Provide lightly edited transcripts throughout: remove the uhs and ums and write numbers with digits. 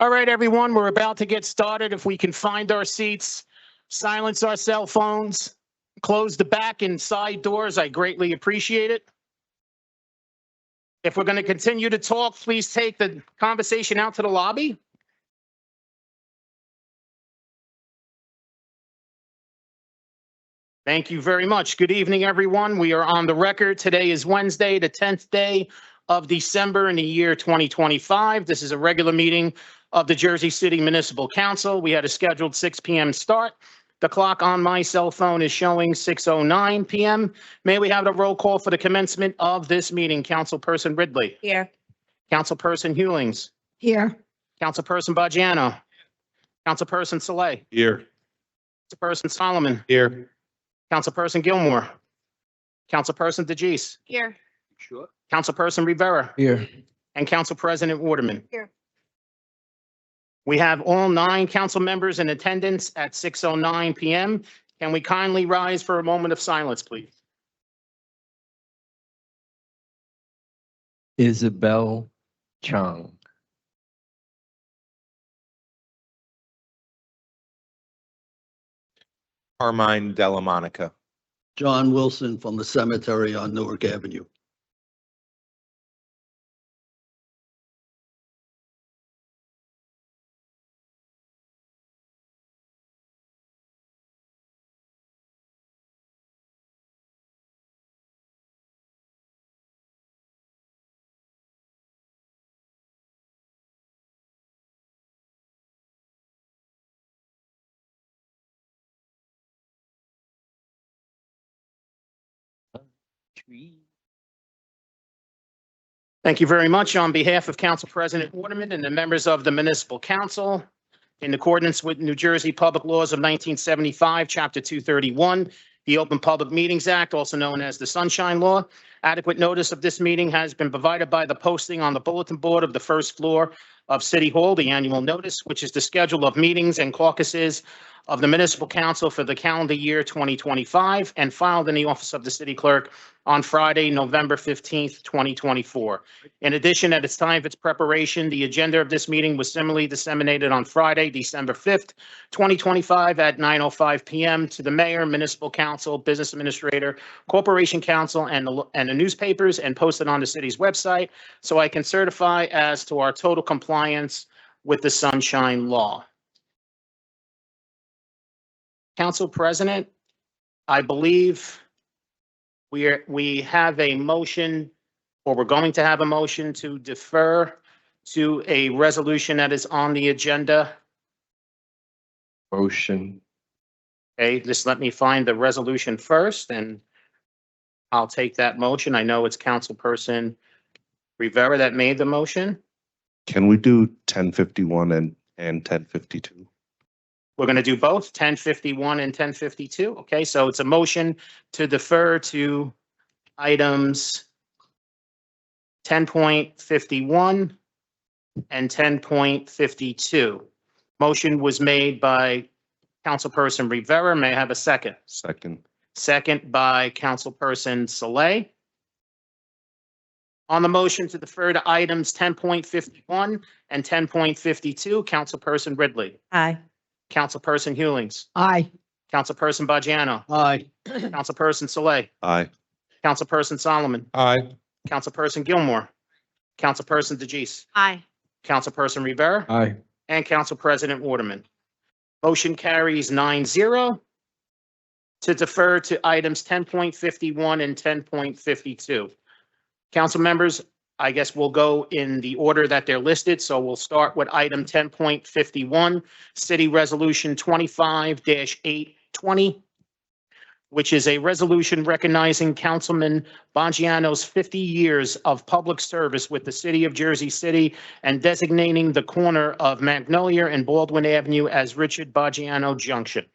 All right, everyone, we're about to get started. If we can find our seats, silence our cell phones, close the back and side doors, I greatly appreciate it. If we're going to continue to talk, please take the conversation out to the lobby. Thank you very much. Good evening, everyone. We are on the record. Today is Wednesday, the 10th day of December in the year 2025. This is a regular meeting of the Jersey City Municipal Council. We had a scheduled 6 p.m. start. The clock on my cell phone is showing 6:09 p.m. May we have a roll call for the commencement of this meeting? Councilperson Ridley. Here. Councilperson Hewlings. Here. Councilperson Baggiano. Councilperson Saleh. Here. Councilperson Solomon. Here. Councilperson Gilmore. Councilperson DeGise. Here. Sure. Councilperson Rivera. Here. And Council President Waterman. Here. We have all 9 council members in attendance at 6:09 p.m. Can we kindly rise for a moment of silence, please? Isabel Chung. Carmine Della Monica. John Wilson from the cemetery on Newark Avenue. Thank you very much. On behalf of Council President Waterman and the members of the Municipal Council, in accordance with New Jersey Public Laws of 1975, Chapter 231, the Open Public Meetings Act, also known as the Sunshine Law, adequate notice of this meeting has been provided by the posting on the bulletin board of the first floor of City Hall, the annual notice, which is the schedule of meetings and caucuses of the Municipal Council for the calendar year 2025, and filed in the office of the City Clerk on Friday, November 15th, 2024. In addition, at its time of its preparation, the agenda of this meeting was similarly disseminated on Friday, December 5th, 2025 at 9:05 p.m. to the mayor, municipal council, business administrator, corporation council, and the newspapers, and posted on the city's website, so I can certify as to our total compliance with the Sunshine Law. Council President, I believe we have a motion, or we're going to have a motion to defer to a resolution that is on the agenda. Motion. Okay, just let me find the resolution first, and I'll take that motion. I know it's Councilperson Rivera that made the motion. Can we do 1051 and 1052? We're going to do both 1051 and 1052. Okay, so it's a motion to defer to items 10.51 and 10.52. Motion was made by Councilperson Rivera. May I have a second? Second. Second by Councilperson Saleh. On the motion to defer to items 10.51 and 10.52, Councilperson Ridley. Aye. Councilperson Hewlings. Aye. Councilperson Baggiano. Aye. Councilperson Saleh. Aye. Councilperson Solomon. Aye. Councilperson Gilmore. Councilperson DeGise. Aye. Councilperson Rivera. Aye. And Council President Waterman. Motion carries 9-0 to defer to items 10.51 and 10.52. Council members, I guess we'll go in the order that they're listed. So we'll start with item 10.51, City Resolution 25-820, which is a resolution recognizing Councilman Baggiano's 50 years of public service with the city of Jersey City and designating the corner of Magnolia and Baldwin Avenue as Richard Baggiano Junction.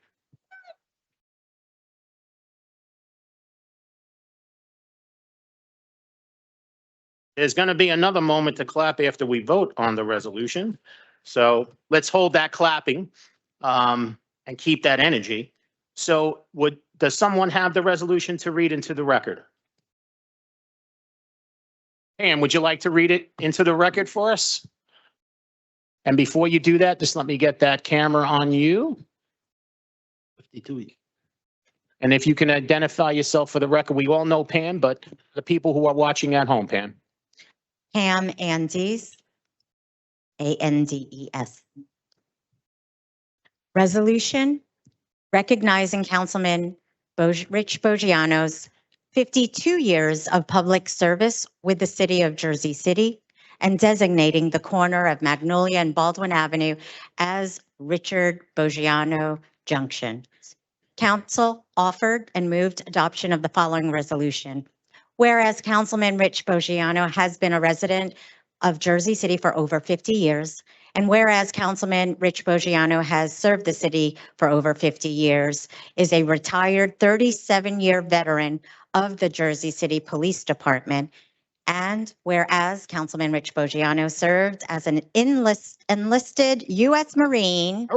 There's going to be another moment to clap after we vote on the resolution. So let's hold that clapping and keep that energy. So does someone have the resolution to read into the record? Pam, would you like to read it into the record for us? And before you do that, just let me get that camera on you. 52. And if you can identify yourself for the record, we all know Pam, but the people who are watching at home, Pam. Pam Andes, Andes. Resolution recognizing Councilman Rich Bogiano's 52 years of public service with the city of Jersey City and designating the corner of Magnolia and Baldwin Avenue as Richard Bogiano Junction. Council offered and moved adoption of the following resolution. Whereas Councilman Rich Bogiano has been a resident of Jersey City for over 50 years, and whereas Councilman Rich Bogiano has served the city for over 50 years, is a retired 37-year veteran of the Jersey City Police Department, and whereas Councilman Rich Bogiano served as an enlisted U.S. Marine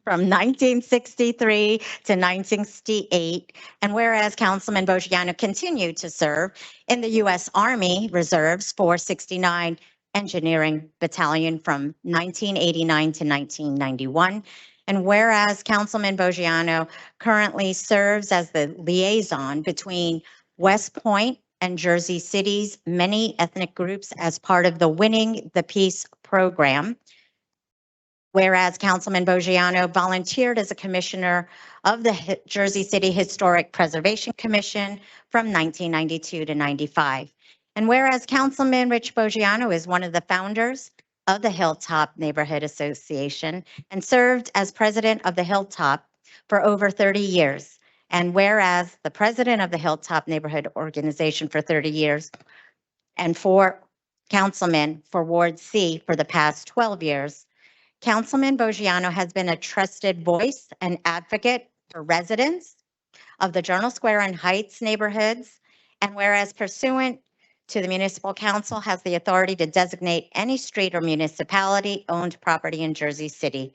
from 1963 to 1968, and whereas Councilman Bogiano continued to serve in the U.S. Army Reserves 469 Engineering Battalion from 1989 to 1991, and whereas Councilman Bogiano currently serves as the liaison between West Point and Jersey City's many ethnic groups as part of the Winning the Peace program. Whereas Councilman Bogiano volunteered as a commissioner of the Jersey City Historic Preservation Commission from 1992 to 95. And whereas Councilman Rich Bogiano is one of the founders of the Hilltop Neighborhood Association and served as president of the Hilltop for over 30 years. And whereas the president of the Hilltop Neighborhood Organization for 30 years and for councilman for Ward C for the past 12 years, Councilman Bogiano has been a trusted voice and advocate for residents of the Journal Square and Heights neighborhoods. And whereas pursuant to the municipal council has the authority to designate any street or municipality owned property in Jersey City.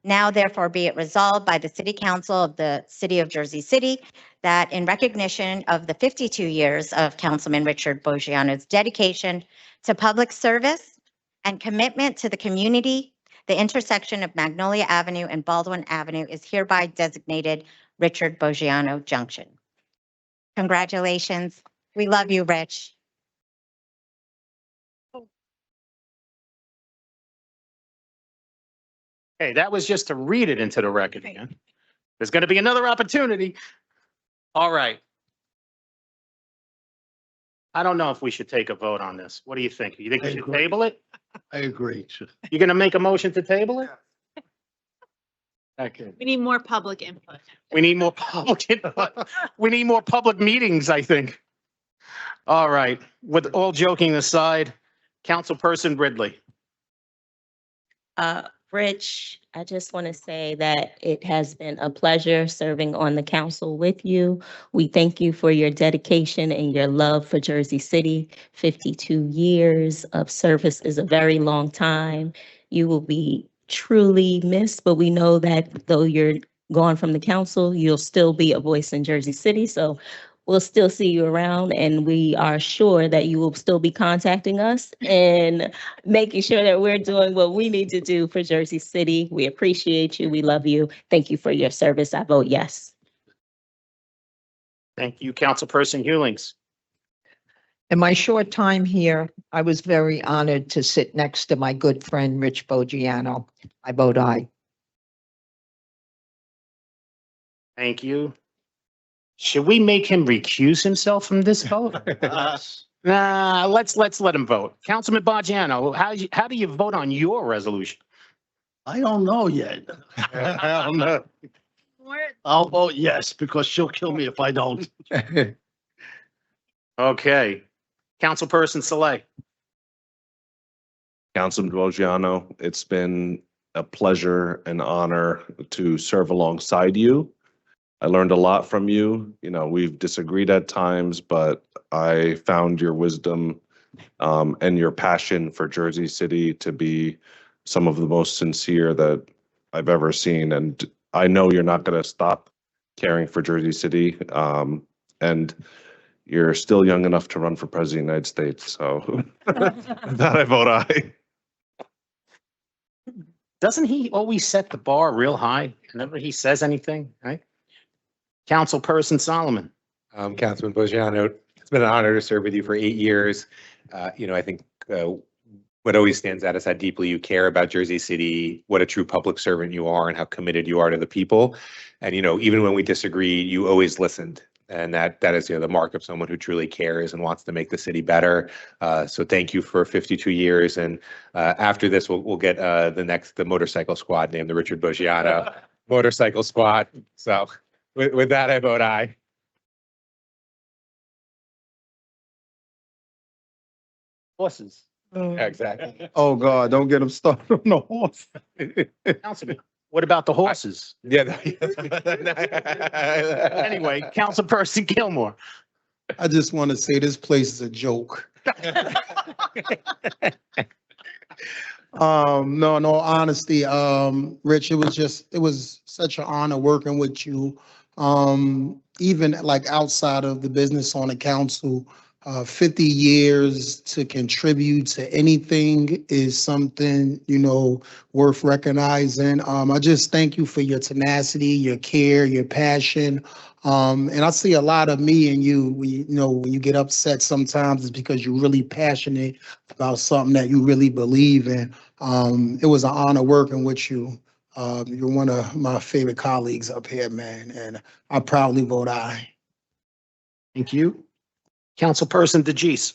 Now therefore be it resolved by the City Council of the City of Jersey City that in recognition of the 52 years of Councilman Richard Bogiano's dedication to public service and commitment to the community, the intersection of Magnolia Avenue and Baldwin Avenue is hereby designated Richard Bogiano Junction. Congratulations. We love you, Rich. Hey, that was just to read it into the record again. There's going to be another opportunity. All right. I don't know if we should take a vote on this. What do you think? You think we I should agree. table it? I agree. You're going to make a motion to table it? Okay. We need more public input. We need more public input. We need more public meetings, I think. All right. With all joking aside, Councilperson Ridley. Rich, I just want to say that it has been a pleasure serving on the council with you. We thank you for your dedication and your love for Jersey City. 52 years of service is a very long time. You will be truly missed, but we know that though you're gone from the council, you'll still be a voice in Jersey City. So we'll still see you around, and we are sure that you will still be contacting us and making sure that we're doing what we need to do for Jersey City. We appreciate you. We love you. Thank you for your service. I vote yes. Thank you, Councilperson Hewlings. In my short time here, I was very honored to sit next to my good friend, Rich Bogiano. I vote aye. Thank you. Should we make him recuse himself from this vote? Nah, let's let him vote. Councilman Bogiano, how do you vote on your resolution? I don't know yet. I don't know. I'll vote yes, because she'll kill me if I don't. Okay. Councilperson Saleh. Councilman Bogiano, it's been a pleasure and honor to serve alongside you. I learned a lot from you. You know, we've disagreed at times, but I found your wisdom and your passion for Jersey City to be some of the most sincere that I've ever seen. And I know you're not going to stop caring for Jersey City. And you're still young enough to run for president of the United States. So that I vote aye. Doesn't he always set the bar real high whenever he says anything, right? Councilperson Solomon. Councilman Bojano, it's been an honor to serve with you for 8 years. I think what always stands out is how deeply you care about Jersey City, what a true public servant you are, and how committed you are to the people. And, even when we disagreed, you always listened. And that is, the mark of someone who truly cares and wants to make the city better. So thank you for 52 years. And after this, we'll get the motorcycle squad named the Richard Bojano Motorcycle Squad. So with that, I vote aye. Horses. Yeah, exactly. Oh, God, don't get him started on the horse. Councilman, what about the horses? Yeah. Anyway, Councilperson Gilmore. I just want to say this place is a joke. No, in all honesty, Rich, it was such an honor working with you. Even like outside of the business on the council, 50 years to contribute to anything is something, worth recognizing. I just thank you for your tenacity, your care, your passion. And I see a lot of me in you. When you get upset sometimes it's because you're really passionate about something that you really believe in. It was an honor working with you. You're one of my favorite colleagues up here, man, and I proudly vote aye. Thank you. Councilperson DeGise.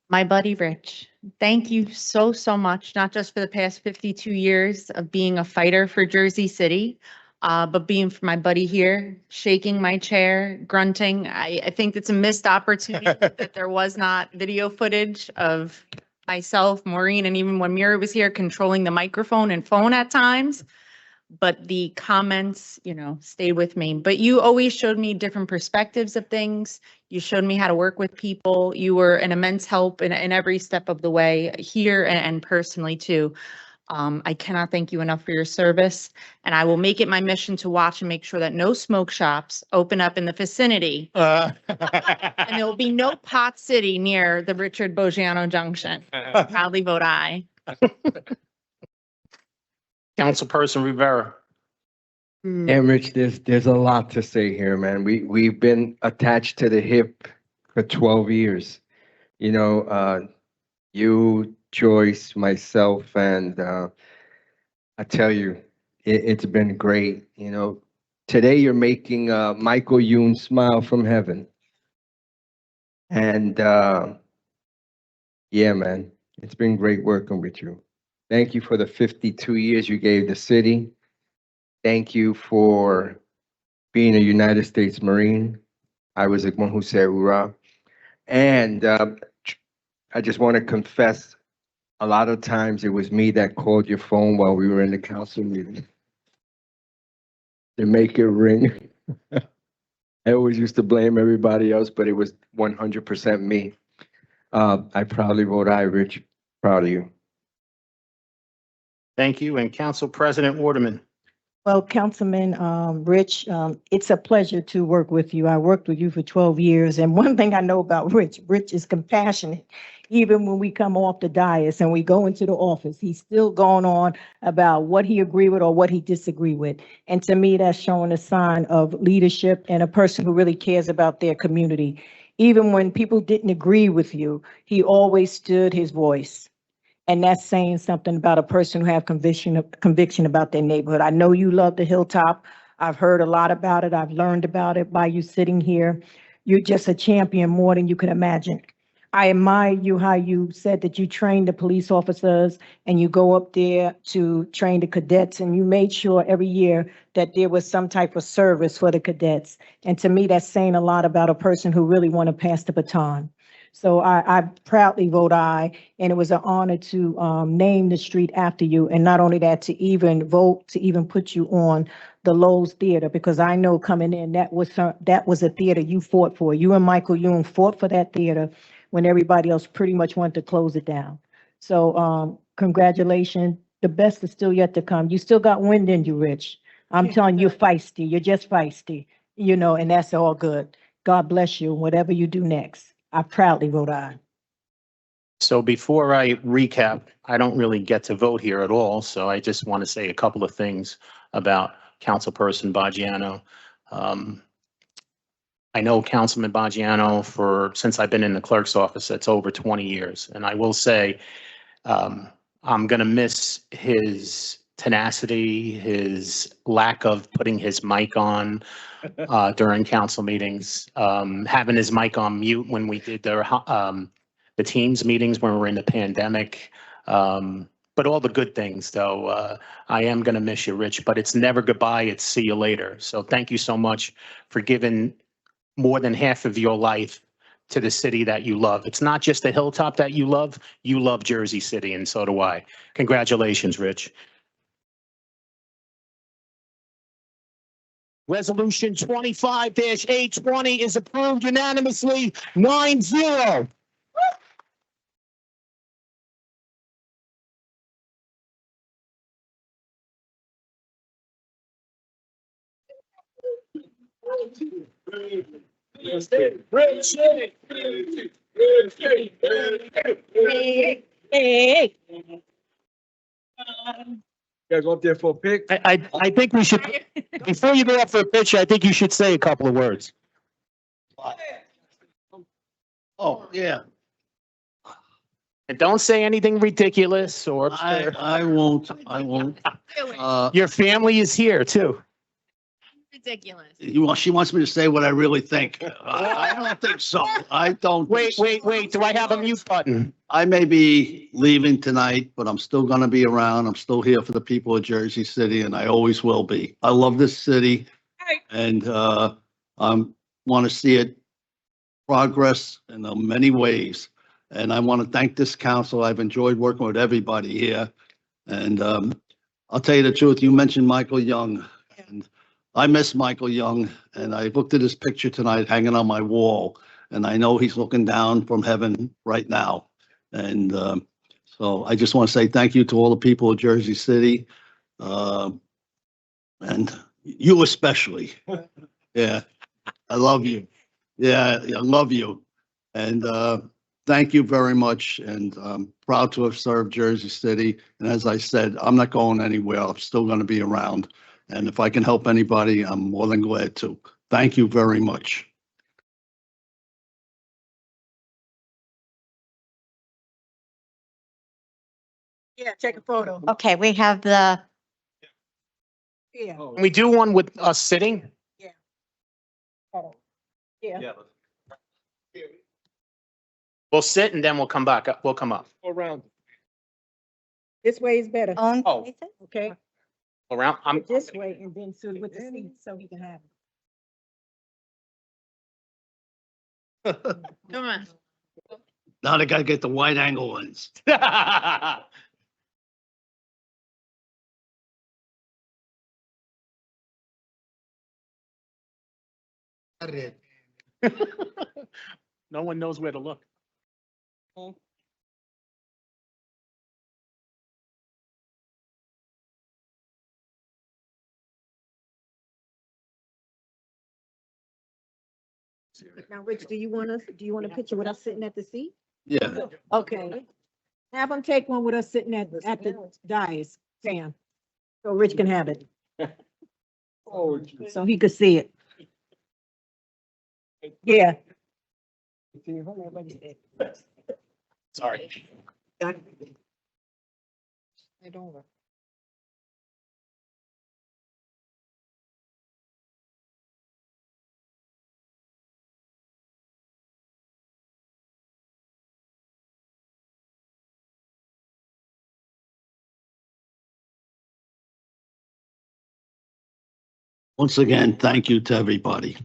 My buddy Rich, thank you so, so much, not just for the past 52 years of being a fighter for Jersey City, but being for my buddy here, shaking my chair, grunting. I think it's a missed opportunity that there was not video footage of myself, Maureen, and even when Mira was here controlling the microphone and phone at times. But the comments, stayed with me. But you always showed me different perspectives of things. You showed me how to work with people. You were an immense help in every step of the way here and personally too. I cannot thank you enough for your service, and I will make it my mission to watch and make sure that no smoke shops open up in the vicinity. And there will be no pot city near the Richard Bojano Junction. Proudly vote aye. Councilperson Rivera. And Rich, there's a lot to say here, man. We've been attached to the hip for 12 years. You, Joyce, myself, and I tell you, it's been great. Today you're making Michael Youn smile from heaven. And yeah, man, it's been great working with you. Thank you for the 52 years you gave the city. Thank you for being a United States Marine. I was the one who said hoorah. And I just want to confess, a lot of times it was me that called your phone while we were in the council meeting to make it ring. I always used to blame everybody else, but it was 100% me. I proudly vote aye, Rich. Proud of you. Thank you. And Council President Waterman. Well, Councilman Rich, it's a pleasure to work with you. I worked with you for 12 years. And one thing I know about Rich is compassionate. Even when we come off the dais and we go into the office, he's still going on about what he agreed with or what he disagreed with. And to me, that's showing a sign of leadership and a person who really cares about their community. Even when people didn't agree with you, he always stood his voice. And that's saying something about a person who have conviction about their neighborhood. I know you love the Hilltop. I've heard a lot about it. I've learned about it by you sitting here. You're just a champion more than you can imagine. I admire you, how you said that you train the police officers and you go up there to train the cadets, and you made sure every year that there was some type of service for the cadets. And to me, that's saying a lot about a person who really want to pass the baton. So I proudly vote aye, and it was an honor to name the street after you. And not only that, to even vote, to even put you on the Lowe's Theater, because I know coming in, that was a theater you fought for. You and Michael Youn fought for that theater when everybody else pretty much wanted to close it down. So congratulations. The best is still yet to come. You still got wind in you, Rich. I'm telling you, you're feisty. You're just feisty, and that's all good. God bless you, whatever you do next. I proudly vote aye. So before I recap, I don't really get to vote here at all, so I just want to say a couple of things about Councilperson Baggiano. I know Councilman Baggiano since I've been in the clerk's office, that's over 20 years. And I will say, I'm going to miss his tenacity, his lack of putting his mic on during council meetings, having his mic on mute when we did the Teams meetings when we were in the pandemic. But all the good things, though, I am going to miss you, Rich, but it's never goodbye. It's see you later. So thank you so much for giving more than half of your life to the city that you love. It's not just the hilltop that you love Jersey City, and so do I. Congratulations, Rich. Resolution 25-820 is approved unanimously, 9-0. You guys want there for a pic? I think we should, before you go up for a pitch, I think you should say a couple of words. Oh, yeah. And don't say anything ridiculous or absurd. I won't. Your family is here too. Ridiculous. She wants me to say what I really think. I don't think so. I don't. think Wait, so. do I have a mute button? I may be leaving tonight, but I'm still gonna be around. I'm still here for the people of Jersey City, and I always will be. I love this city. And want to see it progress in many ways. And I want to thank this council. I've enjoyed working with everybody here. And I'll tell you the truth, you mentioned Michael Young. And I miss Michael Young, and I looked at his picture tonight hanging on my wall, and I know he's looking down from heaven right now. And so I just want to say thank you to all the people of Jersey City, and you especially. Yeah, I love you. Yeah, I love you. And thank you very much, and I'm proud to have served Jersey City. And as I said, I'm not going anywhere. I'm still going to be around. And if I can help anybody, I'm more than glad to. Thank you very much. Yeah, take a photo. Okay, we have the, Yeah. Can we do one with us sitting? Yeah. We'll sit and then we'll come back. We'll come up. Around. This way is better, own, Oh. okay? Around. I'm This way and then so with the seat so he can have it. Come on. Now they gotta get the wide angle ones. No one knows where to look. Now, Rich, do you want a picture with us sitting at the seat? Yeah. Okay. Have them take one with us sitting at the dais, Sam. So Rich can have it. So he could see it. Yeah. Sorry. Once again, thank you to everybody.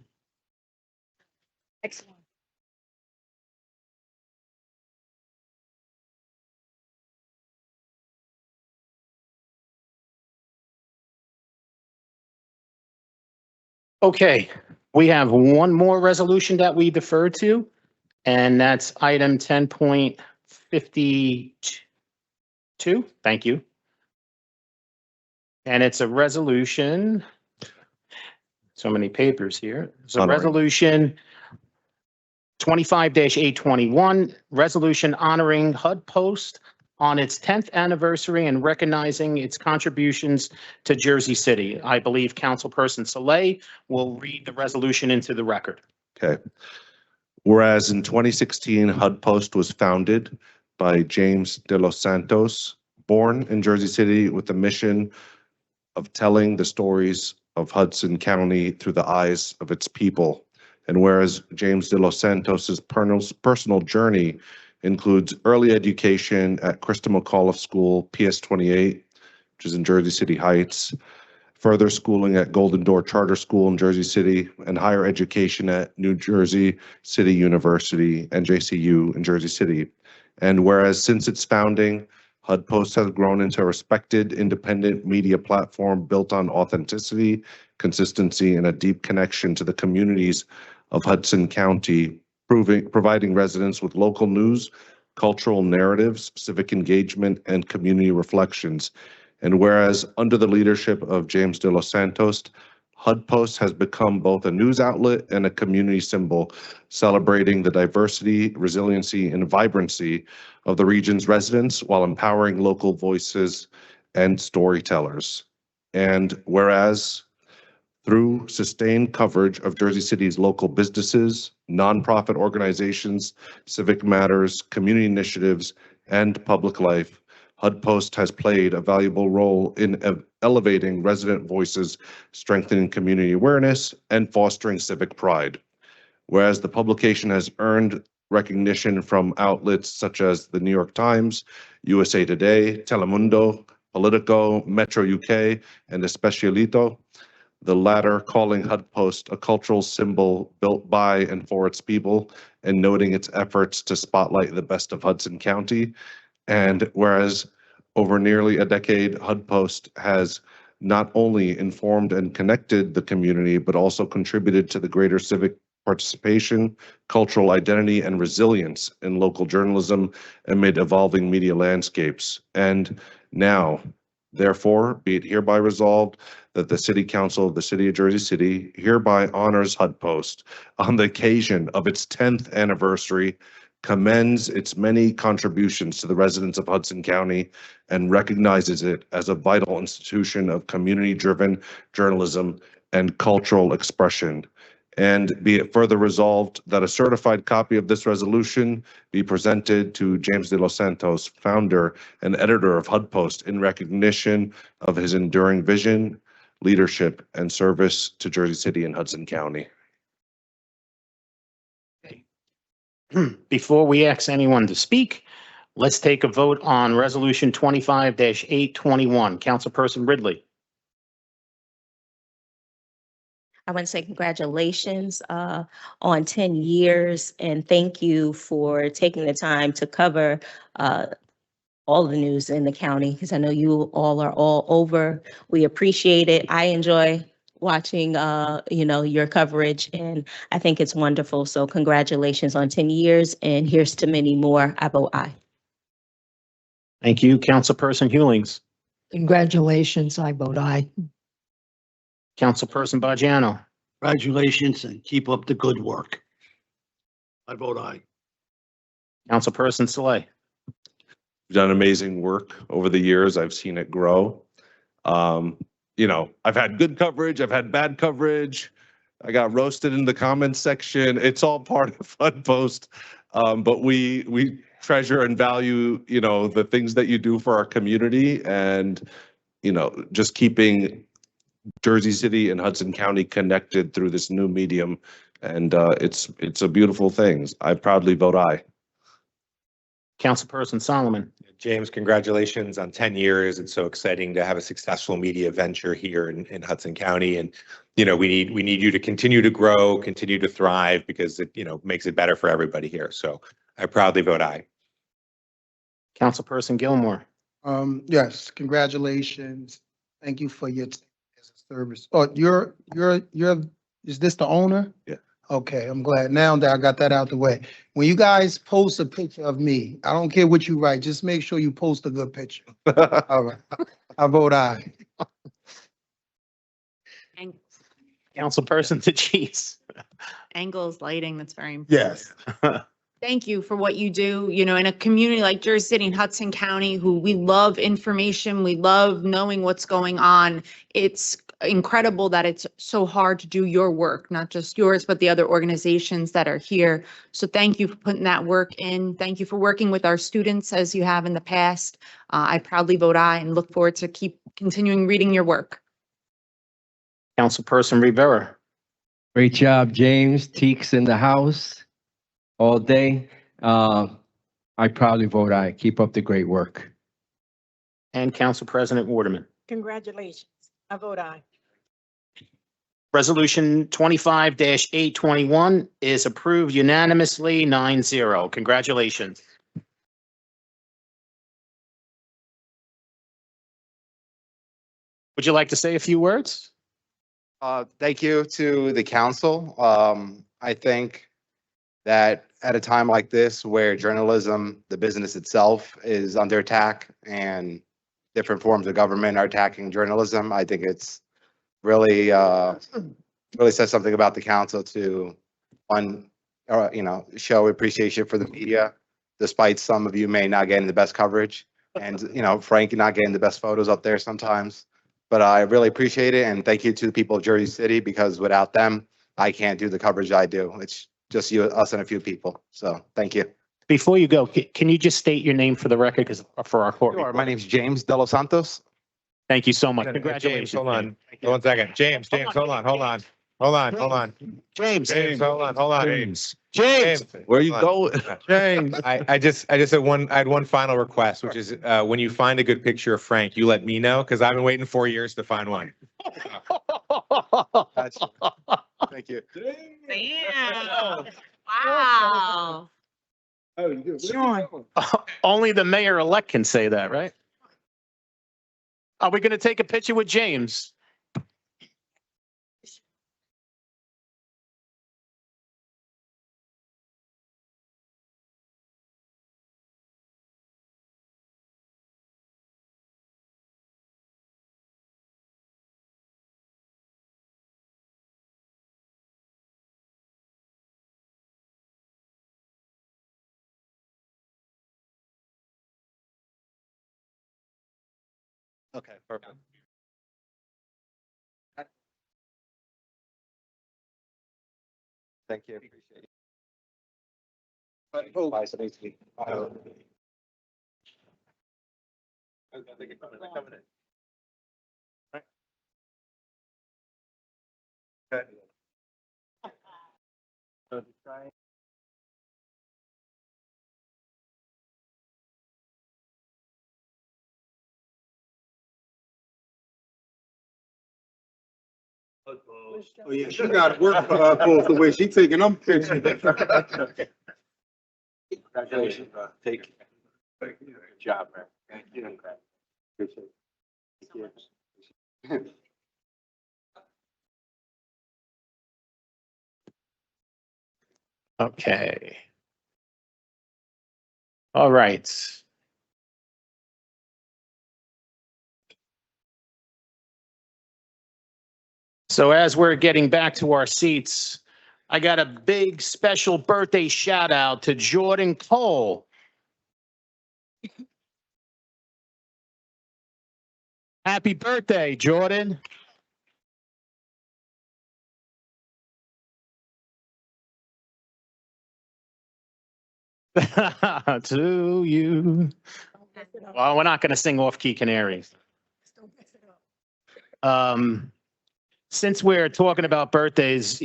Excellent. Okay, we have one more resolution that we defer to, and that's item 10.52. Thank you. And it's a resolution. So many papers here. It's a Honoring. resolution 25-821, resolution honoring HUD Post on its 10th anniversary and recognizing its contributions to Jersey City. I believe Councilperson Saleh will read the resolution into the record. Okay. Whereas in 2016, HUD Post was founded by James de los Santos, born in Jersey City with the mission of telling the stories of Hudson County through the eyes of its people. And whereas James de los Santos's personal journey includes early education at Christa McAuliffe School, PS 28, which is in Jersey City Heights, further schooling at Golden Door Charter School in Jersey City, and higher education at New Jersey City University, NJCU in Jersey City. And whereas since its founding, HUD Post has grown into a respected independent media platform built on authenticity, consistency, and a deep connection to the communities of Hudson County, providing residents with local news, cultural narratives, civic engagement, and community reflections. And whereas under the leadership of James de los Santos, HUD Post has become both a news outlet and a community symbol, celebrating the diversity, resiliency, and vibrancy of the region's residents while empowering local voices and storytellers. And whereas through sustained coverage of Jersey City's local businesses, nonprofit organizations, civic matters, community initiatives, and public life, HUD Post has played a valuable role in elevating resident voices, strengthening community awareness, and fostering civic pride. Whereas the publication has earned recognition from outlets such as the New York Times, USA Today, Telemundo, Politico, Metro UK, and Especialito, the latter calling HUD Post a cultural symbol built by and for its people, and noting its efforts to spotlight the best of Hudson County. And whereas over nearly a decade, HUD Post has not only informed and connected the community, but also contributed to the greater civic participation, cultural identity, and resilience in local journalism amid evolving media landscapes. And now, therefore, be it hereby resolved that the City Council of the City of Jersey City hereby honors HUD Post on the occasion of its 10th anniversary, commends its many contributions to the residents of Hudson County, and recognizes it as a vital institution of community-driven journalism and cultural expression. And be it further resolved that a certified copy of this resolution be presented to James de los Santos, founder and editor of HUD Post, in recognition of his enduring vision, leadership, and service to Jersey City and Hudson County. Before we ask anyone to speak, let's take a vote on Resolution 25-821. Councilperson Ridley. I want to say congratulations on 10 years and thank you for taking the time to cover all the news in the county, because I know you all are all over. We appreciate it. I enjoy watching your coverage, and I think it's wonderful. So congratulations on 10 years, and here's to many more. I vote aye. Thank you. Councilperson Hewlings. Congratulations, I vote aye. Councilperson Bajano. Congratulations and keep up the good work. I vote aye. Councilperson Saleh. You've done amazing work over the years. I've seen it grow. I've had good coverage. I've had bad coverage. I got roasted in the comments section. It's all part of HUD Post. But we treasure and value, the things that you do for our community, and, just keeping Jersey City and Hudson County connected through this new medium. And it's a beautiful thing. I proudly vote aye. Councilperson Solomon. James, congratulations on 10 years. It's so exciting to have a successful media venture here in Hudson County. And, we need you to continue to grow, continue to thrive, because it, makes it better for everybody here. So I proudly vote aye. Councilperson Gilmore. Yes, congratulations. Thank you for your service. Oh, is this the owner? Yeah. Okay, I'm glad now that I got that out the way. When you guys post a picture of me, I don't care what you write, just make sure you post a good picture. All right, I vote aye. Councilperson DeChese. Angles, lighting, that's very important. Yes. Thank you for what you do, in a community like Jersey City and Hudson County, who we love information, we love knowing what's going on. It's incredible that it's so hard to do your work, not just yours, but the other organizations that are here. So thank you for putting that work in. Thank you for working with our students as you have in the past. I proudly vote aye and look forward to keep continuing reading your work. Councilperson Rivera. Great job, James. Teeks in the house all day. I proudly vote aye. Keep up the great work. And Council President Waterman. Congratulations. I vote aye. Resolution 25-821 is approved unanimously 9-0. Congratulations. Would you like to say a few words? Thank you to the council. I think that at a time like this where journalism, the business itself is under attack and different forms of government are attacking journalism, I think it's really, really says something about the council to show appreciation for the media, despite some of you may not getting the best coverage and, Frank not getting the best photos up there sometimes. But I really appreciate it, and thank you to the people of Jersey City, because without them, I can't do the coverage I do. It's just you, us, and a few people. So thank you. Before you go, can you just state your name for the record, because for our court? Sure. My name's James De Los Santos. Thank you so much. James, Congratulations. hold on. One second. James, hold on. James. James, hold on. James. Where you Hold going? James. I just had I had one final request, which is when you find a good picture of Frank, you let me know, because I've been waiting 4 years to find one. Thank you. Damn. Wow. Only the mayor-elect can say that, right? Are we going to take a picture with James? Okay, perfect. Thank you. Appreciate it. Bye, so nice to meet you. Bye. Oh, yeah, she got work both the way she taking them pictures. Congratulations, bro. Take care. Good job, man. Thank you. Appreciate it. Thank you. Okay. All right. So as we're getting back to our seats, I got a big special birthday shout out to Jordan Cole. Happy birthday, Jordan. To you. Well, we're not going to sing off key canaries. Since we're talking about birthdays,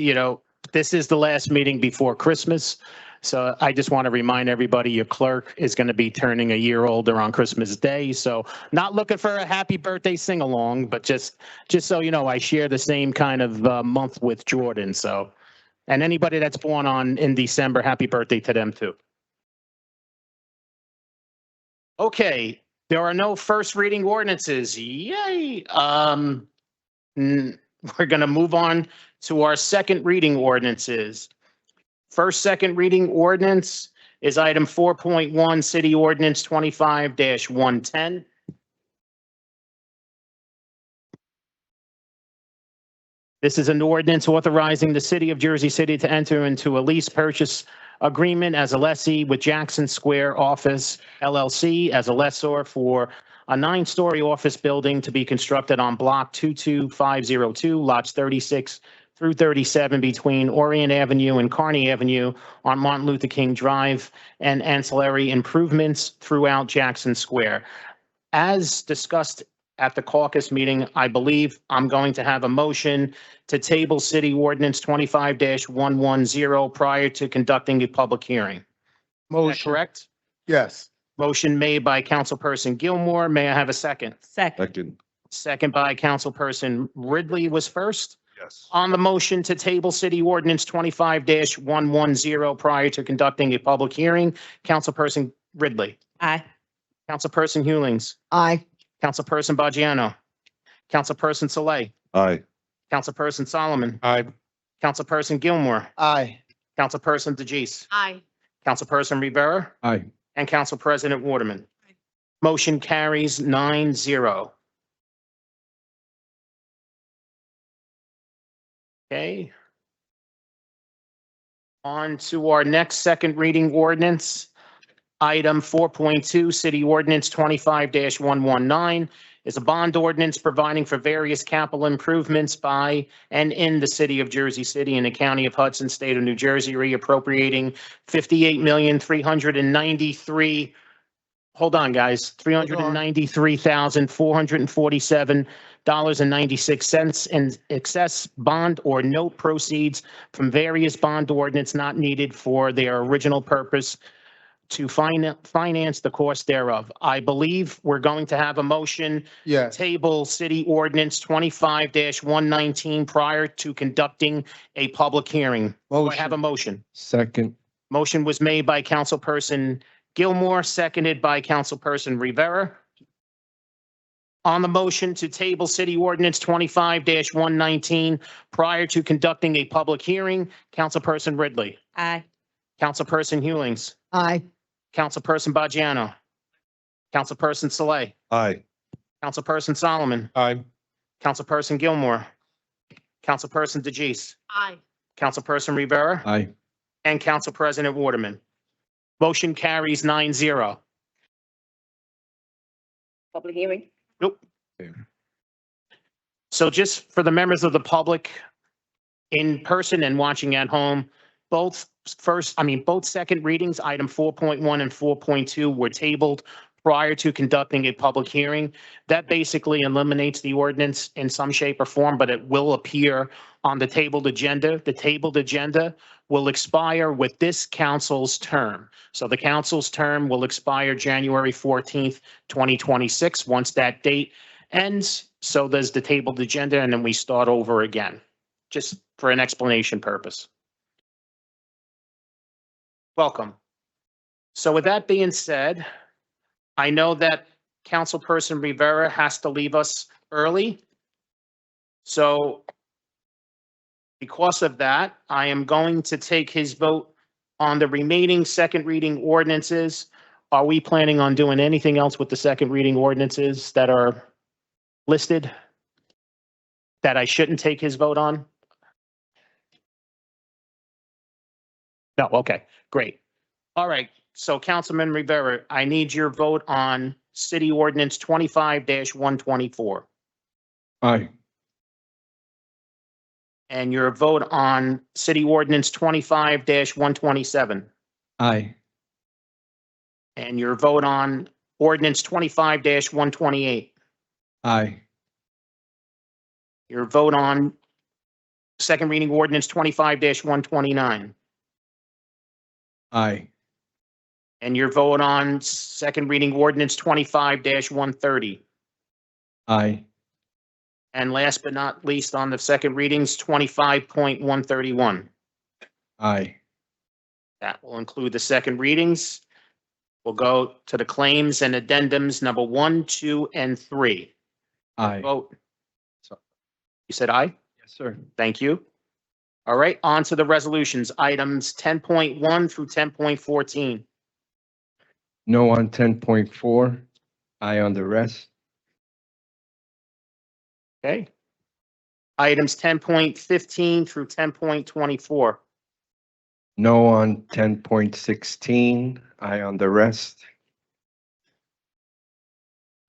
this is the last meeting before Christmas. So I just want to remind everybody, your clerk is going to be turning a year older on Christmas Day. So not looking for a happy birthday sing along, but just so you know, I share the same kind of month with Jordan. So, and anybody that's born in December, happy birthday to them too. Okay, there are no first reading ordinances. Yay. We're going to move on to our second reading ordinances. First, second reading ordinance is item 4.1, City Ordinance 25-110. This is an ordinance authorizing the city of Jersey City to enter into a lease purchase agreement as a lessee with Jackson Square Office LLC as a lessor for a 9-story office building to be constructed on Block 22502, lots 36 through 37 between Orient Avenue and Kearney Avenue on Martin Luther King Drive, and ancillary improvements throughout Jackson Square. As discussed at the caucus meeting, I believe I'm going to have a motion to table City Ordinance 25-110 prior to conducting a public hearing. Is that Motion, correct? yes. Motion made by Councilperson Gilmore. May I have a second? Second. Second. Second by Councilperson Ridley was first. Yes. On the motion to table City Ordinance 25-110 prior to conducting a public hearing, Councilperson Ridley. Aye. Councilperson Hewlings. Aye. Councilperson Bajiano. Councilperson Saleh. Aye. Councilperson Solomon. Aye. Councilperson Gilmore. Aye. Councilperson DeJeece. Aye. Councilperson Rivera. Aye. And Council President Waterman. Motion carries 9-0. Okay. On to our next second reading ordinance. Item 4.2, City Ordinance 25-119 is a bond ordinance providing for various capital improvements by and in the city of Jersey City and the county of Hudson, state of New Jersey, reappropriating $58,393. Hold on, guys, $393,447.96 in excess bond or note proceeds from various bond ordinance not needed for their original purpose to finance the cost thereof. I believe we're going to have a motion Yes. table City Ordinance 25-119 prior to conducting a public hearing. Do I have a motion? Second. Motion was made by Councilperson Gilmore, seconded by Councilperson Rivera. On the motion to table City Ordinance 25-119 prior to conducting a public hearing, Councilperson Ridley. Aye. Councilperson Hewlings. Aye. Councilperson Bajiano. Councilperson Saleh. Aye. Councilperson Solomon. Aye. Councilperson Gilmore. Councilperson DeJeece. Aye. Councilperson Rivera. Aye. And Council President Waterman. Motion carries 9-0. Public hearing? Nope. So just for the members of the public in person and watching at home, both second readings, item 4.1 and 4.2 were tabled prior to conducting a public hearing. That basically eliminates the ordinance in some shape or form, but it will appear on the tabled agenda. The tabled agenda will expire with this council's term. So the council's term will expire January 14th, 2026. Once that date ends, so does the tabled agenda, and then we start over again, just for an explanation purpose. Welcome. So with that being said, I know that Councilperson Rivera has to leave us early. So because of that, I am going to take his vote on the remaining second reading ordinances. Are we planning on doing anything else with the second reading ordinances that are listed that I shouldn't take his vote on? No, okay, great. All right, so Councilman Rivera, I need your vote on City Ordinance 25-124 Aye. and your vote on City Ordinance 25-127 Aye. and your vote on Ordinance 25-128. Aye. Your vote on second reading Ordinance 25-129. Aye. And your vote on second reading Ordinance 25-130. Aye. And last but not least, on the second readings, 25.131. Aye. That will include the second readings. We'll go to the claims and addendums number 1, 2, and 3. Aye. Vote. So- You said aye? Yes, sir. Thank you. All right, on to the resolutions, items 10.1 through 10.14. No on 10.4. Aye on the rest. Okay. Items 10.15 through 10.24. No on 10.16. Aye on the rest.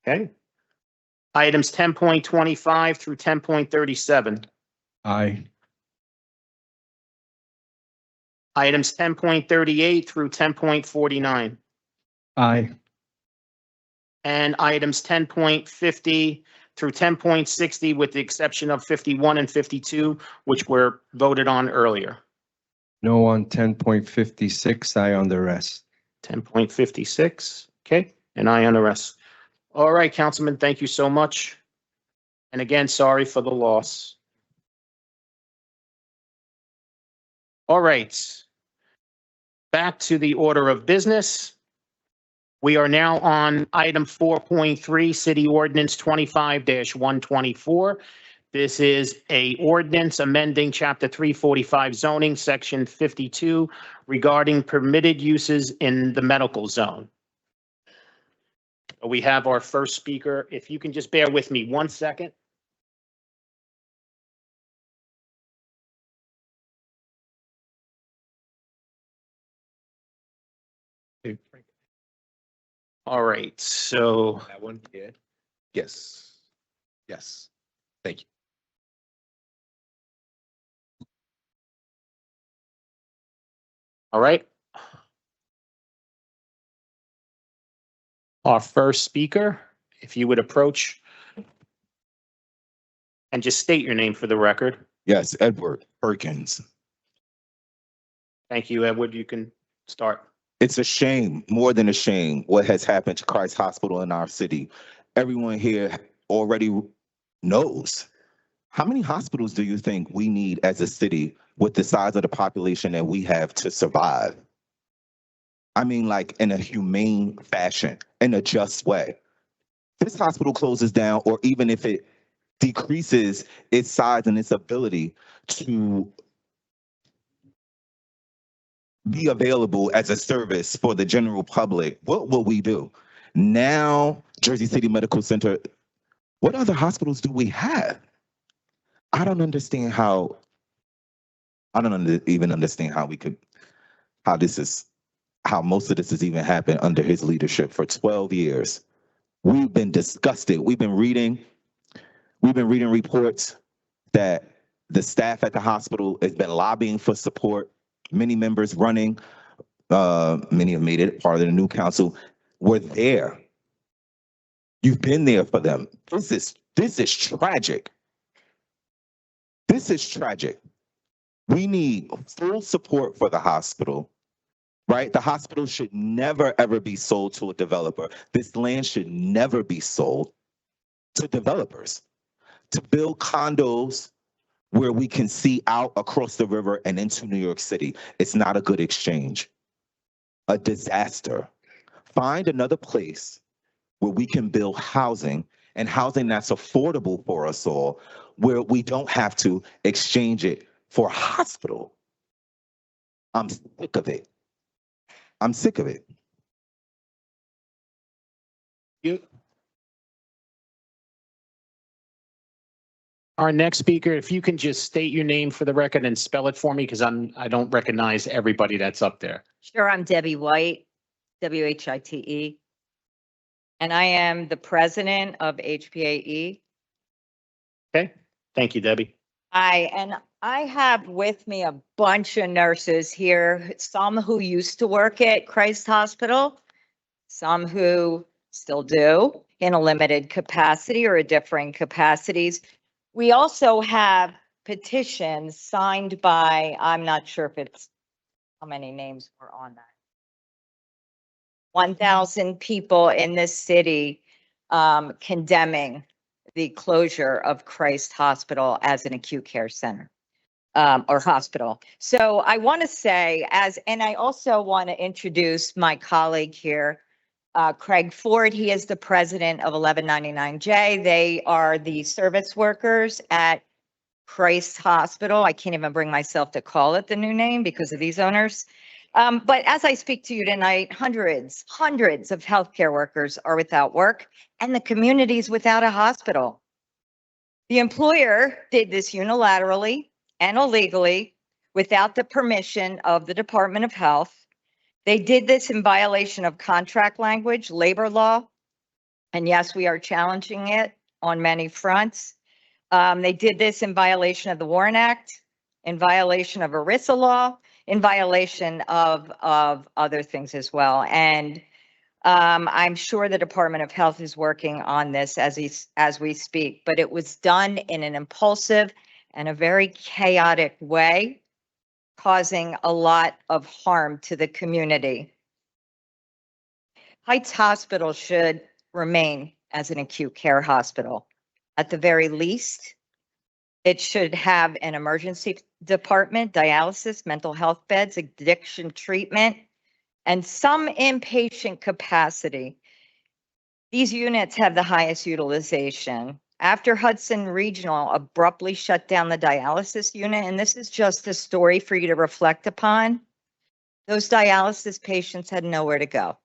Okay. Items 10.25 through 10.37. Aye. Items 10.38 through 10.49. Aye. And items 10.50 through 10.60 with the exception of 51 and 52, which were voted on earlier. No on 10.56. Aye on the rest. 10.56, okay, and I on the rest. All right, Councilman, thank you so much. And again, sorry for the loss. All right. Back to the order of business. We are now on item 4.3, City Ordinance 25-124. This is a ordinance amending Chapter 345 zoning, Section 52, regarding permitted uses in the medical zone. We have our first speaker. If you can just bear with me 1 second. All right, so That one, yeah. Yes. Yes. Thank you. all right. Our first speaker, if you would approach and just state your name for the record. Yes, Edward Perkins. Thank you, Edward. You can start. It's a shame, more than a shame, what has happened to Christ Hospital in our city. Everyone here already knows. How many hospitals do you think we need as a city with the size of the population that we have to survive? I mean, like in a humane fashion, in a just way. This hospital closes down, or even if it decreases its size and its ability to be available as a service for the general public, what will we do? Now, Jersey City Medical Center, what other hospitals do we have? I don't understand how, even understand how we could, how most of this has even happened under his leadership for 12 years. We've been disgusted. We've been reading reports that the staff at the hospital has been lobbying for support. Many members running, many have made it part of the new council. We're there. You've been there for them. This is tragic. This is tragic. We need full support for the hospital, right? The hospital should never, ever be sold to a developer. This land should never be sold to developers to build condos where we can see out across the river and into New York City. It's not a good exchange. A disaster. Find another place where we can build housing, and housing that's affordable for us all, where we don't have to exchange it for a hospital. I'm sick of it. I'm sick of it. Our next speaker, if you can just state your name for the record and spell it for me, because I don't recognize everybody that's up there. Sure, I'm Debbie White, WHITE. And I am the president of HPAE. Okay, thank you, Debbie. And I have with me a bunch of nurses here, some who used to work at Christ Hospital, some who still do in a limited capacity or a different capacities. We also have petitions signed by, I'm not sure if it's, how many names were on that? 1,000 people in this city condemning the closure of Christ Hospital as an acute care center or hospital. So I want to say and I also want to introduce my colleague here, Craig Ford. He is the president of 1199J. They are the service workers at Christ Hospital. I can't even bring myself to call it the new name because of these owners. But as I speak to you tonight, hundreds of healthcare workers are without work and the community's without a hospital. The employer did this unilaterally and illegally without the permission of the Department of Health. They did this in violation of contract language, labor law, and yes, we are challenging it on many fronts. They did this in violation of the Warren Act, in violation of ERISA law, in violation of other things as well. And I'm sure the Department of Health is working on this as we speak, but it was done in an impulsive and a very chaotic way, causing a lot of harm to the community. Heights Hospital should remain as an acute care hospital. At the very least, it should have an emergency department, dialysis, mental health beds, addiction treatment, and some inpatient capacity. These units have the highest utilization. After Hudson Regional abruptly shut down the dialysis unit, and this is just a story for you to reflect upon, those dialysis patients had nowhere to go.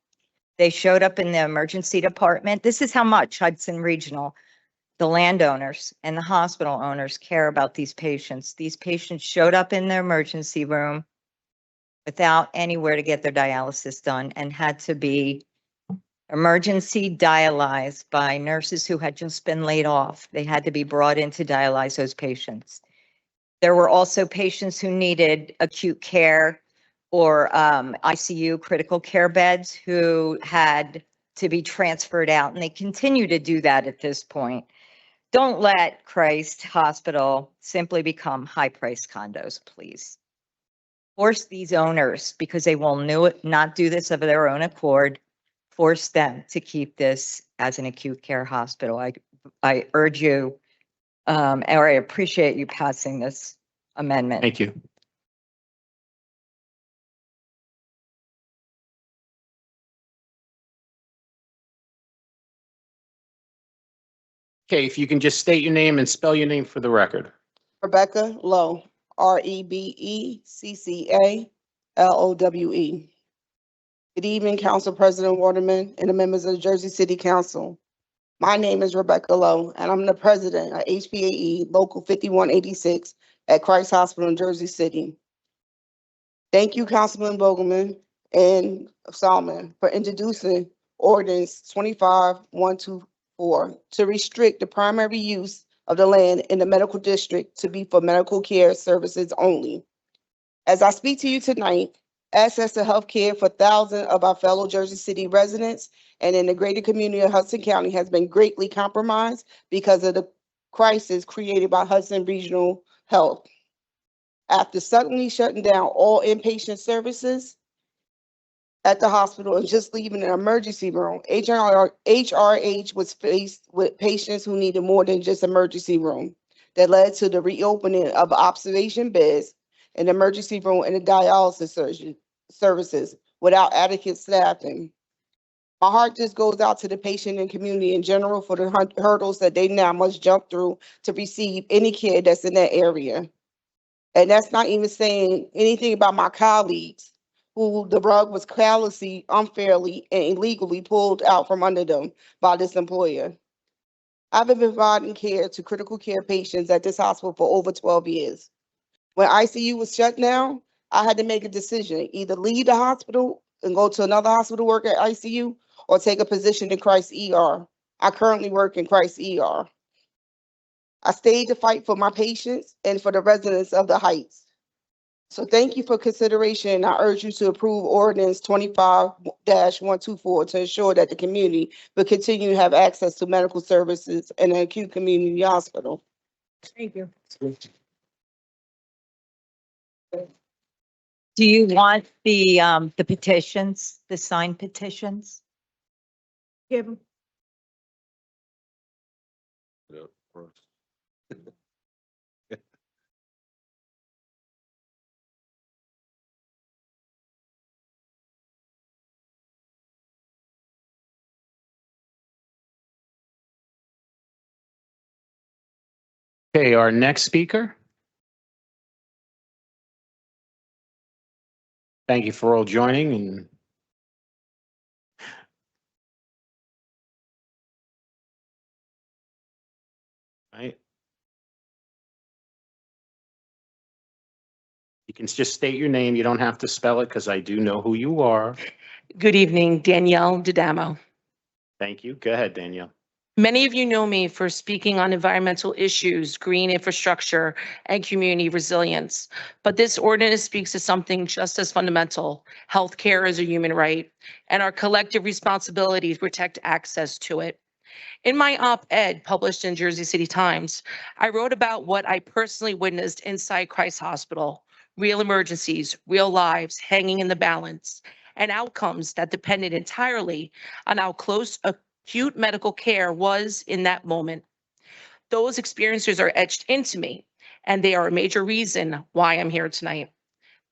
They showed up in the emergency department. This is how much Hudson Regional, the landowners and the hospital owners care about these patients. These patients showed up in the emergency room without anywhere to get their dialysis done and had to be emergency dialyzed by nurses who had just been laid off. They had to be brought in to dialyze those patients. There were also patients who needed acute care or ICU critical care beds who had to be transferred out, and they continue to do that at this point. Don't let Christ Hospital simply become high-priced condos, please. Force these owners, because they will not do this of their own accord, force them to keep this as an acute care hospital. I urge you, or I appreciate you passing this amendment. Thank you. Okay, if you can just state your name and spell your name for the record. Rebecca Lowe, REBECCALOWE. Good evening, Council President Waterman and the members of the Jersey City Council. My name is Rebecca Lowe, and I'm the president of HPAE Local 5186 at Christ Hospital in Jersey City. Thank you, Councilman Vogelman and Salman, for introducing Ordinance 25124 to restrict the primary use of the land in the medical district to be for medical care services only. As I speak to you tonight, access to health care for thousands of our fellow Jersey City residents and in the greater community of Hudson County has been greatly compromised because of the crisis created by Hudson Regional Health. After suddenly shutting down all inpatient services at the hospital and just leaving an emergency room, HRH was faced with patients who needed more than just emergency room. That led to the reopening of observation beds, an emergency room, and the dialysis services without adequate staffing. My heart just goes out to the patient and community in general for the hurdles that they now must jump through to receive any care that's in that area. And that's not even saying anything about my colleagues who the rug was callously, unfairly, and illegally pulled out from under them by this employer. I've been providing care to critical care patients at this hospital for over 12 years. When ICU was shut down, I had to make a decision, either leave the hospital and go to another hospital to work at ICU or take a position in Christ ER. I currently work in Christ ER. I stayed to fight for my patients and for the residents of the Heights. So thank you for consideration. I urge you to approve ordinance 25-124 to ensure that the community will continue to have access to medical services in an acute community hospital. Thank you. Do you want the petitions, the signed petitions? Give them. Okay, our next speaker. Thank you for all joining and right. You can just state your name. You don't have to spell it because I do know who you are. Good evening, Danielle D'Adamo. Thank you. Go ahead, Danielle. Many of you know me for speaking on environmental issues, green infrastructure, and community resilience. But this ordinance speaks to something just as fundamental. Healthcare is a human right, and our collective responsibility to protect access to it. In my op-ed published in Jersey City Times, I wrote about what I personally witnessed inside Christ Hospital, real emergencies, real lives hanging in the balance, and outcomes that depended entirely on how close acute medical care was in that moment. Those experiences are etched into me, and they are a major reason why I'm here tonight.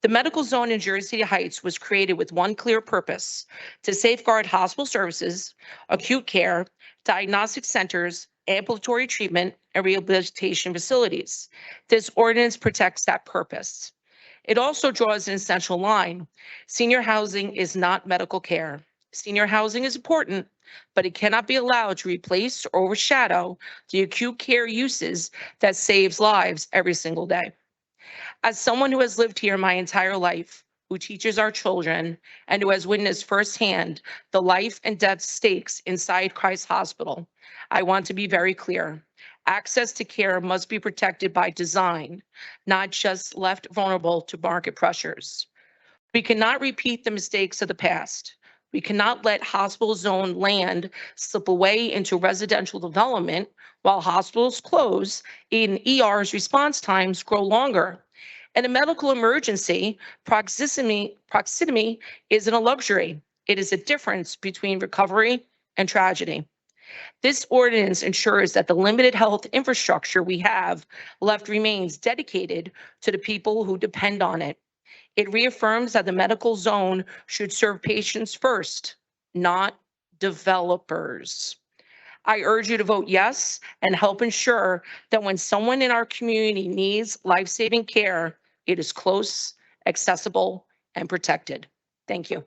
The medical zone in Jersey City Heights was created with one clear purpose: to safeguard hospital services, acute care, diagnostic centers, ambulatory treatment, and rehabilitation facilities. This ordinance protects that purpose. It also draws an essential line. Senior housing is not medical care. Senior housing is important, but it cannot be allowed to replace or overshadow the acute care uses that saves lives every single day. As someone who has lived here my entire life, who teaches our children, and who has witnessed firsthand the life and death stakes inside Christ Hospital, I want to be very clear. Access to care must be protected by design, not just left vulnerable to market pressures. We cannot repeat the mistakes of the past. We cannot let hospital zone land slip away into residential development while hospitals close and ER's response times grow longer. In a medical emergency, proximity isn't a luxury. It is a difference between recovery and tragedy. This ordinance ensures that the limited health infrastructure we have left remains dedicated to the people who depend on it. It reaffirms that the medical zone should serve patients first, not developers. I urge you to vote yes and help ensure that when someone in our community needs life-saving care, it is close, accessible, and protected. Thank you.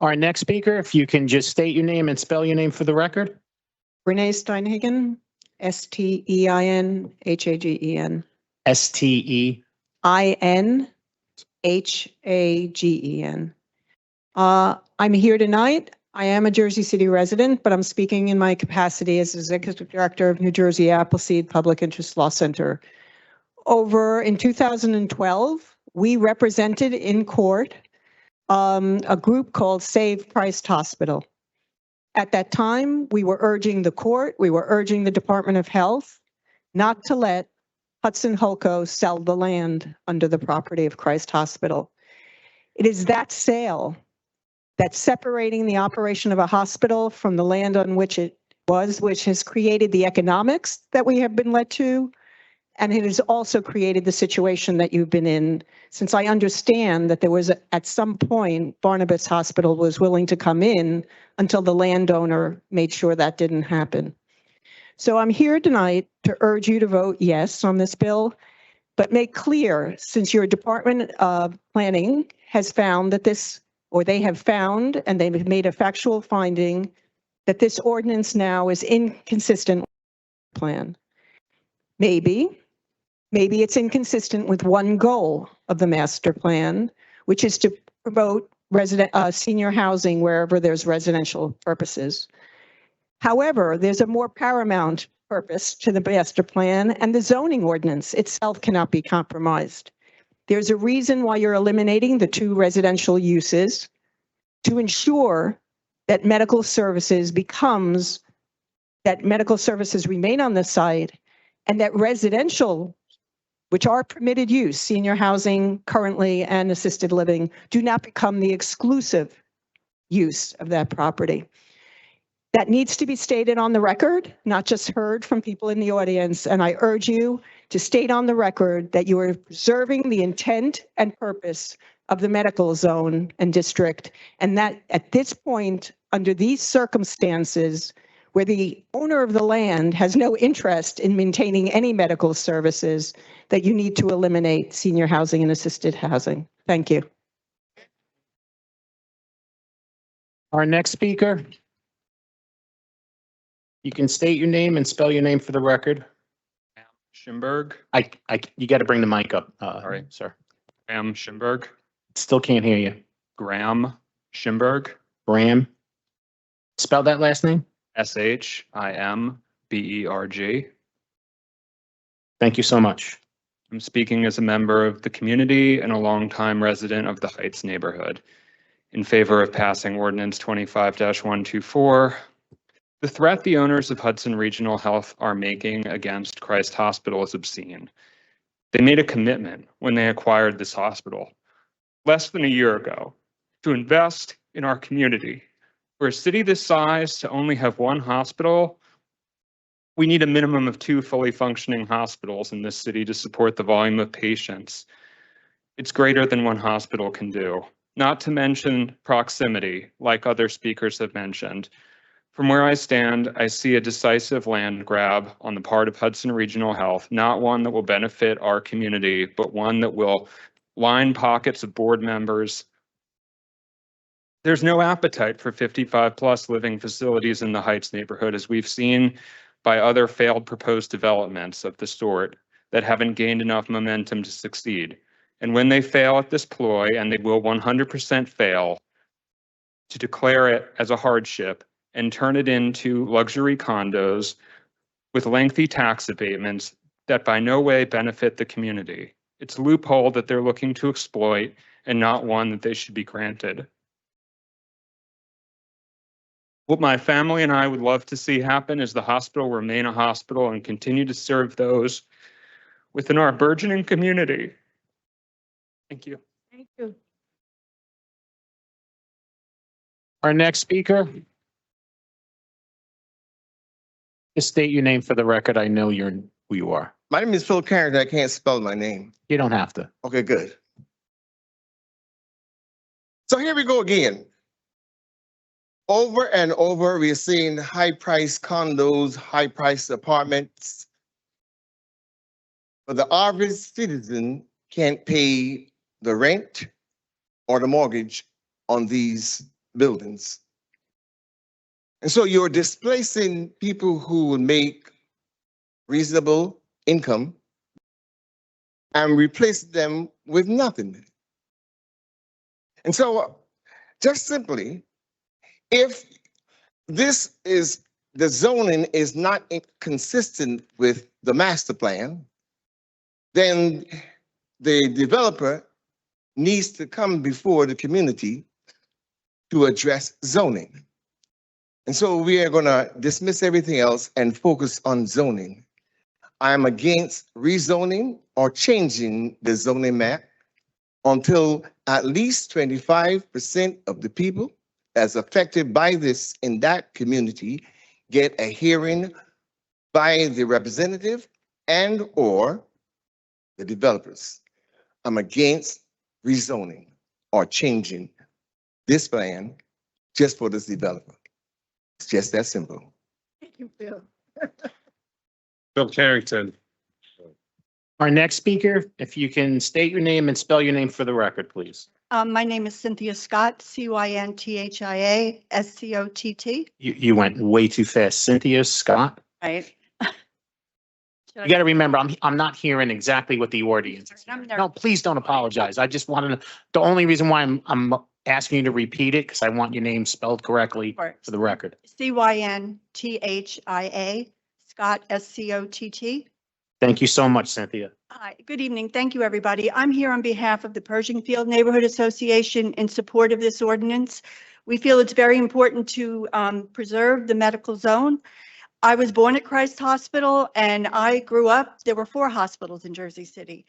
Our next speaker, if you can just state your name and spell your name for the record. Renee Steinhagen, Steinhagen. STE. Inhagen. I'm here tonight. I am a Jersey City resident, but I'm speaking in my capacity as Executive Director of New Jersey Appleseed Public Interest Law Center. Over in 2012, we represented in court a group called Save Christ Hospital. At that time, we were urging the court, we were urging the Department of Health not to let Hudson Holco sell the land under the property of Christ Hospital. It is that sale that's separating the operation of a hospital from the land on which it was, which has created the economics that we have been led to. And it has also created the situation that you've been in, since I understand that there was, at some point, Barnabas Hospital was willing to come in until the landowner made sure that didn't happen. So I'm here tonight to urge you to vote yes on this bill, but make clear, since your Department of Planning has found that this, or they have found, and they've made a factual finding, that this ordinance now is inconsistent with the plan. Maybe it's inconsistent with one goal of the master plan, which is to promote senior housing wherever there's residential purposes. However, there's a more paramount purpose to the master plan, and the zoning ordinance itself cannot be compromised. There's a reason why you're eliminating the 2 residential uses to ensure that medical services remain on the site, and that residential, which are permitted use, senior housing currently and assisted living, do not become the exclusive use of that property. That needs to be stated on the record, not just heard from people in the audience. And I urge you to state on the record that you are preserving the intent and purpose of the medical zone and district. And that at this point, under these circumstances, where the owner of the land has no interest in maintaining any medical services, that you need to eliminate senior housing and assisted housing. Thank you. Our next speaker. You can state your name and spell your name for the record. Schimberg. You got to bring the mic up, Sorry. sir. Graham Schimberg. Still can't hear you. Graham Schimberg. Graham. Spell that last name. Schimberg. Thank you so much. I'm speaking as a member of the community and a longtime resident of the Heights neighborhood in favor of passing ordinance 25-124. The threat the owners of Hudson Regional Health are making against Christ Hospital is obscene. They made a commitment when they acquired this hospital less than a year ago to invest in our community. For a city this size to only have one hospital, we need a minimum of 2 fully functioning hospitals in this city to support the volume of patients. It's greater than one hospital can do, not to mention proximity, like other speakers have mentioned. From where I stand, I see a decisive land grab on the part of Hudson Regional Health, not one that will benefit our community, but one that will line pockets of board members. There's no appetite for 55+ living facilities in the Heights neighborhood, as we've seen by other failed proposed developments of the sort that haven't gained enough momentum to succeed. And when they fail at this ploy, and they will 100% fail, to declare it as a hardship and turn it into luxury condos with lengthy tax abatements that by no way benefit the community. It's a loophole that they're looking to exploit and not one that they should be granted. What my family and I would love to see happen is the hospital remain a hospital and continue to serve those within our burgeoning community. Thank you. Thank you. Our next speaker. Just state your name for the record. I know who you are. My name is Phil Carrington. I can't spell my name. You don't have to. Okay, good. So here we go again. Over and over, we are seeing high-priced condos, high-priced apartments. But the average citizen can't pay the rent or the mortgage on these buildings. And so you're displacing people who would make reasonable income and replace them with nothing. And so just simply, if this is, the zoning is not consistent with the master plan, then the developer needs to come before the community to address zoning. And so we are going to dismiss everything else and focus on zoning. I am against rezoning or changing the zoning map until at least 25% of the people as affected by this in that community get a hearing by the representative and or the developers. I'm against rezoning or changing this plan just for this developer. It's just that simple. Thank you, Phil. Phil Carrington. Our next speaker, if you can state your name and spell your name for the record, please. My name is Cynthia Scott, Cynthia Scott. You went way too fast. Cynthia Scott. Right. You got to remember, I'm not hearing exactly what the audience is. No, please don't apologize. I just wanted to, the only reason why I'm asking you to repeat it, because I want your name spelled correctly for the record. Cynthia, Scott, Scott. Thank you so much, Cynthia. Hi, good evening. Thank you, everybody. I'm here on behalf of the Pershing Field Neighborhood Association in support of this ordinance. We feel it's very important to preserve the medical zone. I was born at Christ Hospital and I grew up, there were 4 hospitals in Jersey City.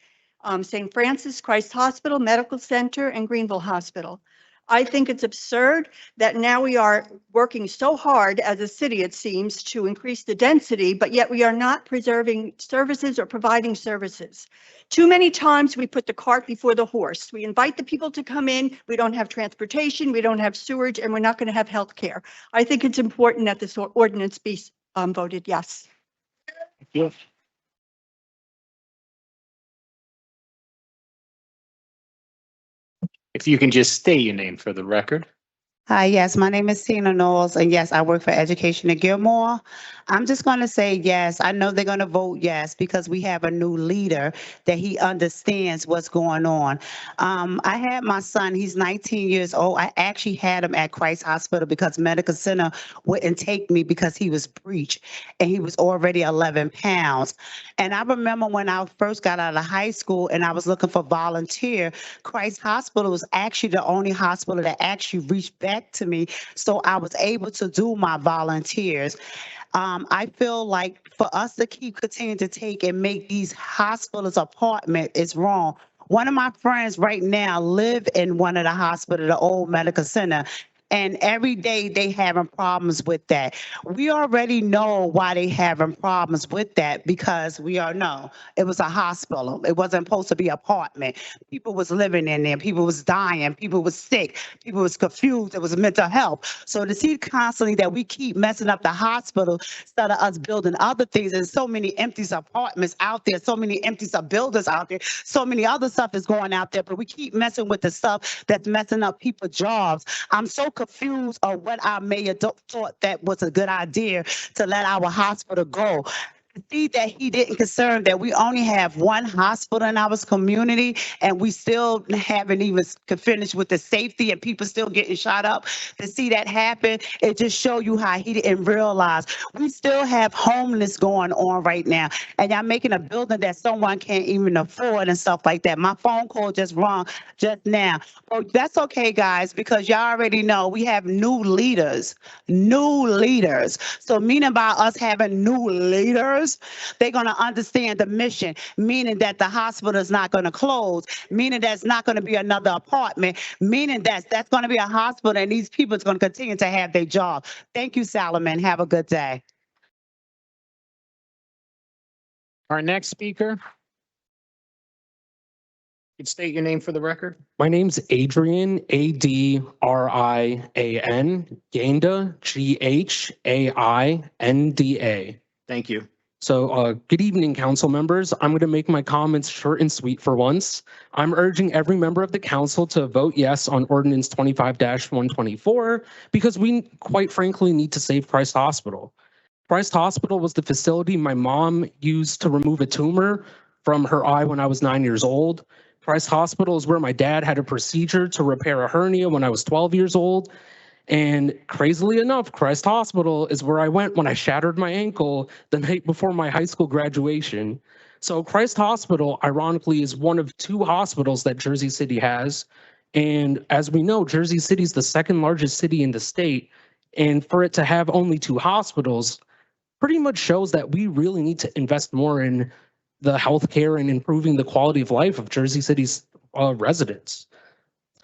St. Francis Christ Hospital, Medical Center, and Greenville Hospital. I think it's absurd that now we are working so hard as a city, it seems, to increase the density, but yet we are not preserving services or providing services. Too many times we put the cart before the horse. We invite the people to come in. We don't have transportation, we don't have sewage, and we're not going to have health care. I think it's important that this ordinance be voted yes. Thank you. If you can just state your name for the record. Hi, yes, my name is Tina Knowles, and yes, I work for Education at Gilmore. I'm just going to say yes. I know they're going to vote yes because we have a new leader that he understands what's going on. I had my son, he's 19 years old. I actually had him at Christ Hospital because Medical Center wouldn't take me because he was breech and he was already 11 pounds. And I remember when I first got out of high school and I was looking for volunteer, Christ Hospital was actually the only hospital that actually reached back to me. So I was able to do my volunteers. I feel like for us to keep continuing to take and make these hospitals apartment is wrong. One of my friends right now live in one of the hospitals, the old medical center. And every day they having problems with that. We already know why they having problems with that because we all know it was a hospital. It wasn't supposed to be an apartment. People was living in there. People was dying. People was sick. People was confused. It was mental health. So to see constantly that we keep messing up the hospital instead of us building other things, there's so many empty apartments out there, so many empty buildings out there, so many other stuff is going out there, but we keep messing with the stuff that's messing up people's jobs. I'm so confused of what our mayor thought that was a good idea to let our hospital go. To see that he didn't concern that we only have one hospital in our community and we still haven't even finished with the safety and people still getting shot up. To see that happen, it just show you how he didn't realize we still have homeless going on right now. And y'all making a building that someone can't even afford and stuff like that. My phone call just rung just now. But that's okay, guys, because y'all already know we have new leaders. So meaning by us having new leaders, they're going to understand the mission, meaning that the hospital is not going to close, meaning that's not going to be another apartment, meaning that's going to be a hospital and these people is going to continue to have their job. Thank you, Solomon. Have a good day. Our next speaker. You can state your name for the record. My name's Adrian, Adrian, Ganda, Ghainda. Thank you. So good evening, council members. I'm going to make my comments short and sweet for once. I'm urging every member of the council to vote yes on ordinance 25-124 because we quite frankly need to save Christ Hospital. Christ Hospital was the facility my mom used to remove a tumor from her eye when I was 9 years old. Christ Hospital is where my dad had a procedure to repair a hernia when I was 12 years old. And crazily enough, Christ Hospital is where I went when I shattered my ankle the night before my high school graduation. So Christ Hospital, ironically, is one of two hospitals that Jersey City has. And as we know, Jersey City is the second largest city in the state. And for it to have only two hospitals pretty much shows that we really need to invest more in the healthcare and improving the quality of life of Jersey City's residents.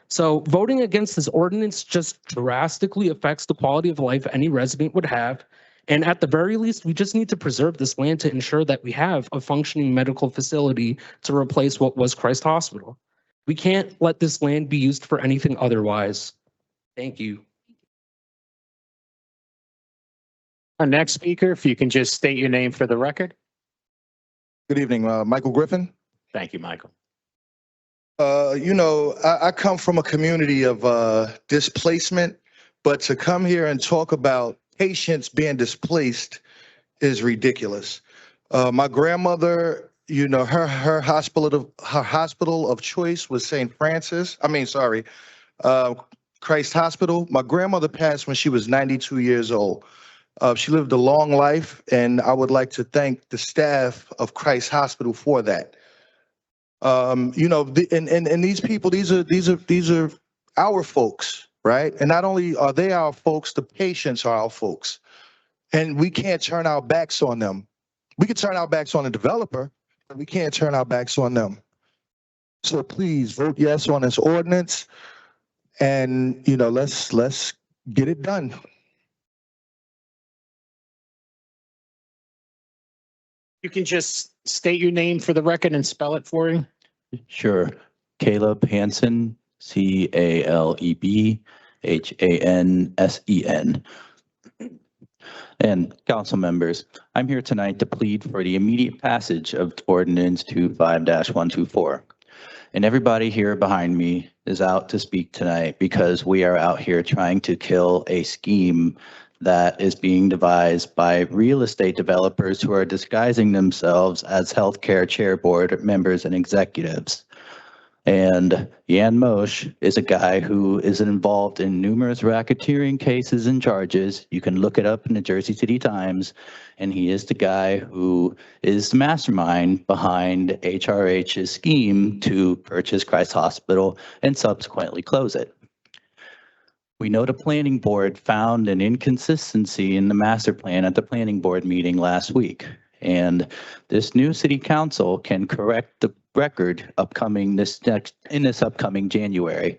So voting against this ordinance just drastically affects the quality of life any resident would have. And at the very least, we just need to preserve this land to ensure that we have a functioning medical facility to replace what was Christ Hospital. We can't let this land be used for anything otherwise. Thank you. Our next speaker, if you can just state your name for the record. Good evening, Michael Griffin. Thank you, Michael. I come from a community of displacement, but to come here and talk about patients being displaced is ridiculous. My grandmother, her hospital of choice was Christ Hospital. My grandmother passed when she was 92 years old. She lived a long life, and I would like to thank the staff of Christ Hospital for that. And these people, these are our folks, right? And not only are they our folks, the patients are our folks, and we can't turn our backs on them. We can turn our backs on the developer, but we can't turn our backs on them. So please vote yes on this ordinance, and let's get it done. You can just state your name for the record and spell it for me. Sure. Caleb Hansen, CALEB HANSEN. And council members, I'm here tonight to plead for the immediate passage of ordinance 25-124. And everybody here behind me is out to speak tonight because we are out here trying to kill a scheme that is being devised by real estate developers who are disguising themselves as healthcare chair board members and executives. And Jan Mosch is a guy who is involved in numerous racketeering cases and charges. You can look it up in the Jersey City Times. And he is the guy who is the mastermind behind HRH's scheme to purchase Christ Hospital and subsequently close it. We know the planning board found an inconsistency in the master plan at the planning board meeting last week. And this new city council can correct the record upcoming this upcoming January.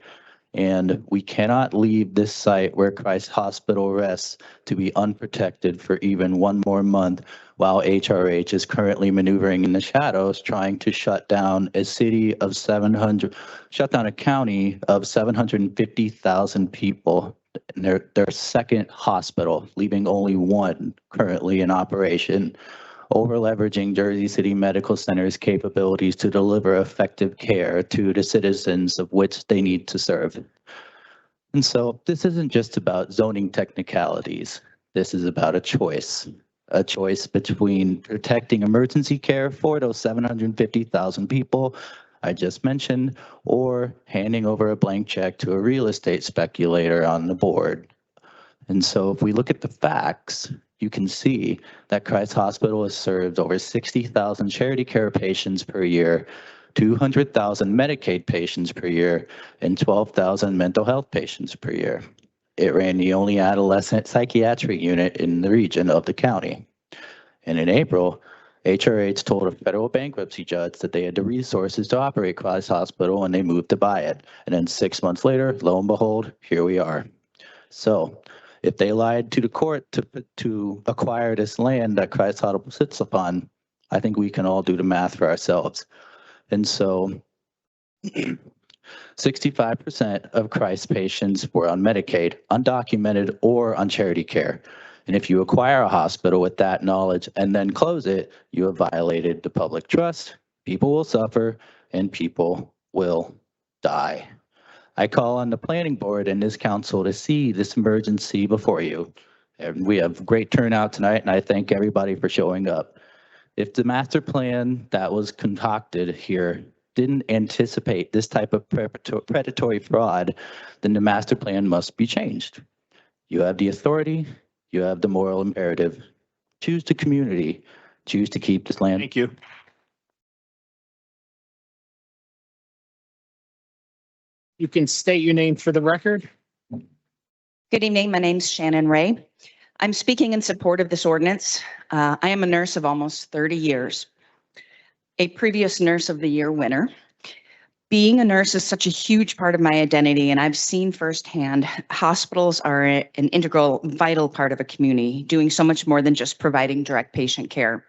And we cannot leave this site where Christ Hospital rests to be unprotected for even one more month while HRH is currently maneuvering in the shadows, trying to shut down a county of 750,000 people, and their second hospital, leaving only one currently in operation, over leveraging Jersey City Medical Center's capabilities to deliver effective care to the citizens of which they need to serve. And so this isn't just about zoning technicalities. This is about a choice between protecting emergency care for those 750,000 people I just mentioned, or handing over a blank check to a real estate speculator on the board. And so if we look at the facts, you can see that Christ Hospital has served over 60,000 charity care patients per year, 200,000 Medicaid patients per year, and 12,000 mental health patients per year. It ran the only adolescent psychiatric unit in the region of the county. And in April, HRH told a federal bankruptcy judge that they had the resources to operate Christ Hospital and they moved to buy it. And then 6 months later, lo and behold, here we are. So if they lied to the court to acquire this land that Christ Hospital sits upon, I think we can all do the math for ourselves. And so 65% of Christ patients were on Medicaid, undocumented, or on charity care. And if you acquire a hospital with that knowledge and then close it, you have violated the public trust. People will suffer and people will die. I call on the planning board and this council to see this emergency before you. And we have great turnout tonight, and I thank everybody for showing up. If the master plan that was concocted here didn't anticipate this type of predatory fraud, then the master plan must be changed. You have the authority, you have the moral imperative. Choose the community, choose to keep this land. Thank you. You can state your name for the record. Good evening. My name's Shannon Ray. I'm speaking in support of this ordinance. I am a nurse of almost 30 years, a previous Nurse of the Year winner. Being a nurse is such a huge part of my identity, and I've seen firsthand hospitals are an integral, vital part of a community, doing so much more than just providing direct patient care.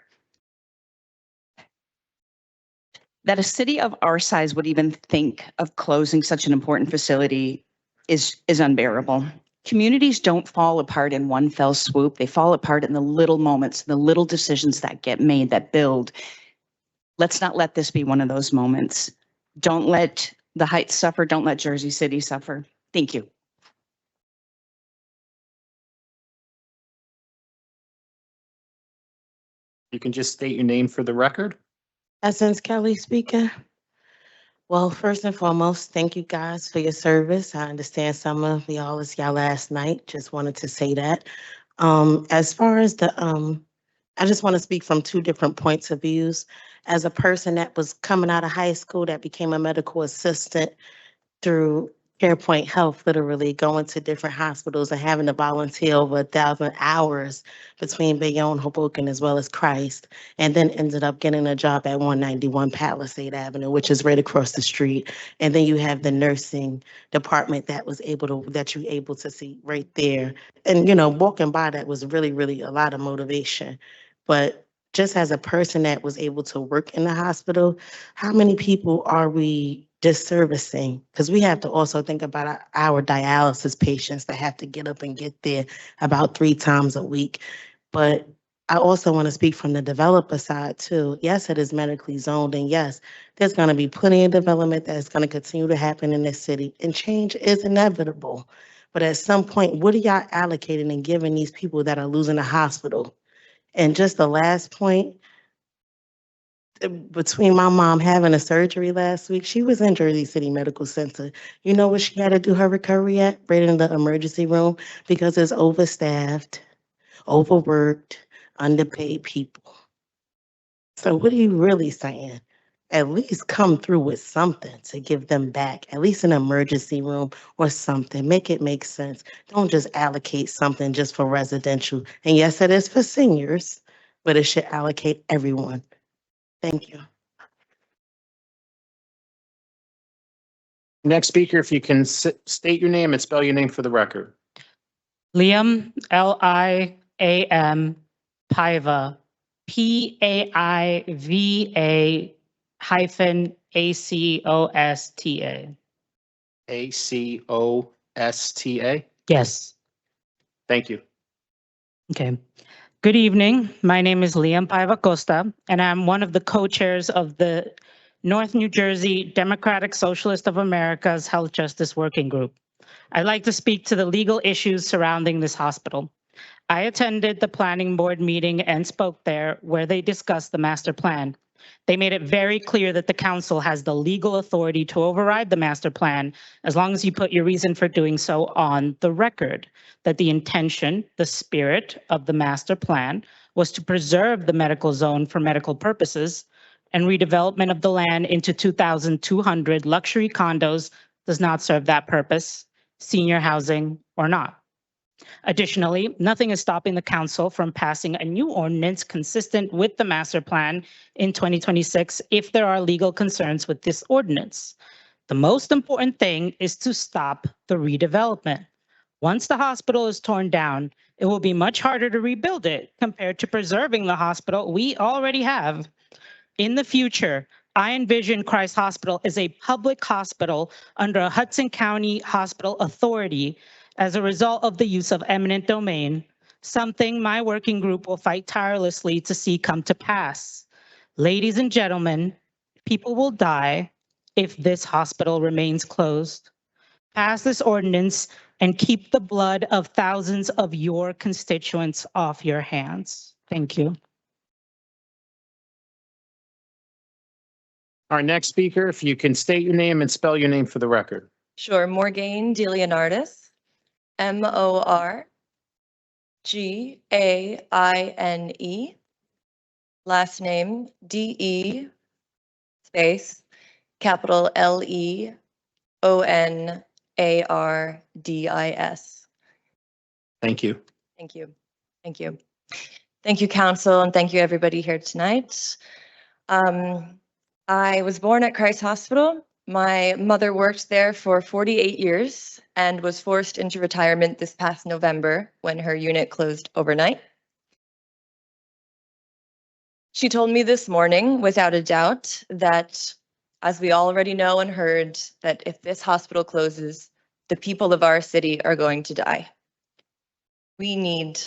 That a city of our size would even think of closing such an important facility is unbearable. Communities don't fall apart in one fell swoop. They fall apart in the little moments, the little decisions that get made that build. Let's not let this be one of those moments. Don't let the Heights suffer. Don't let Jersey City suffer. Thank you. You can just state your name for the record. Essence Kelly speaking. Well, first and foremost, thank you guys for your service. I understand some of y'all was y'all last night. Just wanted to say that. As far as I just want to speak from two different points of views. As a person that was coming out of high school that became a medical assistant through CarePoint Health, literally going to different hospitals and having to volunteer over 1,000 hours between Bayonne, Hoboken, as well as Christ, and then ended up getting a job at 191 Palisade Avenue, which is right across the street. And then you have the nursing department that you're able to see right there. And, walking by that was really, really a lot of motivation. But just as a person that was able to work in the hospital, how many people are we disservicing? Because we have to also think about our dialysis patients that have to get up and get there about 3 times a week. But I also want to speak from the developer side too. Yes, it is medically zoned, and yes, there's going to be plenty of development that's going to continue to happen in this city, and change is inevitable. But at some point, what are y'all allocating and giving these people that are losing a hospital? And just the last point, between my mom having a surgery last week, she was in Jersey City Medical Center. You know where she had to do her recovery at? Right in the emergency room, because it's overstaffed, overworked, underpaid people. So what are you really saying? At least come through with something to give them back, at least an emergency room or something. Make it make sense. Don't just allocate something just for residential. And yes, it is for seniors, but it should allocate everyone. Thank you. Next speaker, if you can state your name and spell your name for the record. Liam, Liam, Paiva, Paiva hyphen ACOSTA. ACOSTA? Yes. Thank you. Okay. Good evening. My name is Liam Paiva Costa, and I'm one of the co-chairs of the North New Jersey Democratic Socialist of America's Health Justice Working Group. I'd like to speak to the legal issues surrounding this hospital. I attended the planning board meeting and spoke there where they discussed the master plan. They made it very clear that the council has the legal authority to override the master plan as long as you put your reason for doing so on the record, that the intention, the spirit of the master plan was to preserve the medical zone for medical purposes, and redevelopment of the land into 2,200 luxury condos does not serve that purpose, senior housing or not. Additionally, nothing is stopping the council from passing a new ordinance consistent with the master plan in 2026 if there are legal concerns with this ordinance. The most important thing is to stop the redevelopment. Once the hospital is torn down, it will be much harder to rebuild it compared to preserving the hospital we already have. In the future, I envision Christ Hospital as a public hospital under a Hudson County Hospital Authority as a result of the use of eminent domain, something my working group will fight tirelessly to see come to pass. Ladies and gentlemen, people will die if this hospital remains closed. Pass this ordinance and keep the blood of thousands of your constituents off your hands. Thank you. Our next speaker, if you can state your name and spell your name for the record. Sure. Morgane DeLeonardis, Morgaine. Last name DE space capital LEONARDIS. Thank you. Thank you. Thank you. Thank you, council, and thank you, everybody here tonight. I was born at Christ Hospital. My mother worked there for 48 years and was forced into retirement this past November when her unit closed overnight. She told me this morning, without a doubt, that as we already know and heard, that if this hospital closes, the people of our city are going to die. We need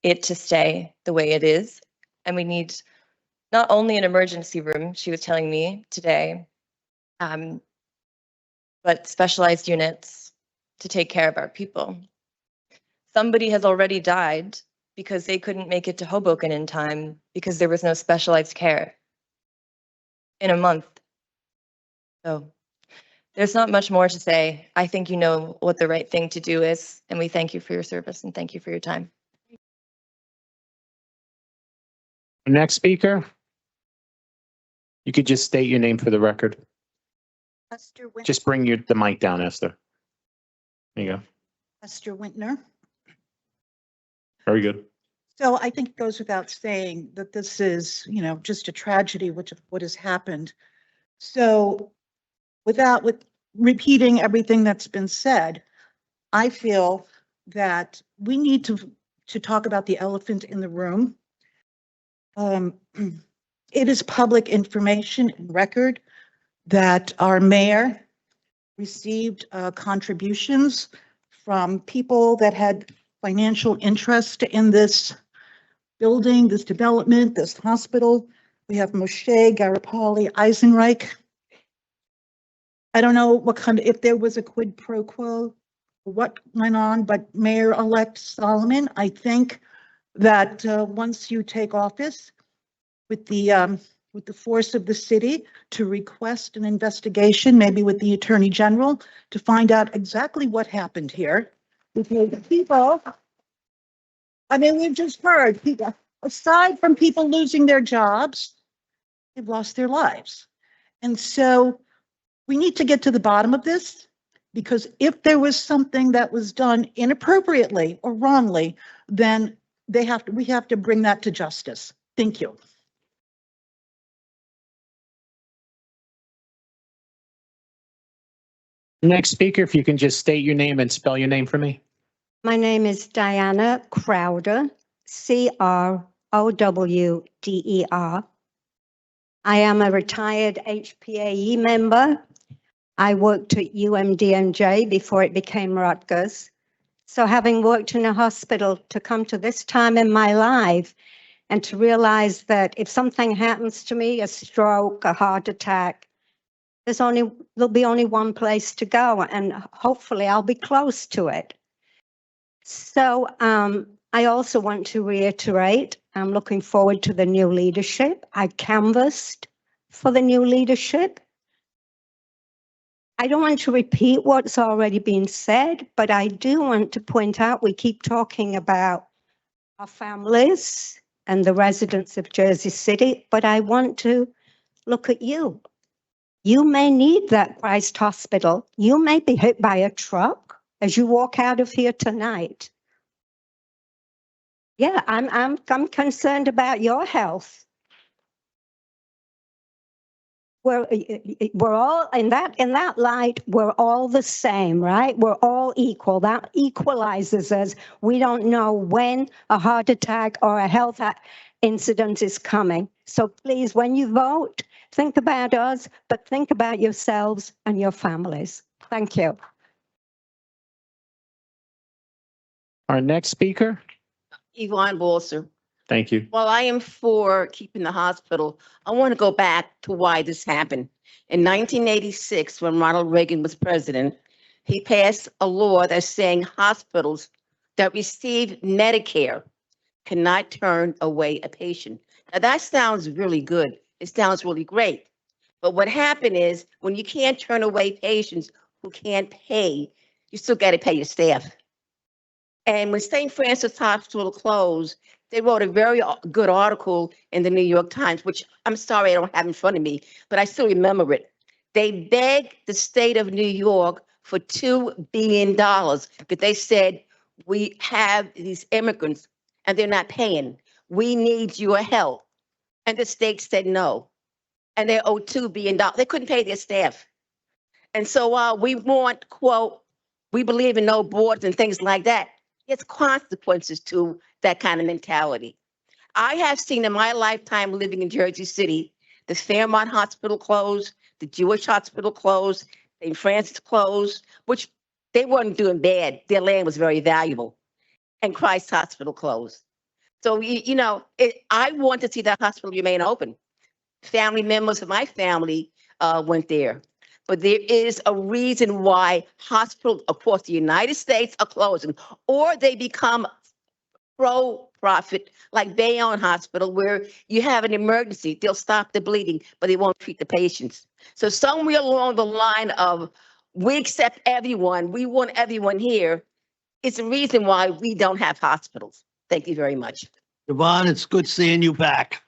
it to stay the way it is, and we need not only an emergency room, she was telling me today, but specialized units to take care of our people. Somebody has already died because they couldn't make it to Hoboken in time because there was no specialized care in a month. So there's not much more to say. I think you know what the right thing to do is, and we thank you for your service and thank you for your time. Next speaker, you could just state your name for the record. Esther Wintner. Just bring the mic down, Esther. There you go. Esther Wintner. Very good. So I think it goes without saying that this is, just a tragedy, which of what has happened. So with repeating everything that's been said, I feel that we need to talk about the elephant in the room. It is public information and record that our mayor received contributions from people that had financial interest in this building, this development, this hospital. We have Moshe, Garapali, Eisenreich. I don't know what kind of, if there was a quid pro quo, what went on, but Mayor-elect Solomon, I think that once you take office with the force of the city to request an investigation, maybe with the Attorney General, to find out exactly what happened here. Because people, I mean, we've just heard, people, aside from people losing their jobs, they've lost their lives. And so we need to get to the bottom of this, because if there was something that was done inappropriately or wrongly, then we have to bring that to justice. Thank you. Next speaker, if you can just state your name and spell your name for me. My name is Diana Crowder, Crowder. I am a retired HPAE member. I worked at UMDNJ before it became Rutgers. So having worked in a hospital, to come to this time in my life and to realize that if something happens to me, a stroke, a heart attack, there'll be only one place to go, and hopefully I'll be close to it. So I also want to reiterate, I'm looking forward to the new leadership. I canvassed for the new leadership. I don't want to repeat what's already been said, but I do want to point out, we keep talking about our families and the residents of Jersey City, but I want to look at you. You may need that Christ Hospital. You may be hit by a truck as you walk out of here tonight. Yeah, I'm concerned about your health. We're all in that light, we're all the same, right? We're all equal. That equalizes us. We don't know when a heart attack or a health incident is coming. So please, when you vote, think about us, but think about yourselves and your families. Thank you. Our next speaker. Yvonne Bolser. Thank you. While I am for keeping the hospital, I want to go back to why this happened. In 1986, when Ronald Reagan was president, he passed a law that's saying hospitals that receive Medicare cannot turn away a patient. Now that sounds really good. It sounds really great. But what happened is when you can't turn away patients who can't pay, you still got to pay your staff. And when St. Francis Hospital closed, they wrote a very good article in the New York Times, which I'm sorry I don't have in front of me, but I still remember it. They begged the state of New York for $2 billion because they said, we have these immigrants and they're not paying. We need your help. And the state said no. And they owed $2 billion. They couldn't pay their staff. And so we want, quote, we believe in no borders and things like that. It's consequences to that kind of mentality. I have seen in my lifetime living in Jersey City, the Fairmont Hospital closed, the Jewish Hospital closed, St. Francis closed, which they weren't doing bad. Their land was very valuable. And Christ Hospital closed. So, I want to see that hospital remain open. Family members of my family went there. But there is a reason why hospitals across the United States are closing, or they become pro-profit, like Bayonne Hospital, where you have an emergency, they'll stop the bleeding, but they won't treat the patients. So somewhere along the line of, we accept everyone, we want everyone here, it's a reason why we don't have hospitals. Thank you very much. Yvonne, it's good seeing you back.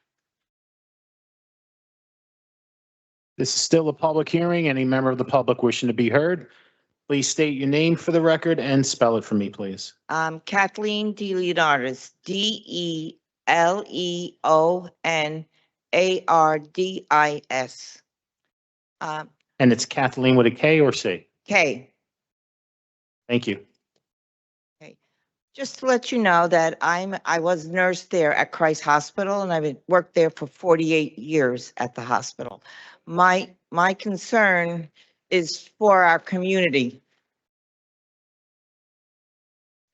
This is still a public hearing. Any member of the public wishing to be heard, please state your name for the record and spell it for me, please. Kathleen DeLeonardis, DeLeonardis. And it's Kathleen with a K or C? K. Thank you. Just to let you know that I was a nurse there at Christ Hospital, and I've worked there for 48 years at the hospital. My concern is for our community.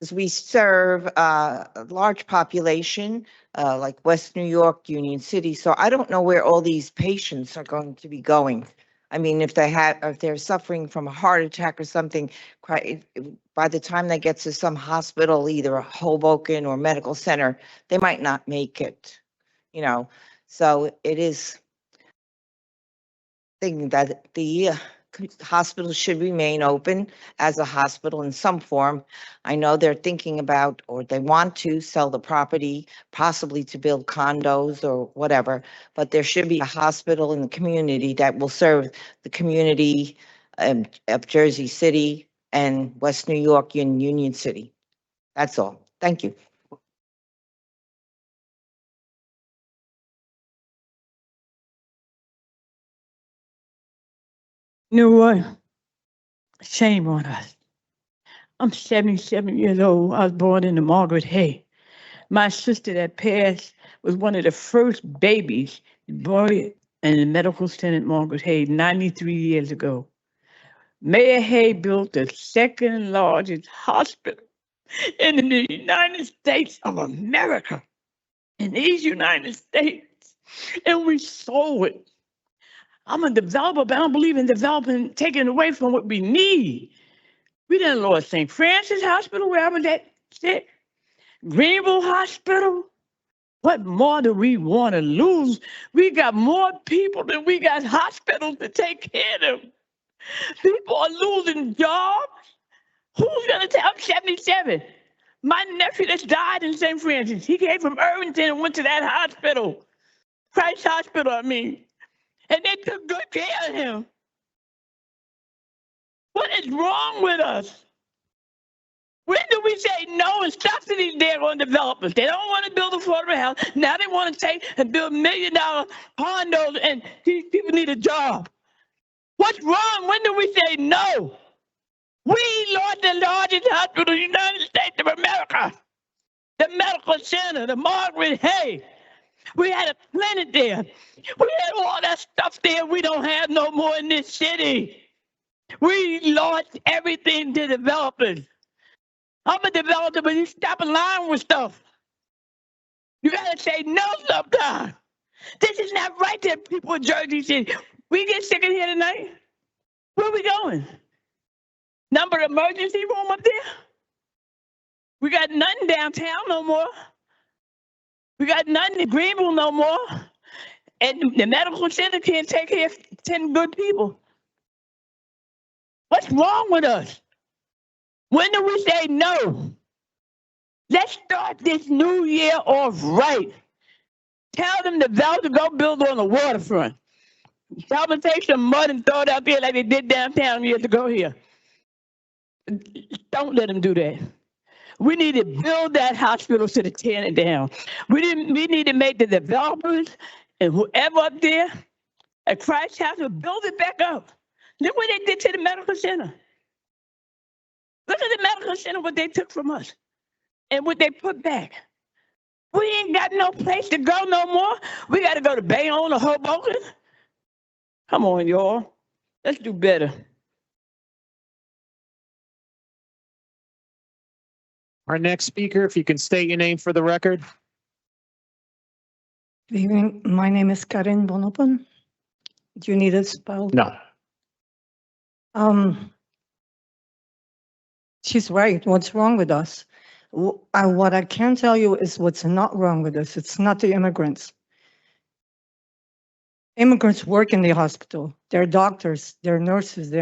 Because we serve a large population, like West New York, Union City. So I don't know where all these patients are going to be going. I mean, if they're suffering from a heart attack or something, by the time they get to some hospital, either a Hoboken or medical center, they might not make it, you know. So it is thing that the hospital should remain open as a hospital in some form. I know they're thinking about, or they want to sell the property, possibly to build condos or whatever, but there should be a hospital in the community that will serve the community of Jersey City and West New York and Union City. That's all. Thank you. You know what? Shame on us. I'm 77 years old. I was born into Margaret Hay. My sister that passed was one of the first babies born in the medical center at Margaret Hay 93 years ago. Mayor Hay built the second largest hospital in the United States of America, in these United States, and we sold it. I'm a developer, but I don't believe in developing, taking away from what we need. We done lost St. Francis Hospital, where I was at sick, Greenville Hospital. What more do we want to lose? We got more people than we got hospitals to take care of them. People are losing jobs. Who's going to tell? I'm 77. My nephew that's died in St. Francis, he came from Irvington and went to that hospital. Christ Hospital, I mean. And they took good care of him. What is wrong with us? When do we say no and subsidies there on developers? They don't want to build affordable house. Now they want to take and build $1 million condos and these people need a job. What's wrong? When do we say no? We lost the largest hospital in the United States of America. The medical center, the Margaret Hay. We had a clinic there. We had all that stuff there we don't have no more in this city. We lost everything to developers. I'm a developer, but you stop lying with stuff. You gotta say no sometimes. This is not right to people in Jersey City. We get sick in here tonight. Where we going? Number emergency room up there? We got nothing downtown no more. We got nothing in Greenville no more. And the medical center can't take care of 10 good people. What's wrong with us? When do we say no? Let's start this new year off right. Tell them to go build on the waterfront. Tell them to take some mud and throw it out there like they did downtown years ago here. Don't let them do that. We need to build that hospital instead of tearing it down. We need to make the developers and whoever up there at Christ Hospital build it back up. Look what they did to the medical center. Look at the medical center, what they took from us and what they put back. We ain't got no place to go no more. We got to go to Bayonne or Hoboken. Come on, y'all. Let's do better. Our next speaker, if you can state your name for the record. Good evening. My name is Karen Bonopan. Do you need it spelled? No. She's right. What's wrong with us? What I can tell you is what's not wrong with us. It's not the immigrants. Immigrants work in the hospital. They're doctors, they're nurses,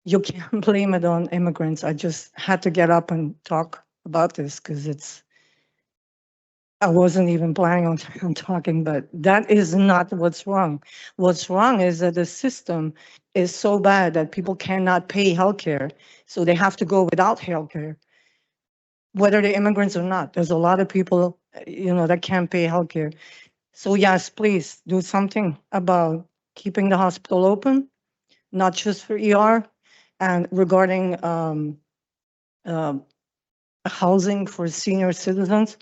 you can't blame it on immigrants. I just had to get up and talk about this because I wasn't even planning on talking, but that is not what's wrong. What's wrong is that the system is so bad that people cannot pay healthcare, so they have to go without healthcare, whether they're immigrants or not. There's a lot of people, that can't pay healthcare. So yes, please do something about keeping the hospital open, not just for ER, and regarding housing for senior citizens.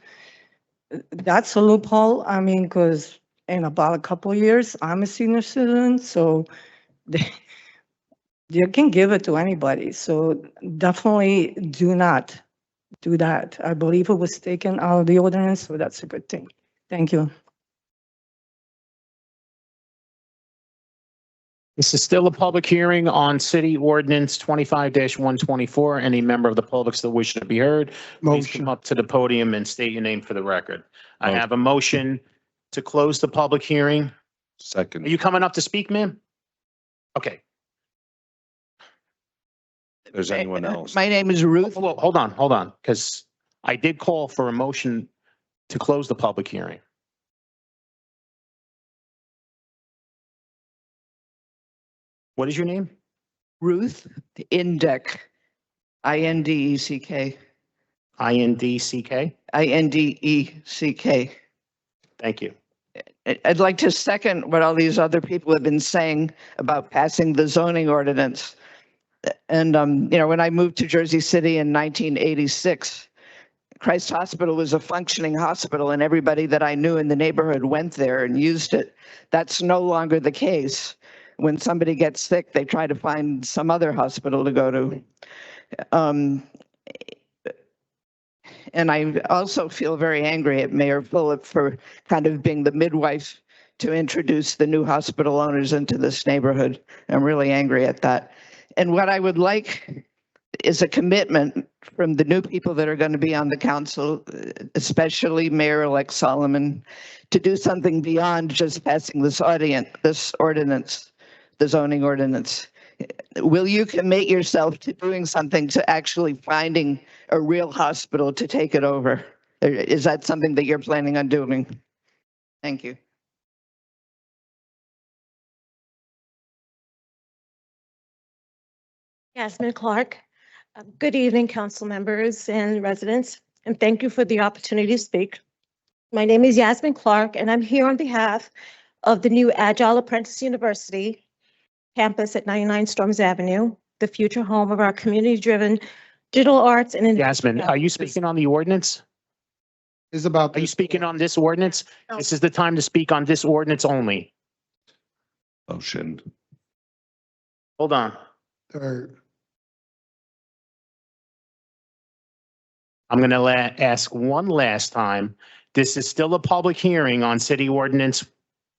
That's a loophole. I mean, because in about a couple of years, I'm a senior citizen, so You can give it to anybody, so definitely do not do that. I believe it was taken out of the ordinance, so that's a good thing. Thank you. This is still a public hearing on City Ordinance 25-124. Any member of the public still wishing to be heard, please come up to the podium and state your name for the record. I have a motion to close the public hearing. Are Second. you coming up to speak, ma'am? Okay. There's anyone else? My name is Ruth. Hold on, because I did call for a motion to close the public hearing. What is your name? Ruth Indeck, Indeck. INDCK? Indeck. Thank you. I'd like to second what all these other people have been saying about passing the zoning ordinance. And, when I moved to Jersey City in 1986, Christ Hospital was a functioning hospital and everybody that I knew in the neighborhood went there and used it. That's no longer the case. When somebody gets sick, they try to find some other hospital to go to. And I also feel very angry at Mayor Fulop for kind of being the midwife to introduce the new hospital owners into this neighborhood. I'm really angry at that. And what I would like is a commitment from the new people that are going to be on the council, especially Mayor-elect Solomon, to do something beyond just passing this ordinance, the zoning ordinance. Will you commit yourself to doing something to actually finding a real hospital to take it over? Is that something that you're planning on doing? Thank you. Yasmin Clark. Good evening, council members and residents, and thank you for the opportunity to speak. My name is Yasmin Clark, and I'm here on behalf of the new Agile Apprentice University campus at 99 Storms Avenue, the future home of our community-driven digital arts and. Yasmin, are you speaking on the ordinance? Are you speaking on this ordinance? This is the time to speak on this ordinance only. Motion. Hold on. I'm going to ask one last time. This is still a public hearing on City Ordinance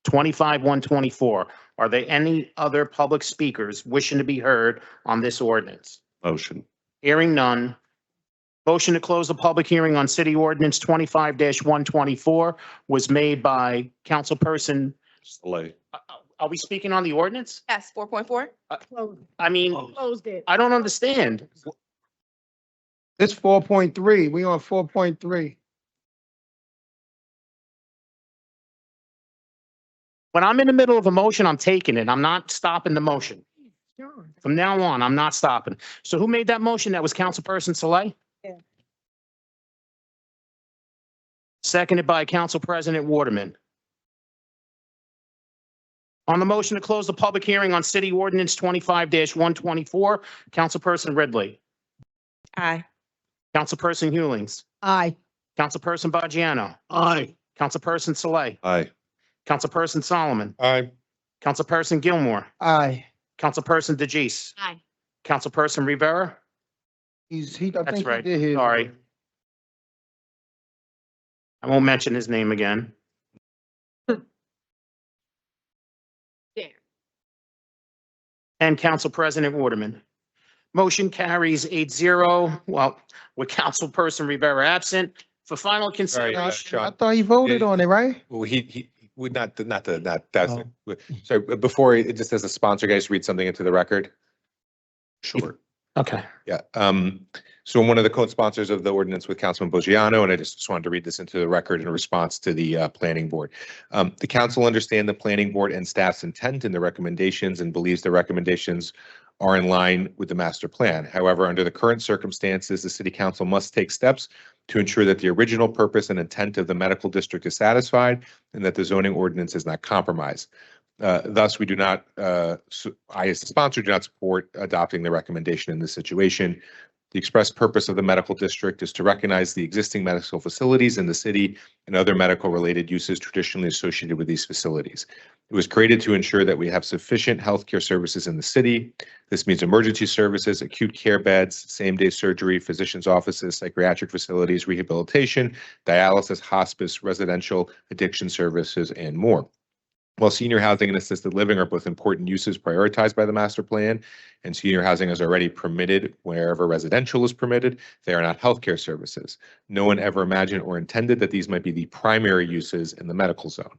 25-124. Are there any other public speakers wishing to be heard on this ordinance? Motion. Hearing none. Motion to close the public hearing on City Ordinance 25-124 was made by Councilperson. Slay. Are we speaking on the ordinance? Yes, 4.4. I mean, Closed it. I don't understand. It's 4.3. We on 4.3. When I'm in the middle of a motion, I'm taking it. I'm not stopping the motion. From now on, I'm not stopping. So who made that motion? That was Councilperson Saleh? Yeah. Seconded by Council President Waterman. On the motion to close the public hearing on City Ordinance 25-124, Councilperson Ridley. Aye. Councilperson Hewlings. Aye. Councilperson Baggiano. Aye. Councilperson Saleh. Aye. Councilperson Solomon. Aye. Councilperson Gilmore. Aye. Councilperson DeGise. Aye. Councilperson Rivera. I That's think he right. did his. Sorry. I won't mention his name again. And Council President Waterman. Motion carries 8-0, well, with Councilperson Rivera absent. For final consideration. I thought he voted on it, right? Well, he would not, that's, so before, just as a sponsor, guys, read something into the record. Sure. Okay. Yeah. So I'm one of the co-sponsors of the ordinance with Councilman Boggiano, and I just wanted to read this into the record in response to the planning board. The council understand the planning board and staff's intent in the recommendations and believes the recommendations are in line with the master plan. However, under the current circumstances, the city council must take steps to ensure that the original purpose and intent of the medical district is satisfied and that the zoning ordinance is not compromised. Thus, we do not, I as the sponsor do not support adopting the recommendation in this situation. The express purpose of the medical district is to recognize the existing medical facilities in the city and other medical-related uses traditionally associated with these facilities. It was created to ensure that we have sufficient healthcare services in the city. This means emergency services, acute care beds, same-day surgery, physicians' offices, psychiatric facilities, rehabilitation, dialysis, hospice, residential addiction services, and more. While senior housing and assisted living are both important uses prioritized by the master plan, and senior housing is already permitted wherever residential is permitted, they are not healthcare services. No one ever imagined or intended that these might be the primary uses in the medical zone.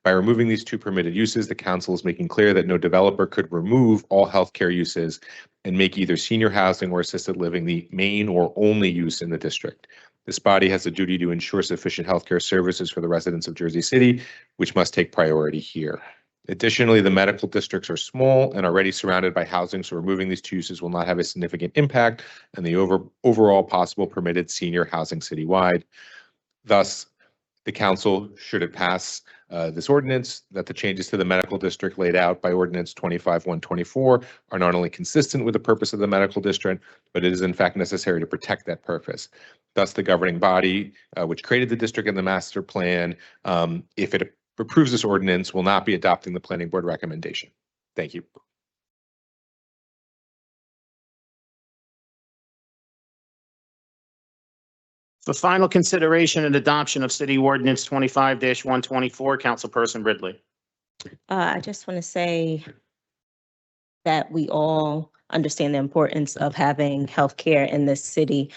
By removing these two permitted uses, the council is making clear that no developer could remove all healthcare uses and make either senior housing or assisted living the main or only use in the district. This body has a duty to ensure sufficient healthcare services for the residents of Jersey City, which must take priority here. Additionally, the medical districts are small and already surrounded by housing, so removing these two uses will not have a significant impact on the overall possible permitted senior housing citywide. Thus, the council, should it pass this ordinance, that the changes to the medical district laid out by ordinance 25-124 are not only consistent with the purpose of the medical district, but it is in fact necessary to protect that purpose. Thus, the governing body, which created the district and the master plan, if it approves this ordinance, will not be adopting the planning board recommendation. Thank you. For final consideration and adoption of City Ordinance 25-124, Councilperson Ridley. I just want to say that we all understand the importance of having healthcare in this city.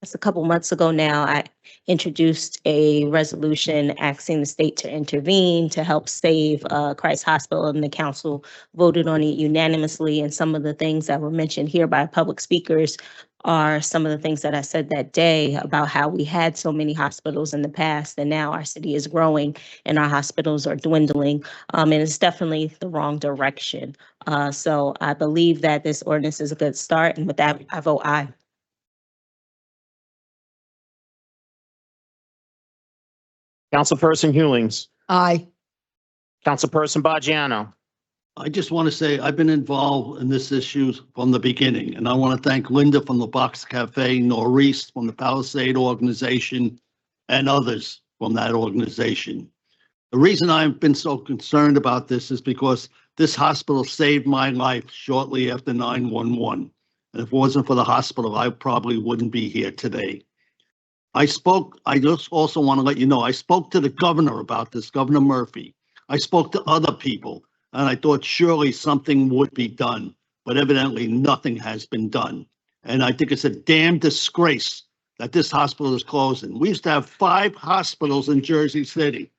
Just a couple months ago now, I introduced a resolution asking the state to intervene to help save Christ Hospital, and the council voted on it unanimously. And some of the things that were mentioned here by public speakers are some of the things that I said that day about how we had so many hospitals in the past, and now our city is growing and our hospitals are dwindling. And it's definitely the wrong direction. So I believe that this ordinance is a good start. And with that, I vote aye. Councilperson Hewlings. Aye. Councilperson Baggiano. I just want to say I've been involved in this issue from the beginning, and I want to thank Linda from the Box Cafe, Norris from the Palisade organization, and others from that organization. The reason I've been so concerned about this is because this hospital saved my life shortly after 9/11. And if it wasn't for the hospital, I probably wouldn't be here today. I just also want to let you know, I spoke to the governor about this, Governor Murphy. I spoke to other people, and I thought surely something would be done, but evidently nothing has been done. And I think it's a damn disgrace that this hospital is closing. We used to have 5 hospitals in Jersey City.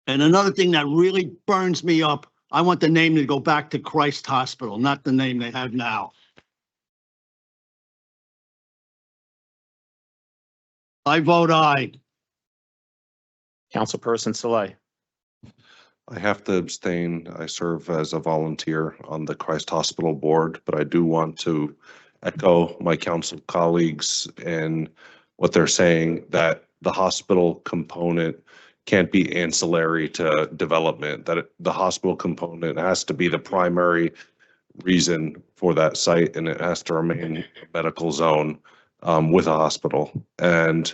And another thing that really burns me up, I want the name to go back to Christ Hospital, not the name they have now. I vote aye. Councilperson Saleh. I have to abstain. I serve as a volunteer on the Christ Hospital Board, but I do want to echo my council colleagues and what they're saying, that the hospital component can't be ancillary to development, that the hospital component has to be the primary reason for that site, and it has to remain a medical zone with a hospital. And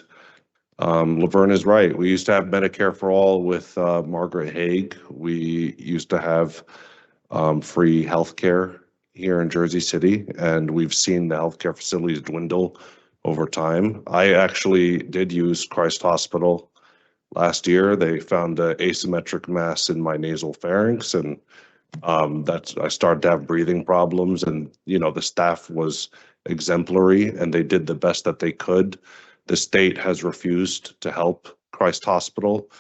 Laverne is right. We used to have Medicare for all with Margaret Haig. We used to have free healthcare here in Jersey City, and we've seen the healthcare facilities dwindle over time. I actually did use Christ Hospital last year. They found an asymmetric mass in my nasal pharynx, and I started to have breathing problems, and the staff was exemplary and they did the best that they could. The state has refused to help Christ Hospital,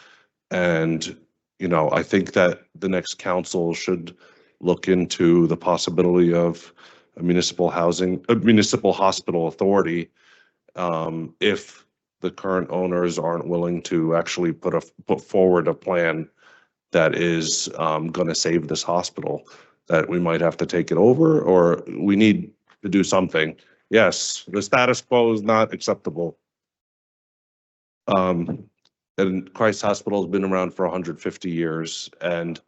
and I think that the next council should look into the possibility of a municipal hospital authority if the current owners aren't willing to actually put forward a plan that is going to save this hospital, that we might have to take it over, or we need to do something. Yes, the status quo is not acceptable. And Christ Hospital has been around for 150 years, and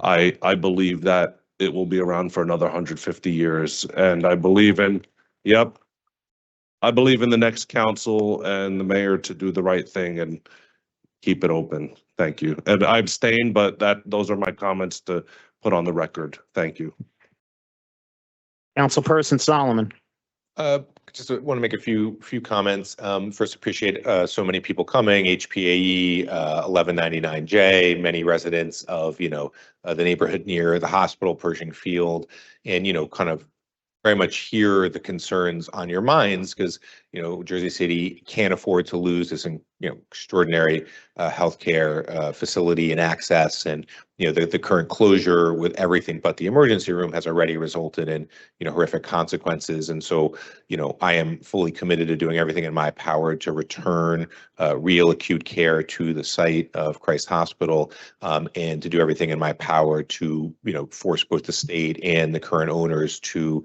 I believe that it will be around for another 150 years. And I believe in, yep, I believe in the next council and the mayor to do the right thing and keep it open. Thank you. And I abstain, but those are my comments to put on the record. Thank you. Councilperson Solomon. Just want to make a few comments. First, appreciate so many people coming. HPAE 1199J, many residents of the neighborhood near the hospital, Pershing Field, and kind of very much hear the concerns on your minds because Jersey City can't afford to lose this extraordinary healthcare facility and access, and the current closure with everything but the emergency room has already resulted in horrific consequences. And so I am fully committed to doing everything in my power to return real acute care to the site of Christ Hospital, and to do everything in my power to force both the state and the current owners to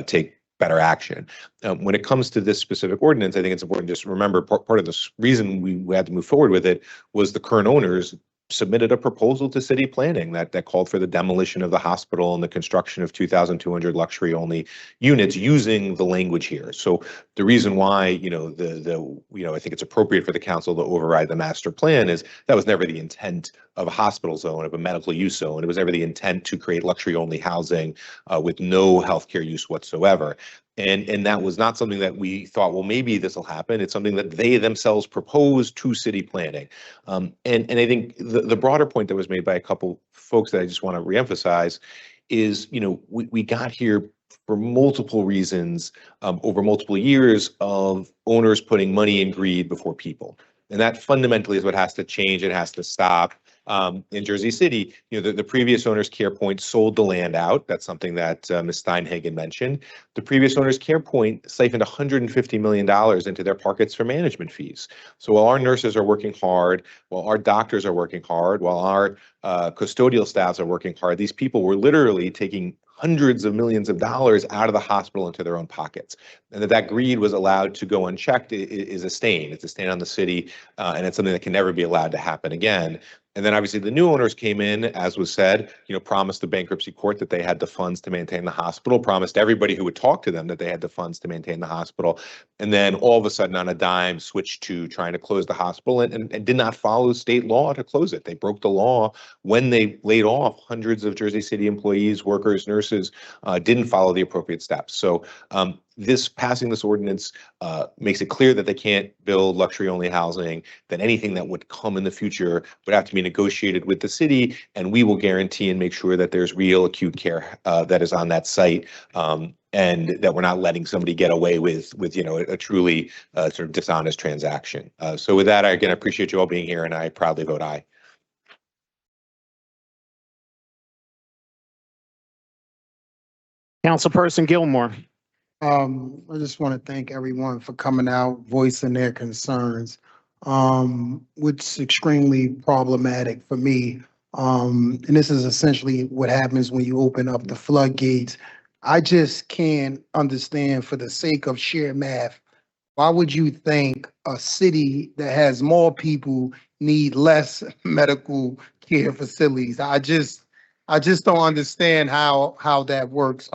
take better action. When it comes to this specific ordinance, I think it's important just to remember part of the reason we had to move forward with it was the current owners submitted a proposal to city planning that called for the demolition of the hospital and the construction of 2,200 luxury only units using the language here. So the reason why I think it's appropriate for the council to override the master plan is that was never the intent of a hospital zone, of a medical use zone. It was never the intent to create luxury only housing with no healthcare use whatsoever. And that was not something that we thought, well, maybe this will happen. It's something that they themselves proposed to city planning. And I think the broader point that was made by a couple folks that I just want to reemphasize is, we got here for multiple reasons over multiple years of owners putting money and greed before people. And that fundamentally is what has to change. It has to stop. In Jersey City, the previous owner's CarePoint sold the land out. That's something that Ms. Steinhagen mentioned. The previous owner's CarePoint siphoned $150 million into their pockets for management fees. So while our nurses are working hard, while our doctors are working hard, while our custodial staffs are working hard, these people were literally taking hundreds of millions of dollars out of the hospital into their own pockets. And that greed was allowed to go unchecked is a stain. It's a stain on the city, and it's something that can never be allowed to happen again. And then obviously the new owners came in, as was said, promised the bankruptcy court that they had the funds to maintain the hospital, promised everybody who would talk to them that they had the funds to maintain the hospital. And then all of a sudden on a dime switched to trying to close the hospital and did not follow state law to close it. They broke the law when they laid off hundreds of Jersey City employees, workers, nurses, didn't follow the appropriate steps. So passing this ordinance makes it clear that they can't build luxury only housing, that anything that would come in the future would have to be negotiated with the city, and we will guarantee and make sure that there's real acute care that is on that site, and that we're not letting somebody get away with a truly sort of dishonest transaction. So with that, I appreciate you all being here, and I proudly vote aye. Councilperson Gilmore. I just want to thank everyone for coming out, voicing their concerns, which is extremely problematic for me. And this is essentially what happens when you open up the floodgates. I just can't understand, for the sake of sheer math, why would you think a city that has more people need less medical care facilities? I just don't understand how that works.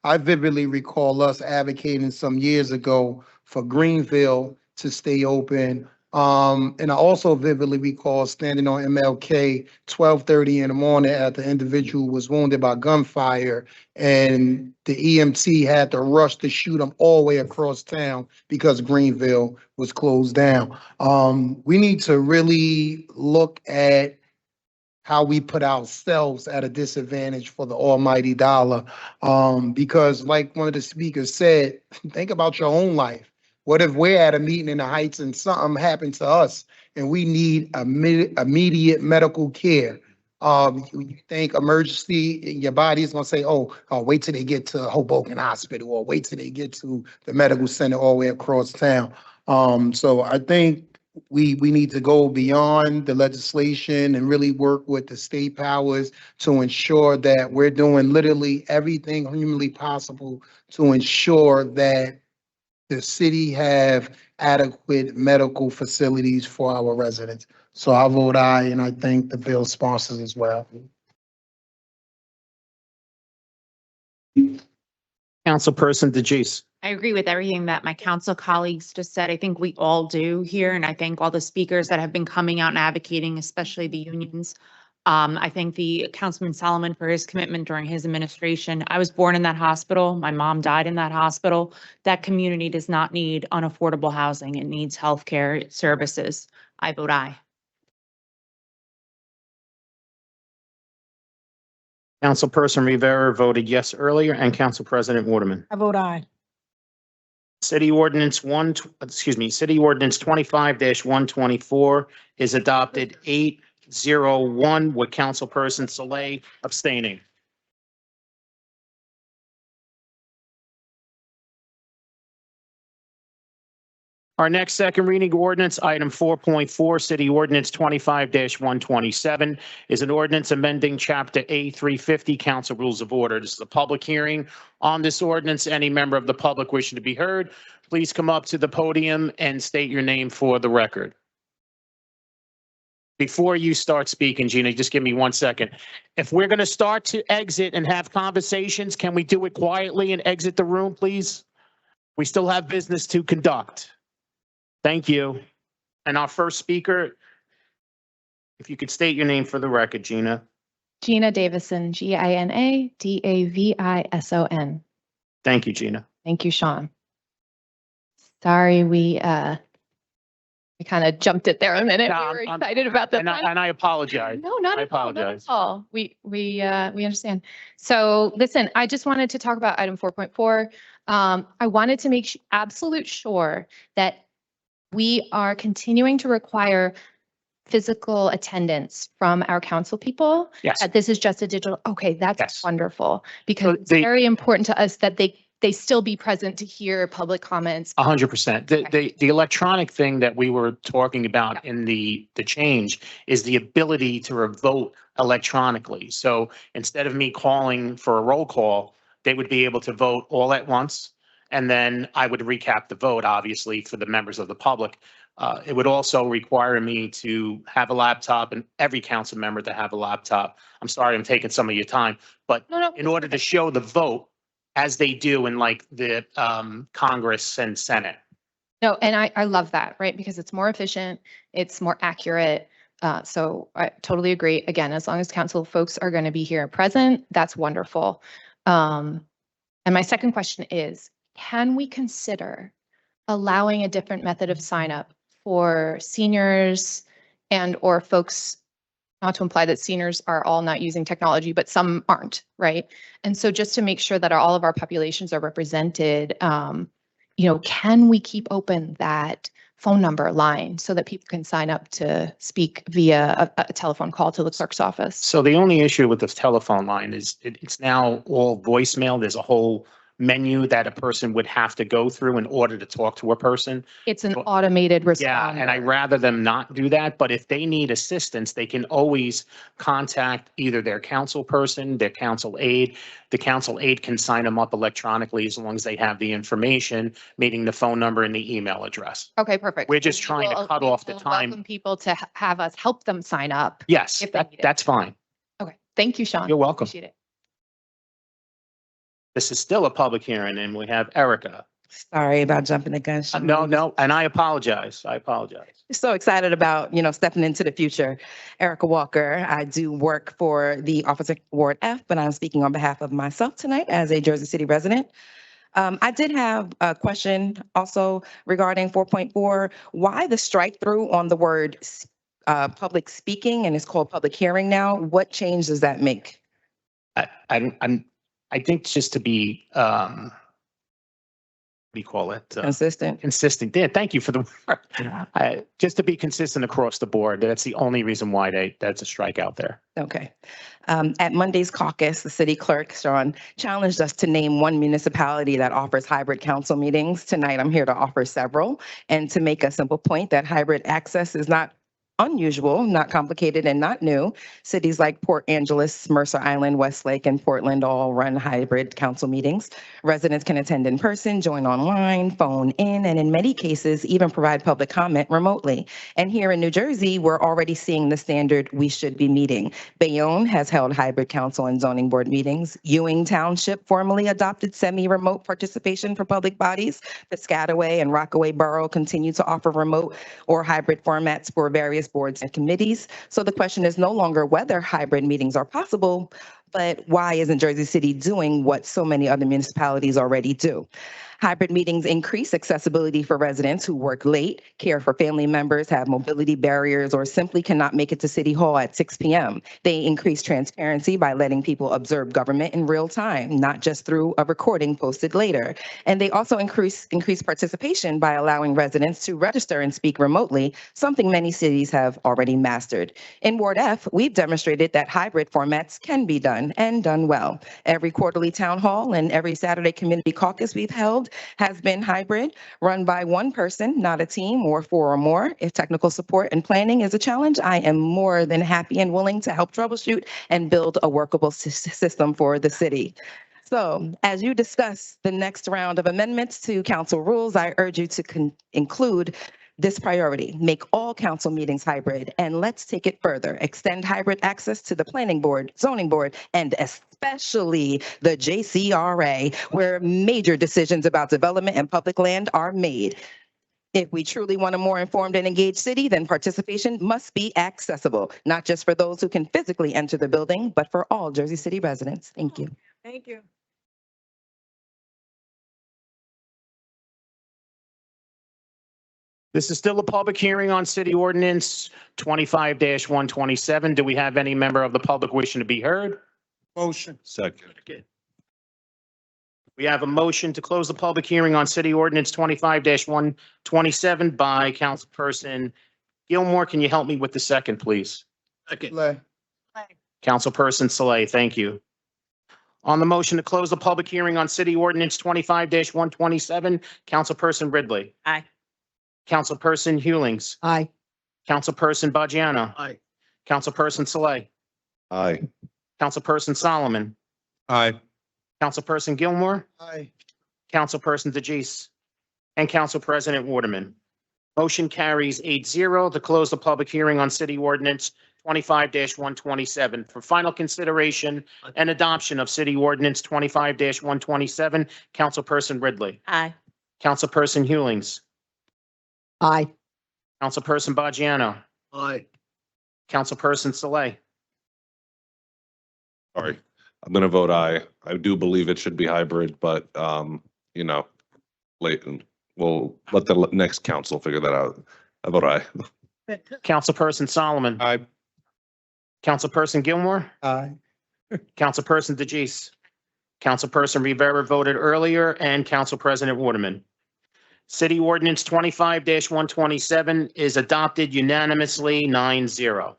I vividly recall us advocating some years ago for Greenville to stay open. And I also vividly recall standing on MLK 12:30 in the morning after the individual was wounded by gunfire, and the EMT had to rush to shoot him all the way across town because Greenville was closed down. We need to really look at how we put ourselves at a disadvantage for the almighty dollar. Because like one of the speakers said, think about your own life. What if we're at a meeting in the Heights and something happened to us and we need immediate medical care? You think emergency, your body is gonna say, oh, wait till they get to Hoboken Hospital, or wait till they get to the medical center all the way across town. So I think we need to go beyond the legislation and really work with the state powers to ensure that we're doing literally everything humanly possible to ensure that the city have adequate medical facilities for our residents. So I vote aye, and I thank the bill sponsors as well. Councilperson DeJeece. I agree with everything that my council colleagues just said. I think we all do here, and I thank all the speakers that have been coming out and advocating, especially the unions. I thank the Councilman Solomon for his commitment during his administration. I was born in that hospital. My mom died in that hospital. That community does not need unaffordable housing. It needs healthcare services. I vote aye. Councilperson Rivera voted yes earlier, and Council President Waterman. I vote aye. City Ordinance City Ordinance 25-124 is adopted 8-0-1 with Councilperson Saleh abstaining. Our next second reading ordinance, item 4.4, City Ordinance 25-127, is an ordinance amending Chapter A350 Council Rules of Order. This is a public hearing on this ordinance. Any member of the public wishing to be heard, please come up to the podium and state your name for the record. Before you start speaking, Gina, just give me 1 second. If we're going to start to exit and have conversations, can we do it quietly and exit the room, please? We still have business to conduct. Thank you. And our first speaker, if you could state your name for the record, Gina. Gina Davison, G-I-N-A-D-A-V-I-S-O-N. Thank you, Gina. Thank you, Sean. Sorry, we kind of jumped it there a minute. No, We were excited about the And I apologize. No, not I at all, not at apologize. all. We understand. So listen, I just wanted to talk about item 4.4. I wanted to make absolute sure that we are continuing to require physical attendance from our council people. Yes. That this is just a digital. Okay, that's wonderful, because So it's very important to us that they still be present to hear public comments. 100%. The electronic thing that we were talking about in the change is the ability to vote electronically. So instead of me calling for a roll call, they would be able to vote all at once. And then I would recap the vote, obviously, for the members of the public. It would also require me to have a laptop and every council member to have a laptop. I'm sorry, I'm taking some of your time, but in order to show the vote as they do in like the Congress and Senate. No, and I love that, right? Because it's more efficient, it's more accurate. So I totally agree. Again, as long as council folks are going to be here present, that's wonderful. And my second question is, can we consider allowing a different method of sign up for seniors and or folks, not to imply that seniors are all not using technology, but some aren't, right? And so just to make sure that all of our populations are represented, can we keep open that phone number line so that people can sign up to speak via a telephone call to the clerk's office? So the only issue with this telephone line is it's now all voicemail. There's a whole menu that a person would have to go through in order to talk to a person. It's an automated responder. Yeah, and I'd rather them not do that, but if they need assistance, they can always contact either their council person, their council aide. The council aide can sign them up electronically as long as they have the information, meaning the phone number and the email address. Okay, perfect. We're just trying to cut off the time. Welcome people to have us help them sign up. Yes, if they need it. that's fine. Okay, thank you, Sean. You're welcome. Appreciate it. This is still a public hearing and we have Erica. Sorry about jumping the gun. No, and I apologize. So excited about, stepping into the future. Erica Walker, I do work for the Office of Ward F, but I'm speaking on behalf of myself tonight as a Jersey City resident. I did have a question also regarding 4.4. Why the strike through on the word public speaking, and it's called public hearing now? What change does that make? I think just to be, what do you call it? Consistent. Consistent. Yeah, thank you for the word. Just to be consistent across the board. That's the only reason why that's a strike out there. Okay. At Monday's caucus, the city clerk, Sean, challenged us to name one municipality that offers hybrid council meetings. Tonight, I'm here to offer several and to make a simple point that hybrid access is not unusual, not complicated, and not new. Cities like Port Angeles, Mercer Island, Westlake, and Portland all run hybrid council meetings. Residents can attend in person, join online, phone in, and in many cases, even provide public comment remotely. And here in New Jersey, we're already seeing the standard we should be meeting. Bayonne has held hybrid council and zoning board meetings. Ewing Township formally adopted semi-remote participation for public bodies. Piscataway and Rockaway Borough continue to offer remote or hybrid formats for various boards and committees. So the question is no longer whether hybrid meetings are possible, but why isn't Jersey City doing what so many other municipalities already do? Hybrid meetings increase accessibility for residents who work late, care for family members, have mobility barriers, or simply cannot make it to City Hall at 6 p.m. They increase transparency by letting people observe government in real time, not just through a recording posted later. And they also increase participation by allowing residents to register and speak remotely, something many cities have already mastered. In Ward F, we've demonstrated that hybrid formats can be done and done well. Every quarterly town hall and every Saturday community caucus we've held has been hybrid, run by one person, not a team or four or more. If technical support and planning is a challenge, I am more than happy and willing to help troubleshoot and build a workable system for the city. So as you discuss the next round of amendments to council rules, I urge you to include this priority: make all council meetings hybrid, and let's take it further. Extend hybrid access to the planning board, zoning board, and especially the JCRA, where major decisions about development and public land are made. If we truly want a more informed and engaged city, then participation must be accessible, not just for those who can physically enter the building, but for all Jersey City residents. Thank you. Thank you. This is still a public hearing on City Ordinance 25-127. Do we have any member of the public wishing to be heard? Motion. Second. We have a motion to close the public hearing on City Ordinance 25-127 by Councilperson Gilmore. Can you help me with the second, please? Second. Councilperson Saleh, thank you. On the motion to close the public hearing on City Ordinance 25-127, Councilperson Ridley. Aye. Councilperson Hewlings. Aye. Councilperson Bajano. Aye. Councilperson Saleh. Aye. Councilperson Solomon. Aye. Councilperson Gilmore. Aye. Councilperson DeJeece. And Council President Waterman. Motion carries 8-0 to close the public hearing on City Ordinance 25-127. For final consideration and adoption of City Ordinance 25-127, Councilperson Ridley. Aye. Councilperson Hewlings. Aye. Councilperson Bajano. Aye. Councilperson Saleh. Sorry, I'm gonna vote aye. I do believe it should be hybrid, but, we'll let the next council figure that out. I vote aye. Councilperson Solomon. Aye. Councilperson Gilmore. Aye. Councilperson DeJeece. Councilperson Rivera voted earlier, and Council President Waterman. City Ordinance 25-127 is adopted unanimously 9-0.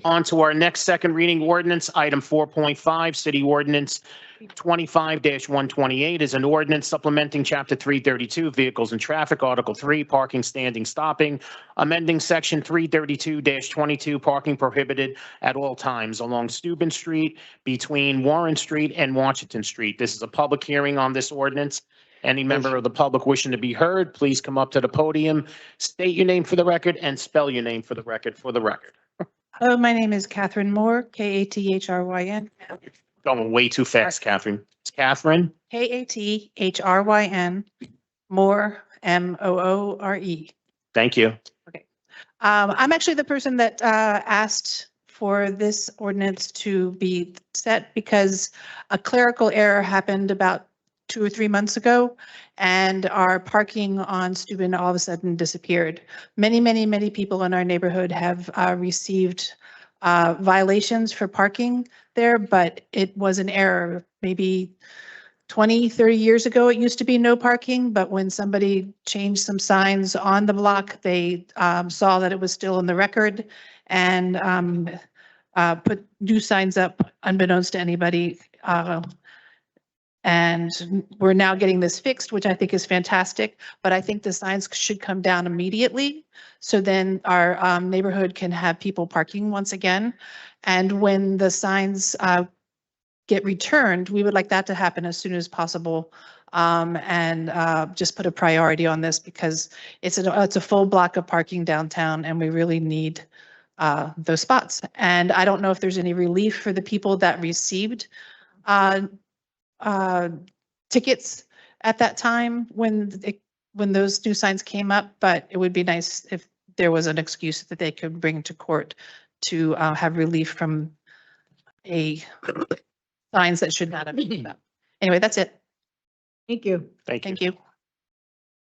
On to our next second reading ordinance, item 4.5, City Ordinance 25-128 is an ordinance supplementing Chapter 332, Vehicles and Traffic, Article 3, Parking, Standing, Stopping, amending Section 332-22, Parking Prohibited at all times along Steuben Street between Warren Street and Washington Street. This is a public hearing on this ordinance. Any member of the public wishing to be heard, please come up to the podium, state your name for the record, and spell your name for the record. Hello, my name is Catherine Moore, Kathryn. Going way too fast, Catherine. It's Catherine. Kathryn, Moore, Moore. Thank you. I'm actually the person that asked for this ordinance to be set because a clerical error happened about 2 or 3 months ago, and our parking on Steuben all of a sudden disappeared. Many people in our neighborhood have received violations for parking there, but it was an error. Maybe 20, 30 years ago, it used to be no parking, but when somebody changed some signs on the block, they saw that it was still in the record and put new signs up unbeknownst to anybody. And we're now getting this fixed, which I think is fantastic, but I think the signs should come down immediately. So then our neighborhood can have people parking once again. And when the signs get returned, we would like that to happen as soon as possible. And just put a priority on this because it's a full block of parking downtown and we really need those spots. And I don't know if there's any relief for the people that received tickets at that time when those new signs came up, but it would be nice if there was an excuse that they could bring to court to have relief from signs that should not have been up. Anyway, that's it. Thank you. Thank you.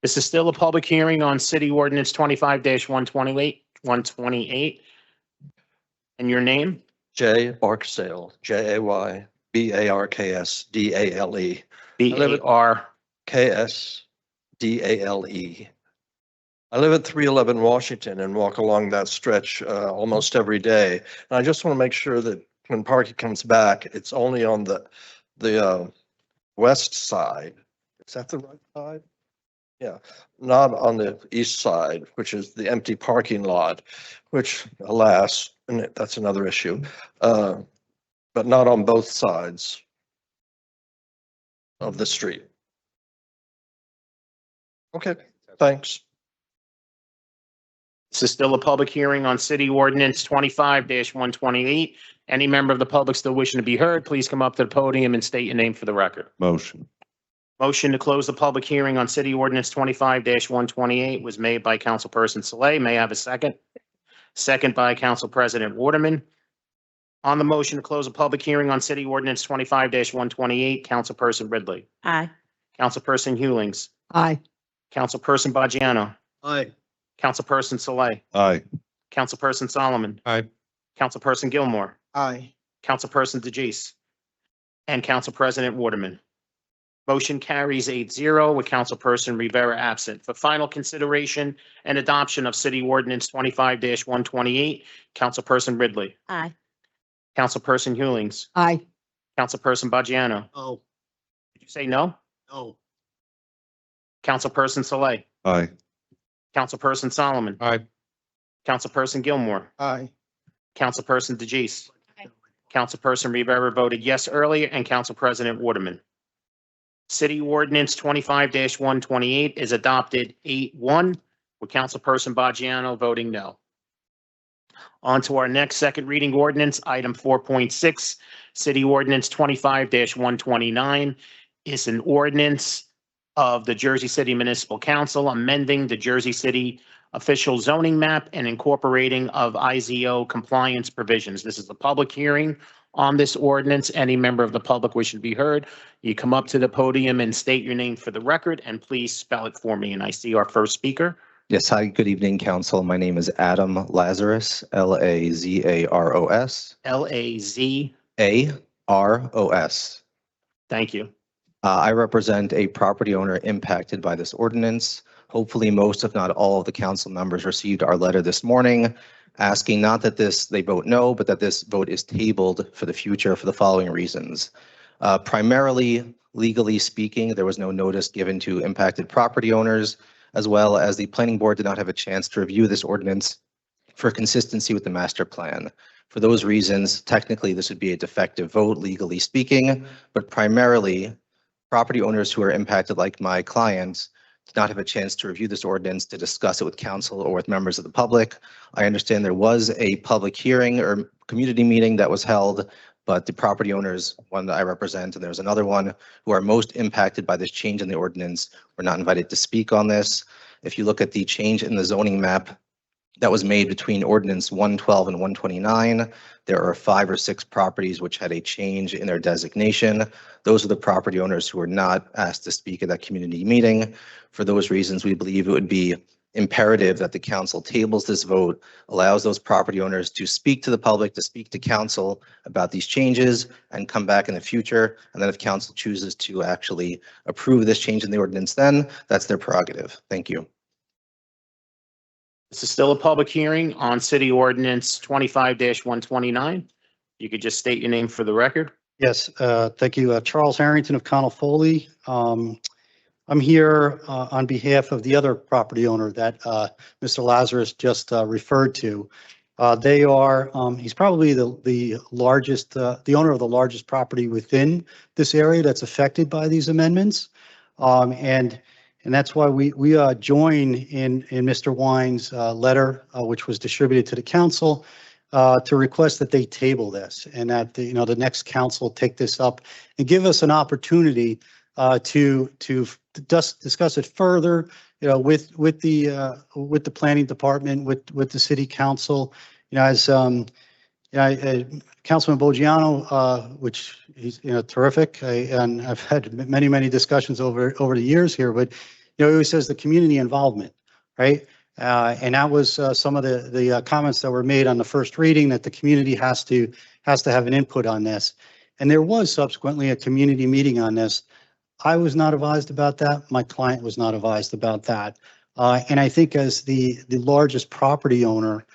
This is still a public hearing on City Ordinance 25-128. And your name? Jay Barksdale, Jaybarksdale. B-A-R. KSDALE. I live at 311 Washington and walk along that stretch almost every day. And I just want to make sure that when parking comes back, it's only on the west side. Is that the right side? Yeah, not on the east side, which is the empty parking lot, which alas, and that's another issue, but not on both sides of the street. Okay, thanks. This is still a public hearing on City Ordinance 25-128. Any member of the public still wishing to be heard, please come up to the podium and state your name for the record. Motion. Motion to close the public hearing on City Ordinance 25-128 was made by Councilperson Saleh. May I have a second? Second by Council President Waterman. On the motion to close the public hearing on City Ordinance 25-128, Councilperson Ridley. Aye. Councilperson Hewlings. Aye. Councilperson Baggiano. Aye. Councilperson Saleh. Aye. Councilperson Solomon. Aye. Councilperson Gilmore. Aye. Councilperson DeJeece. And Council President Waterman. Motion carries 8-0 with Councilperson Rivera absent. For final consideration and adoption of City Ordinance 25-128, Councilperson Ridley. Aye. Councilperson Hewlings. Aye. Councilperson Baggiano. Oh, Did you say no? no. Councilperson Saleh. Aye. Councilperson Solomon. Aye. Councilperson Gilmore. Aye. Councilperson DeJeece. Councilperson Rivera voted yes earlier, and Council President Waterman. City Ordinance 25-128 is adopted 8-1, with Councilperson Baggiano voting no. On to our next second reading ordinance, item 4.6, City Ordinance 25-129 is an ordinance of the Jersey City Municipal Council amending the Jersey City official zoning map and incorporating of IZO compliance provisions. This is a public hearing on this ordinance. Any member of the public wishing to be heard, you come up to the podium and state your name for the record, and please spell it for me. And I see our first speaker. Yes, hi, good evening, council. My name is Adam Lazarus, Lazaros. Lazaros. Thank you. I represent a property owner impacted by this ordinance. Hopefully, most, if not all, of the council members received our letter this morning asking not that they vote no, but that this vote is tabled for the future for the following reasons. Primarily, legally speaking, there was no notice given to impacted property owners, as well as the planning board did not have a chance to review this ordinance for consistency with the master plan. For those reasons, technically, this would be a defective vote, legally speaking, but primarily, property owners who are impacted, like my clients, did not have a chance to review this ordinance, to discuss it with council or with members of the public. I understand there was a public hearing or community meeting that was held, but the property owners, one that I represent, and there's another one, who are most impacted by this change in the ordinance, were not invited to speak on this. If you look at the change in the zoning map that was made between ordinance 112 and 129, there are 5 or 6 properties which had a change in their designation. Those are the property owners who were not asked to speak at that community meeting. For those reasons, we believe it would be imperative that the council tables this vote, allows those property owners to speak to the public, to speak to council about these changes, and come back in the future. And then if council chooses to actually approve this change in the ordinance, then that's their prerogative. Thank you. This is still a public hearing on City Ordinance 25-129. You could just state your name for the record. Yes, thank you. Charles Harrington of Connell Foley. I'm here on behalf of the other property owner that Mr. Lazarus just referred to. They are, he's probably the largest, the owner of the largest property within this area that's affected by these amendments. And that's why we join in Mr. Wine's letter, which was distributed to the council, to request that they table this and that, the next council take this up and give us an opportunity to discuss it further, with the planning department, with the city council, as Councilman Bogiano, which he's, terrific. And I've had many discussions over the years here, but, he always says the community involvement, right? And that was some of the comments that were made on the first reading, that the community has to have an input on this. And there was subsequently a community meeting on this. I was not advised about that. My client was not advised about that. And I think as the largest property owner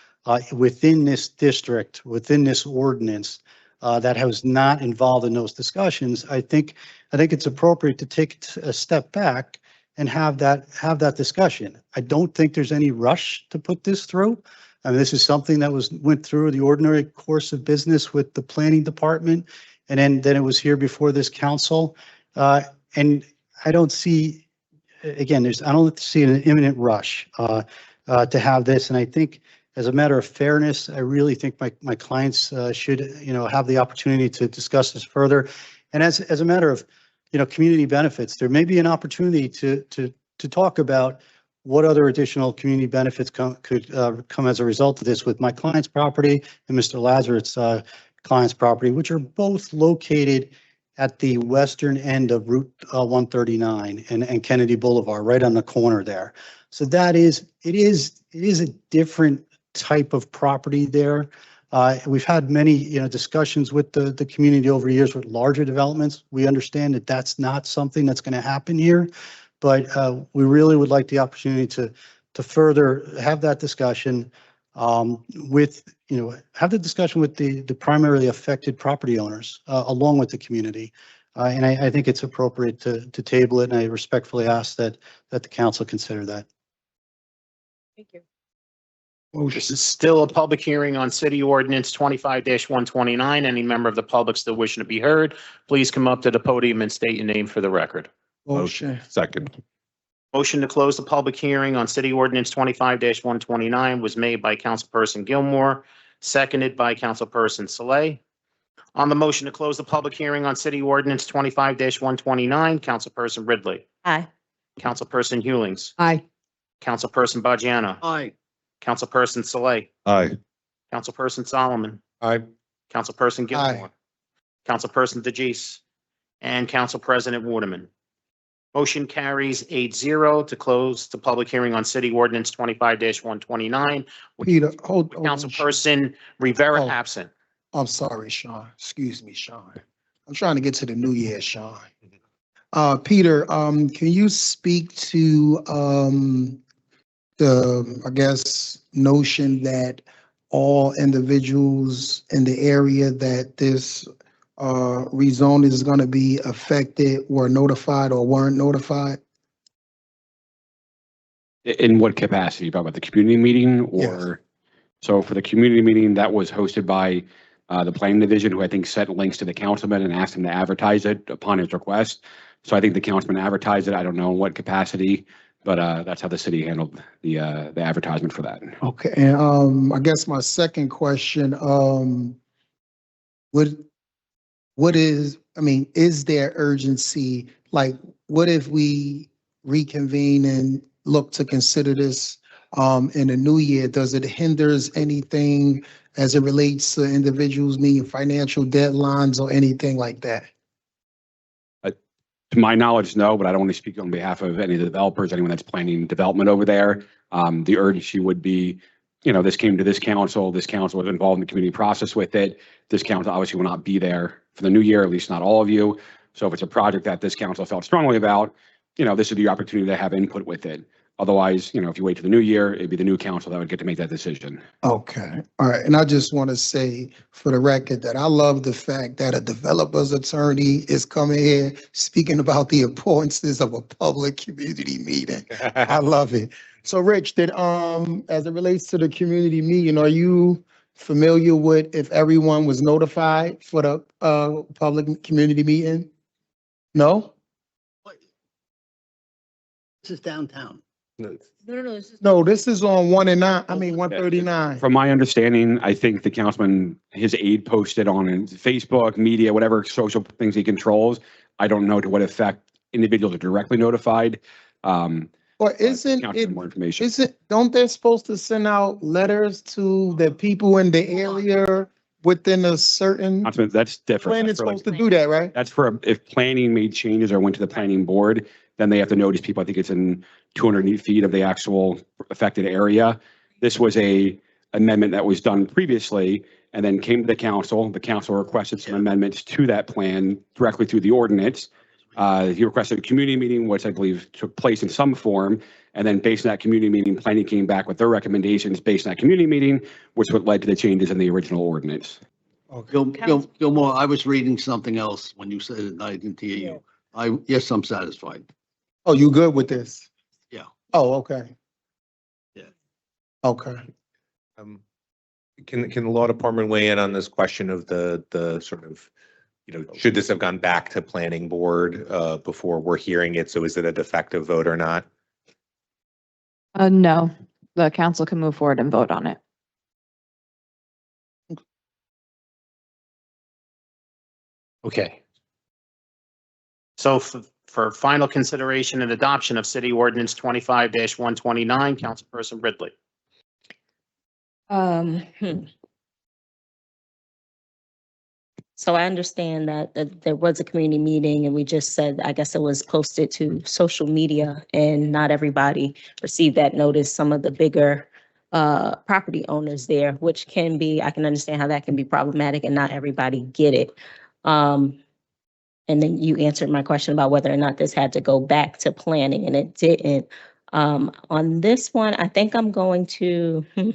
within this district, within this ordinance, that was not involved in those discussions, I think it's appropriate to take a step back and have that discussion. I don't think there's any rush to put this through. I mean, this is something that went through the ordinary course of business with the planning department, and then it was here before this council. And I don't see, again, I don't see an imminent rush to have this. And I think as a matter of fairness, I really think my clients should, have the opportunity to discuss this further. And as a matter of, community benefits, there may be an opportunity to talk about what other additional community benefits could come as a result of this with my client's property and Mr. Lazarus' client's property, which are both located at the western end of Route 139 and Kennedy Boulevard, right on the corner there. So it is a different type of property there. We've had many, discussions with the community over the years with larger developments. We understand that that's not something that's going to happen here, but we really would like the opportunity to further have that discussion with the primarily affected property owners along with the community. And I think it's appropriate to table it, and I respectfully ask that the council consider that. Thank you. This is still a public hearing on City Ordinance 25-129. Any member of the public still wishing to be heard, please come up to the podium and state your name for the record. Motion. Second. Motion to close the public hearing on City Ordinance 25-129 was made by Councilperson Gilmore, seconded by Councilperson Saleh. On the motion to close the public hearing on City Ordinance 25-129, Councilperson Ridley. Aye. Councilperson Hewlings. Aye. Councilperson Bajano. Aye. Councilperson Saleh. Aye. Councilperson Solomon. Aye. Councilperson Gilmore. Councilperson DeJeece. And Council President Waterman. Motion carries 8-0 to close the public hearing on City Ordinance 25-129. Peter, hold. Councilperson Rivera Oh. absent. I'm sorry, Sean. Excuse me, Sean. I'm trying to get to the new year, Sean. Peter, can you speak to the, I guess, notion that all individuals in the area that this rezone is going to be affected were notified or weren't notified? In what capacity? About the community meeting or? So for the community meeting that was hosted by the planning division, who I think sent links to the councilman and asked him to advertise it upon his request. So I think the councilman advertised it. I don't know in what capacity, but that's how the city handled the advertisement for that. Okay, and I guess my second question, is there urgency? Like, what if we reconvene and look to consider this in the new year? Does it hinders anything as it relates to individuals meeting financial deadlines or anything like that? To my knowledge, no, but I don't want to speak on behalf of any of the developers, anyone that's planning development over there. The urgency would be, this came to this council was involved in the community process with it. This council obviously will not be there for the new year, at least not all of you. So if it's a project that this council felt strongly about, this would be the opportunity to have input with it. Otherwise, if you wait to the new year, it'd be the new council that would get to make that decision. Okay, all right. And I just want to say for the record that I love the fact that a developer's attorney is coming here speaking about the importances of a public community meeting. I love it. So Rich, as it relates to the community meeting, are you familiar with if everyone was notified for the public community meeting? No? This is downtown. No, this is on 139. From my understanding, I think the councilman, his aide posted on Facebook, media, whatever social things he controls. I don't know to what effect individuals are directly notified. Or isn't Councilman, it, more information. don't they supposed to send out letters to the people in the area within a certain Councilman, that's different. plan? That's It's for, like, supposed to do that, right? That's for if planning made changes or went to the planning board, then they have to notice people. I think it's in 200 feet of the actual affected area. This was a amendment that was done previously and then came to the council. The council requested some amendments to that plan directly through the ordinance. He requested a community meeting, which I believe took place in some form. And then based on that community meeting, planning came back with their recommendations based on that community meeting, which what led to the changes in the original ordinance. Gilmore, I was reading something else when you said it, and I didn't hear you. Yes, I'm satisfied. Oh, you good with this? Yeah. Oh, okay. Yeah. Okay. Can the law department weigh in on this question of the sort of, should this have gone back to planning board before we're hearing it? So is it a defective vote or not? No, the council can move forward and vote on it. Okay. So for final consideration and adoption of City Ordinance 25-129, Councilperson Ridley. So I understand that there was a community meeting and we just said, I guess it was posted to social media and not everybody received that notice. Some of the bigger property owners there, which can be, I can understand how that can be problematic and not everybody get it. And then you answered my question about whether or not this had to go back to planning and it didn't. On this one, I think I'm going to, I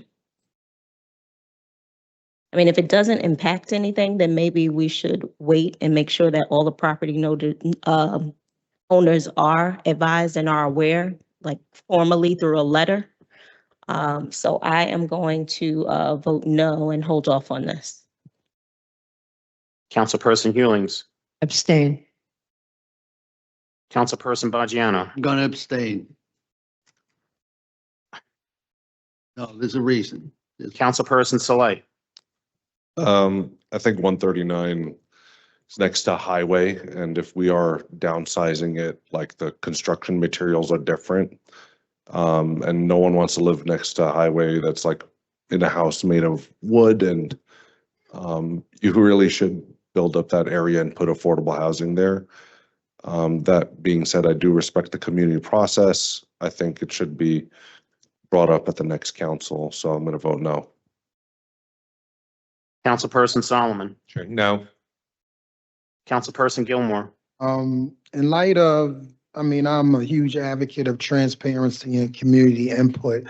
mean, if it doesn't impact anything, then maybe we should wait and make sure that all the property owners are advised and are aware, like formally through a letter. So I am going to vote no and hold off on this. Councilperson Hewlings. Abstain. Councilperson Baggiano. I'm going to abstain. No, there's a reason. Councilperson Saleh. I think 139 is next to highway, and if we are downsizing it, like the construction materials are different, and no one wants to live next to a highway that's like in a house made of wood, and you really should build up that area and put affordable housing there. That being said, I do respect the community process. I think it should be brought up at the next council, so I'm going to vote no. Councilperson Solomon. Sure. No. Councilperson Gilmore. In light of, I'm a huge advocate of transparency and community input.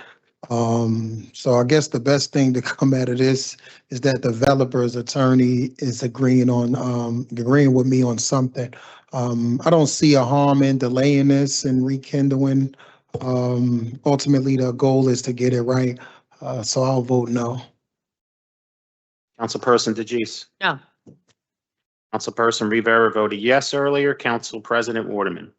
So I guess the best thing to come out of this is that the developer's attorney is agreeing with me on something. I don't see a harm in delaying this and rekindling. Ultimately, the goal is to get it right. So I'll vote no. Councilperson DeGise. No. Councilperson Rivera voted yes earlier. Council President Waterman.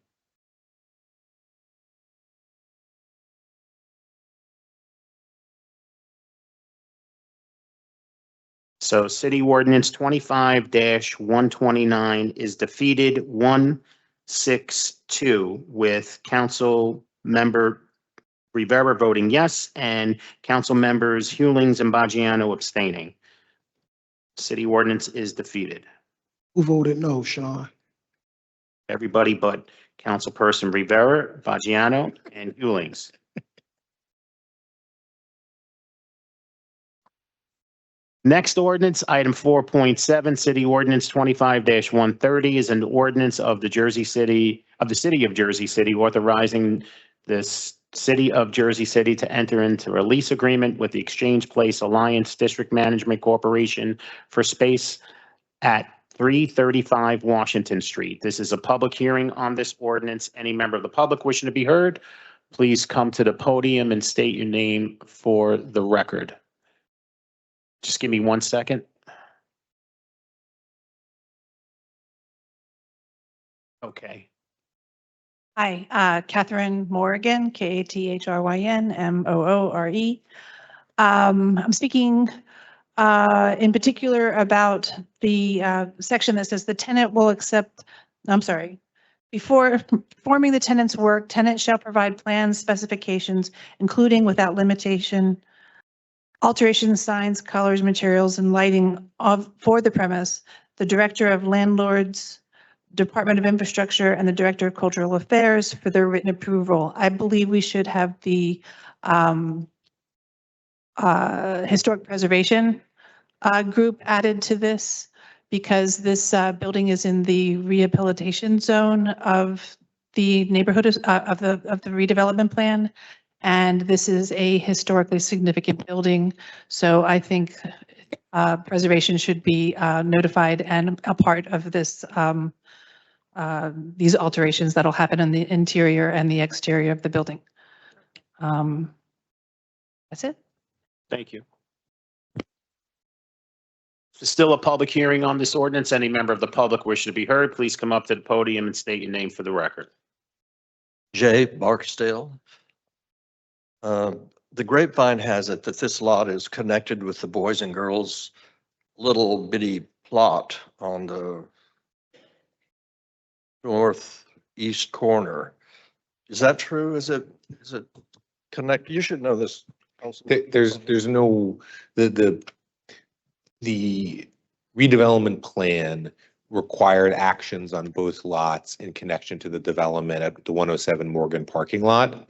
So City Ordinance 25-129 is defeated 1-6-2 with Council Member Rivera voting yes and Council Members Hewlings and Baggiano abstaining. City Ordinance is defeated. Who voted no, Sean? Everybody but Councilperson Rivera, Baggiano, and Hewlings. Next ordinance, item 4.7, City Ordinance 25-130 is an ordinance of the City of Jersey City authorizing this City of Jersey City to enter into a lease agreement with the Exchange Place Alliance District Management Corporation for space at 335 Washington Street. This is a public hearing on this ordinance. Any member of the public wishing to be heard, please come to the podium and state your name for the record. Just give me 1 second. Okay. Hi, Catherine Morgan, Kathryn Moore. I'm speaking in particular about the section that says the tenant will accept, I'm sorry, before performing the tenant's work, tenant shall provide plans, specifications, including without limitation, alterations, signs, colors, materials, and lighting for the premise. The Director of Landlords, Department of Infrastructure, and the Director of Cultural Affairs for their written approval. I believe we should have the historic preservation group added to this because this building is in the rehabilitation zone of the neighborhood of the redevelopment plan. And this is a historically significant building. So I think preservation should be notified and a part of this these alterations that'll happen in the interior and the exterior of the building. That's it. Thank you. There's still a public hearing on this ordinance. Any member of the public wishing to be heard, please come up to the podium and state your name for the record. Jay Barksdale. The grapevine has it that this lot is connected with the Boys and Girls little bitty plot on the northeast corner. Is that true? Is it connected? You should know this. There's no, the redevelopment plan required actions on both lots in connection to the development at the 107 Morgan parking lot.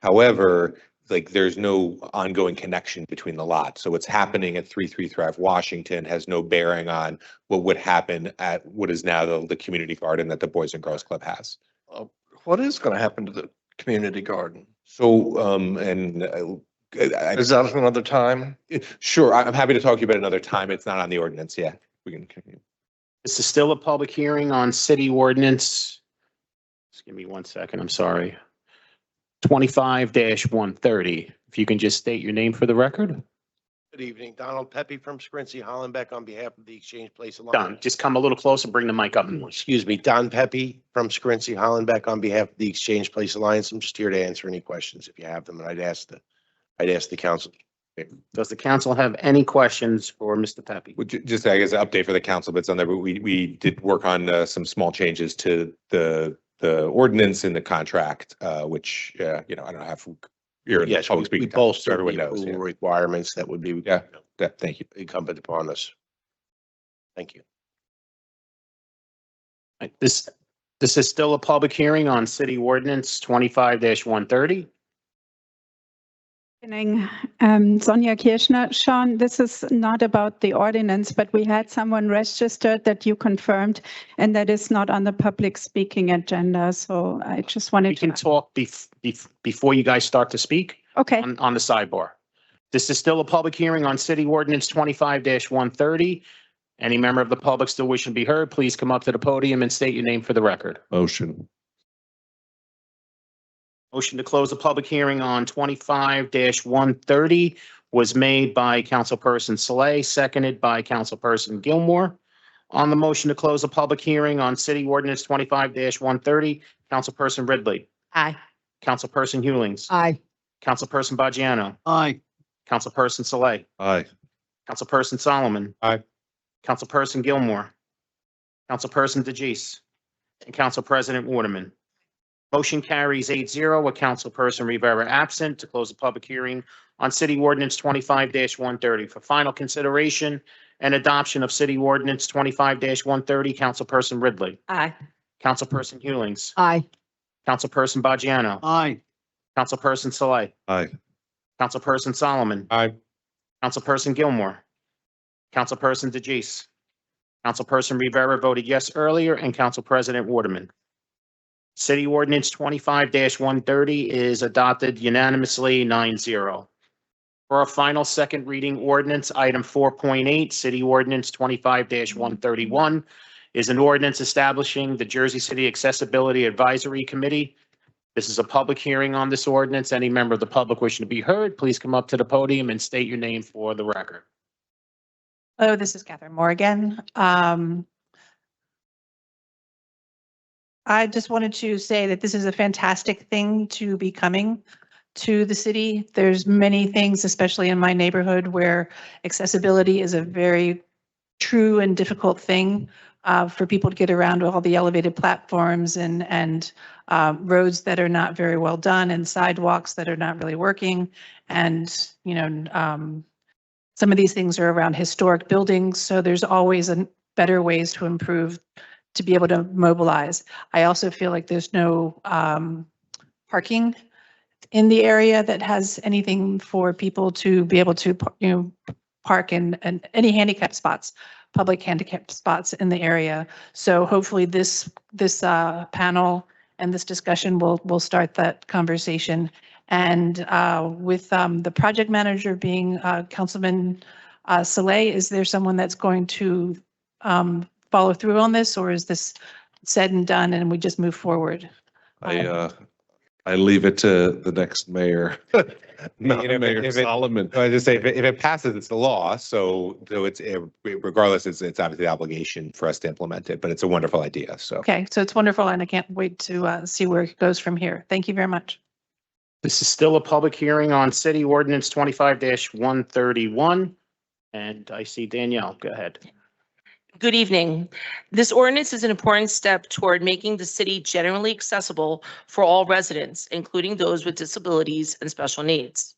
However, like there's no ongoing connection between the lots. So what's happening at 335 Washington has no bearing on what would happen at what is now the community garden that the Boys and Girls Club has. What is going to happen to the community garden? So, is that another time? Sure, I'm happy to talk to you about another time. It's not on the ordinance. Yeah, we can continue. This is still a public hearing on city ordinance. Just give me 1 second. I'm sorry. 25-130. If you can just state your name for the record. Good evening, Donald Pepe from Scrincy Hollenbeck on behalf of the Exchange Place Don, Alliance. just come a little closer, bring the mic up. Excuse me, Don Pepe from Scrincy Hollenbeck on behalf of the Exchange Place Alliance. I'm just here to answer any questions if you have them, and I'd ask the council. Does the council have any questions for Mr. Pepe? Just, I guess, an update for the council, but it's on there. But we did work on some small changes to the ordinance and the contract, which I don't have. Yes, public we speaking, so bolstered everyone the knows. approval requirements that would be Thank you. incumbent upon us. Thank you. This is still a public hearing on city ordinance 25-130. Sonja Kirschner. Sean, this is not about the ordinance, but we had someone registered that you confirmed, and that is not on the public speaking agenda. So I just wanted to. We can talk before you guys start to speak. Okay. On the sidebar. This is still a public hearing on city ordinance 25-130. Any member of the public still wishing to be heard, please come up to the podium and state your name for the record. Motion. Motion to close the public hearing on 25-130 was made by Councilperson Saleh, seconded by Councilperson Gilmore. On the motion to close the public hearing on city ordinance 25-130, Councilperson Ridley. Aye. Councilperson Hewlings. Aye. Councilperson Bajano. Aye. Councilperson Saleh. Aye. Councilperson Solomon. Aye. Councilperson Gilmore. Councilperson DeGise. And Council President Waterman. Motion carries 8-0 with Councilperson Rivera absent to close the public hearing on city ordinance 25-130. For final consideration and adoption of city ordinance 25-130, Councilperson Ridley. Aye. Councilperson Hewlings. Aye. Councilperson Bajano. Aye. Councilperson Saleh. Aye. Councilperson Solomon. Aye. Councilperson Gilmore. Councilperson DeGise. Councilperson Rivera voted yes earlier, and Council President Waterman. City Ordinance 25-130 is adopted unanimously 9-0. For our final second reading ordinance, item 4.8, City Ordinance 25-131 is an ordinance establishing the Jersey City Accessibility Advisory Committee. This is a public hearing on this ordinance. Any member of the public wishing to be heard, please come up to the podium and state your name for the record. Hello, this is Catherine Moore again. I just wanted to say that this is a fantastic thing to be coming to the city. There's many things, especially in my neighborhood, where accessibility is a very true and difficult thing for people to get around all the elevated platforms and roads that are not very well done and sidewalks that are not really working. And, you know, some of these things are around historic buildings. So there's always better ways to improve to be able to mobilize. I also feel like there's no parking in the area that has anything for people to be able to, you know, park in any handicap spots, public handicap spots in the area. So hopefully this panel and this discussion will start that conversation. And with the project manager being Councilman Saleh, is there someone that's going to follow through on this, or is this said and done and we just move forward? I leave it to the next mayor, not You know, Mayor if it- Solomon. I just say, if it passes, it's the law. So it's, regardless, it's obviously the obligation for us to implement it, but it's a wonderful idea. So. Okay, so it's wonderful and I can't wait to see where it goes from here. Thank you very much. This is still a public hearing on City Ordinance 25-131. And I see Danielle, go ahead. Good evening. This ordinance is an important step toward making the city generally accessible for all residents, including those with disabilities and special needs.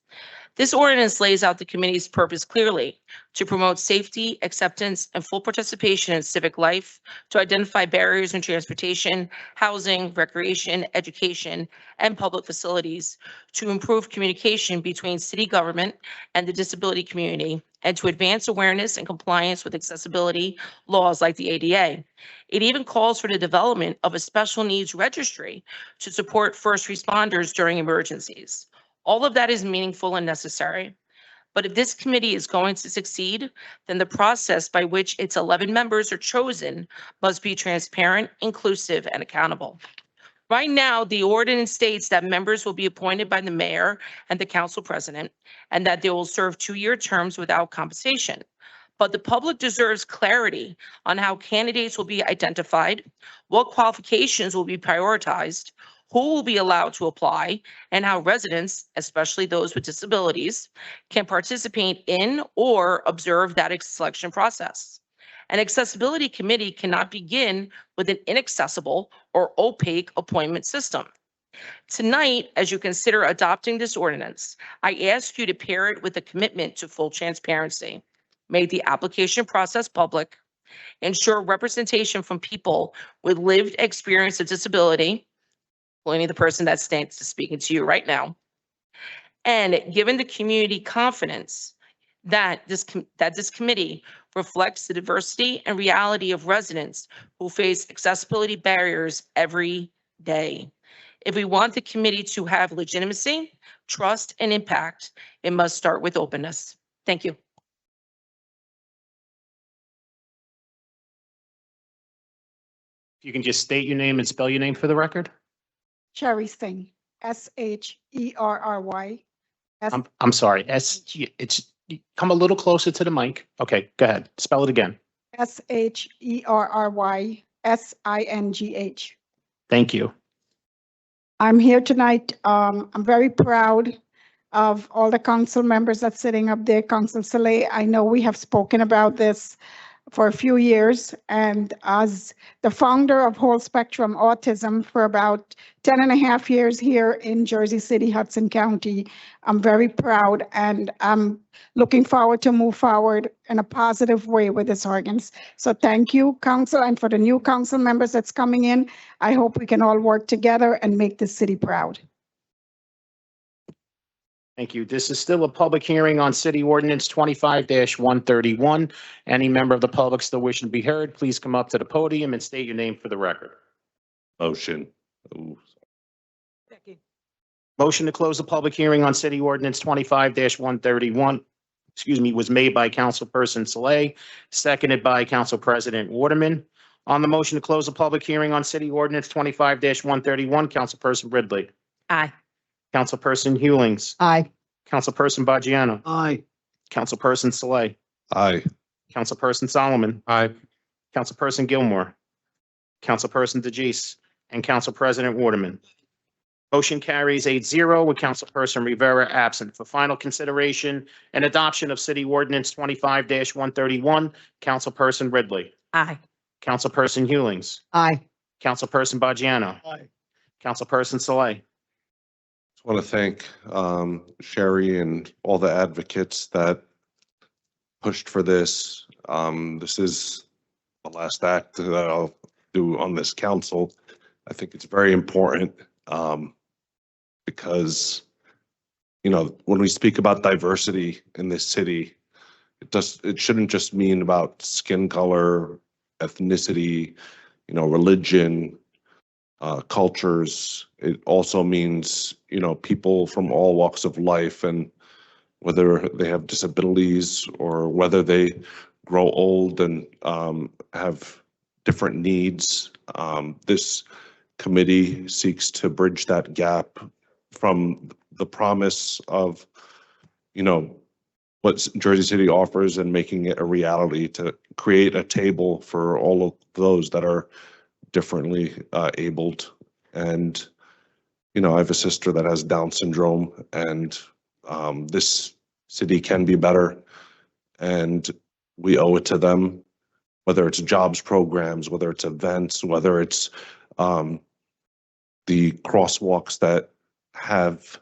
This ordinance lays out the committee's purpose clearly: to promote safety, acceptance, and full participation in civic life, to identify barriers in transportation, housing, recreation, education, and public facilities, to improve communication between city government and the disability community, and to advance awareness and compliance with accessibility laws like the ADA. It even calls for the development of a special needs registry to support first responders during emergencies. All of that is meaningful and necessary. But if this committee is going to succeed, then the process by which its 11 members are chosen must be transparent, inclusive, and accountable. Right now, the ordinance states that members will be appointed by the mayor and the council president, and that they will serve 2-year terms without compensation. But the public deserves clarity on how candidates will be identified, what qualifications will be prioritized, who will be allowed to apply, and how residents, especially those with disabilities, can participate in or observe that selection process. An accessibility committee cannot begin with an inaccessible or opaque appointment system. Tonight, as you consider adopting this ordinance, I ask you to pair it with a commitment to full transparency. Make the application process public, ensure representation from people with lived experience of disability, including the person that stands to speaking to you right now, and given the community confidence that this committee reflects the diversity and reality of residents who face accessibility barriers every day. If we want the committee to have legitimacy, trust, and impact, it must start with openness. Thank you. You can just state your name and spell your name for the record. Sherry Singh, Sherry. I'm sorry, it's, come a little closer to the mic. Okay, go ahead. Spell it again. Sherrysingh. Thank you. I'm here tonight. I'm very proud of all the council members that's sitting up there. Council Saleh, I know we have spoken about this for a few years, and as the founder of Whole Spectrum Autism for about 10 and a half years here in Jersey City, Hudson County, I'm very proud, and I'm looking forward to move forward in a positive way with this ordinance. So thank you, council, and for the new council members that's coming in, I hope we can all work together and make this city proud. Thank you. This is still a public hearing on City Ordinance 25-131. Any member of the public still wishing to be heard, please come up to the podium and state your name for the record. Motion. Ooh. Motion to close the public hearing on city ordinance 25-131, was made by Councilperson Saleh, seconded by Council President Waterman. On the motion to close the public hearing on city ordinance 25-131, Councilperson Ridley. Aye. Councilperson Hewlings. Aye. Councilperson Bajiano. Aye. Councilperson Saleh. Aye. Councilperson Solomon. Aye. Councilperson Gilmore. Councilperson DeJeece. And Council President Waterman. Motion carries 8-0 with Councilperson Rivera absent. For final consideration and adoption of city ordinance 25-131, Councilperson Ridley. Aye. Councilperson Hewlings. Aye. Councilperson Bajiano. Aye. Councilperson Saleh. Just want to thank Sherry and all the advocates that pushed for this. This is the last act that I'll do on this council. I think it's very important because, you know, when we speak about diversity in this city, it shouldn't just mean about skin color, ethnicity, you know, religion, cultures. It also means, you know, people from all walks of life, and whether they have disabilities or whether they grow old and have different needs. This committee seeks to bridge that gap from the promise of, you know, what Jersey City offers and making it a reality, to create a table for all of those that are differently abled. And, you know, I have a sister that has Down syndrome, and this city can be better, and we owe it to them, whether it's jobs programs, whether it's events, whether it's the crosswalks that have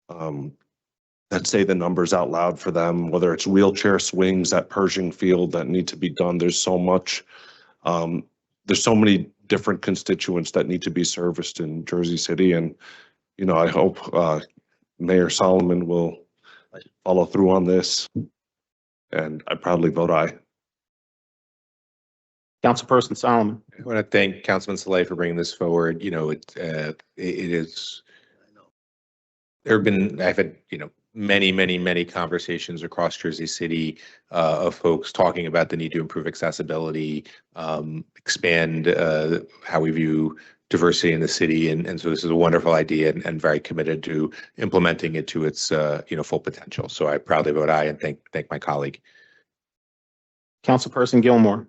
that say the numbers out loud for them, whether it's wheelchair swings at Pershing Field that need to be done. There's so much, there's so many different constituents that need to be serviced in Jersey City. And, you know, I hope Mayor Solomon will follow through on this, and I proudly vote aye. Councilperson Solomon. I want to thank Councilman Saleh for bringing this forward. You know, it is, I've had, you know, many conversations across Jersey City of folks talking about the need to improve accessibility, expand how we view diversity in the city. And so this is a wonderful idea, and very committed to implementing it to its, you know, full potential. So I proudly vote aye and thank my colleague. Councilperson Gilmore.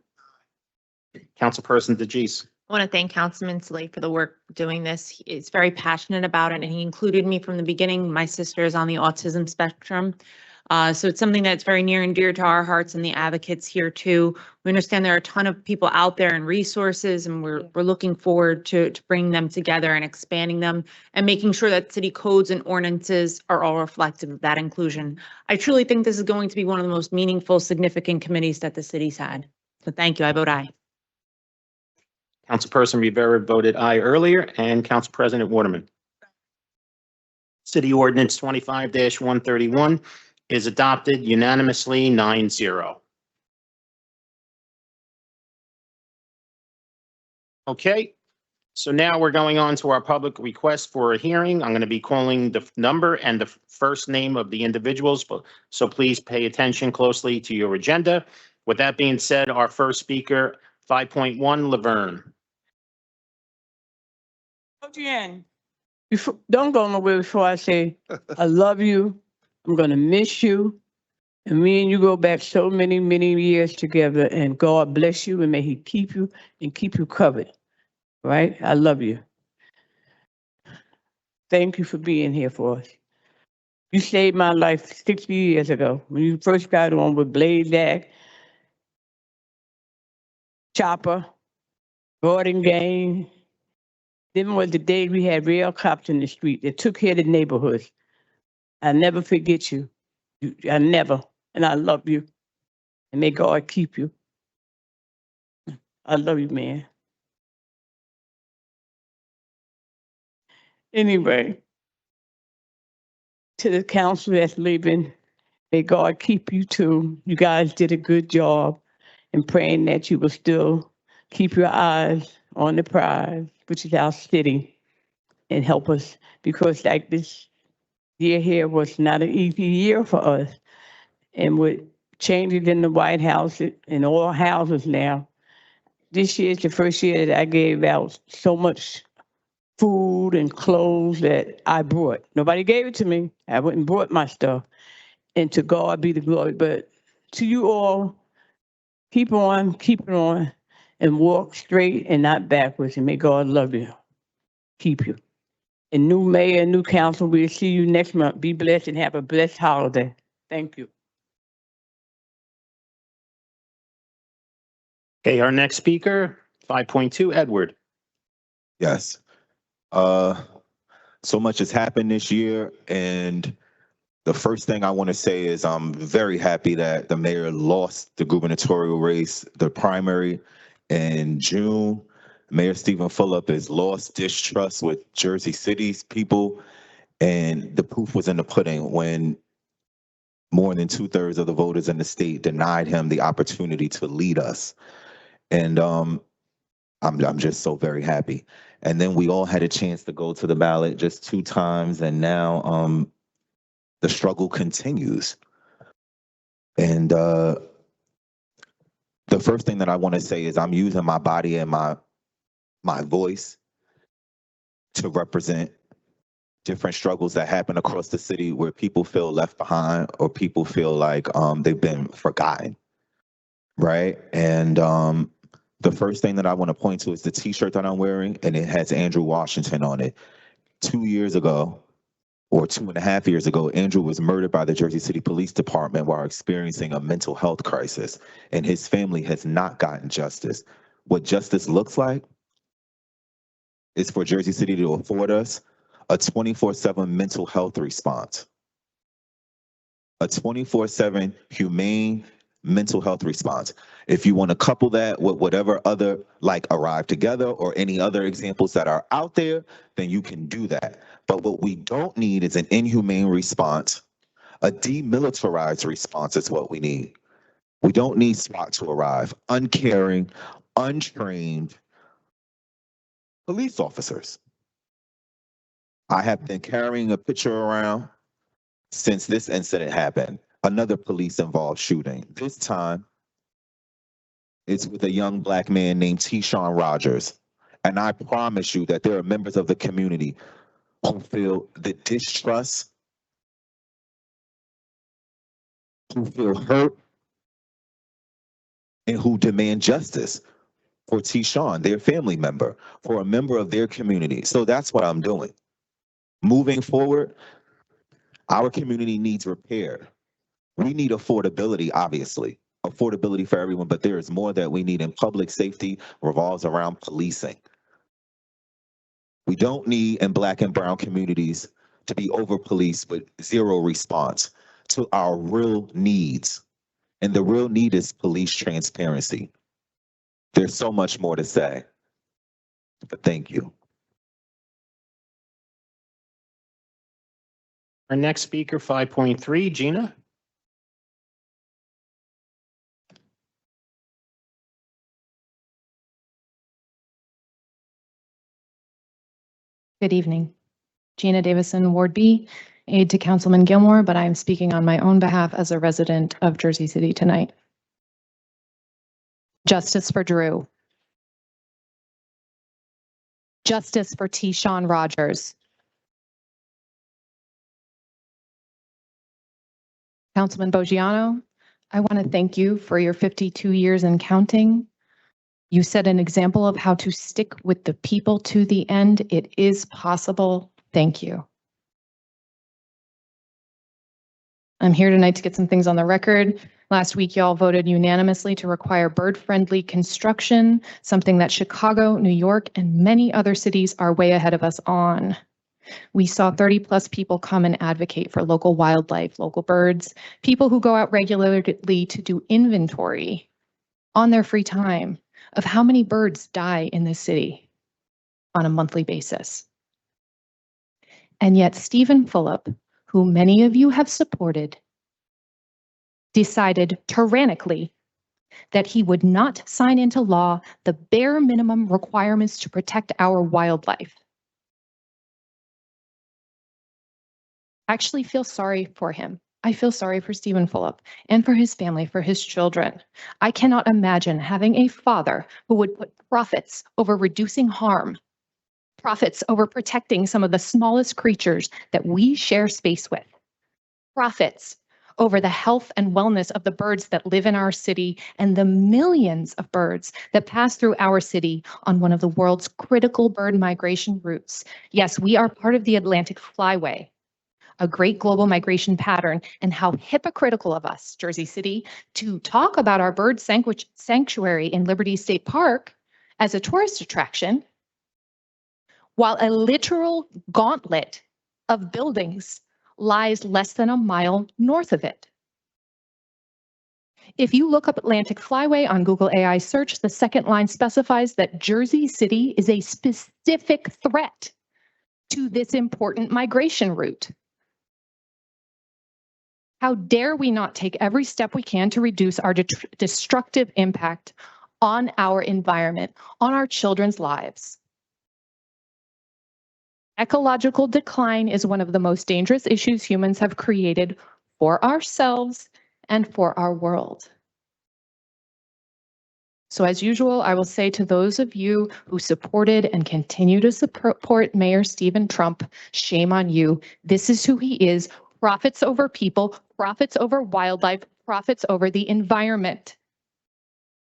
Councilperson DeJeece. I want to thank Councilman Saleh for the work doing this. He's very passionate about it, and he included me from the beginning. My sister is on the autism spectrum. So it's something that's very near and dear to our hearts and the advocates here too. We understand there are a ton of people out there and resources, and we're looking forward to bringing them together and expanding them and making sure that city codes and ordinances are all reflective of that inclusion. I truly think this is going to be one of the most meaningful, significant committees that the city's had. So thank you. I vote aye. Councilperson Rivera voted aye earlier, and Council President Waterman. City Ordinance 25-131 is adopted unanimously 9-0. Okay, so now we're going on to our public request for a hearing. I'm going to be calling the number and the first name of the individuals, so please pay attention closely to your agenda. With that being said, our first speaker, 5.1, Laverne. Jen, don't go nowhere before I say, I love you. I'm going to miss you. And me and you go back so many years together, and God bless you and may he keep you and keep you covered. Right? I love you. Thank you for being here for us. You saved my life 60 years ago when you first got on with Blazak, Chopper, Gordon Gang. Then was the day we had real cops in the street that took care of the neighborhoods. I never forget you. I never. And I love you. And may God keep you. I love you, man. Anyway, to the council that's leaving, may God keep you too. You guys did a good job, and praying that you will still keep your eyes on the prize, which is our city. and help us, because like this year here was not an easy year for us. And with changes in the White House and all houses now, this year is the first year that I gave out so much food and clothes that I brought. Nobody gave it to me. I went and brought my stuff. And to God be the glory. But to you all, keep on, and walk straight and not backwards. And may God love you, keep you. And new mayor, new council, we'll see you next month. Be blessed and have a blessed holiday. Thank you. Okay, our next speaker, 5.2, Edward. Yes. So much has happened this year, and the first thing I want to say is I'm very happy that the mayor lost the gubernatorial race, the primary in June. Mayor Stephen Fulop has lost distrust with Jersey City's people, and the proof was in the pudding when more than 2/3 of the voters in the state denied him the opportunity to lead us. And I'm just so very happy. And then we all had a chance to go to the ballot just 2 times, and now the struggle continues. And the first thing that I want to say is I'm using my body and my voice to represent different struggles that happen across the city where people feel left behind or people feel like they've been forgotten, right? And the first thing that I want to point to is the T-shirt that I'm wearing, and it has Andrew Washington on it. 2 years ago, or 2.5 years ago, Andrew was murdered by the Jersey City Police Department while experiencing a mental health crisis, and his family has not gotten justice. What justice looks like is for Jersey City to afford us a 24/7 mental health response, a 24/7 humane mental health response. If you want to couple that with whatever other, like Arrive Together or any other examples that are out there, then you can do that. But what we don't need is an inhumane response. A demilitarized response is what we need. We don't need SWAT to arrive. Uncaring, untrained police officers. I have been carrying a picture around since this incident happened. Another police-involved shooting. This time, it's with a young Black man named T-Shawn Rogers. And I promise you that there are members of the community who feel the distrust, who feel hurt, and who demand justice for T-Shawn, their family member, for a member of their community. So that's what I'm doing. Moving forward, our community needs repair. We need affordability, obviously. Affordability for everyone, but there is more that we need, and public safety revolves around policing. We don't need in Black and brown communities to be over-policed with zero response to our real needs. And the real need is police transparency. There's so much more to say, but thank you. Our next speaker, 5.3, Gina. Good evening. Gina Davison, Ward B, aide to Councilman Gilmore, but I'm speaking on my own behalf as a resident of Jersey City tonight. Justice for Drew. Justice for T-Shawn Rogers. Councilman Boggiano, I want to thank you for your 52 years and counting. You set an example of how to stick with the people to the end. It is possible. Thank you. I'm here tonight to get some things on the record. Last week, y'all voted unanimously to require bird-friendly construction, something that Chicago, New York, and many other cities are way ahead of us on. We saw 30+ people come and advocate for local wildlife, local birds, people who go out regularly to do inventory on their free time of how many birds die in this city on a monthly basis. And yet Stephen Fulop, who many of you have supported, decided tyrannically that he would not sign into law the bare minimum requirements to protect our wildlife. I actually feel sorry for him. I feel sorry for Stephen Fulop and for his family, for his children. I cannot imagine having a father who would put profits over reducing harm, profits over protecting some of the smallest creatures that we share space with, profits over the health and wellness of the birds that live in our city and the millions of birds that pass through our city on one of the world's critical bird migration routes. Yes, we are part of the Atlantic Flyway, a great global migration pattern, and how hypocritical of us, Jersey City, to talk about our bird sanctuary in Liberty State Park as a tourist attraction, while a literal gauntlet of buildings lies less than a mile north of it. If you look up Atlantic Flyway on Google AI search, the second line specifies that Jersey City is a specific threat to this important migration route. How dare we not take every step we can to reduce our destructive impact on our environment, on our children's lives? Ecological decline is one of the most dangerous issues humans have created for ourselves and for our world. So as usual, I will say to those of you who supported and continue to support Mayor Stephen Trump, shame on you. This is who he is. Profits over people, profits over wildlife, profits over the environment.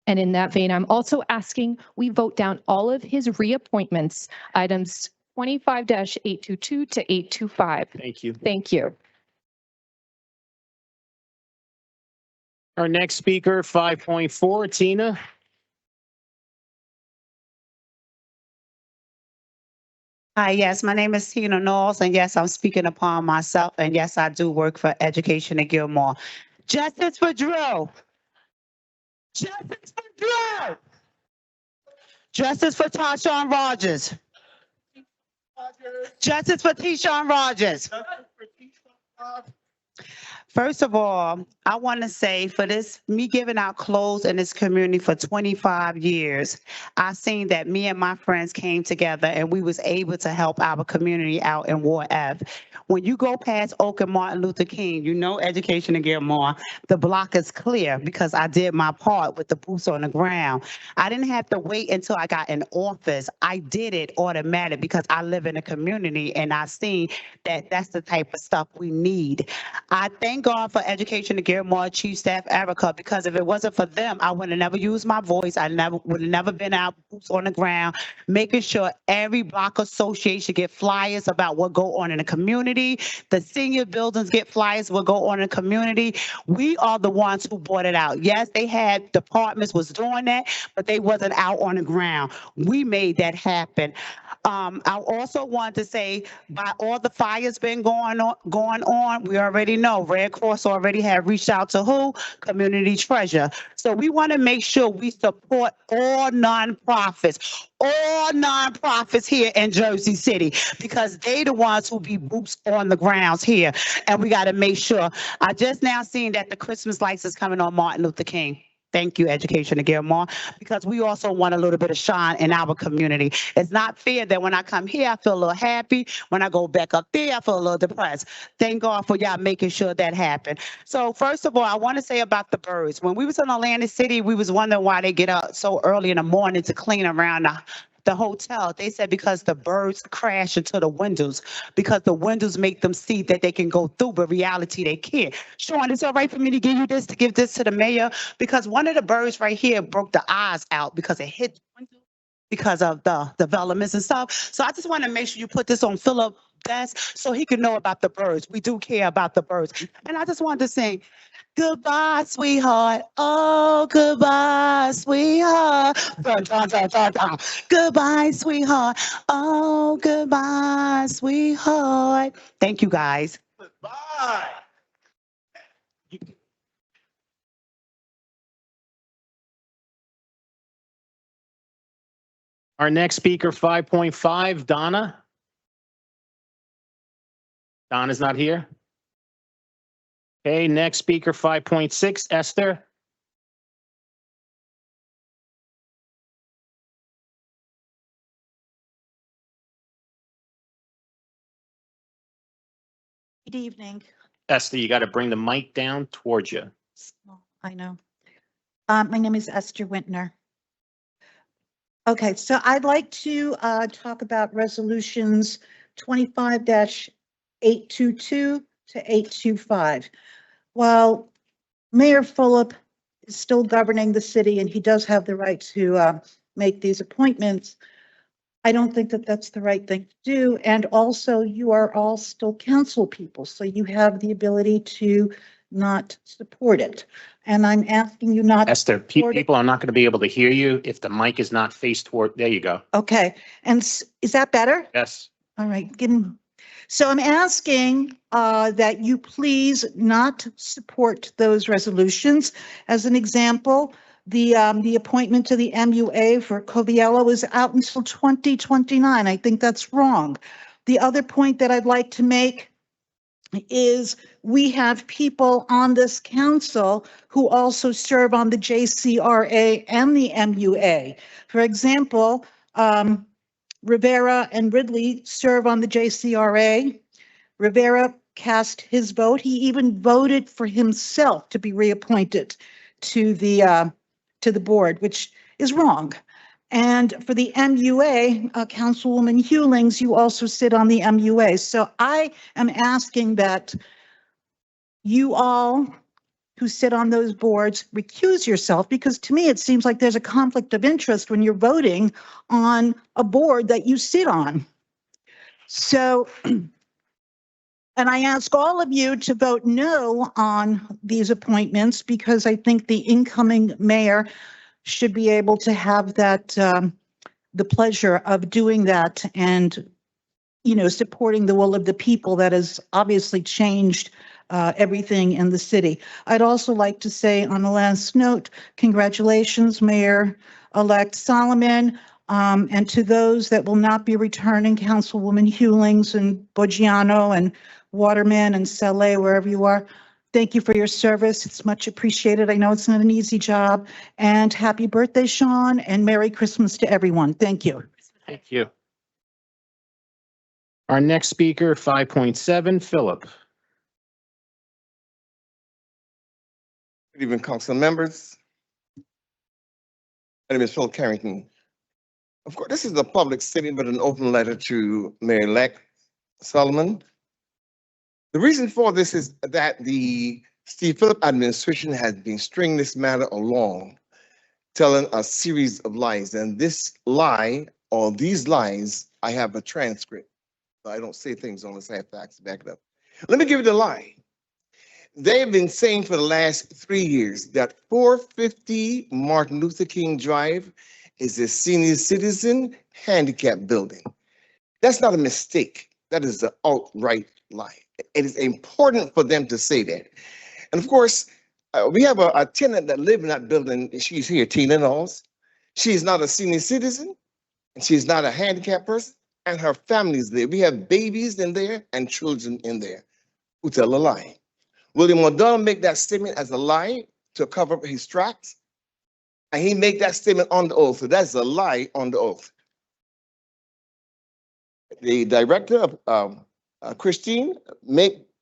And in that vein, I'm also asking we vote down all of his reappointments, items 25-822 to 825. Thank you. Thank you. Our next speaker, 5.4, Tina. Hi, yes, my name is Tina Knowles, and yes, I'm speaking upon myself, and yes, I do work for Education at Gilmore. Justice for Drew. Justice for Drew. Justice for Tarshawn Rogers. Justice for Tayshawn Rogers. First of all, I want to say for this, me giving out clothes in this community for 25 years, I seen that me and my friends came together and we was able to help our community out in Ward F. When you go past Oak and Martin Luther King, you know Education in Gilmore, the block is clear because I did my part with the boots on the ground. I didn't have to wait until I got in office. I did it automatic because I live in a community and I seen that that's the type of stuff we need. I thank God for Education to Gilmore, Chief Staff Erica, because if it wasn't for them, I would have never used my voice. I would have never been out boots on the ground, making sure every block association get flyers about what go on in the community. The senior buildings get flyers what go on in the community. We are the ones who brought it out. Yes, they had departments was doing that, but they wasn't out on the ground. We made that happen. I also want to say, by all the fires been going on, we already know Red Cross already have reached out to who? Community Treasure. So we want to make sure we support all nonprofits here in Jersey City, because they the ones who be boots on the grounds here. And we got to make sure. I just now seen that the Christmas lights is coming on Martin Luther King. Thank you, Education to Gilmore, because we also want a little bit of shine in our community. It's not fair that when I come here, I feel a little happy. When I go back up there, I feel a little depressed. Thank God for y'all making sure that happened. So first of all, I want to say about the birds. When we was in Atlantic City, we was wondering why they get up so early in the morning to clean around the hotel. They said because the birds crash into the windows, because the windows make them see that they can go through, but reality they can't. Sean, it's all right for me to give you this, to give this to the mayor, because one of the birds right here broke the eyes out because it hit the window because of the developments and stuff. So I just want to make sure you put this on Philip desk so he can know about the birds. We do care about the birds. And I just wanted to sing, goodbye, sweetheart. Oh, goodbye, sweetheart. Dun, dun, dun, dun, dun. Goodbye, sweetheart. Oh, goodbye, sweetheart. Thank you, guys. Goodbye. Our next speaker, 5.5, Donna. Donna's not here. Okay, next speaker, 5.6, Esther. Good evening. Esther, you got to bring the mic down towards you. I know. My name is Esther Wintner. Okay, so I'd like to talk about resolutions 25-822 to 825. While Mayor Fulop is still governing the city and he does have the right to make these appointments, I don't think that that's the right thing to do. And also, you are all still council people, so you have the ability to not support it. And I'm asking you not. Esther, support it. people are not going to be able to hear you if the mic is not faced toward, there you go. Okay, and is that better? Yes. All right, so I'm asking that you please not support those resolutions. As an example, the appointment to the MUA for Coviello is out until 2029. I think that's wrong. The other point that I'd like to make is we have people on this council who also serve on the JCRA and the MUA. For example, Rivera and Ridley serve on the JCRA. Rivera cast his vote. He even voted for himself to be reappointed to the board, which is wrong. And for the MUA, Councilwoman Hewlings, you also sit on the MUA. So I am asking that you all who sit on those boards recuse yourself, because to me, it seems like there's a conflict of interest when you're voting on a board that you sit on. So, and I ask all of you to vote no on these appointments, because I think the incoming mayor should be able to have that, the pleasure of doing that and, supporting the will of the people that has obviously changed everything in the city. I'd also like to say on the last note, congratulations, Mayor-elect Solomon, and to those that will not be returning, Councilwoman Hewlings and Boggiano and Waterman and Saleh, wherever you are. Thank you for your service. It's much appreciated. I know it's not an easy job. And happy birthday, Sean, and Merry Christmas to everyone. Thank you. Thank you. Our next speaker, 5.7, Philip. Good evening, council members. My name is Phil Carrington. Of course, this is a public statement, but an open letter to Mayor-elect Solomon. The reason for this is that the Steve Phillip administration has been stringing this matter along, telling a series of lies. And this lie, or these lies, I have a transcript. I don't say things unless I have facts to back it up. Let me give you the lie. They've been saying for the last 3 years that 450 Martin Luther King Drive is a senior citizen handicap building. That's not a mistake. That is an outright lie. It is important for them to say that. And of course, we have a tenant that lives in that building. She's here, Tina Knowles. She's not a senior citizen, and she's not a handicapped person, and her family's there. We have babies in there and children in there who tell a lie. William O'Donnell make that statement as a lie to cover up his tracks, and he make that statement on the oath. So that's a lie on the oath. The director of Christine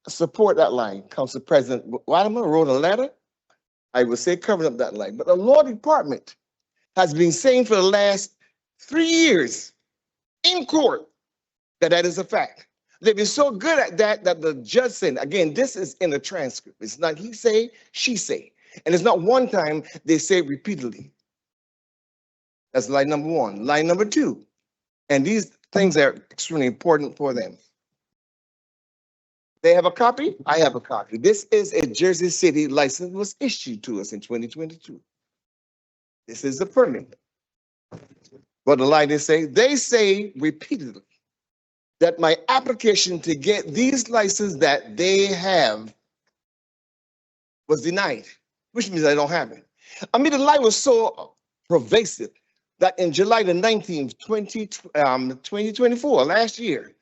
support that lie. Council President Wadman wrote a letter, I would say, covering up that lie. But the law department has been saying for the last 3 years in court that that is a fact. They've been so good at that that the judge said, again, this is in the transcript. It's not he say, she say. And it's not one time, they say it repeatedly. That's lie number one. Lie number two, and these things are extremely important for them. They have a copy, I have a copy. This is a Jersey City license was issued to us in 2022. This is the permit. What the lie they say repeatedly that my application to get these licenses that they have was denied, which means I don't have it. I mean, the lie was so pervasive that in July the 19th, 2024, last year,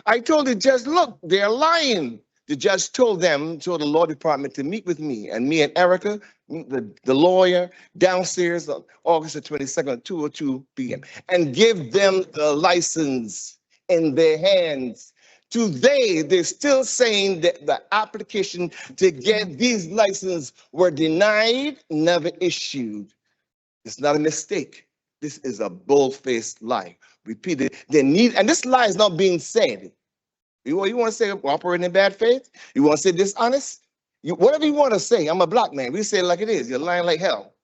I told the judge, look, they're lying. The judge told the law department to meet with me, and me and Erica, the lawyer, downstairs on August the 22nd at 2:02 p.m. and give them the license in their hands Today, they're still saying that the application to get these licenses were denied, never issued. It's not a mistake. This is a bold-faced lie. Repeated. They need, and this lie is not being said. You want to say operating in bad faith? You want to say dishonest? Whatever you want to say. I'm a black man. We say it like it is. You're lying like hell.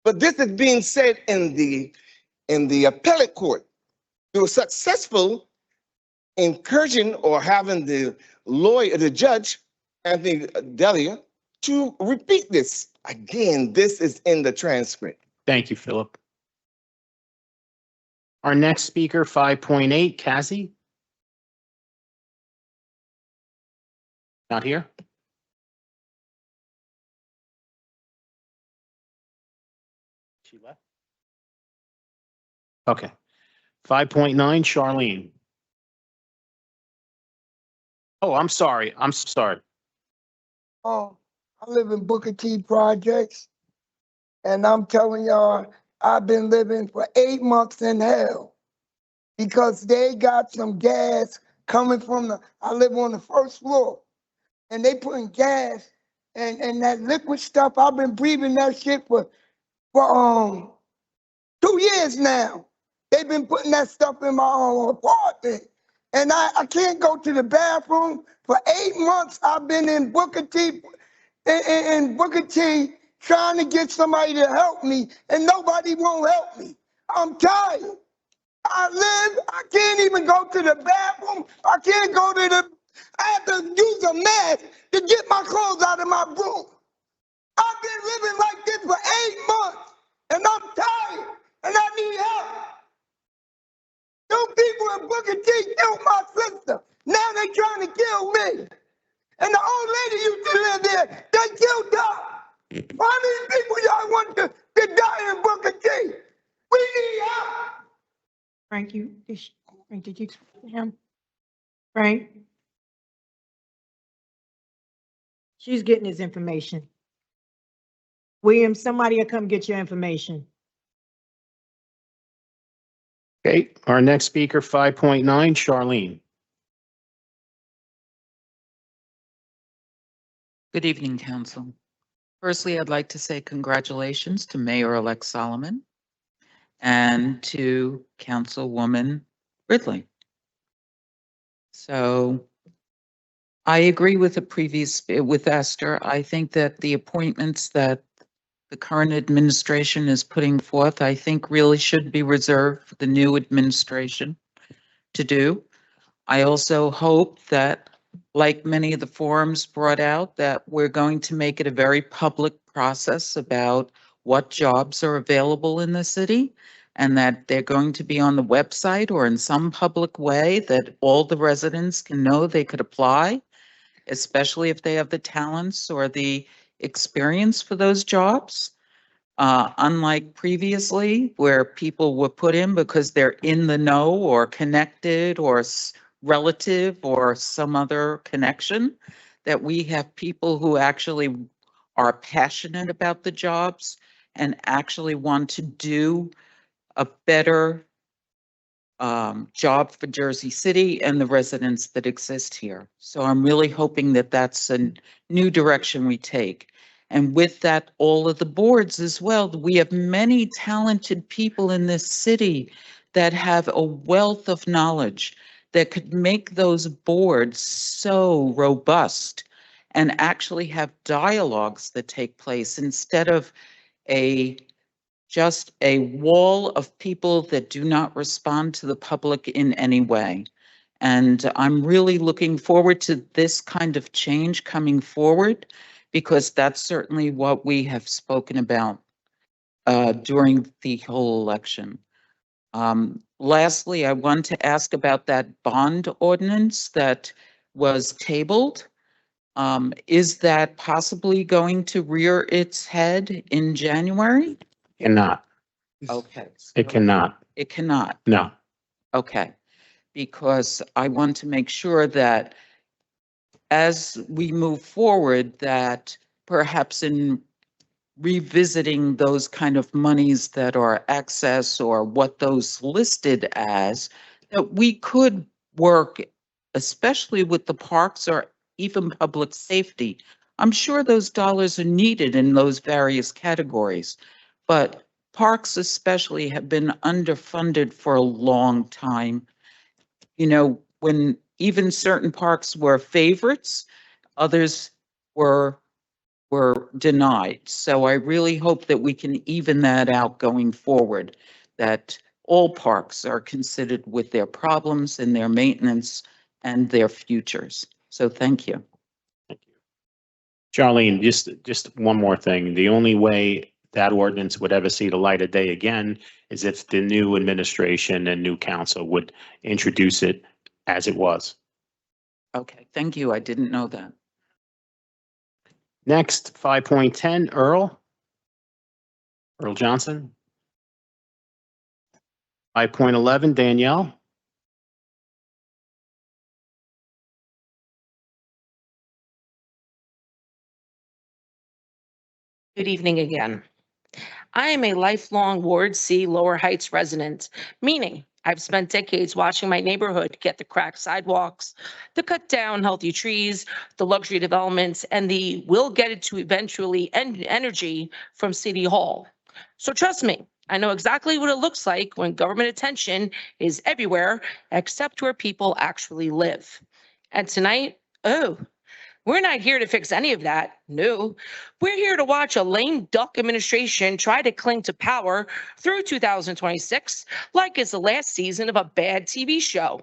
But this is being said in the appellate court. They were successful encouraging or having the lawyer, the judge, Anthony Delia, to repeat this. Again, this is in the transcript. Thank you, Philip. Our next speaker, 5.8, Cassie. Not here? She left? Okay. 5.9, Charlene. Oh, I'm sorry. I'm sorry. Oh, I live in Booker T projects, and I'm telling y'all, I've been living for 8 months in hell because they got some gas coming from I live on the first floor, and they putting gas and that liquid stuff. I've been breathing that shit for 2 years now. They've been putting that stuff in my apartment. And I can't go to the bathroom. For 8 months, I've been in Booker T, in Booker T, trying to get somebody to help me, and nobody won't help me. I'm tired. I can't even go to the bathroom. I can't go to I have to use a mask to get my clothes out of my room. I've been living like this for 8 months, and I'm tired, and I need help. Those people in Booker T killed my sister. Now they trying to kill me. And the old lady used to live there. They killed her. How many people y'all want to die in Booker T? We need help. Frank, did you talk to him? Frank? She's getting his information. William, somebody will come get your information. Okay, our next speaker, 5.9, Charlene. Good evening, Council. Firstly, I'd like to say congratulations to Mayor-elect Solomon and to Councilwoman Ridley. So I agree with with Esther. I think that the appointments that the current administration is putting forth, I think really should be reserved for the new administration to do. I also hope that, like many of the forums brought out, that we're going to make it a very public process about what jobs are available in the city, and that they're going to be on the website or in some public way that all the residents can know they could apply, especially if they have the talents or the experience for those jobs. Unlike previously, where people were put in because they're in the know or connected or relative or some other connection, that we have people who actually are passionate about the jobs and actually want to do a better job for Jersey City and the residents that exist here. So I'm really hoping that that's a new direction we take. And with that, all of the boards as well. We have many talented people in this city that have a wealth of knowledge that could make those boards so robust and actually have dialogues that take place instead of just a wall of people that do not respond to the public in any way. And I'm really looking forward to this kind of change coming forward, because that's certainly what we have spoken about during the whole election. Lastly, I want to ask about that bond ordinance that was tabled. Is that possibly going to rear its head in January? Cannot. Okay. It cannot. It cannot. No. Okay. Because I want to make sure that as we move forward, that perhaps in revisiting those kind of monies that are excess or what those listed as, that we could work especially with the parks or even public safety. I'm sure those dollars are needed in those various categories, but parks especially have been underfunded for a long time. You know, when even certain parks were favorites, others were denied. So I really hope that we can even that out going forward, that all parks are considered with their problems and their maintenance and their futures. So thank you. Charlene, just one more thing. The only way that ordinance would ever see the light of day again is if the new administration and new council would introduce it as it was. Okay, thank you. I didn't know that. Next, 5.10, Earl Johnson. 5.11, Danielle. Good evening again. I am a lifelong Ward C Lower Heights resident, meaning I've spent decades watching my neighborhood get the cracked sidewalks, the cut down healthy trees, the luxury developments, and the will get it to eventually end energy from City Hall. So trust me, I know exactly what it looks like when government attention is everywhere except where people actually live. And tonight, we're not here to fix any of that. No, we're here to watch a lame duck administration try to cling to power through 2026 like it's the last season of a bad TV show.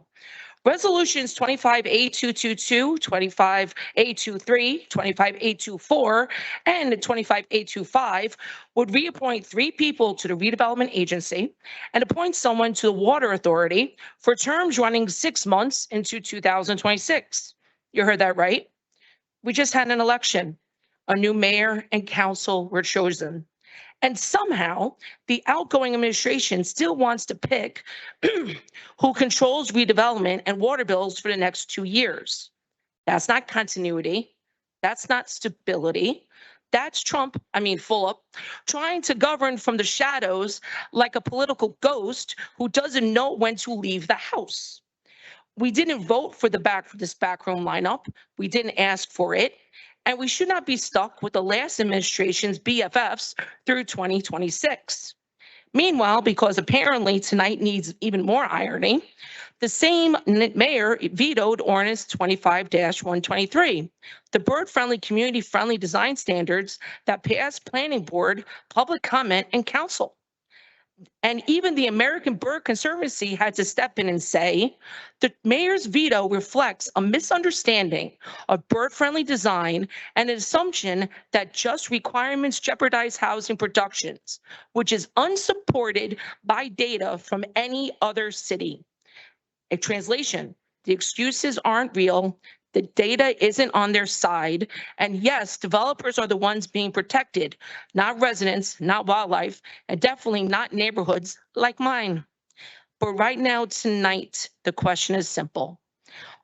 Resolutions 25A222, 25A23, 25A24, and 25A25 would reappoint 3 people to the redevelopment agency and appoint someone to the water authority for terms running 6 months into 2026. You heard that right. We just had an election. A new mayor and council were chosen. And somehow the outgoing administration still wants to pick who controls redevelopment and water bills for the next 2 years. That's not continuity. That's not stability. That's Trump, Fulop, trying to govern from the shadows like a political ghost who doesn't know when to leave the house. We didn't vote for this backroom lineup. We didn't ask for it. And we should not be stuck with the last administration's BFFs through 2026. Meanwhile, because apparently tonight needs even more irony, the same mayor vetoed ordinance 25-123, the bird-friendly, community-friendly design standards that passed planning board, public comment, and council. And even the American Bird Conservancy had to step in and say, the mayor's veto reflects a misunderstanding of bird-friendly design and an assumption that just requirements jeopardize housing productions, which is unsupported by data from any other city. A translation, the excuses aren't real. The data isn't on their side. And yes, developers are the ones being protected, not residents, not wildlife, and definitely not neighborhoods like mine. But right now, tonight, the question is simple.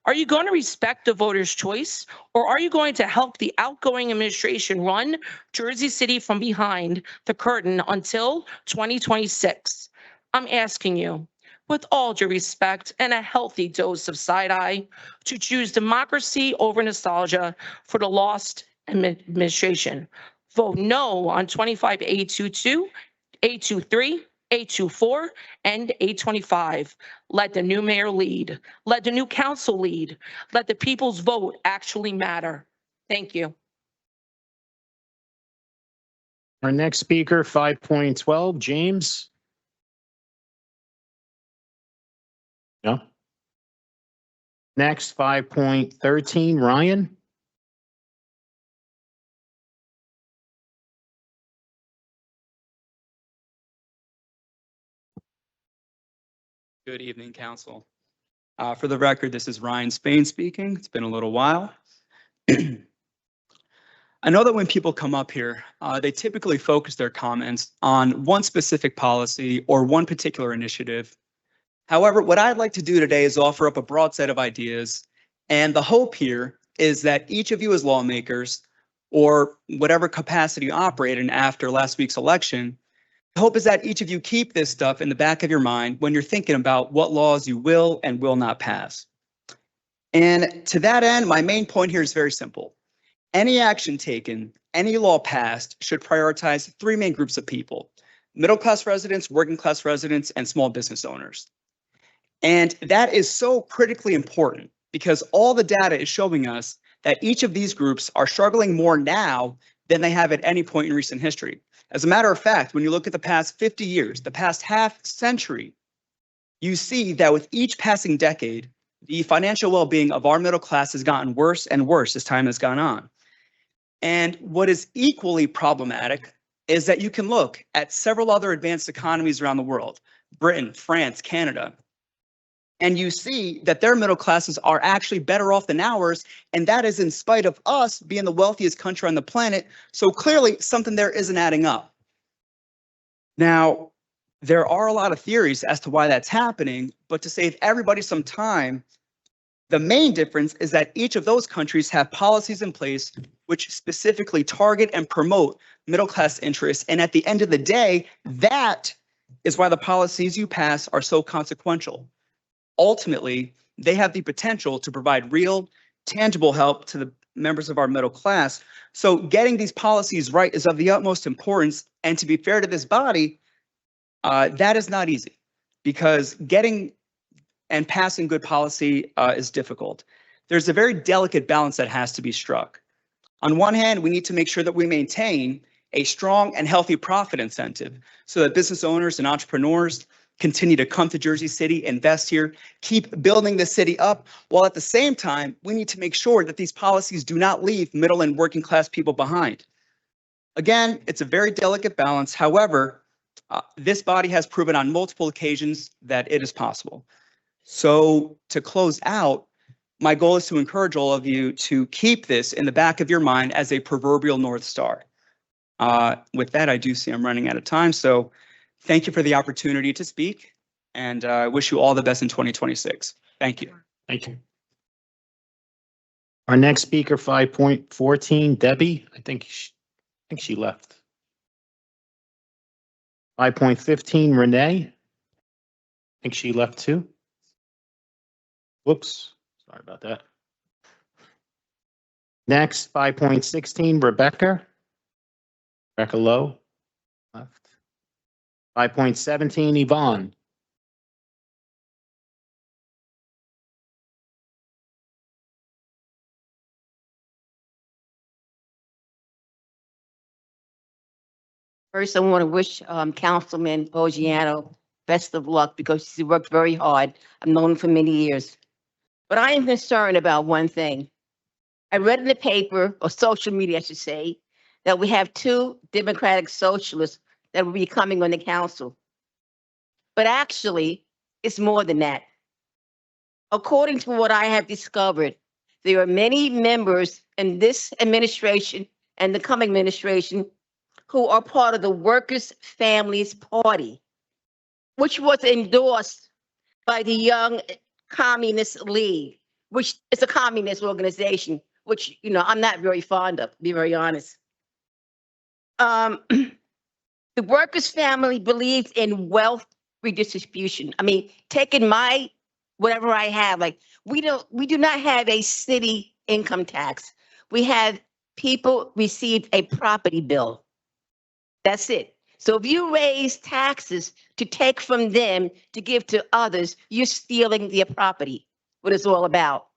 Are you going to respect the voter's choice, or are you going to help the outgoing administration run Jersey City from behind the curtain until 2026? I'm asking you, with all due respect and a healthy dose of side-eye, to choose democracy over nostalgia for the lost administration. Vote no on 25A22, A23, A24, and A25. Let the new mayor lead. Let the new council lead. Let the people's vote actually matter. Thank you. Our next speaker, 5.12, James. No. Next, 5.13, Ryan. Good evening, Council. For the record, this is Ryan Spain speaking. It's been a little while. I know that when people come up here, they typically focus their comments on one specific policy or one particular initiative. However, what I'd like to do today is offer up a broad set of ideas, and the hope here is that each of you as lawmakers, or whatever capacity you operate in after last week's election, the hope is that each of you keep this stuff in the back of your mind when you're thinking about what laws you will and will not pass. And to that end, my main point here is very simple. Any action taken, any law passed should prioritize three main groups of people: middle-class residents, working-class residents, and small business owners. And that is so critically important because all the data is showing us that each of these groups are struggling more now than they have at any point in recent history. As a matter of fact, when you look at the past 50 years, the past half century, you see that with each passing decade, the financial well-being of our middle class has gotten worse and worse as time has gone on. And what is equally problematic is that you can look at several other advanced economies around the world, Britain, France, Canada, and you see that their middle classes are actually better off than ours, and that is in spite of us being the wealthiest country on the planet. So clearly something there isn't adding up. Now, there are a lot of theories as to why that's happening, but to save everybody some time, the main difference is that each of those countries have policies in place which specifically target and promote middle-class interests. And at the end of the day, that is why the policies you pass are so consequential. Ultimately, they have the potential to provide real, tangible help to the members of our middle class. So getting these policies right is of the utmost importance. And to be fair to this body, that is not easy because getting and passing good policy is difficult. There's a very delicate balance that has to be struck. On one hand, we need to make sure that we maintain a strong and healthy profit incentive so that business owners and entrepreneurs continue to come to Jersey City, invest here, keep building the city up, while at the same time, we need to make sure that these policies do not leave middle and working class people behind. Again, it's a very delicate balance. However, this body has proven on multiple occasions that it is possible. So to close out, my goal is to encourage all of you to keep this in the back of your mind as a proverbial North Star. With that, I do see I'm running out of time. So thank you for the opportunity to speak, and I wish you all the best in 2026. Thank you. Thank you. Our next speaker, 5.14, Debbie. I think she left. 5.15, Renee. I think she left too. Whoops, sorry about that. Next, 5.16, Rebecca Lowe, left. 5.17, Yvonne. First, I want to wish Councilman Bogiano best of luck because he's worked very hard. I've known him for many years. But I am concerned about one thing. I read in the paper, or social media, I should say, that we have two Democratic socialists that will be coming on the council. But actually, it's more than that. According to what I have discovered, there are many members in this administration and the coming administration who are part of the Workers' Families Party, which was endorsed by the Young Communist League, which is a communist organization, which, I'm not very fond of, to be very honest. The Workers' Family believes in wealth redistribution. I mean, taking my, whatever I have, like, we do not have a city income tax. We have people receive a property bill. That's it. So if you raise taxes to take from them to give to others, you're stealing their property, what it's all about.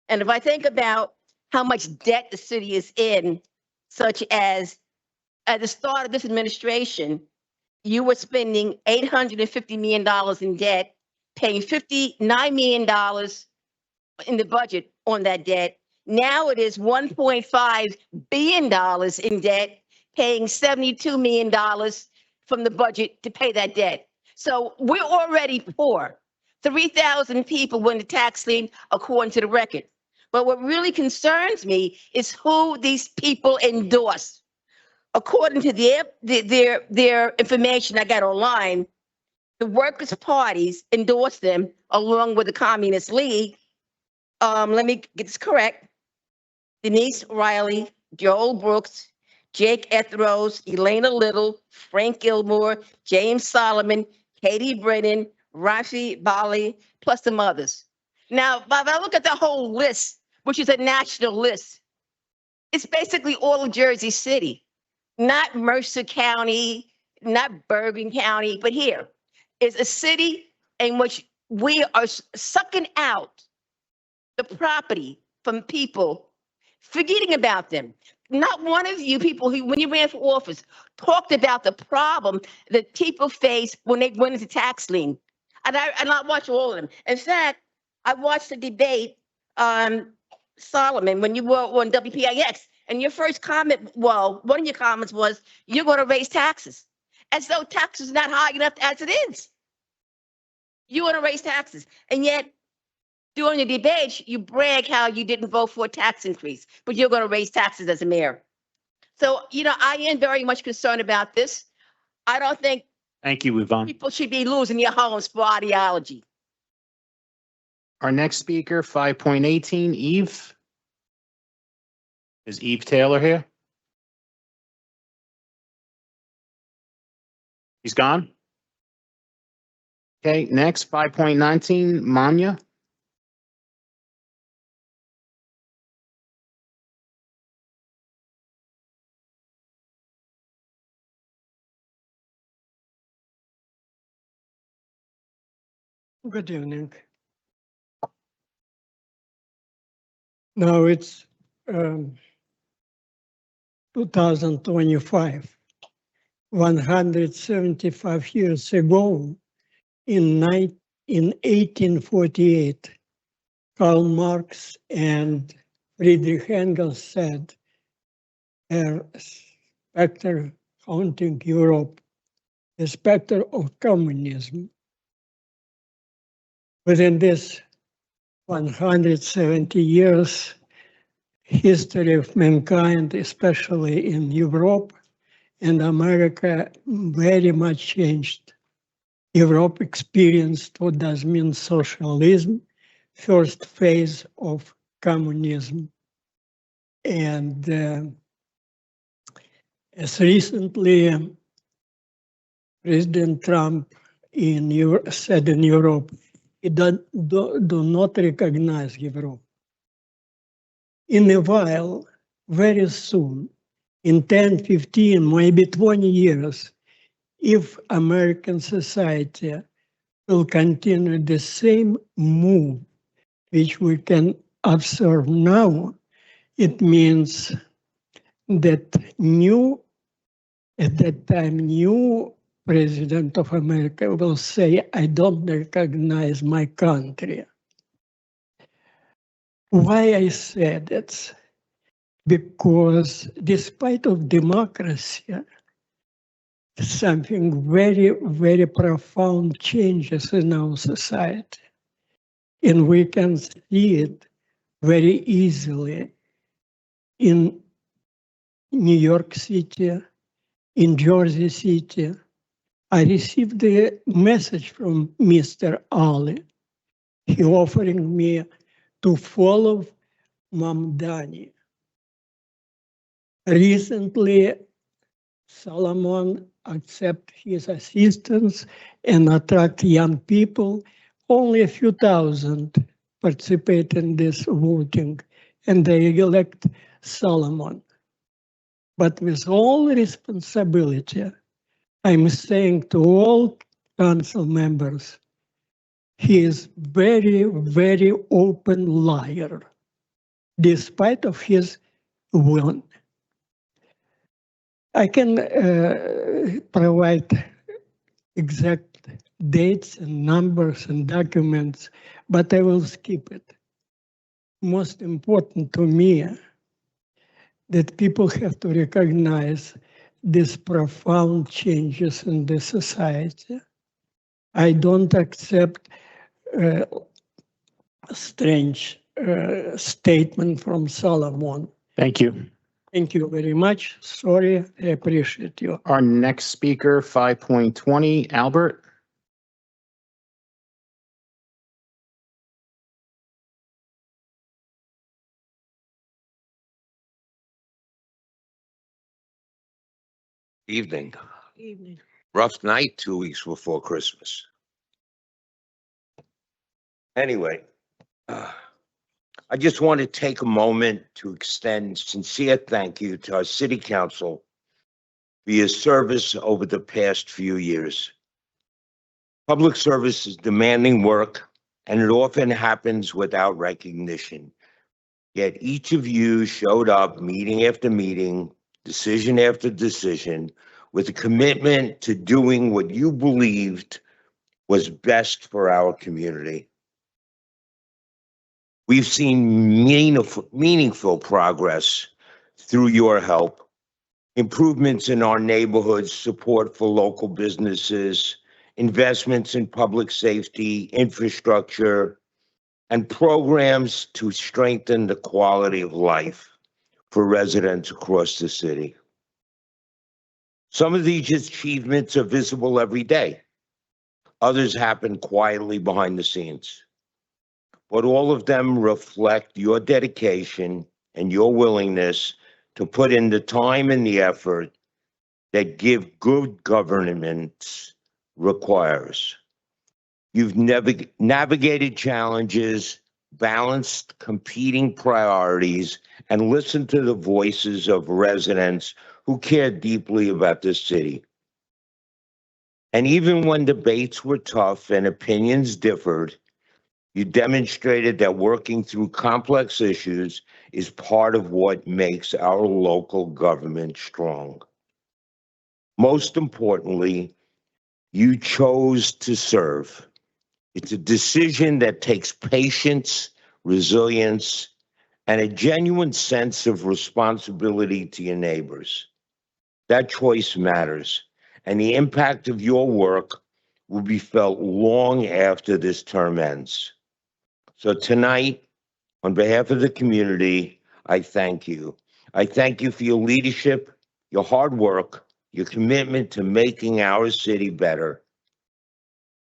And if I think about how much debt the city is in, such as at the start of this administration, you were spending $850 million in debt, paying $59 million in the budget on that debt. Now it is $1.5 billion in debt, paying $72 million from the budget to pay that debt. So we're already poor. 3,000 people were in the tax lien according to the record. But what really concerns me is who these people endorse. According to their information I got online, the workers' parties endorse them along with the Communist League. Let me get this correct. Denise Riley, Joel Brooks, Jake Ethros, Elena Little, Frank Gilmore, James Solomon, Katie Brennan, Rafi Bali, plus some others. Now, if I look at the whole list, which is a national list, it's basically all of Jersey City, not Mercer County, not Bergen County, but here is a city in which we are sucking out the property from people, forgetting about them. Not one of you people who, when you ran for office, talked about the problem that people face when they went into tax lien. And I watch all of them. In fact, I watched the debate on Solomon when you were on WPIX, and your first comment, well, one of your comments was, you're going to raise taxes, as though taxes are not high enough as it is. You want to raise taxes, and yet during the debates, you brag how you didn't vote for a tax increase, but you're going to raise taxes as a mayor. So, I am very much concerned about this. I don't think Thank you, Yvonne. people should be losing their homes for ideology. Our next speaker, 5.18, Eve. Is Eve Taylor here? He's gone? Okay, next, 5.19, Manya. Good evening. Now it's 2025. 175 years ago, in 1848, Karl Marx and Friedrich Engels said, a specter haunting Europe, the specter of communism. Within this 170 years, history of mankind, especially in Europe and America, very much changed. Europe experienced what does mean socialism, first phase of communism. And as recently, President Trump said in Europe, he do not recognize Europe. In a while, very soon, in 10, 15, maybe 20 years, if American society will continue the same move which we can observe now, it means that at that time, new president of America will say, I don't recognize my country. Why I said it? Because despite of democracy, something very, very profound changes in our society. And we can see it very easily in New York City, in Jersey City. I received a message from Mr. Ali. He offering me to follow Mamdani. Recently, Solomon accept his assistance and attract young people. Only a few thousand participate in this voting, and they elect Solomon. But with all responsibility, I'm saying to all council members, he is very, very open liar, despite of his will. I can provide exact dates and numbers and documents, but I will skip it. Most important to me, that people have to recognize these profound changes in the society. I don't accept strange statement from Solomon. Thank you. Thank you very much. Sorry, I appreciate you. Our next speaker, 5.20, Albert. Evening. Evening. Rough night 2 weeks before Christmas. Anyway, I just want to take a moment to extend sincere thank you to our city council for your service over the past few years. Public service is demanding work, and it often happens without recognition. Yet each of you showed up meeting after meeting, decision after decision, with a commitment to doing what you believed was best for our community. We've seen meaningful progress through your help, improvements in our neighborhoods, support for local businesses, investments in public safety, infrastructure, and programs to strengthen the quality of life for residents across the city. Some of these achievements are visible every day. Others happen quietly behind the scenes. But all of them reflect your dedication and your willingness to put in the time and the effort that good governance requires. You've navigated challenges, balanced competing priorities, and listened to the voices of residents who care deeply about this city. And even when debates were tough and opinions differed, you demonstrated that working through complex issues is part of what makes our local government strong. Most importantly, you chose to serve. It's a decision that takes patience, resilience, and a genuine sense of responsibility to your neighbors. That choice matters, and the impact of your work will be felt long after this term ends. So tonight, on behalf of the community, I thank you. I thank you for your leadership, your hard work, your commitment to making our city better.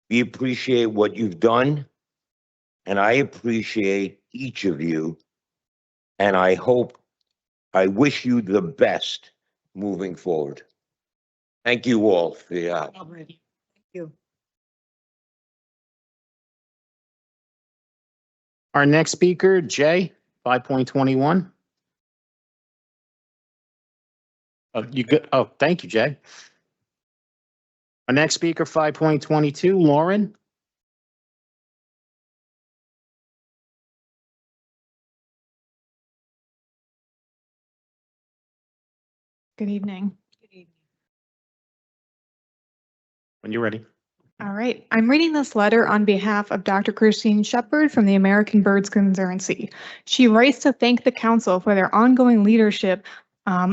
We appreciate what you've done, and I appreciate each of you, and I wish you the best moving forward. Thank you all for your help. Thank you. Our next speaker, Jay, 5.21. Oh, you good? Oh, thank you, Jay. Our next speaker, 5.22, Lauren. Good evening. When you're ready. All right. I'm reading this letter on behalf of Dr. Christine Shepard from the American Birds Conservancy. She writes to thank the council for their ongoing leadership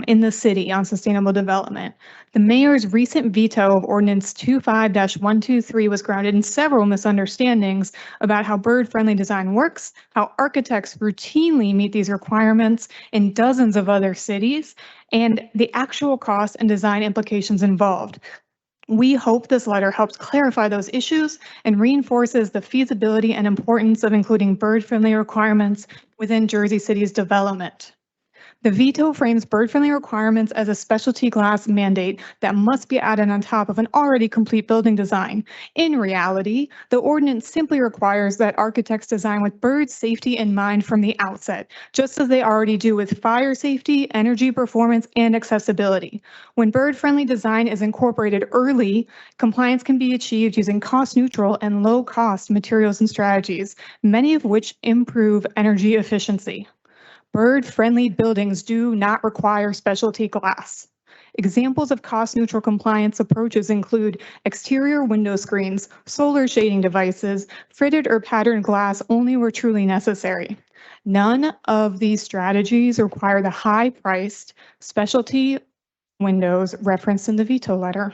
in the city on sustainable development. The mayor's recent veto of Ordinance 25-123 was grounded in several misunderstandings about how bird-friendly design works, how architects routinely meet these requirements in dozens of other cities, and the actual cost and design implications involved. We hope this letter helps clarify those issues and reinforces the feasibility and importance of including bird-friendly requirements within Jersey City's development. The veto frames bird-friendly requirements as a specialty glass mandate that must be added on top of an already complete building design. In reality, the ordinance simply requires that architects design with bird safety in mind from the outset, just as they already do with fire safety, energy performance, and accessibility. When bird-friendly design is incorporated early, compliance can be achieved using cost-neutral and low-cost materials and strategies, many of which improve energy efficiency. Bird-friendly buildings do not require specialty glass. Examples of cost-neutral compliance approaches include exterior window screens, solar shading devices, fritted or patterned glass only where truly necessary. None of these strategies require the high-priced specialty windows referenced in the veto letter.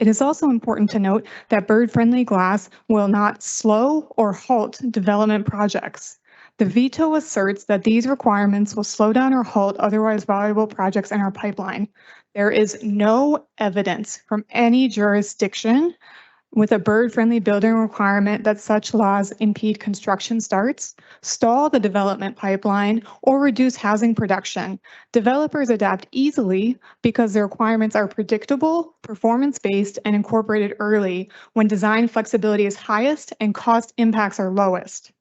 It is also important to note that bird-friendly glass will not slow or halt development projects. The veto asserts that these requirements will slow down or halt otherwise valuable projects in our pipeline. There is no evidence from any jurisdiction with a bird-friendly building requirement that such laws impede construction starts, stall the development pipeline, or reduce housing production. Developers adapt easily because the requirements are predictable, performance-based, and incorporated early when design flexibility is highest and cost impacts are lowest.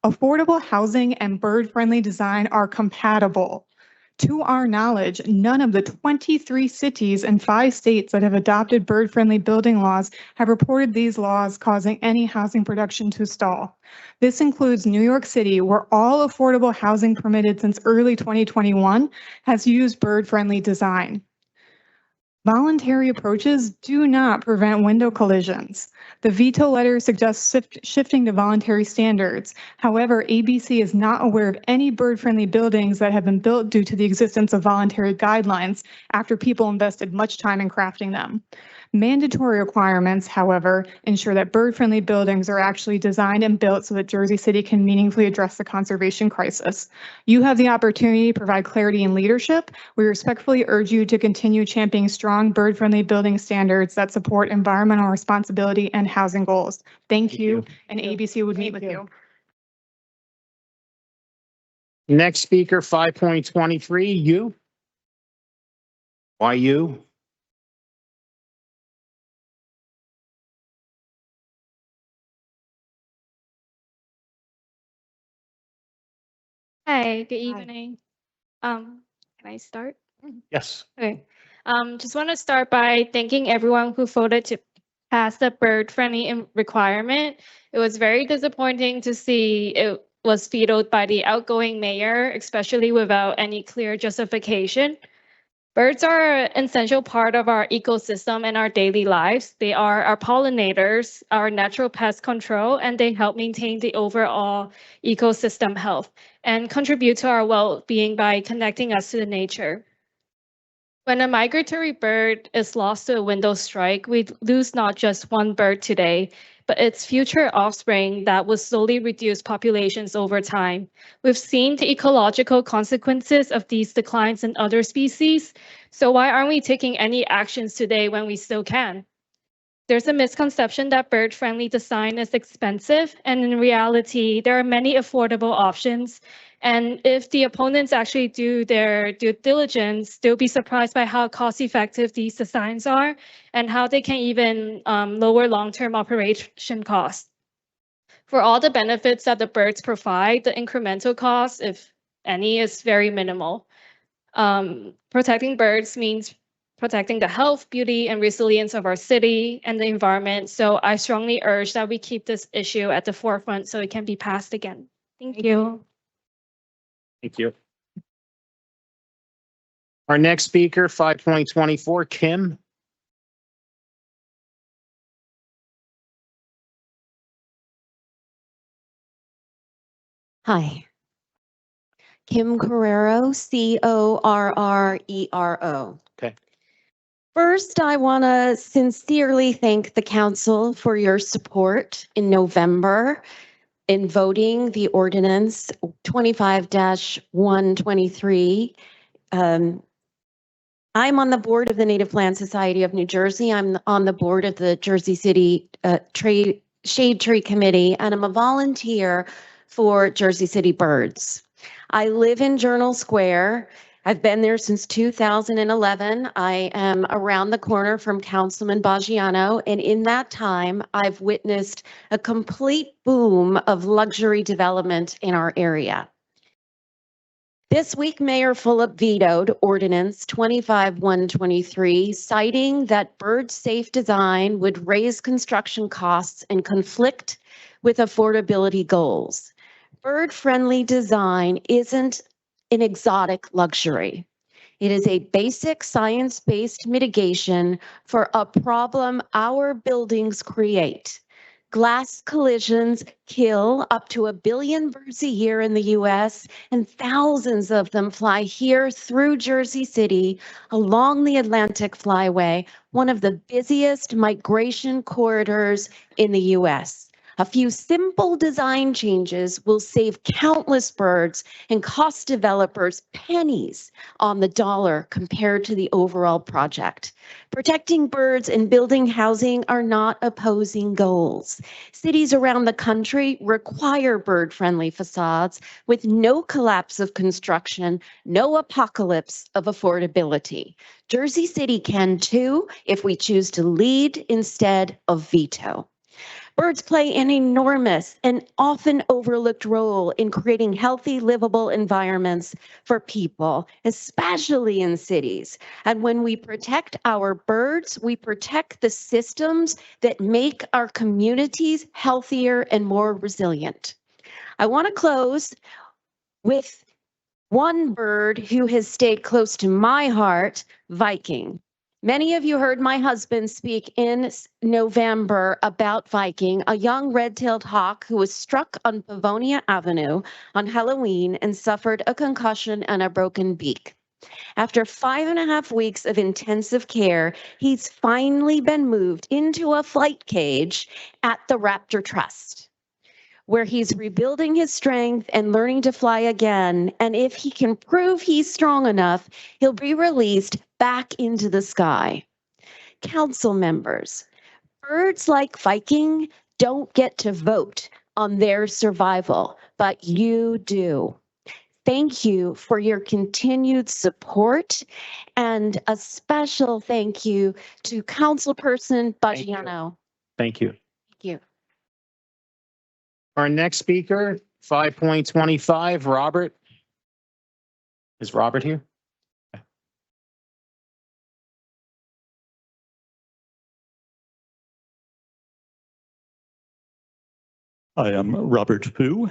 Affordable housing and bird-friendly design are compatible. To our knowledge, none of the 23 cities and 5 states that have adopted bird-friendly building laws have reported these laws causing any housing production to stall. This includes New York City, where all affordable housing permitted since early 2021 has used bird-friendly design. Voluntary approaches do not prevent window collisions. The veto letter suggests shifting to voluntary standards. However, ABC is not aware of any bird-friendly buildings that have been built due to the existence of voluntary guidelines after people invested much time in crafting them. Mandatory requirements, however, ensure that bird-friendly buildings are actually designed and built so that Jersey City can meaningfully address the conservation crisis. You have the opportunity to provide clarity and leadership. We respectfully urge you to continue championing strong bird-friendly building standards that support environmental responsibility and housing goals. Thank you, and ABC would meet with you. Next speaker, 5.23, you. Why you? Hi, good evening. Can I start? Yes. Okay. Just want to start by thanking everyone who voted to pass the bird-friendly requirement. It was very disappointing to see it was vetoed by the outgoing mayor, especially without any clear justification. Birds are an essential part of our ecosystem and our daily lives. They are our pollinators, our natural pest control, and they help maintain the overall ecosystem health and contribute to our well-being by connecting us to the nature. When a migratory bird is lost to a window strike, we lose not just one bird today, but its future offspring that will slowly reduce populations over time. We've seen the ecological consequences of these declines in other species, so why aren't we taking any actions today when we still can? There's a misconception that bird-friendly design is expensive, and in reality, there are many affordable options. And if the opponents actually do their due diligence, they'll be surprised by how cost-effective these designs are and how they can even lower long-term operation costs. For all the benefits that the birds provide, the incremental cost, if any, is very minimal. Protecting birds means protecting the health, beauty, and resilience of our city and the environment. So I strongly urge that we keep this issue at the forefront so it can be passed again. Thank you. Thank you. Our next speaker, 5.24, Kim. Hi. Kim Correro, Correro. Okay. First, I want to sincerely thank the council for your support in November in voting the ordinance 25-123. I'm on the board of the Native Plant Society of New Jersey. I'm on the board of the Jersey City Shade Tree Committee, and I'm a volunteer for Jersey City Birds. I live in Journal Square. I've been there since 2011. I am around the corner from Councilman Baggiano, and in that time, I've witnessed a complete boom of luxury development in our area. This week, Mayor Fulop vetoed Ordinance 25-123, citing that bird-safe design would raise construction costs and conflict with affordability goals. Bird-friendly design isn't an exotic luxury. It is a basic science-based mitigation for a problem our buildings create. Glass collisions kill up to 1 billion birds a year in the US, and thousands of them fly here through Jersey City along the Atlantic Flyway, one of the busiest migration corridors in the US. A few simple design changes will save countless birds and cost developers pennies on the dollar compared to the overall project. Protecting birds and building housing are not opposing goals. Cities around the country require bird-friendly facades with no collapse of construction, no apocalypse of affordability. Jersey City can too if we choose to lead instead of veto. Birds play an enormous and often overlooked role in creating healthy, livable environments for people, especially in cities. And when we protect our birds, we protect the systems that make our communities healthier and more resilient. I want to close with one bird who has stayed close to my heart, Viking. Many of you heard my husband speak in November about Viking, a young red-tailed hawk who was struck on Pavonia Avenue on Halloween and suffered a concussion and a broken beak. After 5.5 weeks of intensive care, he's finally been moved into a flight cage at the Raptor Trust, where he's rebuilding his strength and learning to fly again. And if he can prove he's strong enough, he'll be released back into the sky. Council members, birds like Viking don't get to vote on their survival, but you do. Thank you for your continued support, and a special thank you to Councilperson Baggiano. Thank you. Thank you. Our next speaker, 5.25, Robert. Is Robert here? I am Robert Pu.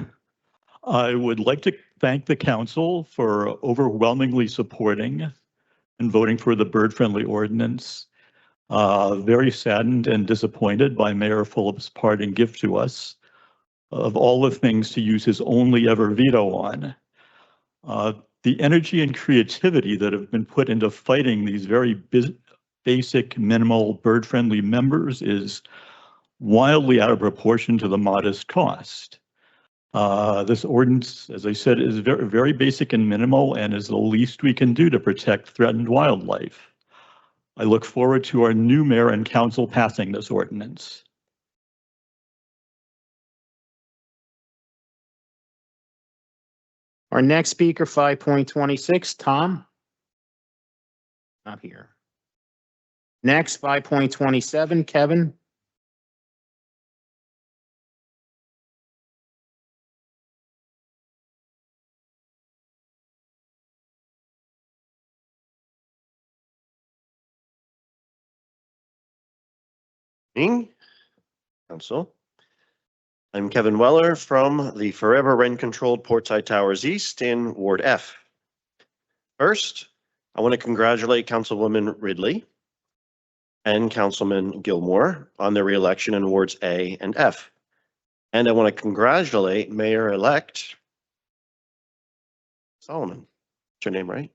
I would like to thank the council for overwhelmingly supporting and voting for the bird-friendly ordinance. Very saddened and disappointed by Mayor Phillip's parting gift to us of all the things to use his only ever veto on. The energy and creativity that have been put into fighting these very basic, minimal bird-friendly members is wildly out of proportion to the modest cost. This ordinance, as I said, is very, very basic and minimal and is the least we can do to protect threatened wildlife. I look forward to our new mayor and council passing this ordinance. Our next speaker, 5.26, Tom. Not here. Next, 5.27, Kevin. Evening, Council. I'm Kevin Weller from the Forever Rent-Controlled Portside Towers East in Ward F. First, I want to congratulate Councilwoman Ridley and Councilman Gilmore on their reelection in Wards A and F. And I want to congratulate Mayor-elect Solomon, is your name right?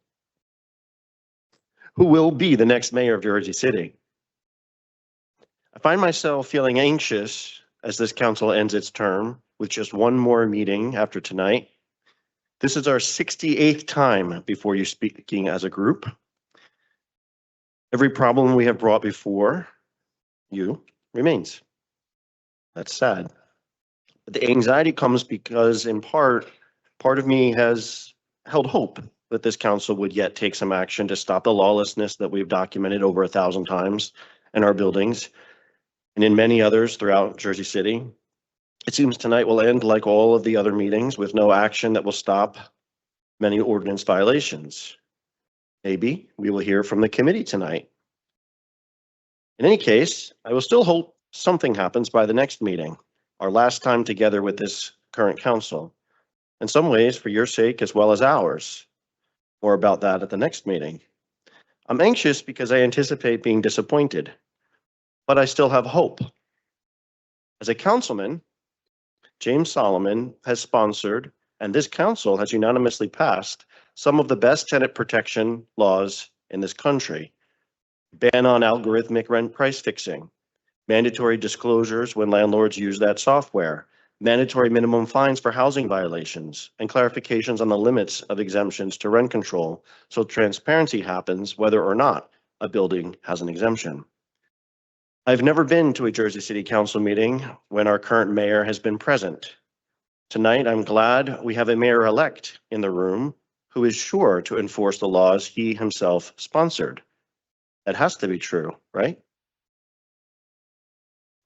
Who will be the next mayor of Jersey City. I find myself feeling anxious as this council ends its term with just one more meeting after tonight. This is our 68th time before you speaking as a group. Every problem we have brought before you remains. That's sad. But the anxiety comes because in part of me has held hope that this council would yet take some action to stop the lawlessness that we've documented over 1,000 times in our buildings and in many others throughout Jersey City. It seems tonight will end like all of the other meetings with no action that will stop many ordinance violations. Maybe we will hear from the committee tonight. In any case, I will still hope something happens by the next meeting, our last time together with this current council. In some ways, for your sake as well as ours. More about that at the next meeting. I'm anxious because I anticipate being disappointed, but I still have hope. As a councilman, James Solomon has sponsored, and this council has unanimously passed, some of the best tenant protection laws in this country. Ban on algorithmic rent price fixing, mandatory disclosures when landlords use that software, mandatory minimum fines for housing violations, and clarifications on the limits of exemptions to rent control so transparency happens whether or not a building has an exemption. I've never been to a Jersey City Council meeting when our current mayor has been present. Tonight, I'm glad we have a mayor-elect in the room who is sure to enforce the laws he himself sponsored. That has to be true, right?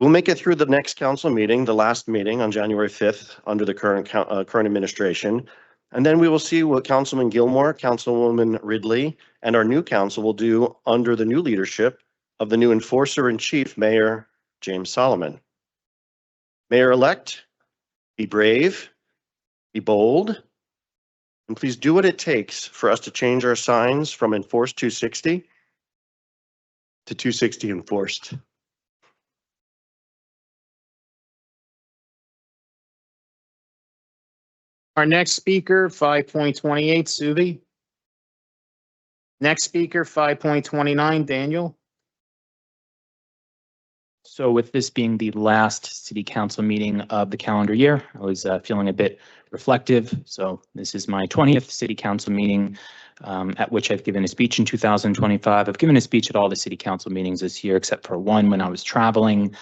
We'll make it through the next council meeting, the last meeting on January 5th under the current administration. And then we will see what Councilman Gilmore, Councilwoman Ridley, and our new council will do under the new leadership of the new Enforcer in Chief, Mayor James Solomon. Mayor-elect, be brave, be bold, and please do what it takes for us to change our signs from enforced 260 to 260 enforced. Our next speaker, 5.28, Suvi. Next speaker, 5.29, Daniel. So with this being the last city council meeting of the calendar year, I was feeling a bit reflective. So this is my 20th city council meeting at which I've given a speech in 2025. I've given a speech at all the city council meetings this year, except for one when I was traveling.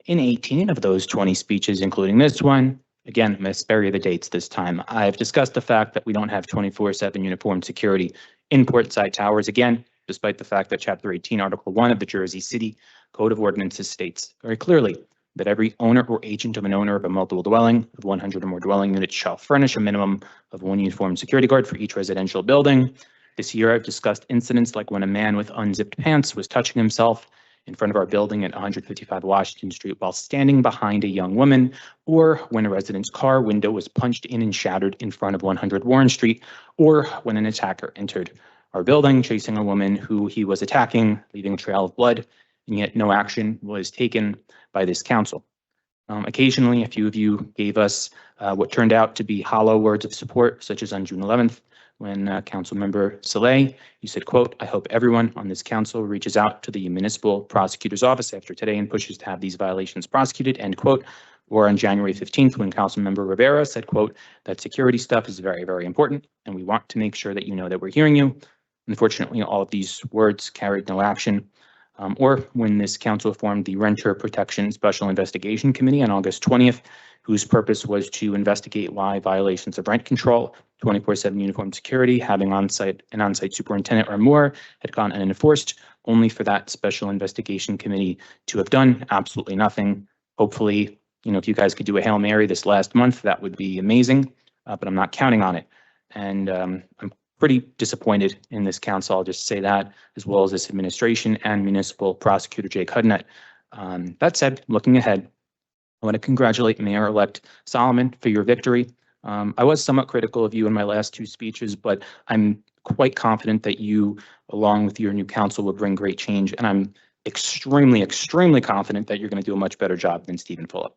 In 18 of those 20 speeches, including this one, again, I'm going to spare you the dates this time. I've discussed the fact that we don't have 24/7 uniformed security in Portside Towers. Again, despite the fact that Chapter 18, Article 1 of the Jersey City Code of Ordinances states very clearly that every owner or agent of an owner of a multiple dwelling of 100 or more dwelling units shall furnish a minimum of one uniformed security guard for each residential building. This year, I've discussed incidents like when a man with unzipped pants was touching himself in front of our building at 155 Washington Street while standing behind a young woman, or when a resident's car window was punched in and shattered in front of 100 Warren Street, or when an attacker entered our building chasing a woman who he was attacking, leaving a trail of blood, and yet no action was taken by this council. Occasionally, a few of you gave us what turned out to be hollow words of support, such as on June 11th, when Councilmember Saleh, you said, quote, "I hope everyone on this council reaches out to the municipal prosecutor's office after today and pushes to have these violations prosecuted," end quote. Or on January 15th, when Councilmember Rivera said, quote, "That security stuff is very, very important, and we want to make sure that you know that we're hearing you." Unfortunately, all of these words carried no action. Or when this council formed the Renter Protection Special Investigation Committee on August 20th, whose purpose was to investigate why violations of rent control, 24/7 uniformed security, having an on-site superintendent or more had gone unenforced, only for that special investigation committee to have done absolutely nothing. Hopefully, if you guys could do a Hail Mary this last month, that would be amazing, but I'm not counting on it. And I'm pretty disappointed in this council, I'll just say that, as well as this administration and Municipal Prosecutor Jake Hudnett. That said, looking ahead, I want to congratulate Mayor-elect Solomon for your victory. I was somewhat critical of you in my last two speeches, but I'm quite confident that you, along with your new council, will bring great change. And I'm extremely, extremely confident that you're going to do a much better job than Stephen Fulop.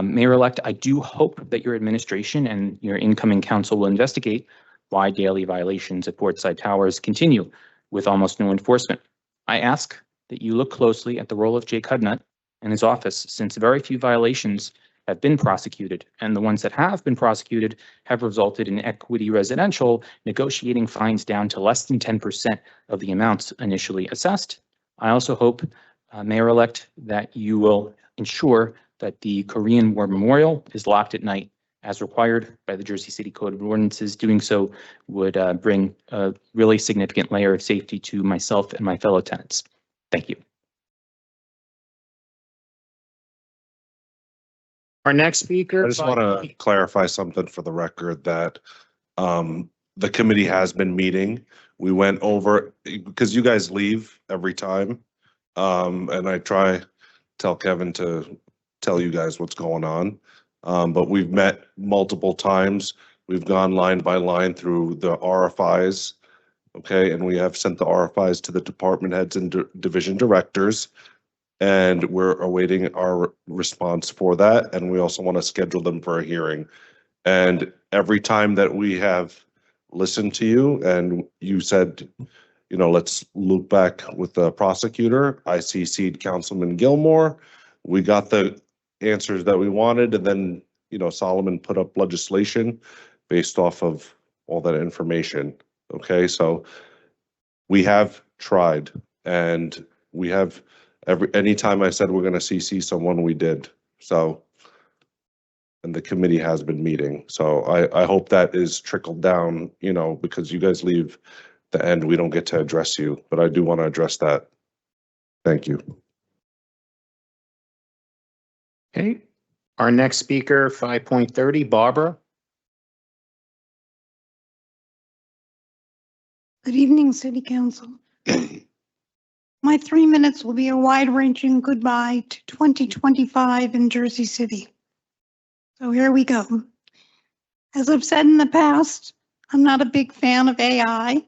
Mayor-elect, I do hope that your administration and your incoming council will investigate why daily violations at Portside Towers continue with almost no enforcement. I ask that you look closely at the role of Jake Hudnett and his office, since very few violations have been prosecuted, and the ones that have been prosecuted have resulted in Equity Residential negotiating fines down to less than 10% of the amounts initially assessed. I also hope, Mayor-elect, that you will ensure that the Korean War Memorial is locked at night as required by the Jersey City Code of Ordinances. Doing so would bring a really significant layer of safety to myself and my fellow tenants. Thank you. Our next speaker. I just want to clarify something for the record that the committee has been meeting. We went over, because you guys leave every time. And I tell Kevin to tell you guys what's going on. But we've met multiple times. We've gone line by line through the RFIs. Okay, and we have sent the RFIs to the department heads and division directors. And we're awaiting our response for that. And we also want to schedule them for a hearing. And every time that we have listened to you and you said, let's loop back with the prosecutor, I CC'd Councilman Gilmore. We got the answers that we wanted. And then, Solomon put up legislation based off of all that information. Okay, so we have tried, and we have anytime I said we're going to CC someone, we did. So, and the committee has been meeting. So I hope that is trickled down, because you guys leave the end, we don't get to address you, but I do want to address that. Thank you. Okay. Our next speaker, 5.30, Barbara. Good evening, City Council. My 3 minutes will be a wide-ranging goodbye to 2025 in Jersey City. So here we go. As I've said in the past, I'm not a big fan of AI.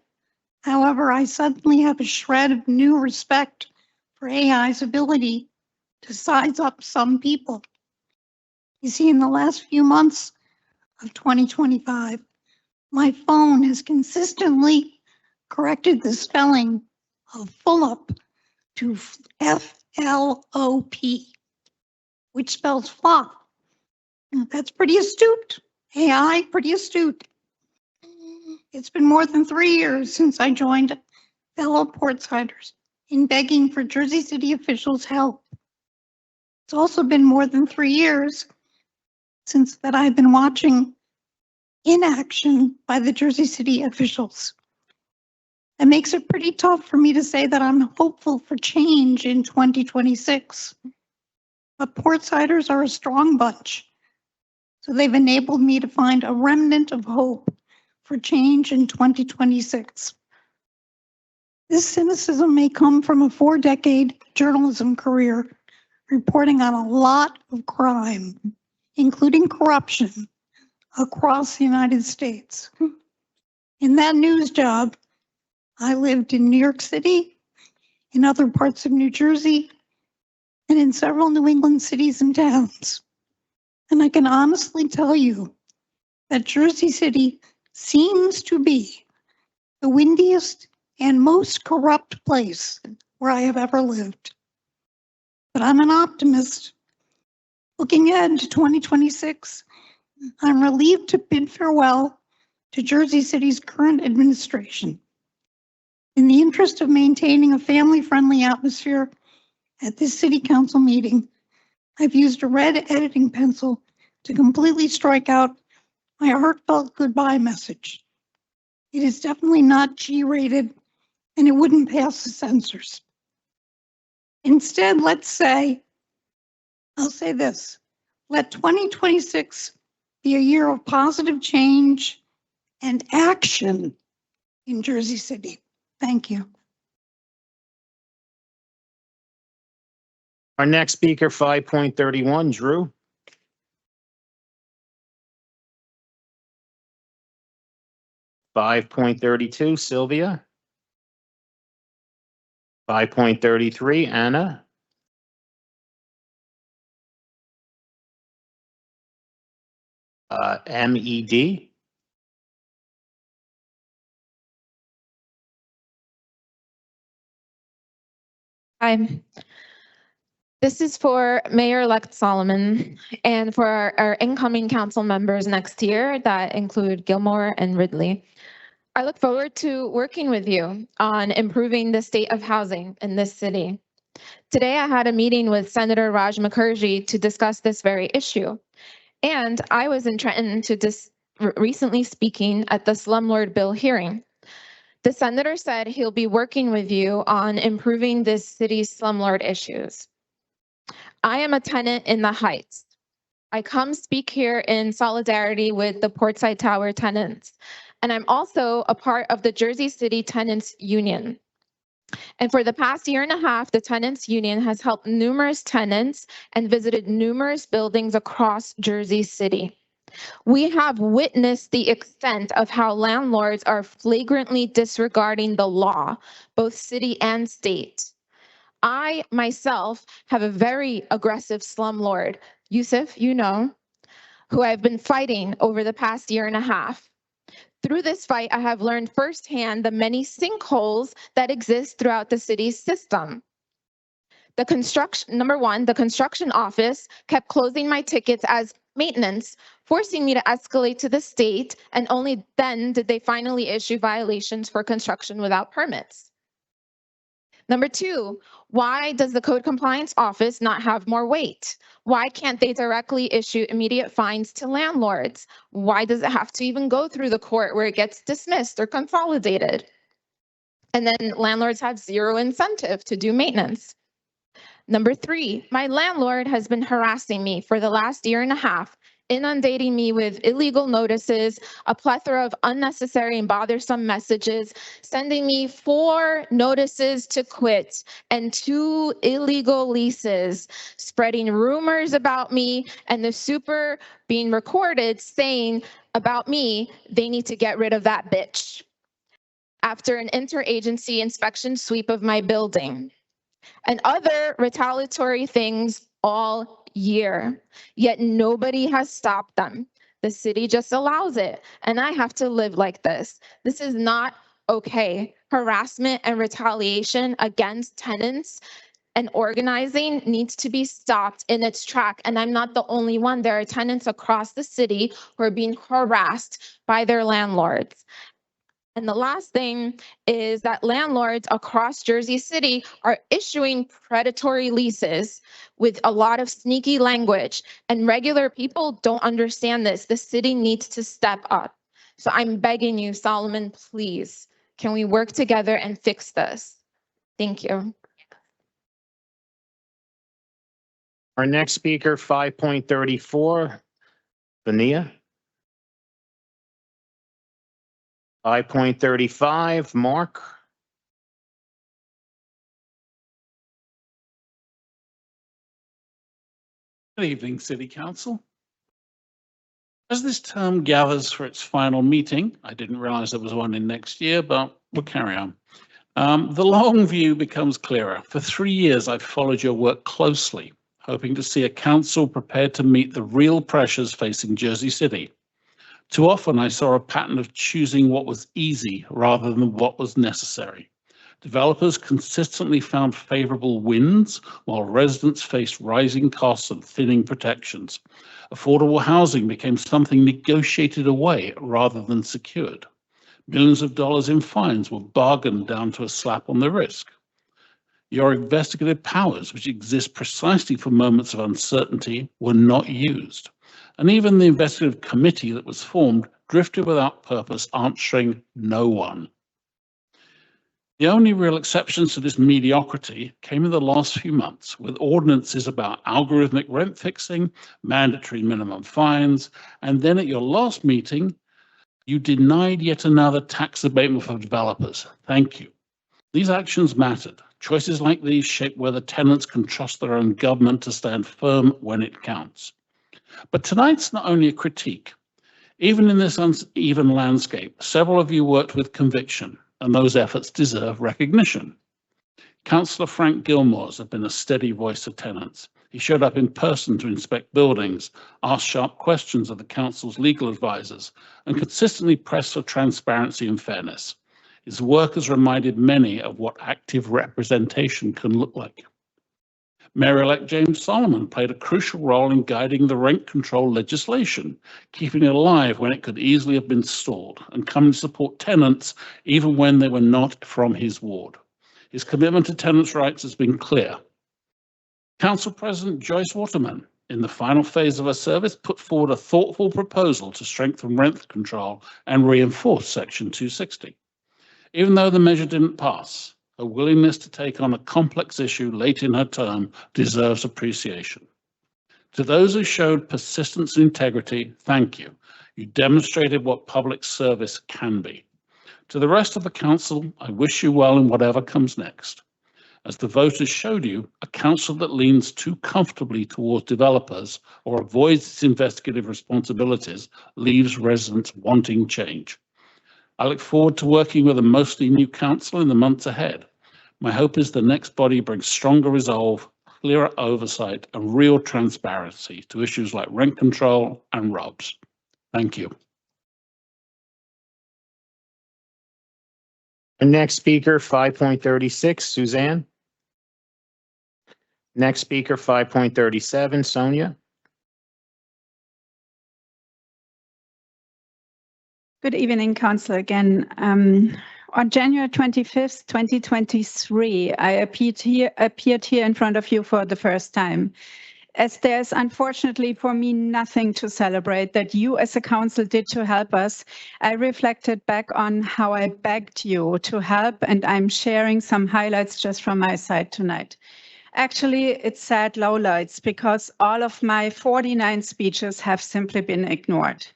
However, I suddenly have a shred of new respect for AI's ability to size up some people. You see, in the last few months of 2025, my phone has consistently corrected the spelling of FLOP to F-L-O-P, which spells flop. That's pretty astute. AI, pretty astute. It's been more than 3 years since I joined fellow Portsiders in begging for Jersey City officials' help. It's also been more than 3 years since that I've been watching inaction by the Jersey City officials. It makes it pretty tough for me to say that I'm hopeful for change in 2026. But Portsiders are a strong bunch, so they've enabled me to find a remnant of hope for change in 2026. This cynicism may come from a 4-decade journalism career reporting on a lot of crime, including corruption, across the United States. In that news job, I lived in New York City, in other parts of New Jersey, and in several New England cities and towns. And I can honestly tell you that Jersey City seems to be the windiest and most corrupt place where I have ever lived. But I'm an optimist. Looking ahead to 2026, I'm relieved to bid farewell to Jersey City's current administration. In the interest of maintaining a family-friendly atmosphere at this City Council meeting, I've used a red editing pencil to completely strike out my heartfelt goodbye message. It is definitely not G-rated, and it wouldn't pass the censors. Instead, I'll say this, let 2026 be a year of positive change and action in Jersey City. Thank you. Our next speaker, 5.31, Drew. .32, Sylvia. 5.33, Anna. MED. Hi. This is for Mayor-elect Solomon and for our incoming council members next year that include Gilmore and Ridley. I look forward to working with you on improving the state of housing in this city. Today, I had a meeting with Senator Raj Mukherjee to discuss this very issue. And I was in Trenton recently speaking at the slumlord bill hearing. The senator said he'll be working with you on improving this city's slumlord issues. I am a tenant in the Heights. I come speak here in solidarity with the Portside Tower tenants, and I'm also a part of the Jersey City Tenants Union. And for the past year and a half, the Tenants Union has helped numerous tenants and visited numerous buildings across Jersey City. We have witnessed the extent of how landlords are flagrantly disregarding the law, both city and state. I myself have a very aggressive slumlord, Yusuf, you know, who I've been fighting over the past year and a half. Through this fight, I have learned firsthand the many sinkholes that exist throughout the city's system. Number one, the construction office kept closing my tickets as maintenance, forcing me to escalate to the state, and only then did they finally issue violations for construction without permits. Number two, why does the Code Compliance Office not have more weight? Why can't they directly issue immediate fines to landlords? Why does it have to even go through the court where it gets dismissed or consolidated? And then landlords have zero incentive to do maintenance. Number 3, my landlord has been harassing me for the last year and a half, inundating me with illegal notices, a plethora of unnecessary and bothersome messages, sending me 4 notices to quit and 2 illegal leases, spreading rumors about me, and the super being recorded saying about me, they need to get rid of that bitch after an interagency inspection sweep of my building, and other retaliatory things all year. Yet nobody has stopped them. The city just allows it, and I have to live like this. This is not okay. Harassment and retaliation against tenants and organizing needs to be stopped in its track. And I'm not the only one. There are tenants across the city who are being harassed by their landlords. And the last thing is that landlords across Jersey City are issuing predatory leases with a lot of sneaky language, and regular people don't understand this. The city needs to step up. So I'm begging you, Solomon, please, can we work together and fix this? Thank you. Our next speaker, 5.34, Vania. 5.35, Mark. Good evening, City Council. As this term gathers for its final meeting, I didn't realize there was one in next year, but we'll carry on. The long view becomes clearer. For 3 years, I've followed your work closely, hoping to see a council prepared to meet the real pressures facing Jersey City. Too often, I saw a pattern of choosing what was easy rather than what was necessary. Developers consistently found favorable wins, while residents faced rising costs and thinning protections. Affordable housing became something negotiated away rather than secured. Millions of dollars in fines were bargained down to a slap on the wrist. Your investigative powers, which exist precisely for moments of uncertainty, were not used. And even the investigative committee that was formed drifted without purpose, answering no one. The only real exceptions to this mediocrity came in the last few months, with ordinances about algorithmic rent fixing, mandatory minimum fines, and then at your last meeting, you denied yet another tax abatement for developers. Thank you. These actions mattered. Choices like these shape whether tenants can trust their own government to stand firm when it counts. But tonight's not only a critique. Even in this uneven landscape, several of you worked with conviction, and those efforts deserve recognition. Councillor Frank Gilmore's have been a steady voice of tenants. He showed up in person to inspect buildings, asked sharp questions of the council's legal advisors, and consistently pressed for transparency and fairness. His work has reminded many of what active representation can look like. Mayor-elect James Solomon played a crucial role in guiding the rent control legislation, keeping it alive when it could easily have been stalled, and coming to support tenants even when they were not from his ward. His commitment to tenants' rights has been clear. Council President Joyce Waterman, in the final phase of her service, put forward a thoughtful proposal to strengthen rent control and reinforce Section 260. Even though the measure didn't pass, her willingness to take on a complex issue late in her term deserves appreciation. To those who showed persistence and integrity, thank you. You demonstrated what public service can be. To the rest of the council, I wish you well in whatever comes next. As the voters showed you, a council that leans too comfortably towards developers or avoids its investigative responsibilities leaves residents wanting change. I look forward to working with a mostly new council in the months ahead. My hope is the next body brings stronger resolve, clearer oversight, and real transparency to issues like rent control and ROBs. Thank you. The next speaker, 5.36, Suzanne. Next speaker, 5.37, Sonia. Good evening, Council. Again, on January 25th, 2023, I appeared here in front of you for the first time. As there's unfortunately for me nothing to celebrate that you as a council did to help us, I reflected back on how I begged you to help, and I'm sharing some highlights just from my side tonight. Actually, it's sad lowlights because all of my 49 speeches have simply been ignored.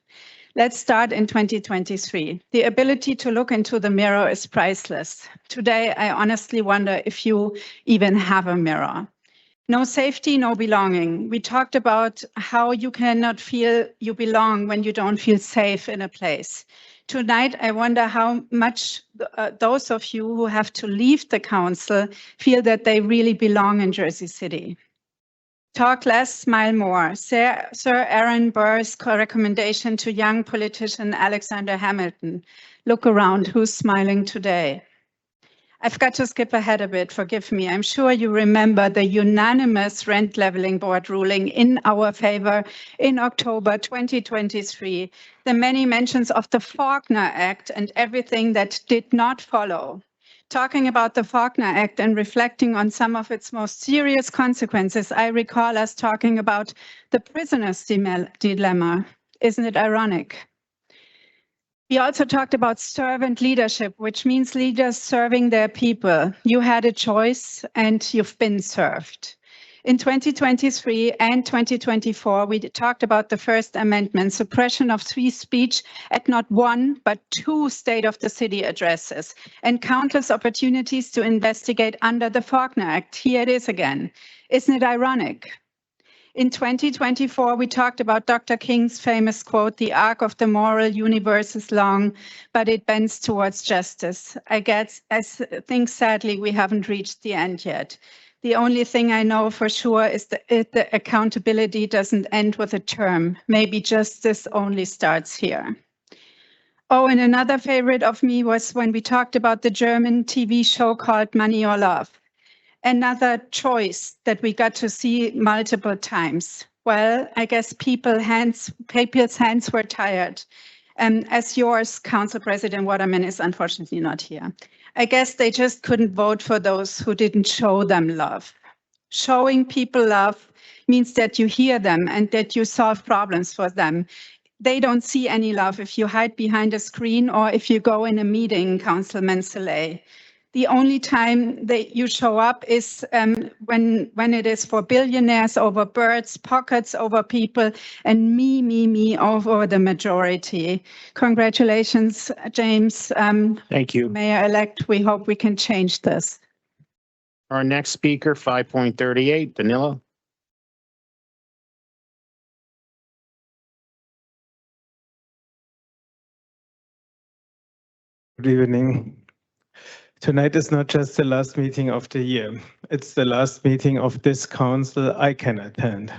Let's start in 2023. The ability to look into the mirror is priceless. Today, I honestly wonder if you even have a mirror. No safety, no belonging. We talked about how you cannot feel you belong when you don't feel safe in a place. Tonight, I wonder how much those of you who have to leave the council feel that they really belong in Jersey City. Talk less, smile more. Sir Aaron Burr's recommendation to young politician Alexander Hamilton. Look around, who's smiling today? I've got to skip ahead a bit, forgive me. I'm sure you remember the unanimous rent leveling board ruling in our favor in October 2023, the many mentions of the Faulkner Act and everything that did not follow. Talking about the Faulkner Act and reflecting on some of its most serious consequences, I recall us talking about the prisoner's dilemma. Isn't it ironic? We also talked about servant leadership, which means leaders serving their people. You had a choice and you've been served. In 2023 and 2024, we talked about the First Amendment, suppression of free speech at not one, but two State of the City addresses, and countless opportunities to investigate under the Faulkner Act. Here it is again. Isn't it ironic? In 2024, we talked about Dr. King's famous quote, "The arc of the moral universe is long, but it bends towards justice." I think sadly we haven't reached the end yet. The only thing I know for sure is that the accountability doesn't end with a term. Maybe justice only starts here. Oh, and another favorite of me was when we talked about the German TV show called Money or Love. Another choice that we got to see multiple times. Well, I guess people's hands were tired. As yours, Council President Waterman is unfortunately not here. I guess they just couldn't vote for those who didn't show them love. Showing people love means that you hear them and that you solve problems for them. They don't see any love if you hide behind a screen or if you go in a meeting, Councilman Soleil. The only time that you show up is when it is for billionaires over birds, pockets over people, and me over the majority. Congratulations, James. Thank you. Mayor-elect, we hope we can change this. Our next speaker, 5.38, Danilo. Good evening. Tonight is not just the last meeting of the year. It's the last meeting of this council I can attend.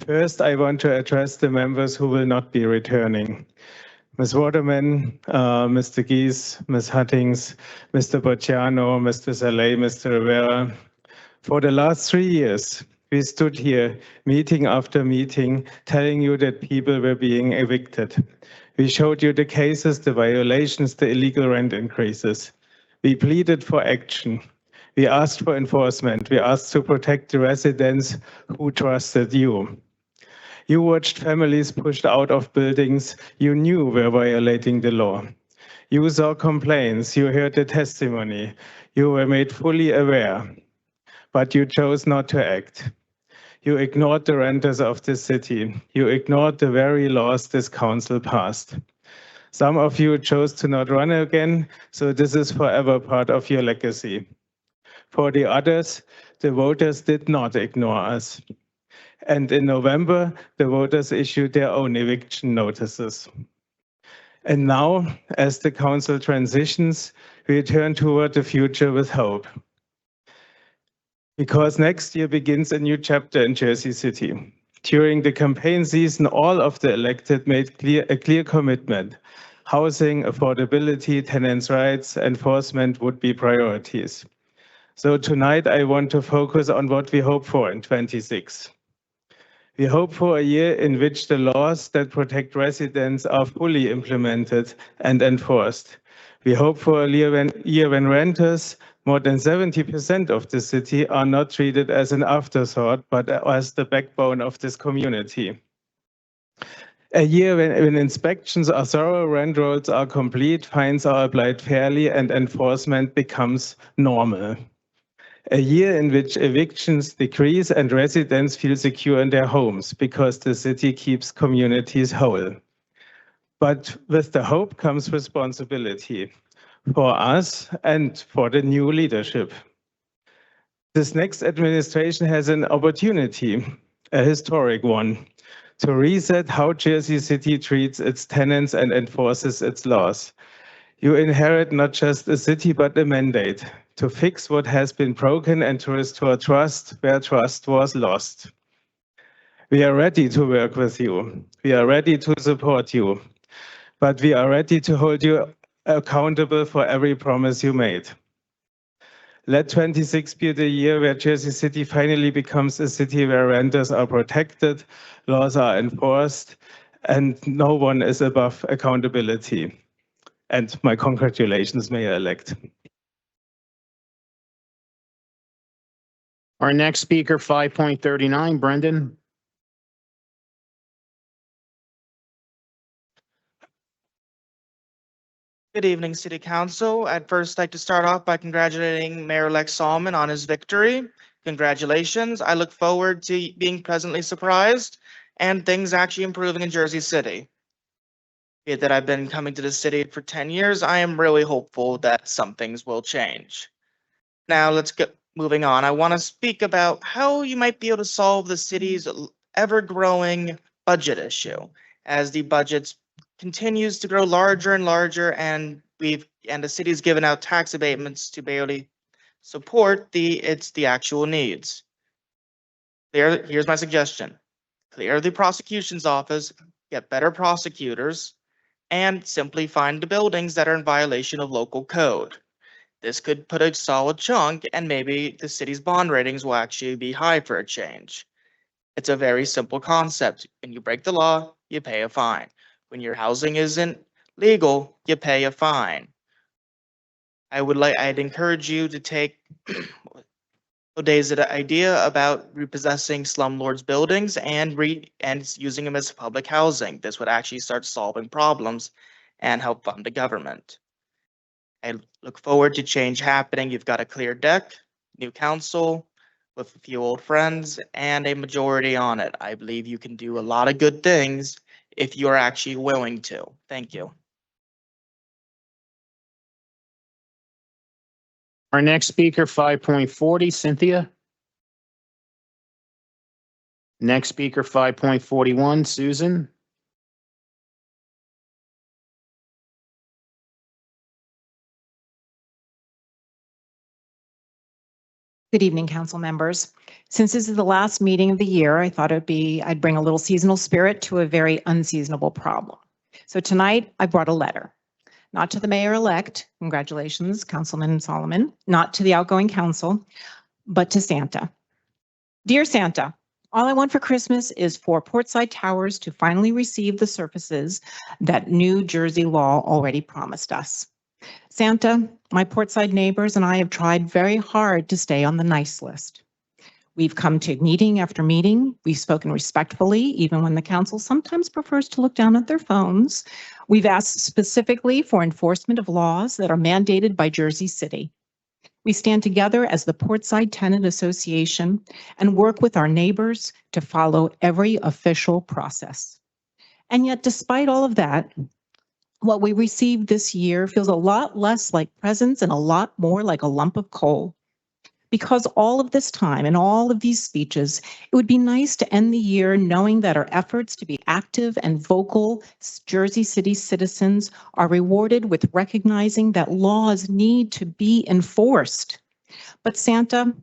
First, I want to address the members who will not be returning. Ms. Waterman, Mr. Gies, Ms. Huttings, Mr. Bocciano, Mr. Saleh, Mr. Rivera. For the last 3 years, we stood here meeting after meeting telling you that people were being evicted. We showed you the cases, the violations, the illegal rent increases. We pleaded for action. We asked for enforcement. We asked to protect the residents who trusted you. You watched families pushed out of buildings you knew were violating the law. You saw complaints. You heard the testimony. You were made fully aware. But you chose not to act. You ignored the renters of the city. You ignored the very laws this council passed. Some of you chose to not run again, so this is forever part of your legacy. For the others, the voters did not ignore us. And in November, the voters issued their own eviction notices. And now, as the council transitions, we turn toward the future with hope. Because next year begins a new chapter in Jersey City. During the campaign season, all of the elected made a clear commitment. Housing, affordability, tenants' rights, enforcement would be priorities. So tonight I want to focus on what we hope for in 26. We hope for a year in which the laws that protect residents are fully implemented and enforced. We hope for a year when renters, more than 70% of the city, are not treated as an afterthought, but as the backbone of this community. A year when inspections are thorough, rent rolls are complete, fines are applied fairly, and enforcement becomes normal. A year in which evictions decrease and residents feel secure in their homes because the city keeps communities whole. But with the hope comes responsibility for us and for the new leadership. This next administration has an opportunity, a historic one, to reset how Jersey City treats its tenants and enforces its laws. You inherit not just a city, but a mandate to fix what has been broken and to restore trust where trust was lost. We are ready to work with you. We are ready to support you, but we are ready to hold you accountable for every promise you made. Let 26 be the year where Jersey City finally becomes a city where renters are protected, laws are enforced, and no one is above accountability. And my congratulations, Mayor-elect. Our next speaker, 5.39, Brendan. Good evening, City Council. I'd first like to start off by congratulating Mayor-elect Solomon on his victory. Congratulations. I look forward to being pleasantly surprised and things actually improving in Jersey City. Being that I've been coming to the city for 10 years, I am really hopeful that some things will change. Now let's get moving on. I want to speak about how you might be able to solve the city's ever-growing budget issue as the budget's continues to grow larger and larger, and the city's given out tax abatements to barely support the actual needs. Here's my suggestion. Clear the prosecution's office, get better prosecutors, and simply find the buildings that are in violation of local code. This could put a solid chunk, and maybe the city's bond ratings will actually be high for a change. It's a very simple concept. When you break the law, you pay a fine. When your housing isn't legal, you pay a fine. I'd encourage you to take O'Day's idea about repossessing slumlords' buildings and using them as public housing. This would actually start solving problems and help fund the government. I look forward to change happening. You've got a clear deck, new council with a few old friends, and a majority on it. I believe you can do a lot of good things if you're actually willing to. Thank you. Our next speaker, 5.40, Cynthia. Next speaker, 5.41, Susan. Good evening, council members. Since this is the last meeting of the year, I thought I'd bring a little seasonal spirit to a very unseasonable problem. So tonight I brought a letter, not to the mayor-elect, congratulations, Councilman Solomon, not to the outgoing council, but to Santa. Dear Santa, all I want for Christmas is for Portside Towers to finally receive the services that New Jersey law already promised us. Santa, my Portside neighbors and I have tried very hard to stay on the nice list. We've come to meeting after meeting. We've spoken respectfully, even when the council sometimes prefers to look down at their phones. We've asked specifically for enforcement of laws that are mandated by Jersey City. We stand together as the Portside Tenant Association and work with our neighbors to follow every official process. And yet, despite all of that, what we received this year feels a lot less like presents and a lot more like a lump of coal. Because all of this time and all of these speeches, it would be nice to end the year knowing that our efforts to be active and vocal Jersey City citizens are rewarded with recognizing that laws need to be enforced. But Santa,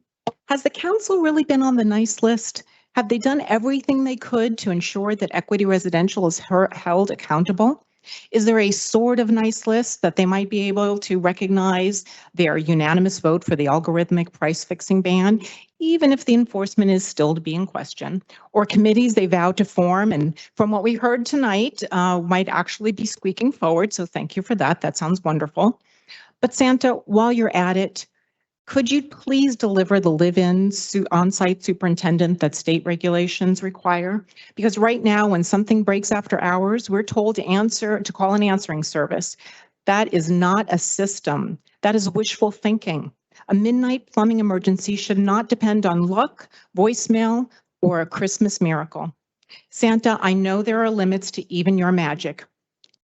has the council really been on the nice list? Have they done everything they could to ensure that Equity Residential is held accountable? Is there a sort of nice list that they might be able to recognize their unanimous vote for the algorithmic price fixing ban, even if the enforcement is still to be in question, or committees they vow to form? And from what we heard tonight, might actually be squeaking forward. So thank you for that. That sounds wonderful. But Santa, while you're at it, could you please deliver the live-in on-site superintendent that state regulations require? Because right now, when something breaks after hours, we're told to call an answering service. That is not a system. That is wishful thinking. A midnight plumbing emergency should not depend on luck, voicemail, or a Christmas miracle. Santa, I know there are limits to even your magic.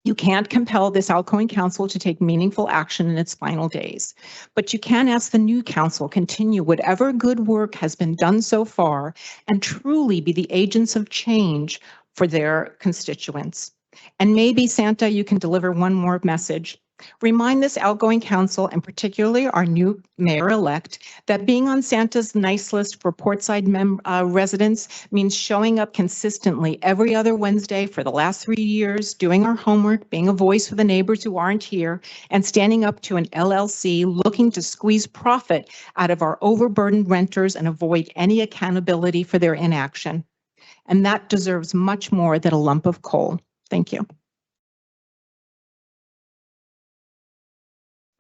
You can't compel this outgoing council to take meaningful action in its final days, but you can ask the new council continue whatever good work has been done so far and truly be the agents of change for their constituents. And maybe, Santa, you can deliver one more message. Remind this outgoing council, and particularly our new mayor-elect, that being on Santa's nice list for Portside residents means showing up consistently every other Wednesday for the last 3 years, doing our homework, being a voice for the neighbors who aren't here, and standing up to an LLC looking to squeeze profit out of our overburdened renters and avoid any accountability for their inaction. And that deserves much more than a lump of coal. Thank you.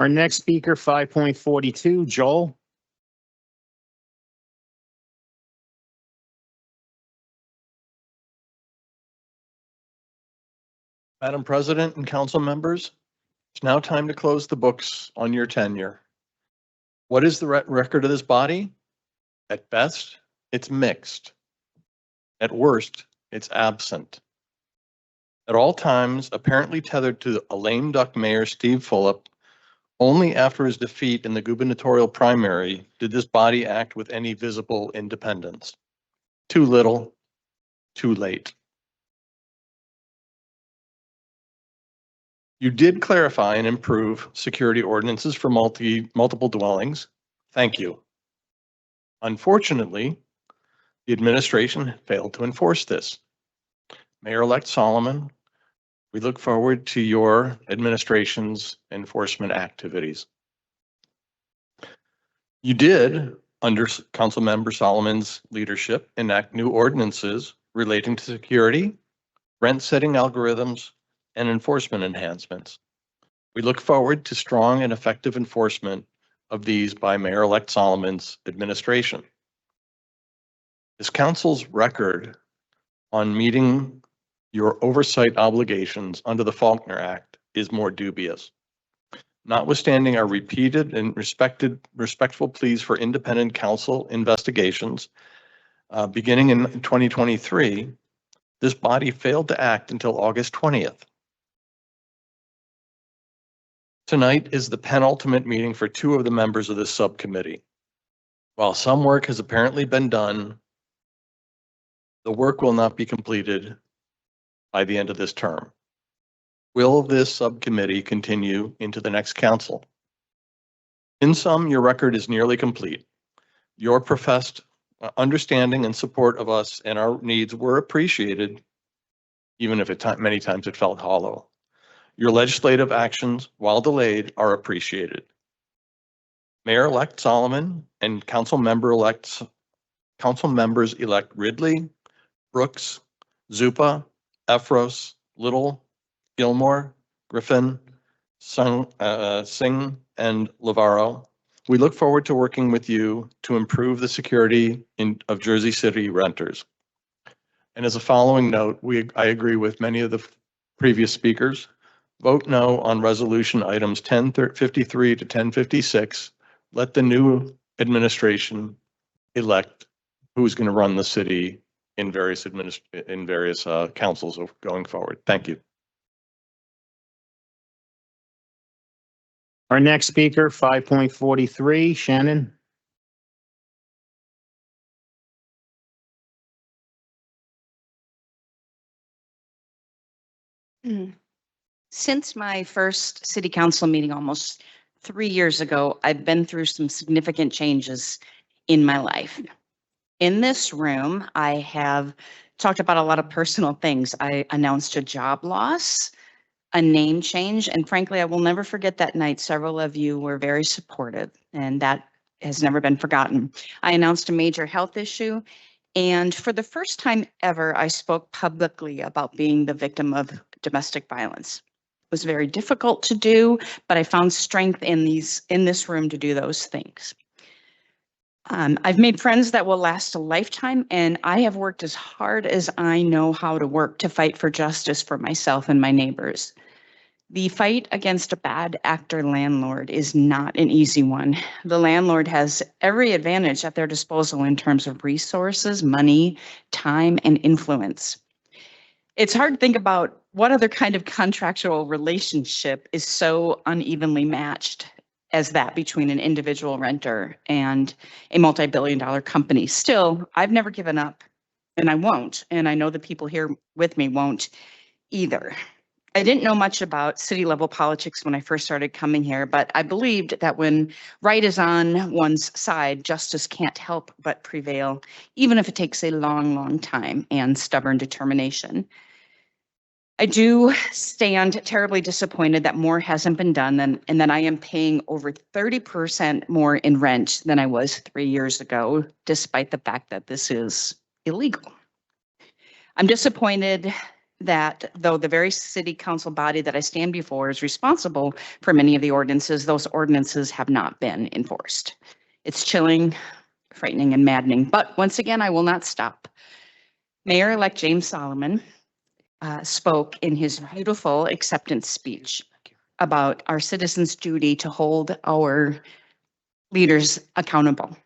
Our next speaker, 5.42, Joel. Madam President and council members, it's now time to close the books on your tenure. What is the record of this body? At best, it's mixed. At worst, it's absent. At all times, apparently tethered to a lame duck mayor, Steve Fulop, only after his defeat in the gubernatorial primary did this body act with any visible independence. Too little, too late. You did clarify and improve security ordinances for multiple dwellings. Thank you. Unfortunately, the administration failed to enforce this. Mayor-elect Solomon, we look forward to your administration's enforcement activities. You did, under Councilmember Solomon's leadership, enact new ordinances relating to security, rent-setting algorithms, and enforcement enhancements. We look forward to strong and effective enforcement of these by Mayor-elect Solomon's administration. This council's record on meeting your oversight obligations under the Faulkner Act is more dubious. Notwithstanding our repeated and respectful pleas for independent council investigations, beginning in 2023, this body failed to act until August 20th. Tonight is the penultimate meeting for 2 of the members of this subcommittee. While some work has apparently been done, the work will not be completed by the end of this term. Will this subcommittee continue into the next council? In sum, your record is nearly complete. Your professed understanding and support of us and our needs were appreciated, even if many times it felt hollow. Your legislative actions, while delayed, are appreciated. Mayor-elect Solomon and council members-elect Ridley, Brooks, Zupa, Efros, Little, Gilmore, Griffin, Singh, and Lavaro. We look forward to working with you to improve the security of Jersey City renters. And as a following note, I agree with many of the previous speakers. Vote no on resolution items 1053 to 1056. Let the new administration elect who's going to run the city in various councils going forward. Thank you. Our next speaker, 5.43, Shannon. Since my first city council meeting almost 3 years ago, I've been through some significant changes in my life. In this room, I have talked about a lot of personal things. I announced a job loss, a name change, and frankly, I will never forget that night. Several of you were very supportive, and that has never been forgotten. I announced a major health issue, and for the first time ever, I spoke publicly about being the victim of domestic violence. It was very difficult to do, but I found strength in this room to do those things. I've made friends that will last a lifetime, and I have worked as hard as I know how to work to fight for justice for myself and my neighbors. The fight against a bad actor landlord is not an easy one. The landlord has every advantage at their disposal in terms of resources, money, time, and influence. It's hard to think about what other kind of contractual relationship is so unevenly matched as that between an individual renter and a multi-billion-dollar company. Still, I've never given up, and I won't, and I know the people here with me won't either. I didn't know much about city level politics when I first started coming here, but I believed that when right is on one's side, justice can't help but prevail, even if it takes a long, long time and stubborn determination. I do stand terribly disappointed that more hasn't been done and that I am paying over 30% more in rent than I was 3 years ago, despite the fact that this is illegal. I'm disappointed that though the very city council body that I stand before is responsible for many of the ordinances, those ordinances have not been enforced. It's chilling, frightening, and maddening. But once again, I will not stop. Mayor-elect James Solomon spoke in his beautiful acceptance speech about our citizens' duty to hold our leaders accountable.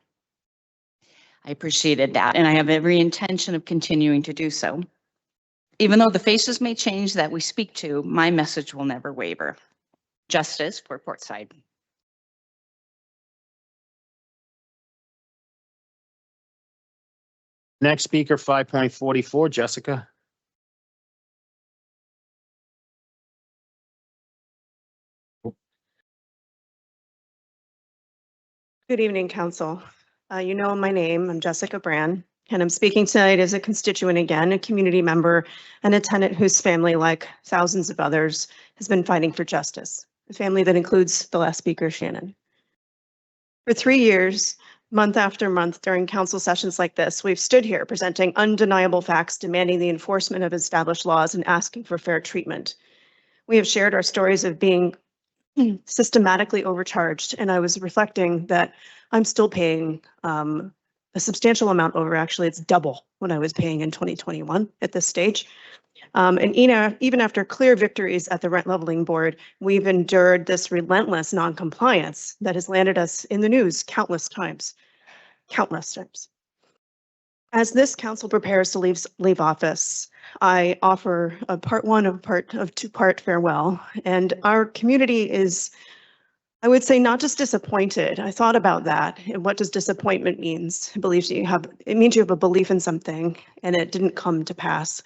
I appreciated that, and I have every intention of continuing to do so. Even though the faces may change that we speak to, my message will never waver. Justice for Portside. Next speaker, 5.44, Jessica. Good evening, Council. You know my name. I'm Jessica Brand, and I'm speaking tonight as a constituent again, a community member, and a tenant whose family, like thousands of others, has been fighting for justice. A family that includes the last speaker, Shannon. For 3 years, month after month during council sessions like this, we've stood here presenting undeniable facts, demanding the enforcement of established laws and asking for fair treatment. We have shared our stories of being systematically overcharged, and I was reflecting that I'm still paying a substantial amount over. Actually, it's double what I was paying in 2021 at this stage. And even after clear victories at the rent leveling board, we've endured this relentless non-compliance that has landed us in the news countless times. As this council prepares to leave office, I offer a part one of two-part farewell. And our community is, I would say, not just disappointed. I thought about that and what does disappointment means. It means you have a belief in something and it didn't come to pass.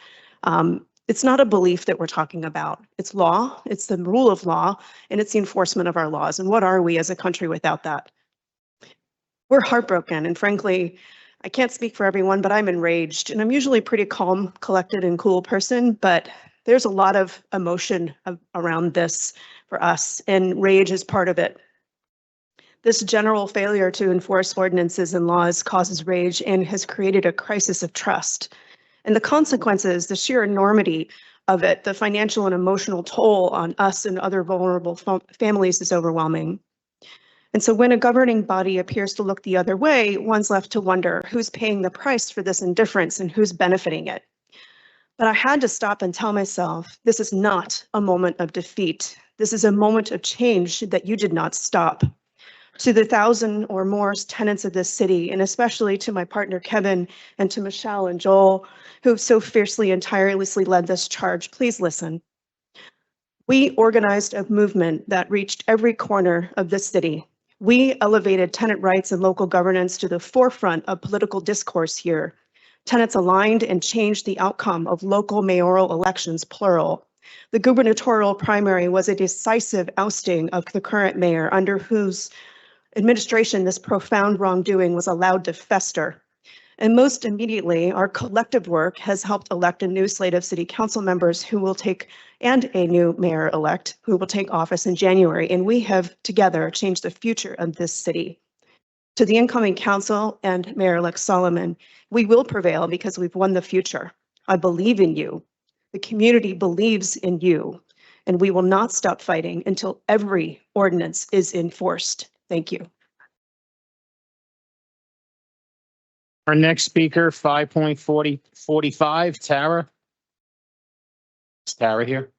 It's not a belief that we're talking about. It's law, it's the rule of law, and it's the enforcement of our laws. And what are we as a country without that? We're heartbroken, and frankly, I can't speak for everyone, but I'm enraged, and I'm usually a pretty calm, collected, and cool person, but there's a lot of emotion around this for us, and rage is part of it. This general failure to enforce ordinances and laws causes rage and has created a crisis of trust. And the consequences, the sheer enormity of it, the financial and emotional toll on us and other vulnerable families is overwhelming. And so when a governing body appears to look the other way, one's left to wonder who's paying the price for this indifference and who's benefiting it. But I had to stop and tell myself, this is not a moment of defeat. This is a moment of change that you did not stop. To the 1,000 or more tenants of this city, and especially to my partner Kevin and to Michelle and Joel, who so fiercely and tirelessly led this charge, please listen. We organized a movement that reached every corner of this city. We elevated tenant rights and local governance to the forefront of political discourse here. Tenants aligned and changed the outcome of local mayoral elections, plural. The gubernatorial primary was a decisive ousting of the current mayor, under whose administration this profound wrongdoing was allowed to fester. And most immediately, our collective work has helped elect a new slate of city council members and a new mayor-elect who will take office in January. And we have together changed the future of this city. To the incoming council and Mayor-elect Solomon, we will prevail because we've won the future. I believe in you. The community believes in you. And we will not stop fighting until every ordinance is enforced. Thank you. Our next speaker, 5.45, Tara. Is Tara here?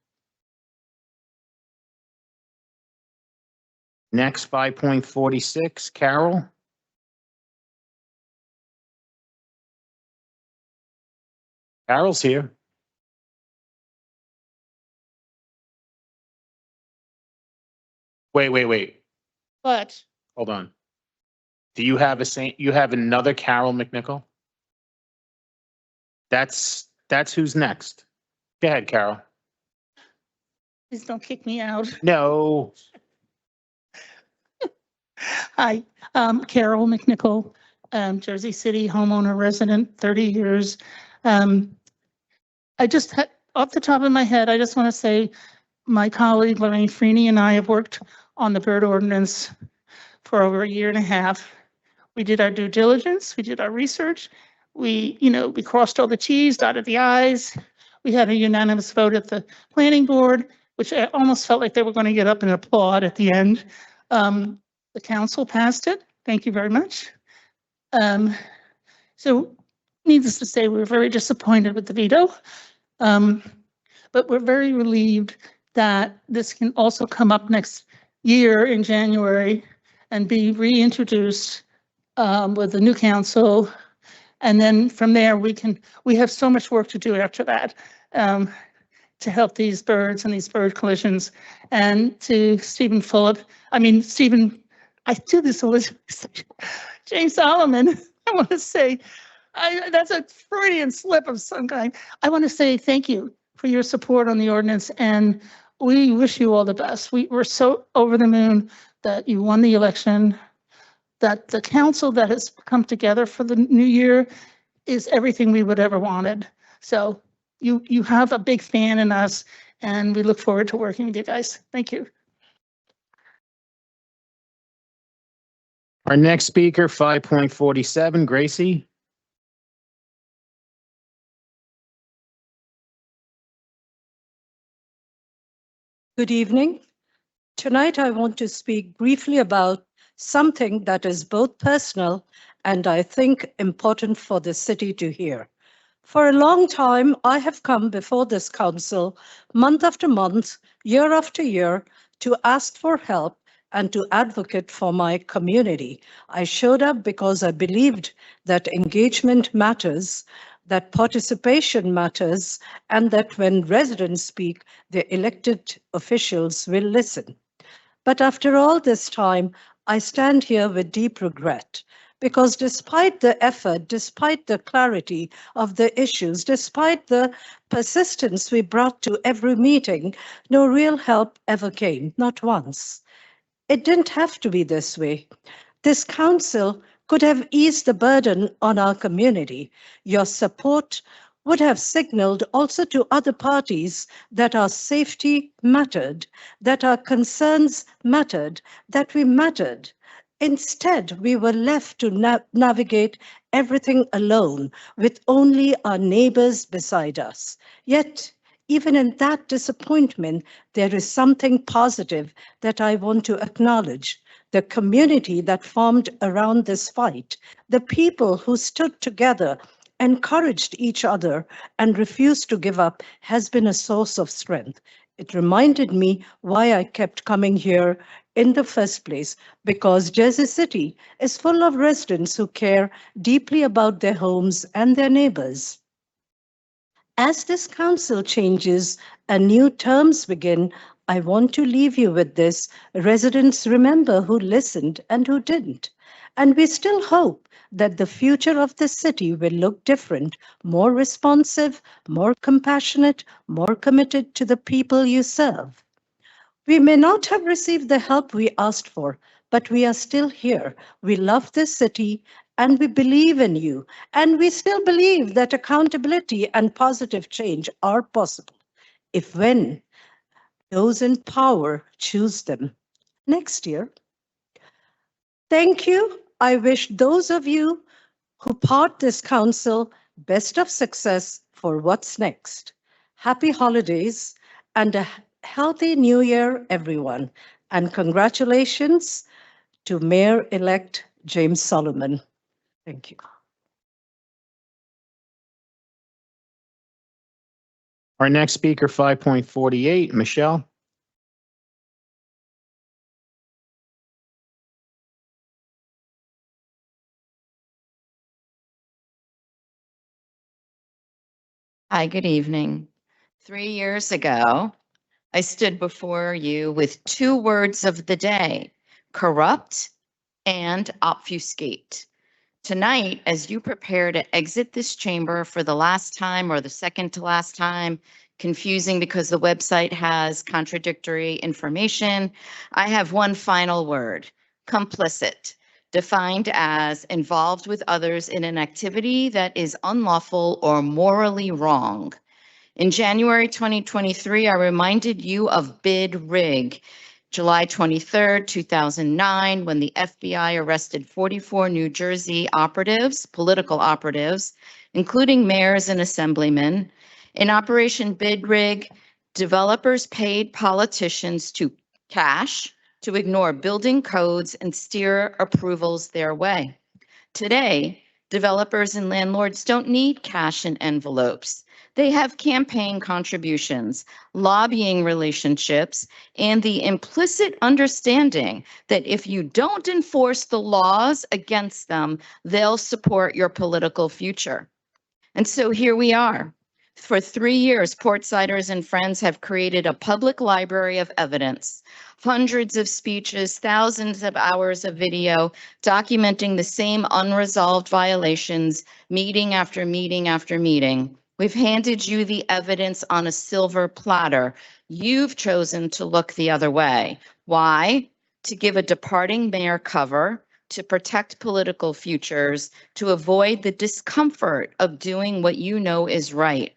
Next, 5.46, Carol. Carol's here. Wait. But Hold on. Do you have you have another Carol McNichol? That's who's next. Go ahead, Carol. please don't kick me out. No. Hi, Carol McNichol, Jersey City homeowner resident, 30 years. I just had, off the top of my head, I just want to say my colleague Lorraine Freeney and I have worked on the bird ordinance for over a year and a half. We did our due diligence, we did our research. We crossed all the T's, dotted the I's. We had a unanimous vote at the planning board, which I almost felt like they were going to get up and applaud at the end. The council passed it. Thank you very much. So needless to say, we were very disappointed with the veto. But we're very relieved that this can also come up next year in January and be reintroduced with the new council. And then from there, we have so much work to do after that to help these birds and these bird collisions. And to Stephen, I do this always, James Solomon, I want to say, that's a Freudian slip of some kind. I want to say thank you for your support on the ordinance, and we wish you all the best. We're so over the moon that you won the election, that the council that has come together for the new year is everything we would ever wanted. So you have a big fan in us, and we look forward to working with you guys. Thank you. Our next speaker, 5.47, Gracie. Good evening. Tonight, I want to speak briefly about something that is both personal and I think important for the city to hear. For a long time, I have come before this council month after month, year after year, to ask for help and to advocate for my community. I showed up because I believed that engagement matters, that participation matters, and that when residents speak, the elected officials will listen. But after all this time, I stand here with deep regret, because despite the effort, despite the clarity of the issues, despite the persistence we brought to every meeting, no real help ever came, not once. It didn't have to be this way. This council could have eased the burden on our community. Your support would have signaled also to other parties that our safety mattered, that our concerns mattered, that we mattered. Instead, we were left to navigate everything alone with only our neighbors beside us. Yet, even in that disappointment, there is something positive that I want to acknowledge. The community that formed around this fight, the people who stood together, encouraged each other, and refused to give up has been a source of strength. It reminded me why I kept coming here in the first place, because Jersey City is full of residents who care deeply about their homes and their neighbors. As this council changes and new terms begin, I want to leave you with this. Residents remember who listened and who didn't. And we still hope that the future of the city will look different, more responsive, more compassionate, more committed to the people you serve. We may not have received the help we asked for, but we are still here. We love this city and we believe in you. And we still believe that accountability and positive change are possible if when those in power choose them. Next year. Thank you. I wish those of you who part this council best of success for what's next. Happy holidays and a healthy new year, everyone. And congratulations to Mayor-elect James Solomon. Thank you. Our next speaker, 5.48, Michelle. Hi, good evening. 3 years ago, I stood before you with 2 words of the day, corrupt and obfuscate. Tonight, as you prepare to exit this chamber for the last time or the second to last time, confusing because the website has contradictory information, I have one final word, complicit, defined as involved with others in an activity that is unlawful or morally wrong. In January 2023, I reminded you of bid rig. July 23rd, 2009, when the FBI arrested 44 New Jersey operatives, political operatives, including mayors and assemblymen. In Operation Bid Rig, developers paid politicians to cash to ignore building codes and steer approvals their way. Today, developers and landlords don't need cash in envelopes. They have campaign contributions, lobbying relationships, and the implicit understanding that if you don't enforce the laws against them, they'll support your political future. And so here we are. For 3 years, Portsiders and friends have created a public library of evidence, hundreds of speeches, thousands of hours of video documenting the same unresolved violations, meeting after meeting after meeting. We've handed you the evidence on a silver platter. You've chosen to look the other way. Why? To give a departing mayor cover, to protect political futures, to avoid the discomfort of doing what you know is right.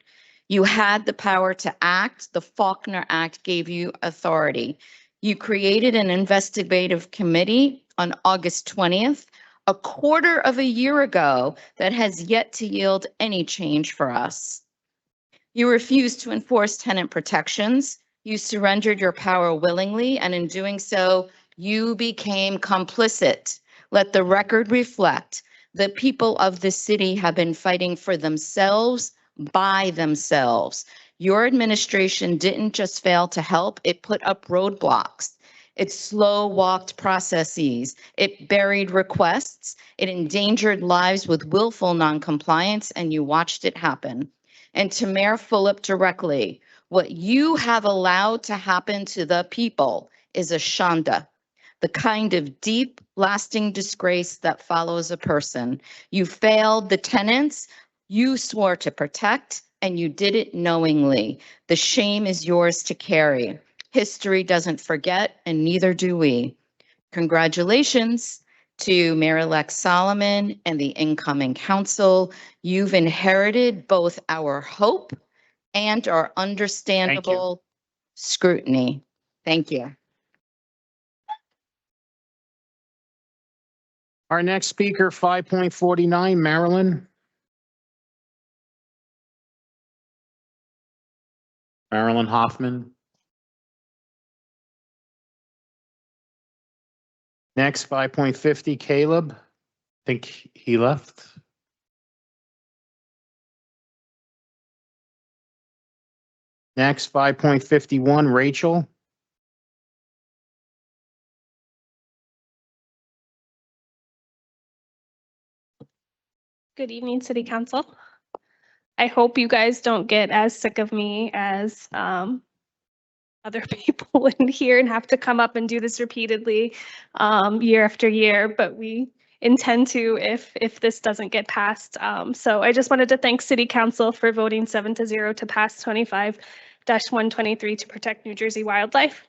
You had the power to act. The Faulkner Act gave you authority. You created an investigative committee on August 20th, a quarter of a year ago, that has yet to yield any change for us. You refused to enforce tenant protections. You surrendered your power willingly, and in doing so, you became complicit. Let the record reflect the people of the city have been fighting for themselves by themselves. Your administration didn't just fail to help, it put up roadblocks. It slow-walked processes. It buried requests. It endangered lives with willful noncompliance, and you watched it happen. And to Mayor Fulop directly, what you have allowed to happen to the people is a shanda, the kind of deep, lasting disgrace that follows a person. You failed the tenants you swore to protect, and you did it knowingly. The shame is yours to carry. History doesn't forget, and neither do we. Congratulations to Mayor-elect Solomon and the incoming council. You've inherited both our hope and our understandable scrutiny. Thank you. Our next speaker, 5.49, Marilyn. Marilyn Hoffman. Next, 5.50, Caleb. I think he left. Next, 5.51, Rachel. Good evening, City Council. I hope you guys don't get as sick of me as other people in here and have to come up and do this repeatedly year after year, but we intend to if this doesn't get passed. So I just wanted to thank City Council for voting 7-0 to pass 25-123 to protect New Jersey wildlife.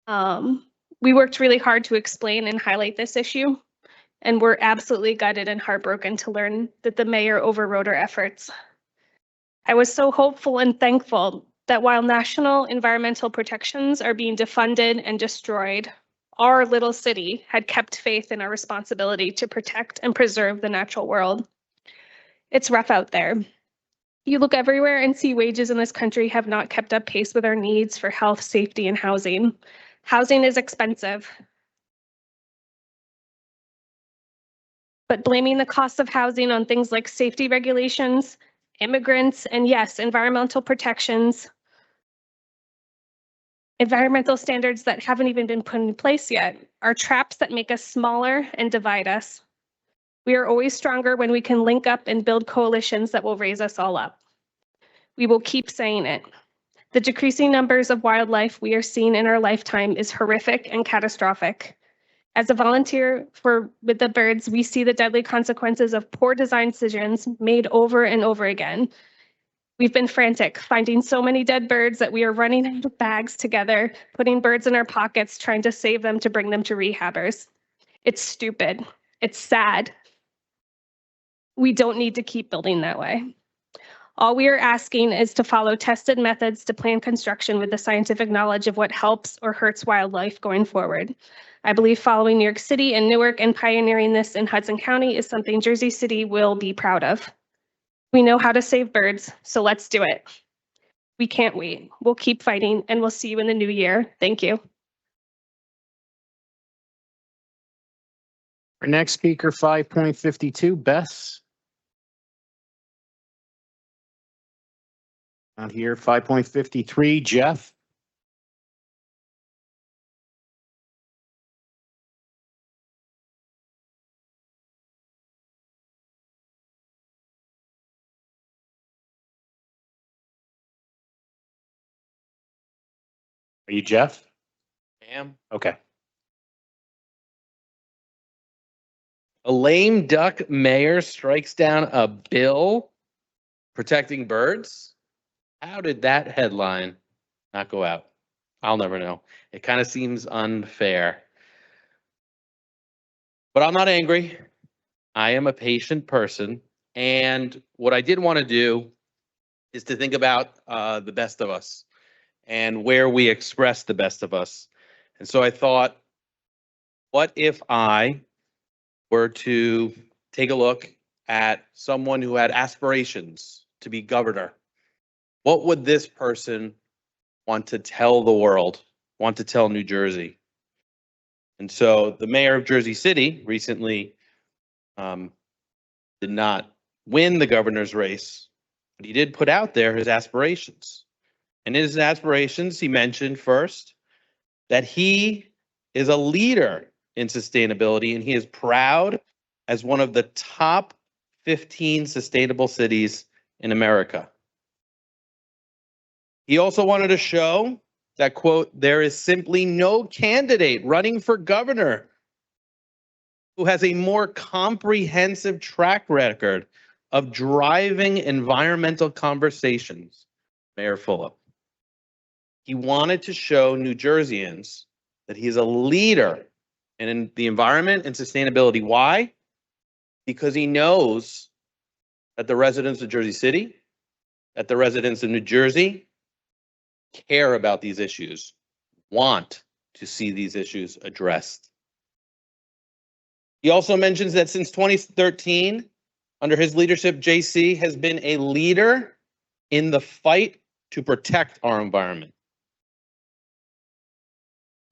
We worked really hard to explain and highlight this issue, and we're absolutely gutted and heartbroken to learn that the mayor overrode our efforts. I was so hopeful and thankful that while national environmental protections are being defunded and destroyed, our little city had kept faith in our responsibility to protect and preserve the natural world. It's rough out there. You look everywhere and see wages in this country have not kept up pace with our needs for health, safety, and housing. Housing is expensive. But blaming the cost of housing on things like safety regulations, immigrants, and yes, environmental protections, environmental standards that haven't even been put in place yet, are traps that make us smaller and divide us. We are always stronger when we can link up and build coalitions that will raise us all up. We will keep saying it. The decreasing numbers of wildlife we are seeing in our lifetime is horrific and catastrophic. As a volunteer with the birds, we see the deadly consequences of poor design decisions made over and over again. We've been frantic, finding so many dead birds that we are running out of bags together, putting birds in our pockets, trying to save them to bring them to rehabbers. It's stupid. It's sad. We don't need to keep building that way. All we are asking is to follow tested methods to plan construction with the scientific knowledge of what helps or hurts wildlife going forward. I believe following New York City and Newark and pioneering this in Hudson County is something Jersey City will be proud of. We know how to save birds, so let's do it. We can't wait. We'll keep fighting, and we'll see you in the new year. Thank you. Our next speaker, 5.52, Bess. Not here. 5.53, Jeff. Are you Jeff? I am. Okay. A lame duck mayor strikes down a bill protecting birds. How did that headline not go out? I'll never know. It kind of seems unfair. But I'm not angry. I am a patient person. And what I did want to do is to think about the best of us and where we express the best of us. And so I thought, what if I were to take a look at someone who had aspirations to be governor? What would this person want to tell the world, want to tell New Jersey? And so the mayor of Jersey City recently did not win the governor's race, but he did put out there his aspirations. And in his aspirations, he mentioned first that he is a leader in sustainability, and he is proud as one of the top 15 sustainable cities in America. He also wanted to show that, quote, there is simply no candidate running for governor who has a more comprehensive track record of driving environmental conversations, Mayor Fulop. He wanted to show New Jerseyans that he is a leader in the environment and sustainability. Why? Because he knows that the residents of Jersey City, that the residents of New Jersey care about these issues, want to see these issues addressed. He also mentions that since 2013, under his leadership, JC has been a leader in the fight to protect our environment.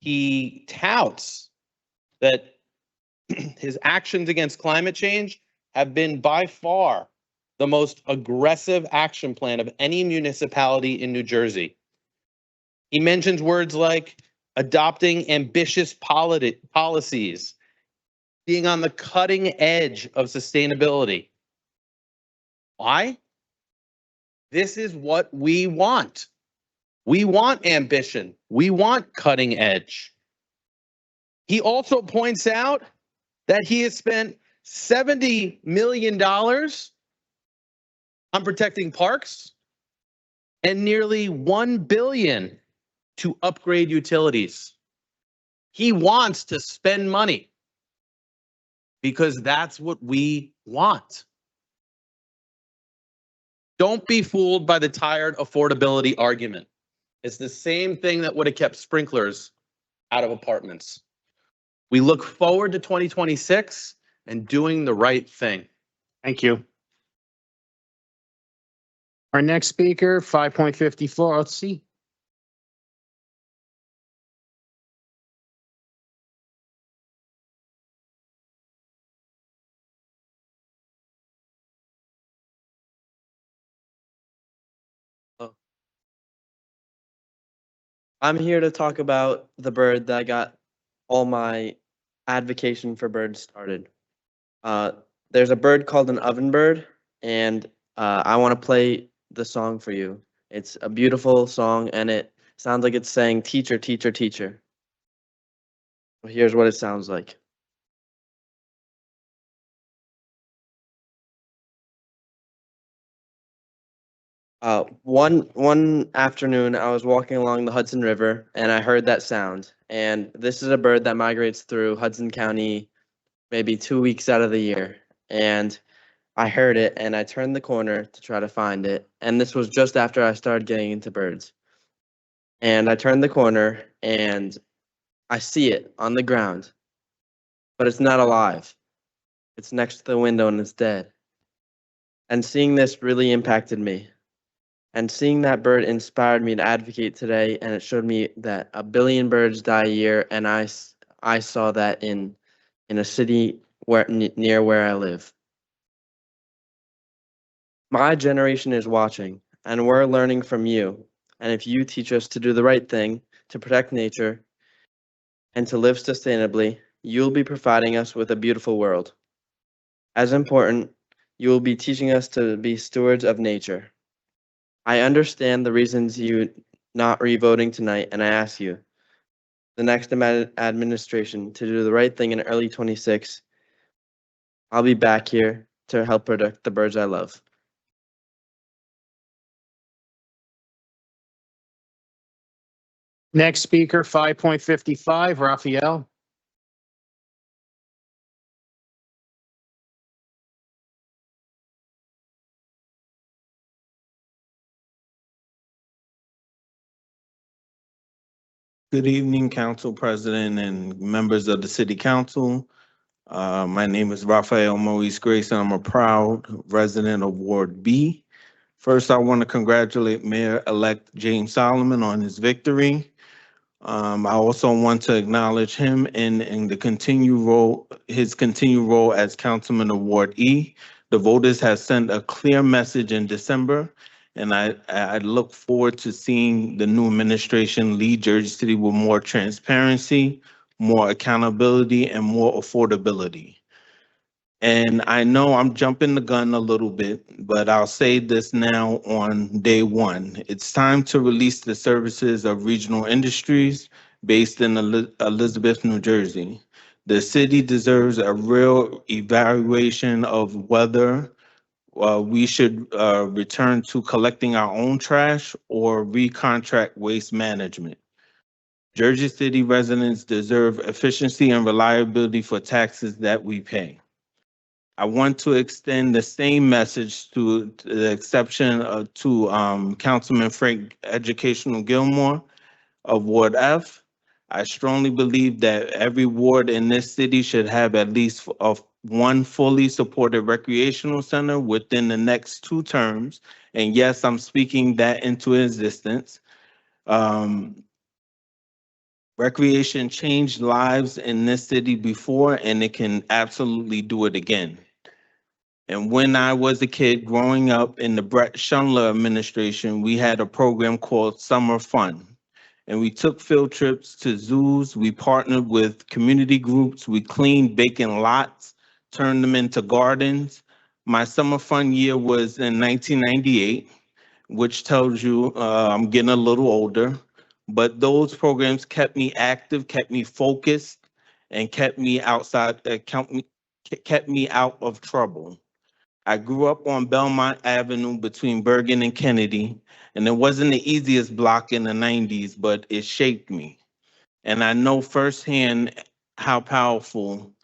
He touts that his actions against climate change have been by far the most aggressive action plan of any municipality in New Jersey. He mentions words like adopting ambitious policies, being on the cutting edge of sustainability. Why? This is what we want. We want ambition. We want cutting edge. He also points out that he has spent $70 million on protecting parks and nearly $1 billion to upgrade utilities. He wants to spend money because that's what we want. Don't be fooled by the tired affordability argument. It's the same thing that would have kept sprinklers out of apartments. We look forward to 2026 and doing the right thing. Thank you. Our next speaker, 5.54, let's see. I'm here to talk about the bird that got all my advocacy for birds started. there's a bird called an ovenbird, and I want to play the song for you. It's a beautiful song, and it sounds like it's saying, "Teacher, teacher, teacher." Well, here's what it sounds like. One afternoon, I was walking along the Hudson River, and I heard that sound. And this is a bird that migrates through Hudson County maybe 2 weeks out of the year. And I heard it, and I turned the corner to try to find it. And this was just after I started getting into birds. And I turned the corner, and I see it on the ground, but it's not alive. It's next to the window, and it's dead. And seeing this really impacted me. And seeing that bird inspired me to advocate today, and it showed me that 1 billion birds die a year, and I saw that in a city near where I live. My generation is watching, and we're learning from you. And if you teach us to do the right thing, to protect nature, and to live sustainably, you'll be providing us with a beautiful world. As important, you will be teaching us to be stewards of nature. I understand the reasons you not re-voting tonight, and I ask you, the next administration, to do the right thing in early 26. I'll be back here to help protect the birds I love. Next speaker, 5.55, Raphael. Good evening, Council President and members of the City Council. My name is Raphael Maurice Grace, and I'm a proud resident of Ward B. First, I want to congratulate Mayor-elect James Solomon on his victory. I also want to acknowledge him in his continued role as councilman of Ward E. The voters have sent a clear message in December, and I look forward to seeing the new administration lead Jersey City with more transparency, more accountability, and more affordability. And I know I'm jumping the gun a little bit, but I'll say this now on day one. It's time to release the services of regional industries based in Elizabeth, New Jersey. The city deserves a real evaluation of whether we should return to collecting our own trash or recontract waste management. Jersey City residents deserve efficiency and reliability for taxes that we pay. I want to extend the same message to the exception to Councilman Frank Educational Gilmore of Ward F. I strongly believe that every ward in this city should have at least one fully supported recreational center within the next 2 terms. And yes, I'm speaking that into existence. Recreation changed lives in this city before, and it can absolutely do it again. And when I was a kid growing up in the Brett Schundler administration, we had a program called Summer Fun. And we took field trips to zoos. We partnered with community groups. We cleaned vacant lots, turned them into gardens. My summer fun year was in 1998, which tells you I'm getting a little older. But those programs kept me active, kept me focused, and kept me outside, kept me out of trouble. I grew up on Belmont Avenue between Bergen and Kennedy, and it wasn't the easiest block in the 90s, but it shaped me. And I know firsthand how powerful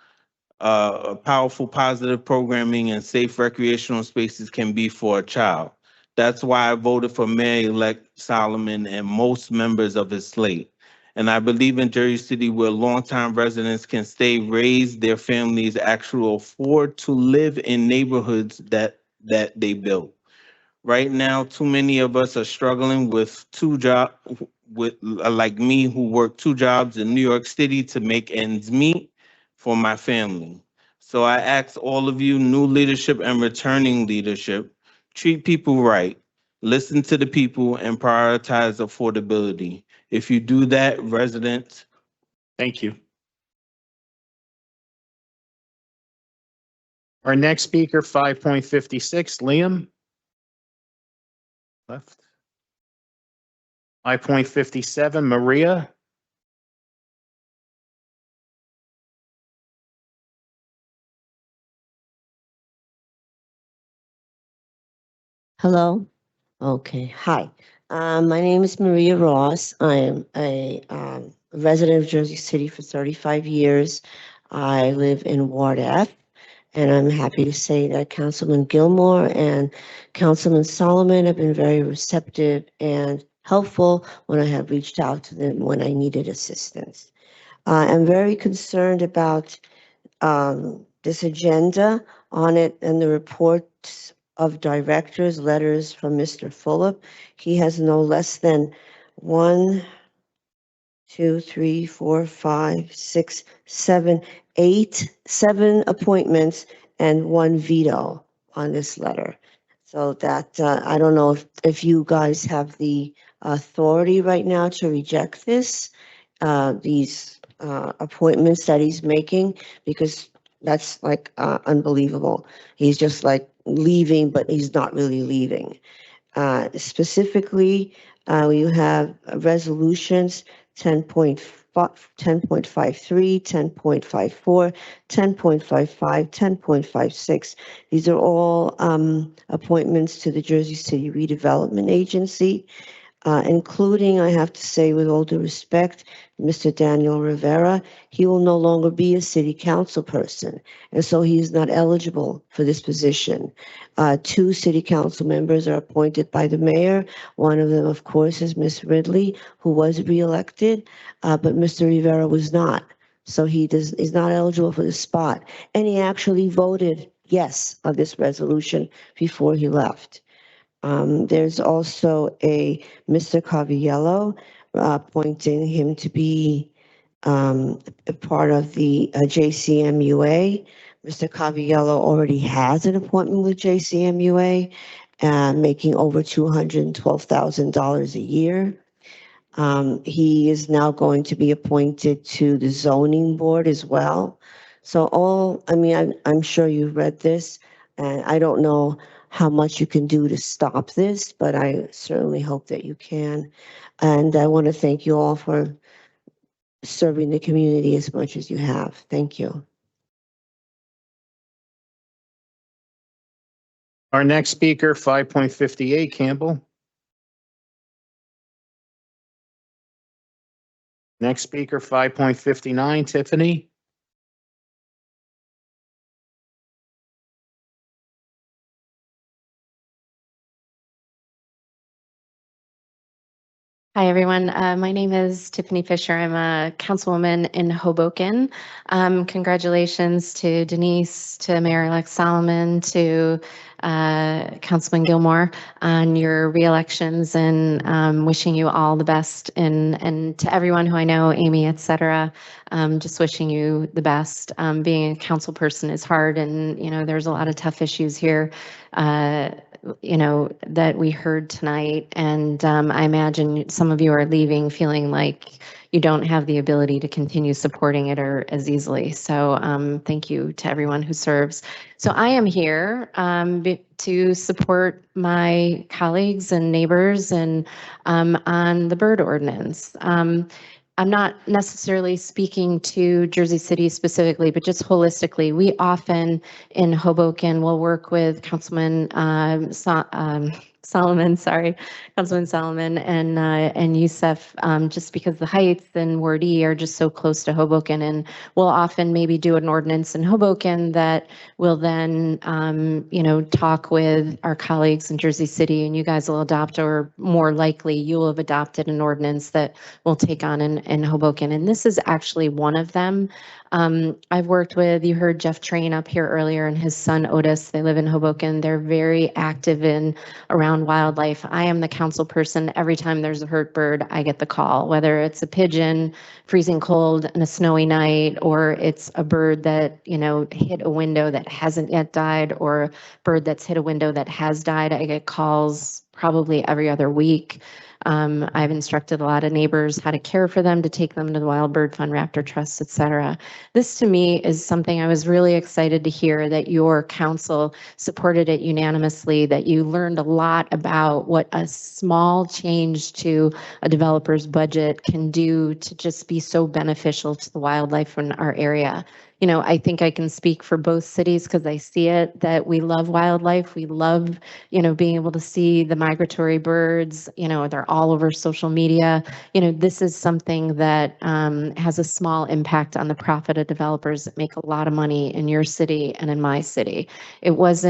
positive programming and safe recreational spaces can be for a child. That's why I voted for Mayor-elect Solomon and most members of his slate. And I believe in Jersey City where longtime residents can stay, raise their families, actually afford to live in neighborhoods that they built. Right now, too many of us are struggling with like me, who work 2 jobs in New York City to make ends meet for my family. So I ask all of you, new leadership and returning leadership, treat people right, listen to the people, and prioritize affordability. If you do that, residents. Thank you. Our next speaker, 5.56, Liam. Left. 5.57, Maria. Hello? Okay, hi. My name is Maria Ross. I am a resident of Jersey City for 35 years. I live in Ward F, and I'm happy to say that Councilman Gilmore and Councilman Solomon have been very receptive and helpful when I have reached out to them when I needed assistance. I'm very concerned about this agenda on it and the reports of directors, letters from Mr. Fulop. He has no less than 1, 2, 3, 4, 5, 6, 7, 7 appointments and 1 veto on this letter. So that, I don't know if you guys have the authority right now to reject these appointments that he's making, because that's like unbelievable. He's just like leaving, but he's not really leaving. Specifically, you have resolutions 10.53, 10.54, 10.55, 10.56. These are all appointments to the Jersey City Redevelopment Agency, including, I have to say with all due respect, Mr. Daniel Rivera. He will no longer be a city council person, and so he is not eligible for this position. 2 city council members are appointed by the mayor. One of them, of course, is Ms. Ridley, who was reelected, but Mr. Rivera was not. So he is not eligible for the spot. And he actually voted yes on this resolution before he left. There's also a Mr. Caviello, appointing him to be a part of the JCMUA. Mr. Caviello already has an appointment with JCMUA, making over $212,000 a year. He is now going to be appointed to the zoning board as well. So I'm sure you've read this, and I don't know how much you can do to stop this, but I certainly hope that you can. And I want to thank you all for serving the community as much as you have. Thank you. Our next speaker, 5.58, Campbell. Next speaker, 5.59, Tiffany. Hi, everyone. My name is Tiffany Fisher. I'm a councilwoman in Hoboken. Congratulations to Denise, to Mayor-elect Solomon, to Councilman Gilmore on your re-elections, and wishing you all the best. And to everyone who I know, Amy, et cetera, just wishing you the best. Being a council person is hard, and there's a lot of tough issues here. That we heard tonight. And I imagine some of you are leaving feeling like you don't have the ability to continue supporting it or as easily. So thank you to everyone who serves. So I am here to support my colleagues and neighbors and on the bird ordinance. I'm not necessarily speaking to Jersey City specifically, but just holistically. We often in Hoboken will work with Councilman Solomon, Councilman Solomon and Youssef, just because the Heights and Ward E are just so close to Hoboken, and we'll often maybe do an ordinance in Hoboken that will then, talk with our colleagues in Jersey City, and you guys will adopt, or more likely you will have adopted an ordinance that we'll take on in Hoboken. And this is actually one of them. I've worked with, you heard Jeff Train up here earlier and his son Otis. They live in Hoboken. They're very active around wildlife. I am the council person. Every time there's a hurt bird, I get the call, whether it's a pigeon, freezing cold and a snowy night, or it's a bird that, hit a window that hasn't yet died, or a bird that's hit a window that has died. I get calls probably every other week. I've instructed a lot of neighbors how to care for them, to take them to the Wild Bird Fund, Raptor Trust, et cetera. This to me is something I was really excited to hear that your council supported it unanimously, that you learned a lot about what a small change to a developer's budget can do to just be so beneficial to the wildlife in our area. You know, I think I can speak for both cities because I see it, that we love wildlife. We love, you know, being able to see the migratory birds, you know, they're all over social media. You know, this is something that has a small impact on the profit of developers that make a lot of money in your city and in my city. It was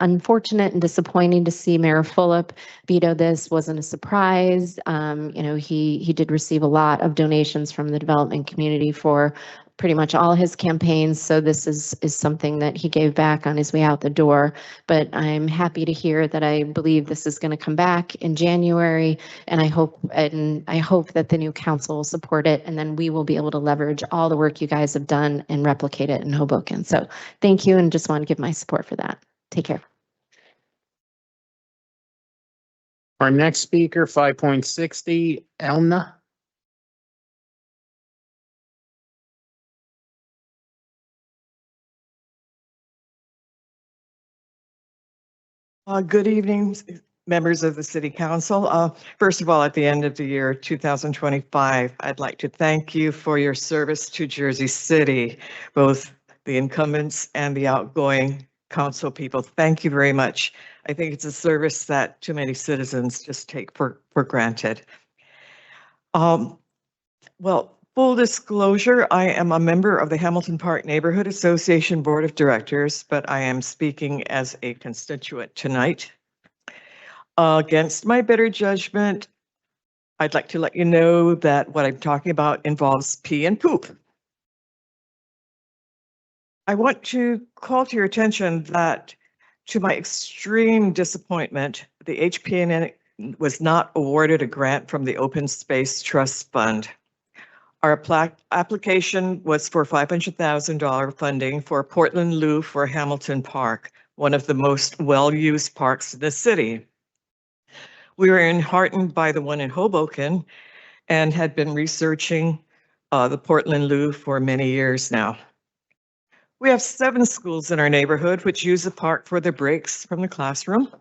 unfortunate and disappointing to see Mayor Fulop veto this. Wasn't a surprise. You know, he did receive a lot of donations from the development community for pretty much all his campaigns. So this is something that he gave back on his way out the door. But I'm happy to hear that I believe this is going to come back in January. And I hope that the new council will support it. And then we will be able to leverage all the work you guys have done and replicate it in Hoboken. So thank you. And just want to give my support for that. Take care. Our next speaker, 5.60, Elna. Good evening, members of the City Council. First of all, at the end of the year 2025, I'd like to thank you for your service to Jersey City, both the incumbents and the outgoing council people. Thank you very much. I think it's a service that too many citizens just take for granted. Well, full disclosure, I am a member of the Hamilton Park Neighborhood Association Board of Directors, but I am speaking as a constituent tonight. Against my better judgment, I'd like to let you know that what I'm talking about involves pee and poop. I want to call to your attention that, to my extreme disappointment, the HPN was not awarded a grant from the Open Space Trust Fund. Our application was for $500,000 funding for Portland Loo for Hamilton Park, one of the most well-used parks in the city. We were enheartened by the one in Hoboken and had been researching the Portland Loo for many years now. We have 7 schools in our neighborhood which use the park for their breaks from the classroom.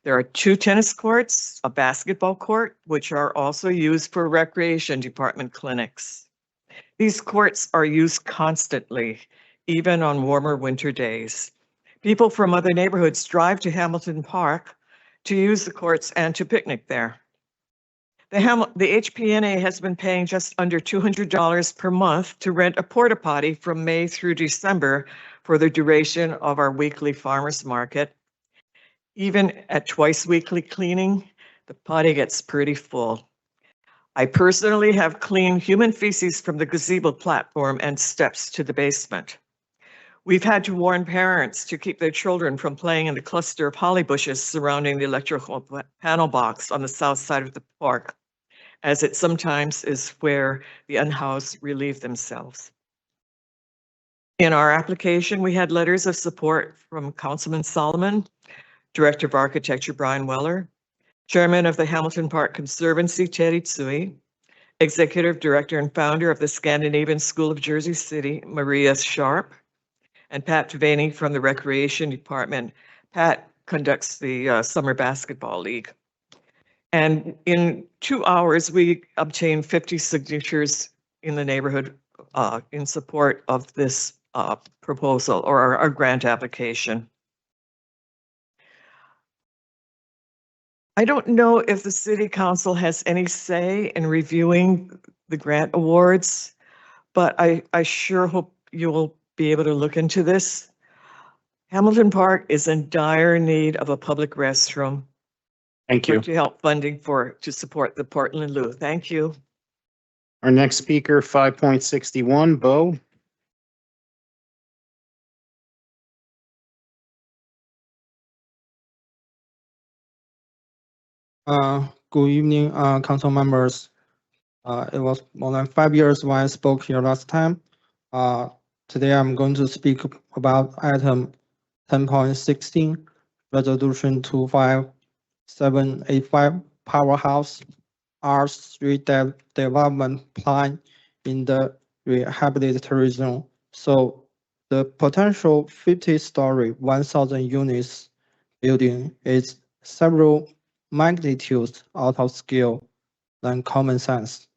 There are 2 tennis courts, a basketball court, which are also used for recreation department clinics. These courts are used constantly, even on warmer winter days. People from other neighborhoods drive to Hamilton Park to use the courts and to picnic there. The HPNA has been paying just under $200 per month to rent a porta potty from May through December for the duration of our weekly farmers market. Even at twice weekly cleaning, the potty gets pretty full. I personally have cleaned human feces from the gazebo platform and steps to the basement. We've had to warn parents to keep their children from playing in the cluster of holly bushes surrounding the electrical panel box on the south side of the park, as it sometimes is where the unhoused relieve themselves. In our application, we had letters of support from Councilman Solomon, Director of Architecture Brian Weller, Chairman of the Hamilton Park Conservancy Teddy Tsui, Executive Director and Founder of the Scandinavian School of Jersey City, Maria Sharp, and Pat Tvaney from the Recreation Department. Pat conducts the Summer Basketball League. And in 2 hours, we obtained 50 signatures in the neighborhood in support of this proposal or our grant application. I don't know if the City Council has any say in reviewing the grant awards, but I sure hope you will be able to look into this. Hamilton Park is in dire need of a public restroom. Thank you. To help funding to support the Portland Loo. Thank you. Our next speaker, 5.61, Bo. Good evening, council members. It was more than 5 years when I spoke here last time. Today I'm going to speak about item 10.16, resolution 785 Powerhouse R3 development plan in the rehabilitation zone. So the potential 50-story, 1,000 units building is several magnitudes out of scale than common sense.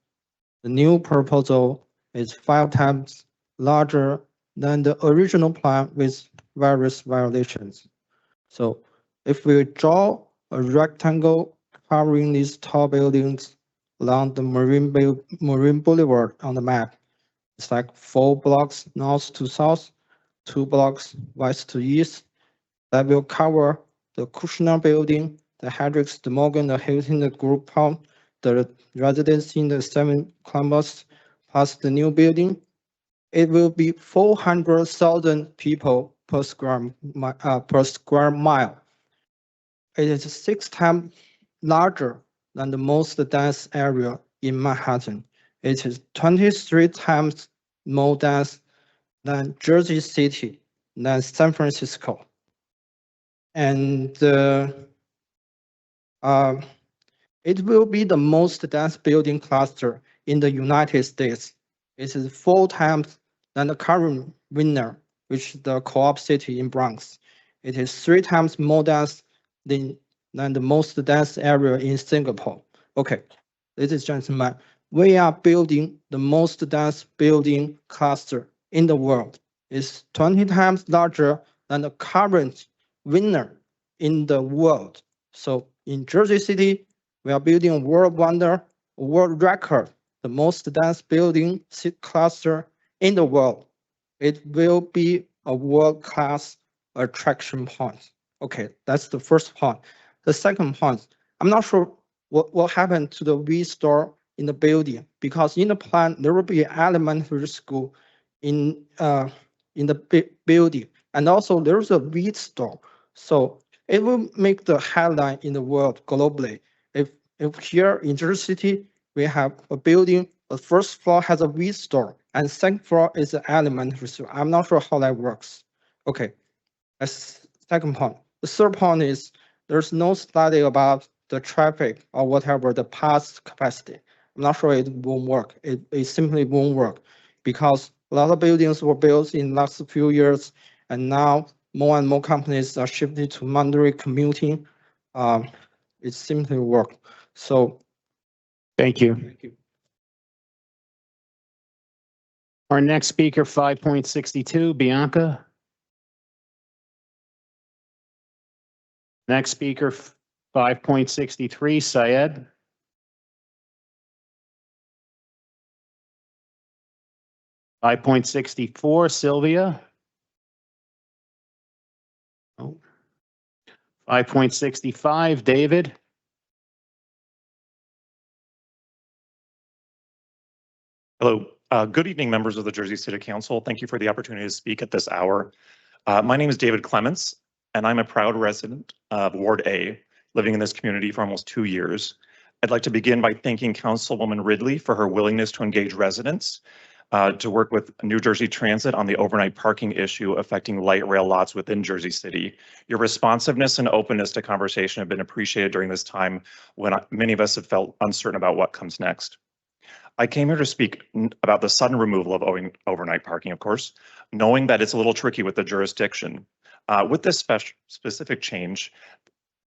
The new proposal is 5 times larger than the original plan with various violations. So if we draw a rectangle covering these tall buildings along the Marine Boulevard on the map, it's like 4 blocks north to south, 2 blocks west to east. That will cover the Kushner Building, the Hendricks, the Morgan, the Hilton, the Group Home, the residence in the 7 Columbus, plus the new building. It will be 400,000 people per square mile. It is 6 times larger than the most dense area in Manhattan. It is 23 times more dense than Jersey City, than San Francisco. And it will be the most dense building cluster in the United States. It is 4 times than the current winner, which is the Co-op City in Bronx. It is 3 times more dense than the most dense area in Singapore. Okay, ladies and gentlemen, we are building the most dense building cluster in the world. It's 20 times larger than the current winner in the world. So in Jersey City, we are building a world wonder, a world record, the most dense building cluster in the world. It will be a world-class attraction point. Okay, that's the first point. The second point, I'm not sure what happened to the V store in the building, because in the plan, there will be an elementary school in the building. And also there's a V store. So it will make the headline in the world globally. If here in Jersey City, we have a building, the first floor has a V store and second floor is an elementary school. I'm not sure how that works. Okay, that's second point. The third point is there's no study about the traffic or whatever, the past capacity. I'm not sure it won't work. It simply won't work because a lot of buildings were built in the last few years, and now more and more companies are shifting to mandatory commuting. It simply work. So, Thank you. Our next speaker, 5.62, Bianca. Next speaker, 5.63, Syed. .64, Sylvia. 5.65, David. Hello. Good evening, members of the Jersey City Council. Thank you for the opportunity to speak at this hour. My name is David Clements, and I'm a proud resident of Ward A, living in this community for almost 2 years. I'd like to begin by thanking Councilwoman Ridley for her willingness to engage residents to work with New Jersey Transit on the overnight parking issue affecting light rail lots within Jersey City. Your responsiveness and openness to conversation have been appreciated during this time when many of us have felt uncertain about what comes next. I came here to speak about the sudden removal of overnight parking, of course, knowing that it's a little tricky with the jurisdiction. With this specific change,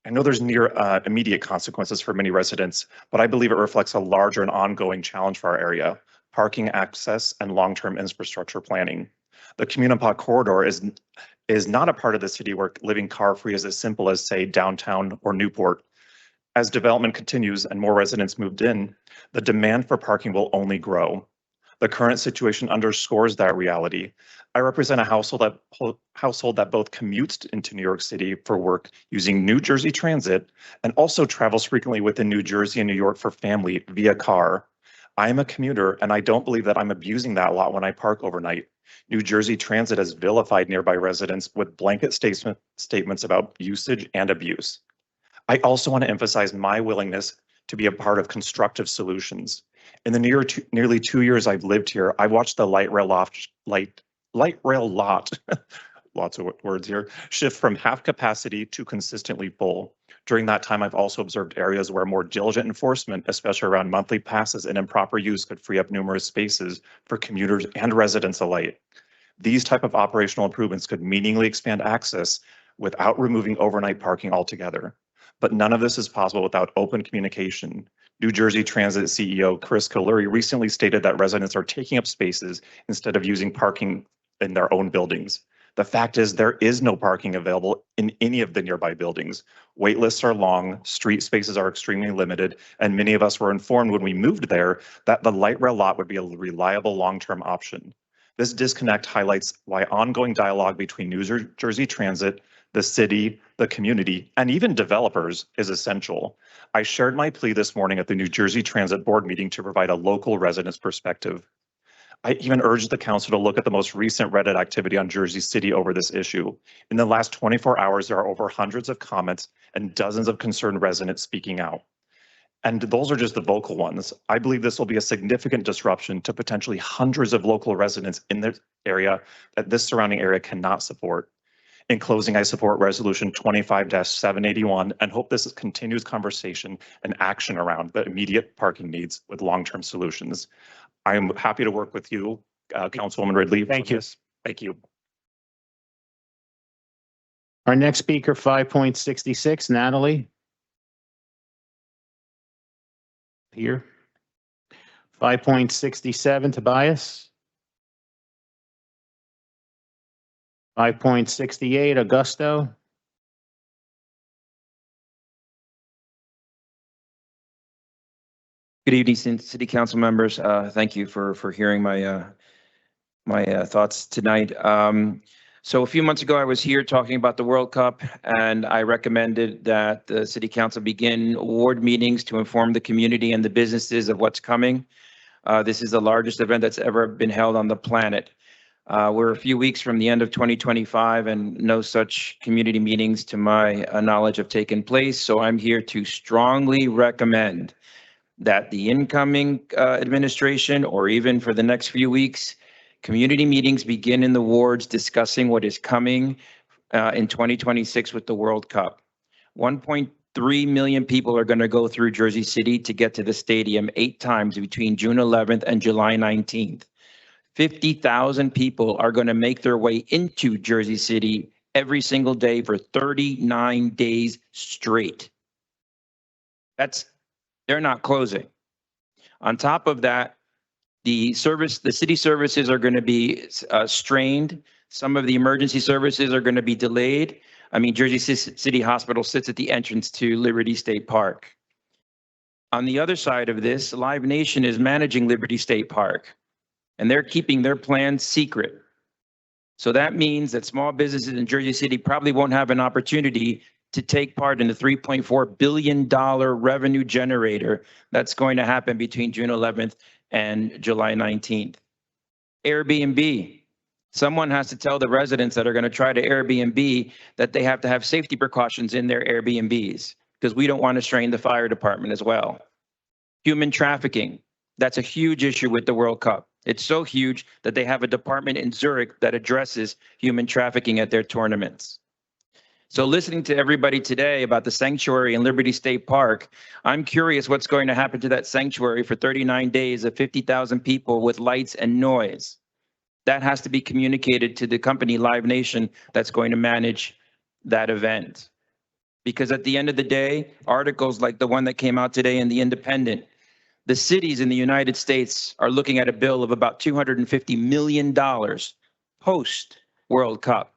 I know there's near immediate consequences for many residents, but I believe it reflects a larger and ongoing challenge for our area: parking access and long-term infrastructure planning. The Municipal corridor is not a part of the city where living car-free is as simple as, say, downtown or Newport. As development continues and more residents moved in, the demand for parking will only grow. The current situation underscores that reality. I represent a household that both commutes into New York City for work using New Jersey Transit and also travels frequently within New Jersey and New York for family via car. I am a commuter, and I don't believe that I'm abusing that lot when I park overnight. New Jersey Transit has vilified nearby residents with blanket statements about usage and abuse. I also want to emphasize my willingness to be a part of constructive solutions. In the nearly 2 years I've lived here, I've watched the light rail lot, lots of words here, shift from half capacity to consistently full. During that time, I've also observed areas where more diligent enforcement, especially around monthly passes and improper use, could free up numerous spaces for commuters and residents alike. These type of operational improvements could meaningfully expand access without removing overnight parking altogether. But none of this is possible without open communication. New Jersey Transit CEO Chris Kaluri recently stated that residents are taking up spaces instead of using parking in their own buildings. The fact is there is no parking available in any of the nearby buildings. Wait lists are long, street spaces are extremely limited, and many of us were informed when we moved there that the light rail lot would be a reliable long-term option. This disconnect highlights why ongoing dialogue between New Jersey Transit, the city, the community, and even developers is essential. I shared my plea this morning at the New Jersey Transit Board meeting to provide a local resident's perspective. I even urged the council to look at the most recent Reddit activity on Jersey City over this issue. In the last 24 hours, there are over hundreds of comments and dozens of concerned residents speaking out. And those are just the vocal ones. I believe this will be a significant disruption to potentially hundreds of local residents in this area that this surrounding area cannot support. In closing, I support Resolution 25-781 and hope this continues conversation and action around the immediate parking needs with long-term solutions. I am happy to work with you, Councilwoman Ridley. Thank you. Thank you. Our next speaker, 5.66, Natalie. Here. 5.67, Tobias. 5.68, Augusto. Good evening, City Council members. Thank you for hearing my thoughts tonight. So a few months ago, I was here talking about the World Cup, and I recommended that the City Council begin award meetings to inform the community and the businesses of what's coming. This is the largest event that's ever been held on the planet. We're a few weeks from the end of 2025, and no such community meetings, to my knowledge, have taken place. So I'm here to strongly recommend that the incoming administration, or even for the next few weeks, community meetings begin in the wards discussing what is coming in 2026 with the World Cup. 1.3 million people are going to go through Jersey City to get to the stadium 8 times between June 11th and July 19th. 50,000 people are going to make their way into Jersey City every single day for 39 days straight. They're not closing. On top of that, the city services are going to be strained. Some of the emergency services are going to be delayed. I mean, Jersey City Hospital sits at the entrance to Liberty State Park. On the other side of this, Live Nation is managing Liberty State Park, and they're keeping their plans secret. So that means that small businesses in Jersey City probably won't have an opportunity to take part in the $3.4 billion revenue generator that's going to happen between June 11th and July 19th. Airbnb. Someone has to tell the residents that are going to try to Airbnb that they have to have safety precautions in their Airbnbs, because we don't want to strain the fire department as well. Human trafficking. That's a huge issue with the World Cup. It's so huge that they have a department in Zurich that addresses human trafficking at their tournaments. So listening to everybody today about the sanctuary in Liberty State Park, I'm curious what's going to happen to that sanctuary for 39 days of 50,000 people with lights and noise. That has to be communicated to the company Live Nation that's going to manage that event. Because at the end of the day, articles like the one that came out today in The Independent, the cities in the United States are looking at a bill of about $250 million post World Cup.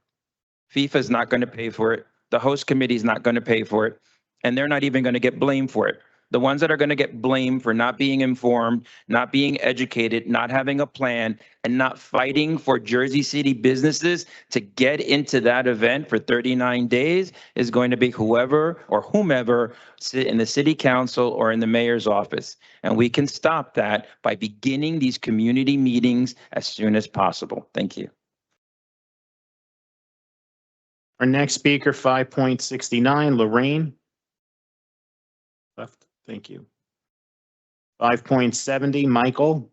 FIFA is not going to pay for it. The host committee is not going to pay for it. And they're not even going to get blamed for it. The ones that are going to get blamed for not being informed, not being educated, not having a plan, and not fighting for Jersey City businesses to get into that event for 39 days is going to be whoever or whomever sit in the city council or in the mayor's office. And we can stop that by beginning these community meetings as soon as possible. Thank you. Our next speaker, 5.69, Lorraine. Left, thank you. 5.70, Michael.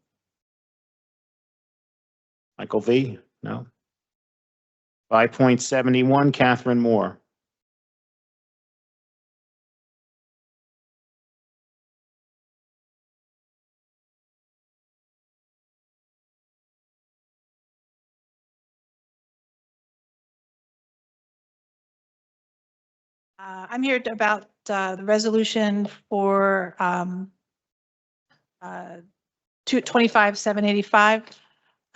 Michael V, no. 5.71, Catherine Moore. I'm here about the resolution for 225-785.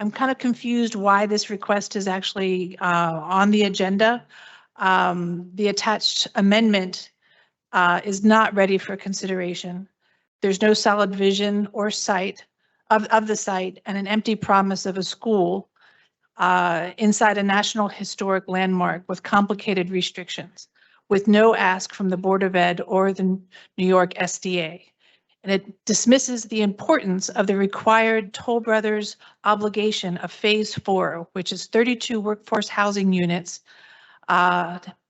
I'm kind of confused why this request is actually on the agenda. The attached amendment is not ready for consideration. There's no solid vision or site of the site and an empty promise of a school inside a National Historic Landmark with complicated restrictions, with no ask from the Board of Ed or the New York SDA. And it dismisses the importance of the required Toll Brothers obligation of Phase 4, which is 32 workforce housing units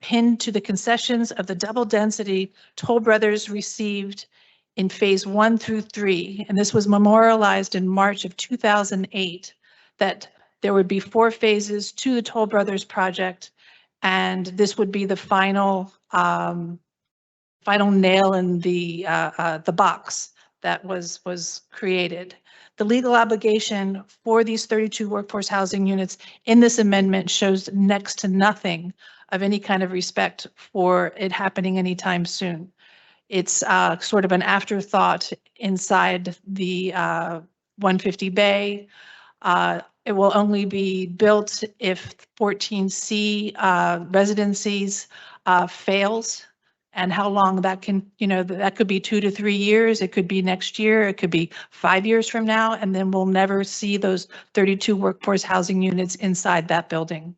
pinned to the concessions of the double density Toll Brothers received in Phase 1 through 3. And this was memorialized in March of 2008, that there would be 4 phases to the Toll Brothers project, and this would be the final nail in the box that was created. The legal obligation for these 32 workforce housing units in this amendment shows next to nothing of any kind of respect for it happening anytime soon. It's sort of an afterthought inside the 150 Bay. It will only be built if 14C residencies fails. And how long that can, that could be 2 to 3 years. It could be next year. It could be 5 years from now. And then we'll never see those 32 workforce housing units inside that building.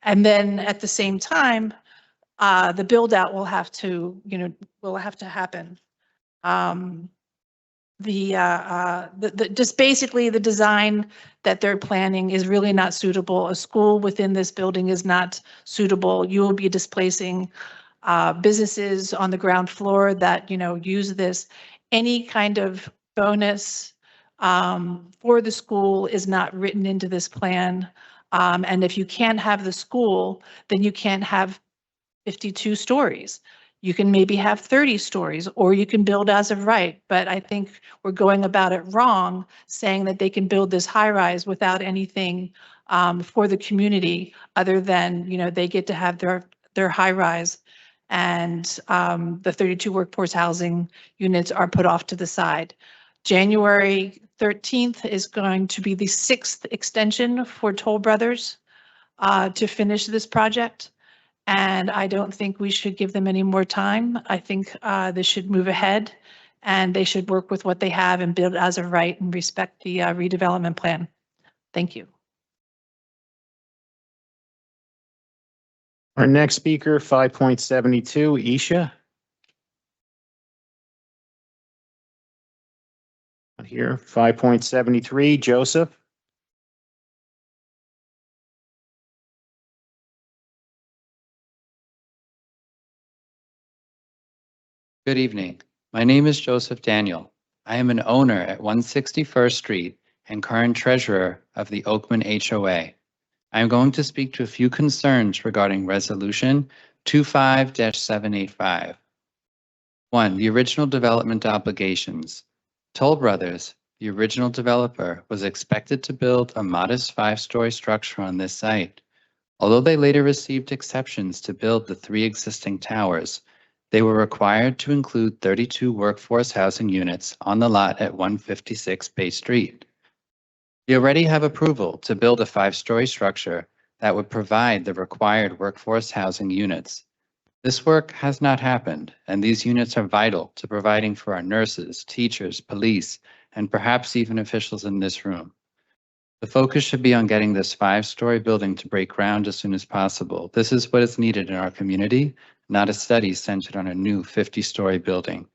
And then at the same time, the build out will have to, happen. Just basically the design that they're planning is really not suitable. A school within this building is not suitable. You will be displacing businesses on the ground floor that, use this. Any kind of bonus for the school is not written into this plan. And if you can't have the school, then you can't have 52 stories. You can maybe have 30 stories, or you can build as of right. But I think we're going about it wrong, saying that they can build this high rise without anything for the community other than, they get to have their high rise. And the 32 workforce housing units are put off to the side. January 13th is going to be the 6th extension for Toll Brothers to finish this project. And I don't think we should give them any more time. I think this should move ahead, and they should work with what they have and build as of right and respect the redevelopment plan. Thank you. Our next speaker, 5.72, Isha. Not here. 5.73, Joseph. Good evening. My name is Joseph Daniel. I am an owner at 161st Street and current treasurer of the Oakman HOA. I am going to speak to a few concerns regarding Resolution 25-785. 1. The original development obligations. Toll Brothers, the original developer, was expected to build a modest 5-story structure on this site. Although they later received exceptions to build the 3 existing towers, they were required to include 32 workforce housing units on the lot at 156 Bay Street. We already have approval to build a 5-story structure that would provide the required workforce housing units. This work has not happened, and these units are vital to providing for our nurses, teachers, police, and perhaps even officials in this room. The focus should be on getting this 5-story building to break ground as soon as possible. This is what is needed in our community, not a study centered on a new 50-story building.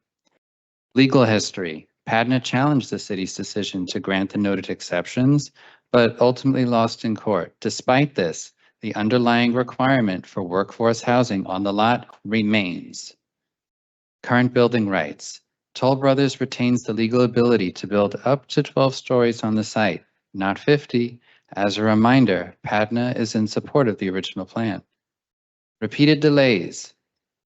Legal history. PADNA challenged the city's decision to grant the noted exceptions, but ultimately lost in court. Despite this, the underlying requirement for workforce housing on the lot remains. Current building rights. Toll Brothers retains the legal ability to build up to 12 stories on the site, not 50. As a reminder, PADNA is in support of the original plan. Repeated delays.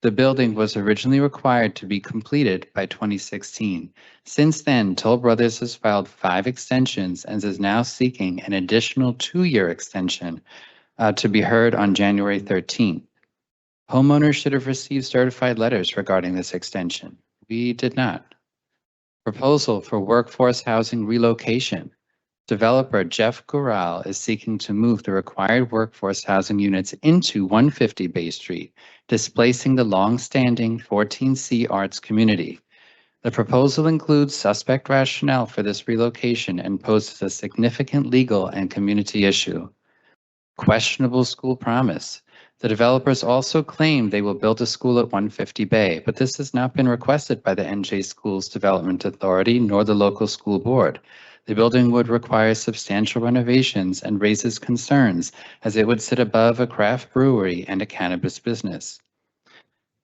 The building was originally required to be completed by 2016. Since then, Toll Brothers has filed 5 extensions and is now seeking an additional 2-year extension to be heard on January 13th. Homeowners should have received certified letters regarding this extension. We did not. Proposal for workforce housing relocation. Developer Jeff Gural is seeking to move the required workforce housing units into 150 Bay Street, displacing the long-standing 14C Arts community. The proposal includes suspect rationale for this relocation and poses a significant legal and community issue. Questionable school promise. The developers also claim they will build a school at 150 Bay, but this has not been requested by the NJ Schools Development Authority nor the local school board. The building would require substantial renovations and raises concerns as it would sit above a craft brewery and a cannabis business.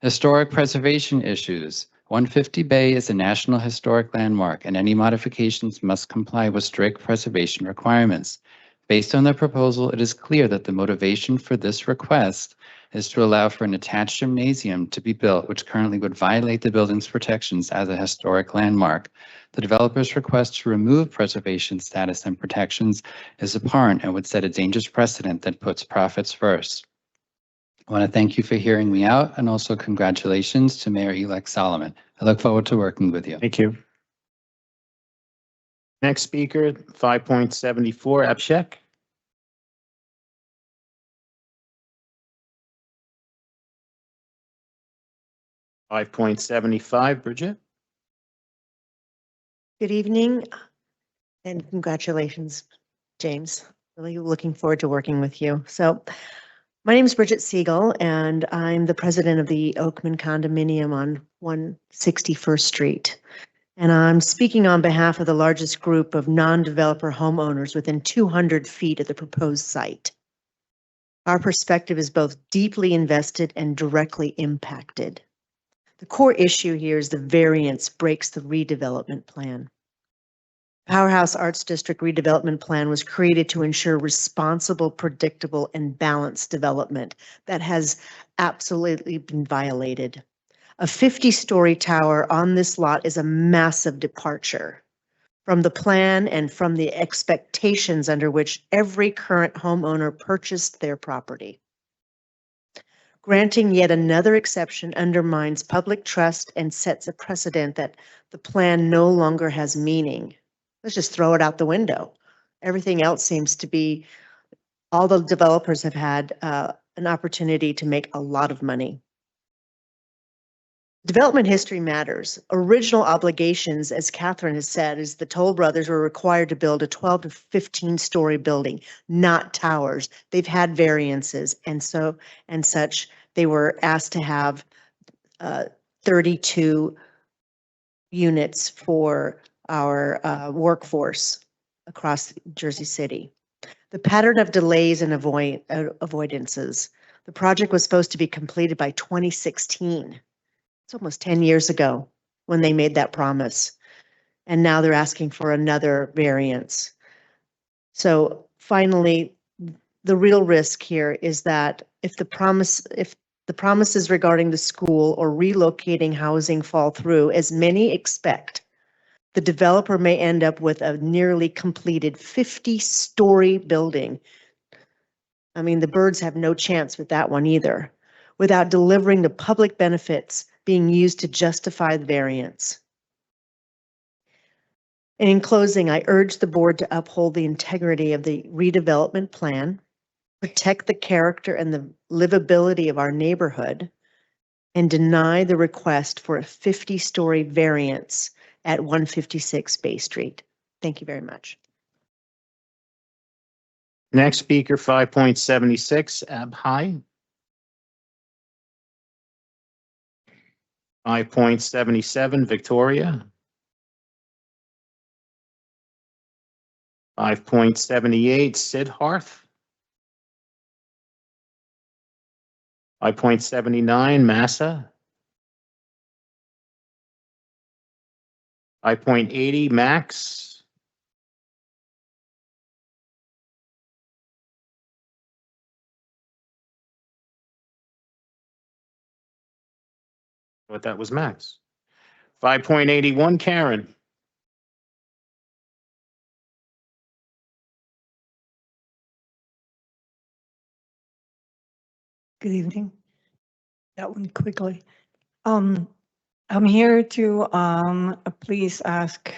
Historic preservation issues. 150 Bay is a National Historic Landmark, and any modifications must comply with strict preservation requirements. Based on the proposal, it is clear that the motivation for this request is to allow for an attached gymnasium to be built, which currently would violate the building's protections as a historic landmark. The developer's request to remove preservation status and protections is abhorrent and would set a dangerous precedent that puts profits first. I want to thank you for hearing me out, and also congratulations to Mayor-elect Solomon. I look forward to working with you. Thank you. Next speaker, 5.74, Abhishek. $5.75, Bridget. Good evening and congratulations, James. Really looking forward to working with you. So my name is Bridget Siegel and I'm the president of the Oakman condominium on 161st Street. And I'm speaking on behalf of the largest group of non-developer homeowners within 200 feet of the proposed site. Our perspective is both deeply invested and directly impacted. The core issue here is the variance breaks the redevelopment plan. Powerhouse Arts District redevelopment plan was created to ensure responsible, predictable, and balanced development that has absolutely been violated. A 50-story tower on this lot is a massive departure from the plan and from the expectations under which every current homeowner purchased their property. Granting yet another exception undermines public trust and sets a precedent that the plan no longer has meaning. Let's just throw it out the window. Everything else seems to be, all the developers have had an opportunity to make a lot of money. Development history matters. Original obligations, as Catherine has said, is the Toll brothers were required to build a 12 to 15-story building, not towers. They've had variances, and such. They were asked to have 32 units for our workforce across Jersey City. The pattern of delays and avoidances. The project was supposed to be completed by 2016. It's almost 10 years ago when they made that promise. And now they're asking for another variance. So finally, the real risk here is that if the promises regarding the school or relocating housing fall through, as many expect, the developer may end up with a nearly completed 50-story building. I mean, the birds have no chance with that one either, without delivering the public benefits being used to justify the variance. And in closing, I urge the board to uphold the integrity of the redevelopment plan, protect the character and the livability of our neighborhood, and deny the request for a 50-story variance at 156 Bay Street. Thank you very much. Next speaker, 5.76, Abhai. 5.77, Victoria. 5.78, Siddharth. 5.79, Massa. 5.80, Max. 5.81, Karen. Good evening. that one quickly. I'm here to please ask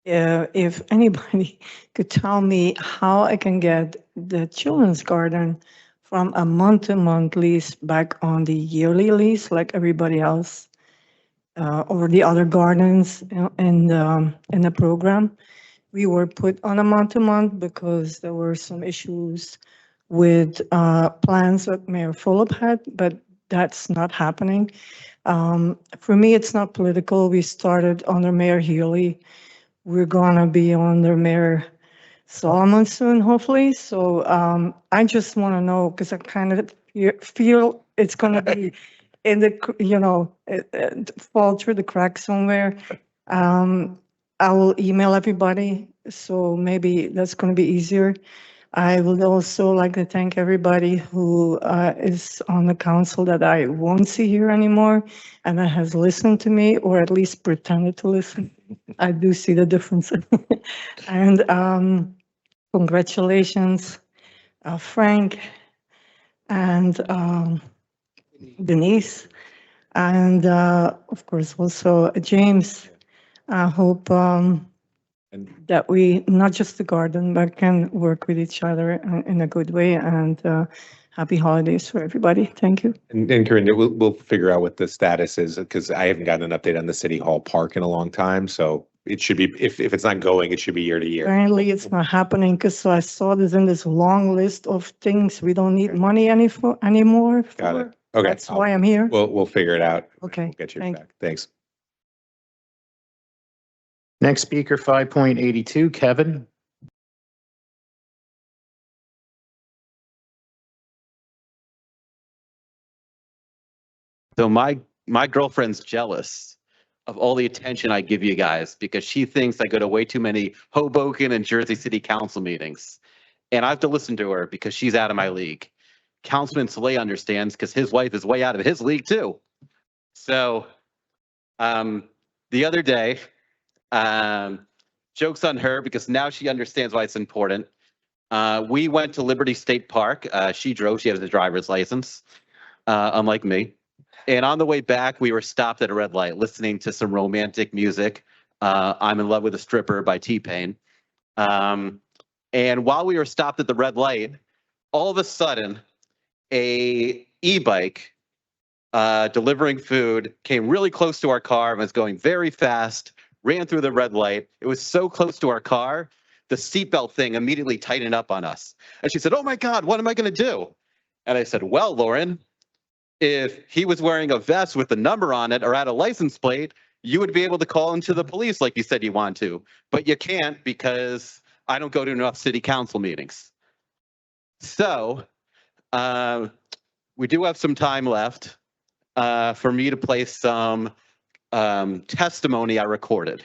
if anybody could tell me how I can get the children's garden from a month-to-month lease back on the yearly lease like everybody else, or the other gardens in the program. We were put on a month-to-month because there were some issues with plans that Mayor Fulop had, but that's not happening. For me, it's not political. We started under Mayor Healy. We're gonna be under Mayor Solomon soon, hopefully. So I just want to know, because I kind of feel it's gonna be in the, fall through the cracks somewhere. I will email everybody, so maybe that's gonna be easier. I would also like to thank everybody who is on the council that I won't see here anymore and that has listened to me, or at least pretended to listen. I do see the difference. And congratulations, Frank and Denise, and of course also James. I hope that we, not just the garden, but can work with each other in a good way. And happy holidays for everybody. Thank you. And Corinne, we'll figure out what the status is, because I haven't gotten an update on the City Hall Park in a long time. So it should be, if it's not going, it should be year to year. Apparently it's not happening, because I saw this in this long list of things we don't need money anymore. Got it. Okay. That's why I'm here. We'll figure it out. Okay. We'll get you Thank back. Thanks. Next speaker, 5.82, Kevin. So my girlfriend's jealous of all the attention I give you guys because she thinks I go to way too many Hoboken and Jersey City Council meetings. And I have to listen to her because she's out of my league. Councilman Soleil understands because his wife is way out of his league too. So the other day, joke's on her because now she understands why it's important. We went to Liberty State Park. She drove, she has a driver's license, unlike me. And on the way back, we were stopped at a red light listening to some romantic music. I'm in Love with a Stripper by T-Pain. And while we were stopped at the red light, all of a sudden, a e-bike delivering food came really close to our car and was going very fast, ran through the red light. It was so close to our car, the seatbelt thing immediately tightened up on us. And she said, "Oh my God, what am I going to do?" And I said, "Well, Lauren, if he was wearing a vest with a number on it or had a license plate, you would be able to call into the police like you said you want to. But you can't because I don't go to enough city council meetings." So we do have some time left for me to play some testimony I recorded.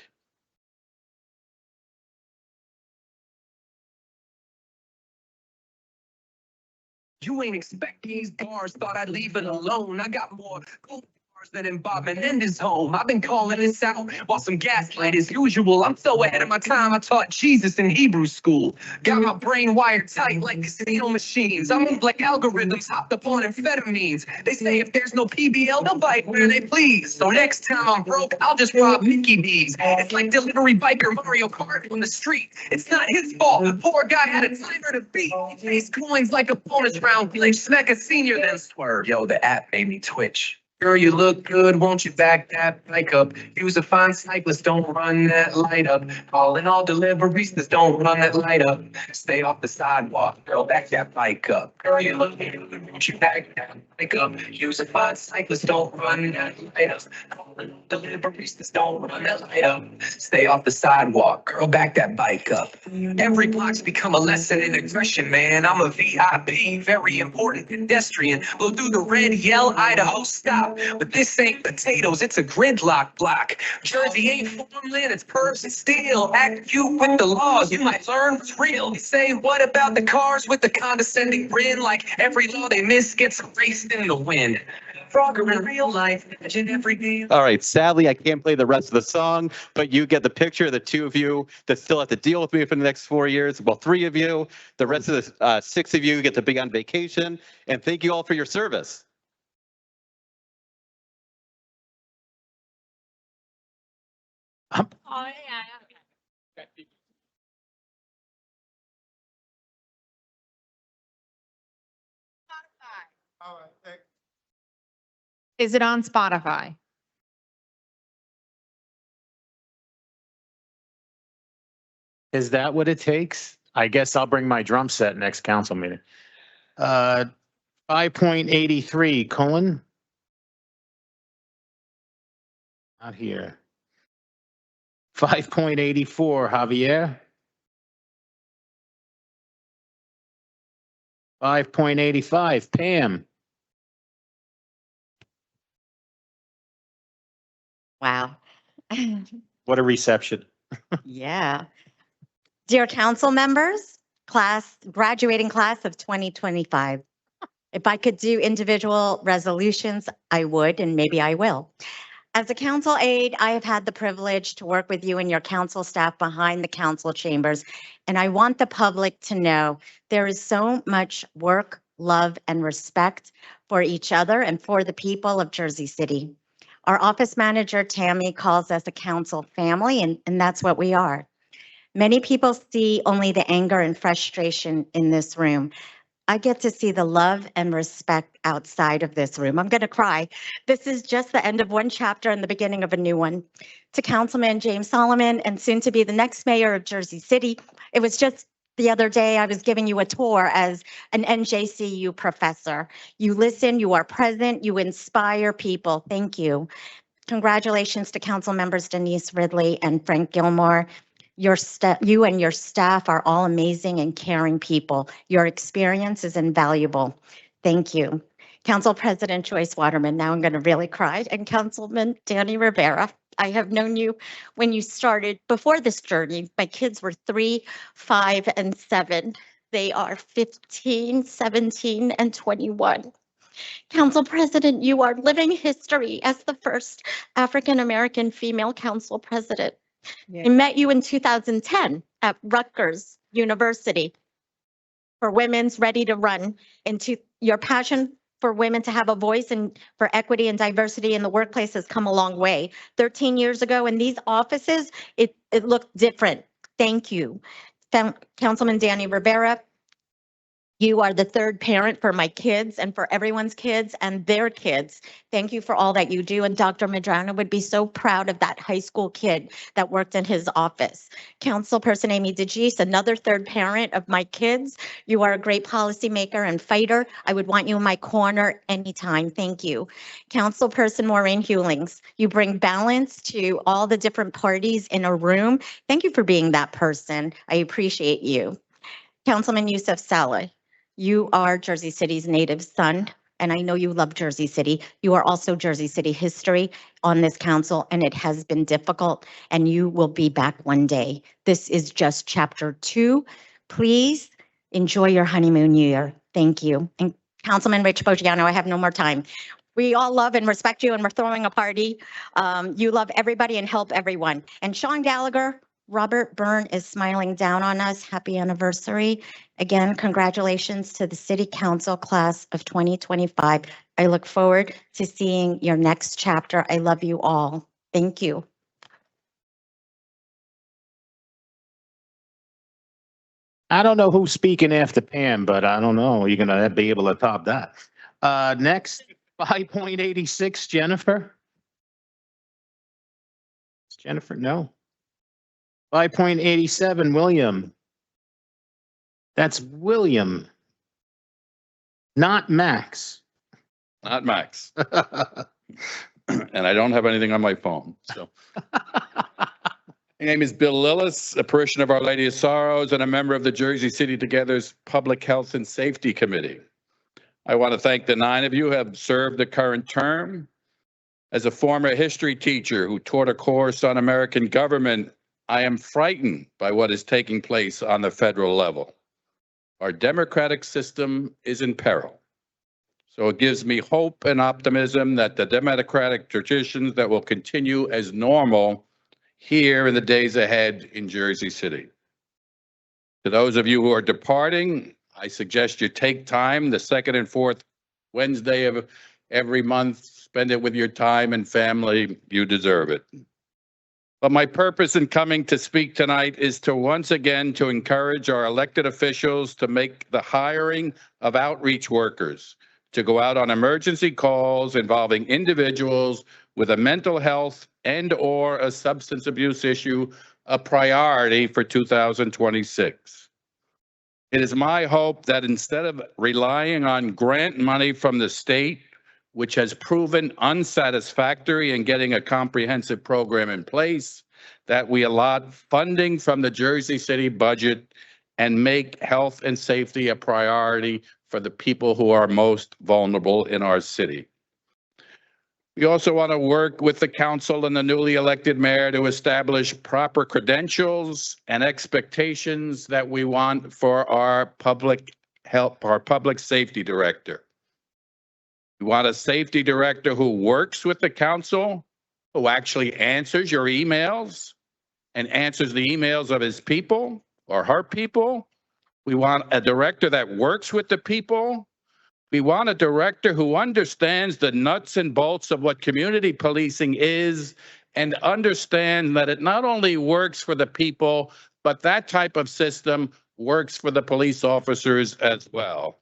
You ain't expect these bars, thought I'd leave it alone. I got more gold bars than in Bob Menendez home. I've been calling this out while some gaslight as usual. I'm so ahead of my time, I taught Jesus in Hebrew school. Got my brain wired tight like casino machines. I move like algorithms, hopped up on amphetamines. They say if there's no PBL, they'll bite where they please. So next time I'm broke, I'll just rob Mickey D's. It's like delivery biker Mario Kart on the street. It's not his fault. The poor guy had a timer to beat. He chased coins like a bonus round glitch. Smack a senior, then swerve. Yo, the app made me twitch. Girl, you look good, won't you back that bike up? Use a fine cyclist, don't run that light up. Calling all deliveries, just don't run that light up. Stay off the sidewalk, girl, back that bike up. Girl, you look good, won't you back that bike up? Use a fine cyclist, don't run that light up. Calling all deliveries, just don't run that light up. Stay off the sidewalk, girl, back that bike up. Every block's become a lesson in aggression, man. I'm a VIP, very important pedestrian. We'll do the red, yell, Idaho stop. But this ain't potatoes, it's a gridlock block. Jersey ain't farmland, it's purse and steel. Act cute with the laws, you might learn what's real. They say, what about the cars with the condescending grin? Like every law they miss gets erased in the wind. Frogger in real life, imagine every day. All right, sadly, I can't play the rest of the song, but you get the picture. The two of you that still have to deal with me for the next 4 years. Well, three of you. The rest of the 6 of you get to be on vacation. And thank you all for your service. Is it on Spotify? Is that what it takes? I guess I'll bring my drum set next council meeting. 5.83, Cohen? Not here. 5.84, Javier? 5.85, Pam? Wow. What a reception. Yeah. Dear council members, graduating class of 2025. If I could do individual resolutions, I would, and maybe I will. As a council aide, I have had the privilege to work with you and your council staff behind the council chambers. And I want the public to know there is so much work, love, and respect for each other and for the people of Jersey City. Our office manager, Tammy, calls us a council family, and that's what we are. Many people see only the anger and frustration in this room. I get to see the love and respect outside of this room. I'm going to cry. This is just the end of one chapter and the beginning of a new one. To Councilman James Solomon and soon to be the next mayor of Jersey City, it was just the other day I was giving you a tour as an NJCU professor. You listen, you are present, you inspire people. Thank you. Congratulations to council members Denise Ridley and Frank Gilmore. You and your staff are all amazing and caring people. Your experience is invaluable. Thank you. Council President Joyce Waterman, now I'm going to really cry, and Councilman Danny Rivera. I have known you when you started before this journey. My kids were 3, 5, and 7. They are 15, 17, and 21. Council President, you are living history as the first African-American female council president. I met you in 2010 at Rutgers University for Women's Ready to Run. Into your passion for women to have a voice and for equity and diversity in the workplace has come a long way. 13 years ago in these offices, it looked different. Thank you. Councilman Danny Rivera, you are the third parent for my kids and for everyone's kids and their kids. Thank you for all that you do. And Dr. Madrano would be so proud of that high school kid that worked in his office. Councilperson Amy DeGise, another third parent of my kids. You are a great policymaker and fighter. I would want you in my corner anytime. Thank you. Councilperson Maureen Hewlings, you bring balance to all the different parties in a room. Thank you for being that person. I appreciate you. Councilman Yusuf Saleh, you are Jersey City's native son, and I know you love Jersey City. You are also Jersey City history on this council, and it has been difficult, and you will be back one day. This is just chapter 2. Please enjoy your honeymoon year. Thank you. And Councilman Rich Bogiano, I have no more time. We all love and respect you, and we're throwing a party. You love everybody and help everyone. And Sean Gallagher, Robert Byrne is smiling down on us. Happy anniversary. Again, congratulations to the City Council class of 2025. I look forward to seeing your next chapter. I love you all. Thank you. I don't know who's speaking after Pam, but I don't know. You're going to be able to top that. Next, 5.86, Jennifer. Jennifer, no. 5.87, William. That's William, not Max. Not Max. And I don't have anything on my phone, so. My name is Bill Lillis, a parishioner of Our Lady of Sorrows and a member of the Jersey City Together's Public Health and Safety Committee. I want to thank the 9 of you who have served the current term. As a former history teacher who taught a course on American government, I am frightened by what is taking place on the federal level. Our democratic system is in peril. So it gives me hope and optimism that the democratic traditions that will continue as normal here in the days ahead in Jersey City. To those of you who are departing, I suggest you take time the 2nd and 4th Wednesday of every month, spend it with your time and family. You deserve it. But my purpose in coming to speak tonight is to once again to encourage our elected officials to make the hiring of outreach workers to go out on emergency calls involving individuals with a mental health and/or a substance abuse issue a priority for 2026. It is my hope that instead of relying on grant money from the state, which has proven unsatisfactory in getting a comprehensive program in place, that we allot funding from the Jersey City budget and make health and safety a priority for the people who are most vulnerable in our city. We also want to work with the council and the newly elected mayor to establish proper credentials and expectations that we want for our public health, our public safety director. We want a safety director who works with the council, who actually answers your emails and answers the emails of his people or her people. We want a director that works with the people. We want a director who understands the nuts and bolts of what community policing is and understands that it not only works for the people, but that type of system works for the police officers as well.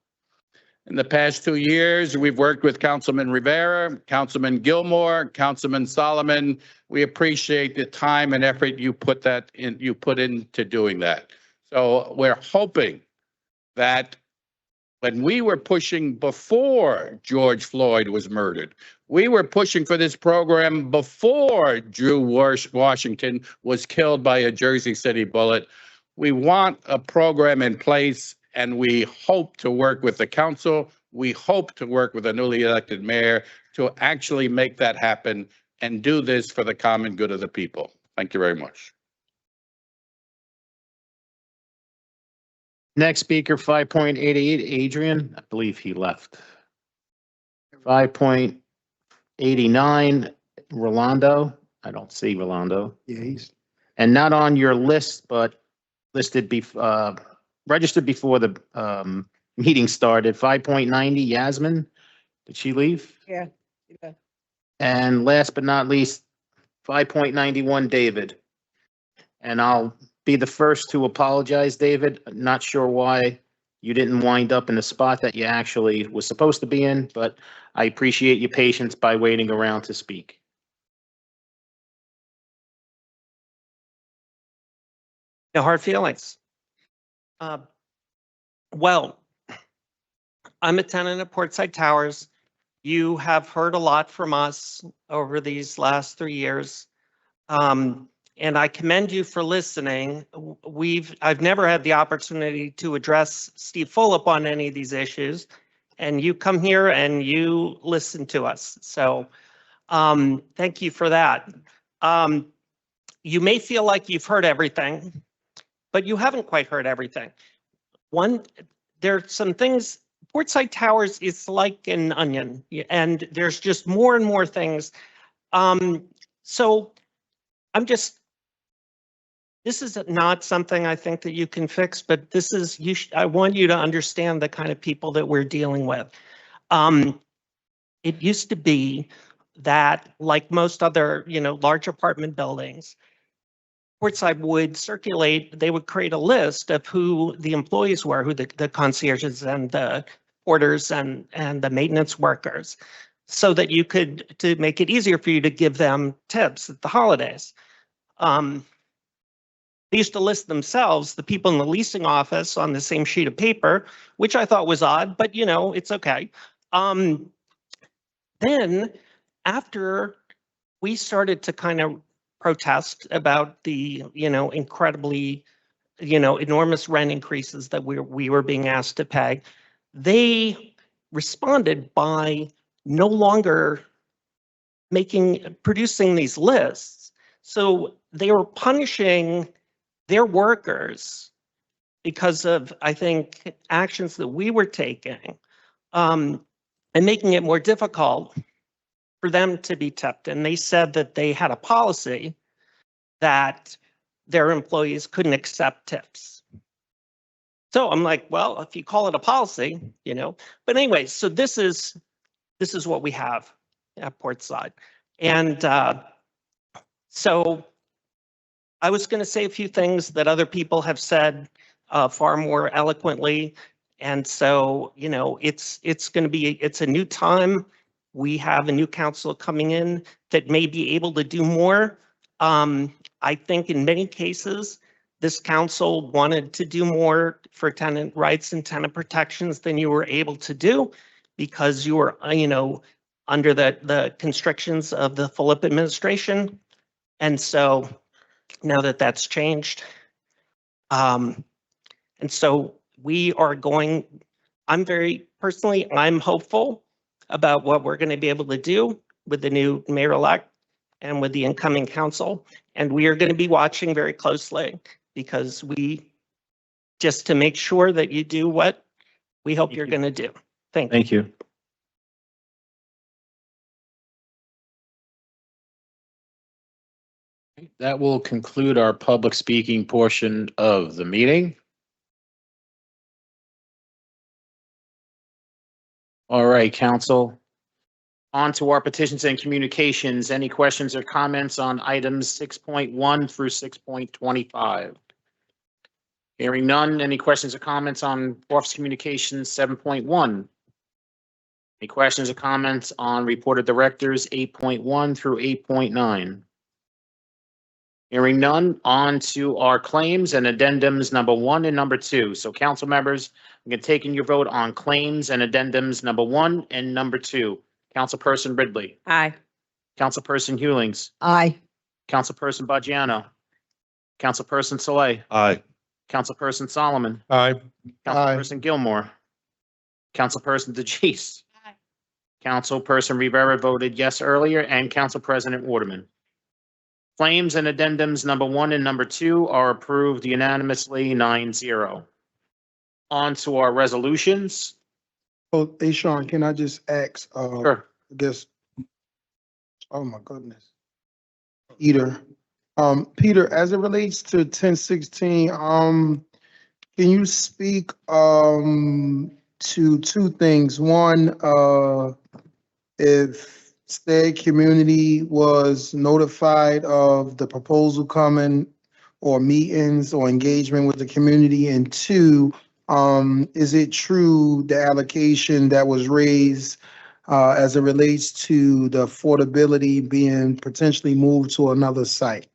In the past 2 years, we've worked with Councilman Rivera, Councilman Gilmore, Councilman Solomon. We appreciate the time and effort you put into doing that. So we're hoping that when we were pushing before George Floyd was murdered, we were pushing for this program before Drew Washington was killed by a Jersey City bullet. We want a program in place, and we hope to work with the council. We hope to work with the newly elected mayor to actually make that happen and do this for the common good of the people. Thank you very much. Next speaker, 5.88, Adrian. I believe he left. 5.89, Rolando. I don't see Rolando. Yeah, he's. And not on your list, but listed registered before the meeting started. 5.90, Yasmin. Did she leave? Yeah. And last but not least, 5.91, David. And I'll be the first to apologize, David. Not sure why you didn't wind up in the spot that you actually was supposed to be in, but I appreciate your patience by waiting around to speak. No hard feelings. Well, I'm a tenant of Portside Towers. You have heard a lot from us over these last 3 years. And I commend you for listening. I've never had the opportunity to address Steve Fulop on any of these issues. And you come here and you listen to us. So thank you for that. You may feel like you've heard everything, but you haven't quite heard everything. There are some things, Portside Towers is like an onion, and there's just more and more things. So this is not something I think that you can fix, but this is, I want you to understand the kind of people that we're dealing with. It used to be that, like most other, large apartment buildings, Portside would circulate, they would create a list of who the employees were, who the concierges and the porters and the maintenance workers, so that you could, to make it easier for you to give them tips at the holidays. They used to list themselves, the people in the leasing office, on the same sheet of paper, which I thought was odd, but it's okay. Then after we started to kind of protest about the, incredibly, enormous rent increases that we were being asked to pay, they responded by no longer producing these lists. So they were punishing their workers because of, I think, actions that we were taking, and making it more difficult for them to be tipped. And they said that they had a policy that their employees couldn't accept tips. So I'm like, well, if you call it a policy, but anyway, so this is what we have at Portside. And so I was going to say a few things that other people have said far more eloquently. And so, you know, it's a new time. We have a new council coming in that may be able to do more. I think in many cases, this council wanted to do more for tenant rights and tenant protections than you were able to do because you were, you know, under the constrictions of the Philip administration. And so now that that's changed, and so we are going, I'm hopeful about what we're going to be able to do with the new mayor-elect and with the incoming council. And we are going to be watching very closely because just to make sure that you do what we hope you're going to do. Thank you. Thank you. That will conclude our public speaking portion of the meeting. All right, council. On to our petitions and communications. Any questions or comments on items 6.1 through 6.25? Hearing none. Any questions or comments on Office Communications 7.1? Any questions or comments on Report of Directors 8.1 through 8.9? Hearing none. On to our claims and addendums number 1 and number 2. So council members, I'm going to take in your vote on claims and addendums number 1 and number 2. Councilperson Ridley. Aye. Councilperson Hewlings. Aye. Councilperson Baggiano. Councilperson Saleh. Aye. Councilperson Solomon. Aye. Councilperson Gilmore. Councilperson DeGise. Councilperson Rivera voted yes earlier, and Council President Waterman. Claims and addendums number 1 and number 2 are approved unanimously 9-0. On to our resolutions. Oh, hey, Sean, can I just ask, Sure. I guess, oh my goodness. Peter, as it relates to 1016, can you speak, to 2 things? One, if said community was notified of the proposal coming or meetings or engagement with the community, and 2, is it true the allocation that was raised as it relates to the affordability being potentially moved to another site?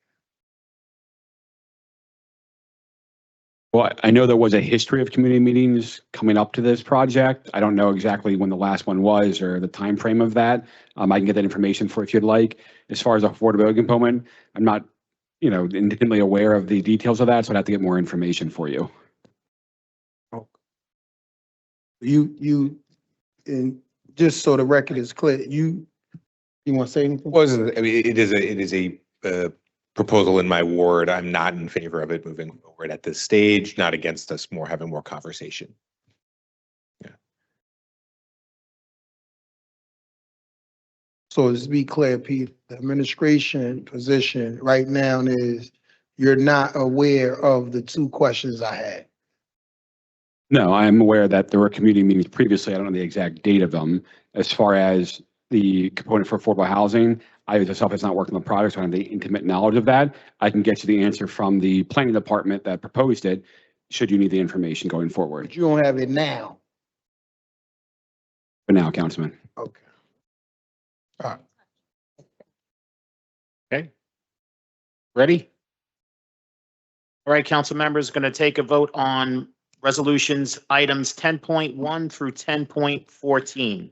Well, I know there was a history of community meetings coming up to this project. I don't know exactly when the last one was or the time frame of that. I can get that information for if you'd like. As far as the affordability component, I'm not, you know, intimately aware of the details of that, so I'd have to get more information for you. And just so the record is clear, you want to say anything? I mean, it is a proposal in my ward. I'm not in favor of it moving forward at this stage, not against us having more conversation. Yeah. So just be clear, Pete, the administration position right now is you're not aware of the 2 questions I had. No, I am aware that there were community meetings previously. I don't know the exact date of them. As far as the component for affordable housing, I myself has not worked on the project, so I don't have the intimate knowledge of that. I can get you the answer from the planning department that proposed it, should you need the information going forward. But you don't have it now. For now, Councilman. Okay. All right. Okay. Ready? All right, council members, going to take a vote on resolutions items 10.1 through 10.14.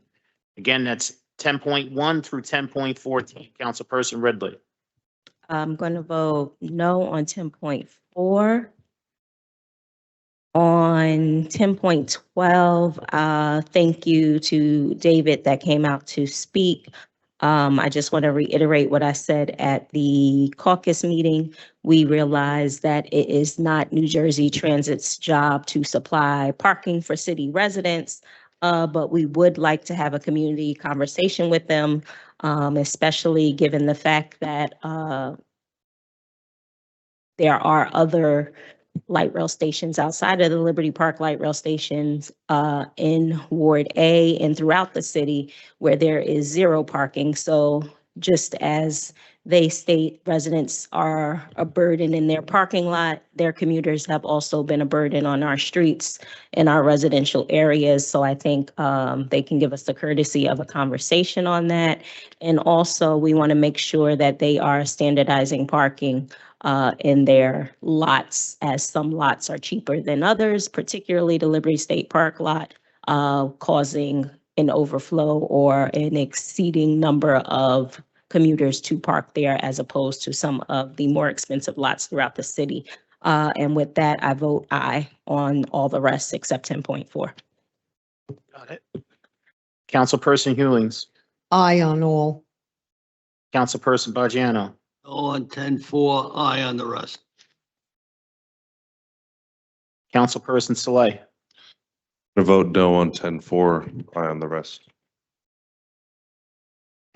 Again, that's 10.1 through 10.14. Councilperson Ridley. I'm going to vote no on 10.4. On 10.12, thank you to David that came out to speak. I just want to reiterate what I said at the caucus meeting. We realize that it is not New Jersey Transit's job to supply parking for city residents, but we would like to have a community conversation with them, especially given the fact that there are other light rail stations outside of the Liberty Park light rail stations in Ward A and throughout the city where there is 0 parking. So just as They state residents are a burden in their parking lot. Their commuters have also been a burden on our streets in our residential areas. So I think they can give us the courtesy of a conversation on that. And also, we want to make sure that they are standardizing parking in their lots, as some lots are cheaper than others, particularly the Liberty State Park lot, causing an overflow or an exceeding number of commuters to park there as opposed to some of the more expensive lots throughout the city. And with that, I vote aye on all the rest except 10.4. Got it. Councilperson Hewlings, Aye on all. Councilperson Bajano, No on 10-4, aye on the rest. Councilperson Saleh, I vote no on 10-4, aye on the rest.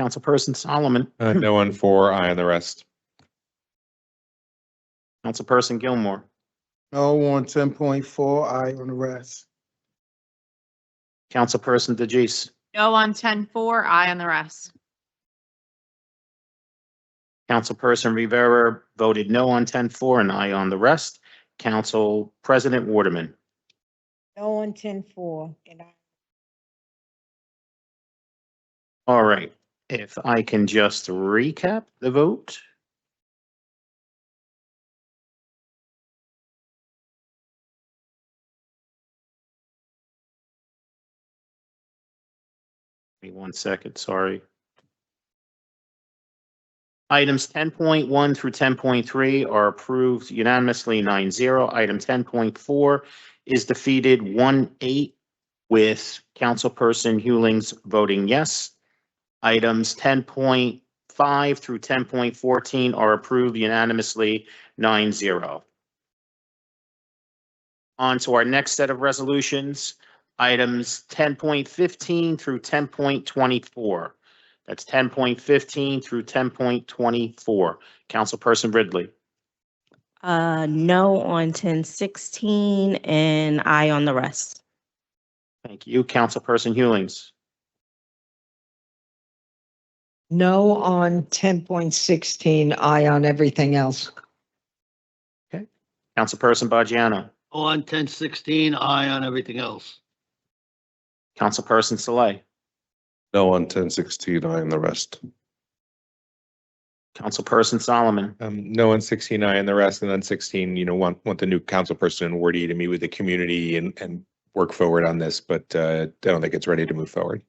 Councilperson Solomon, No on 4, aye on the rest. Councilperson Gilmore, No on 10.4, aye on the rest. Councilperson DeJeece, No on 10-4, aye on the rest. Councilperson Rivera voted no on 10-4 and aye on the rest. Council President Waterman. No on 10-4. All right, if I can just recap the vote. Give me 1 second, sorry. Items 10.1 through 10.3 are approved unanimously 9-0. Item 10.4 is defeated 1-8 with Councilperson Hewlings voting yes. Items 10.5 through 10.14 are approved unanimously 9-0. On to our next set of resolutions, items 10.15 through 10.24. That's 10.15 through 10.24. Councilperson Ridley. No on 10.16 and aye on the rest. Thank you. Councilperson Hewlings. No on 10.16, aye on everything else. Okay. Councilperson Bajano. On 10.16, aye on everything else. Councilperson Saleh. No on 10-16, aye on the rest. Councilperson Solomon. No on 16, aye on the rest, and then 16, want the new councilperson in Ward E to meet with the community and work forward on this, but I don't think it's ready to move forward.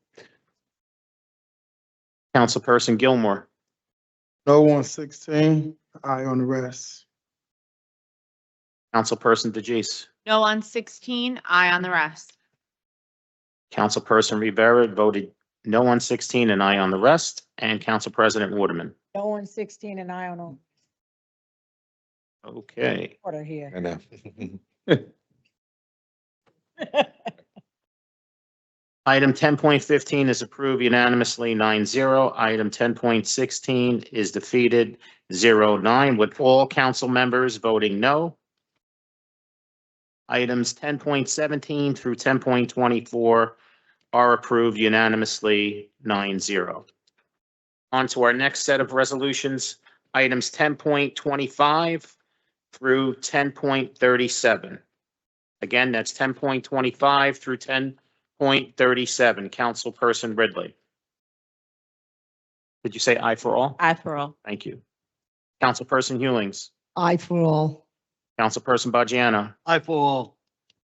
Councilperson Gilmore. No on 16, aye on the rest. Councilperson DeJeece. No on 16, aye on the rest. Councilperson Rivera voted no on 16 and aye on the rest. And Council President Waterman. No on 16 and aye on all. Okay. Order here. I know. Item 10.15 is approved unanimously 9-0. Item 10.16 is defeated 0-9 with all council members voting no. Items 10.17 through 10.24 are approved unanimously 9-0. On to our next set of resolutions, items 10.25 through 10.37. Again, that's 10.25 through 10.37. Councilperson Ridley. Did you say aye for all? Aye for all. Thank you. Councilperson Hewlings. Aye for all. Councilperson Bajano. Aye for all.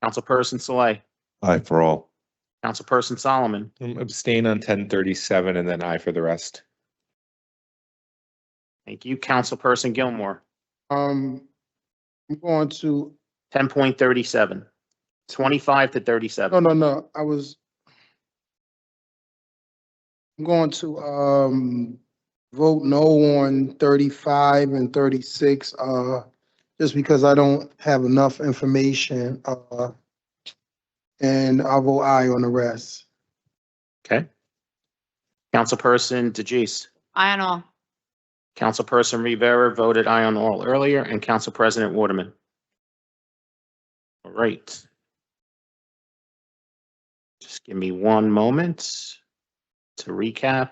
Councilperson Saleh. Aye for all. Councilperson Solomon. Abstain on 1037 and then aye for the rest. Thank you. Councilperson Gilmore. I'm going to, 10.37. 25 to 37. no, I'm going to, vote no on 35 and 36, just because I don't have enough information, and I'll vote aye on the rest. Okay. Councilperson DeJeece. Aye on all. Councilperson Rivera voted aye on all earlier, and Council President Waterman. All right. Just give me 1 moment to recap.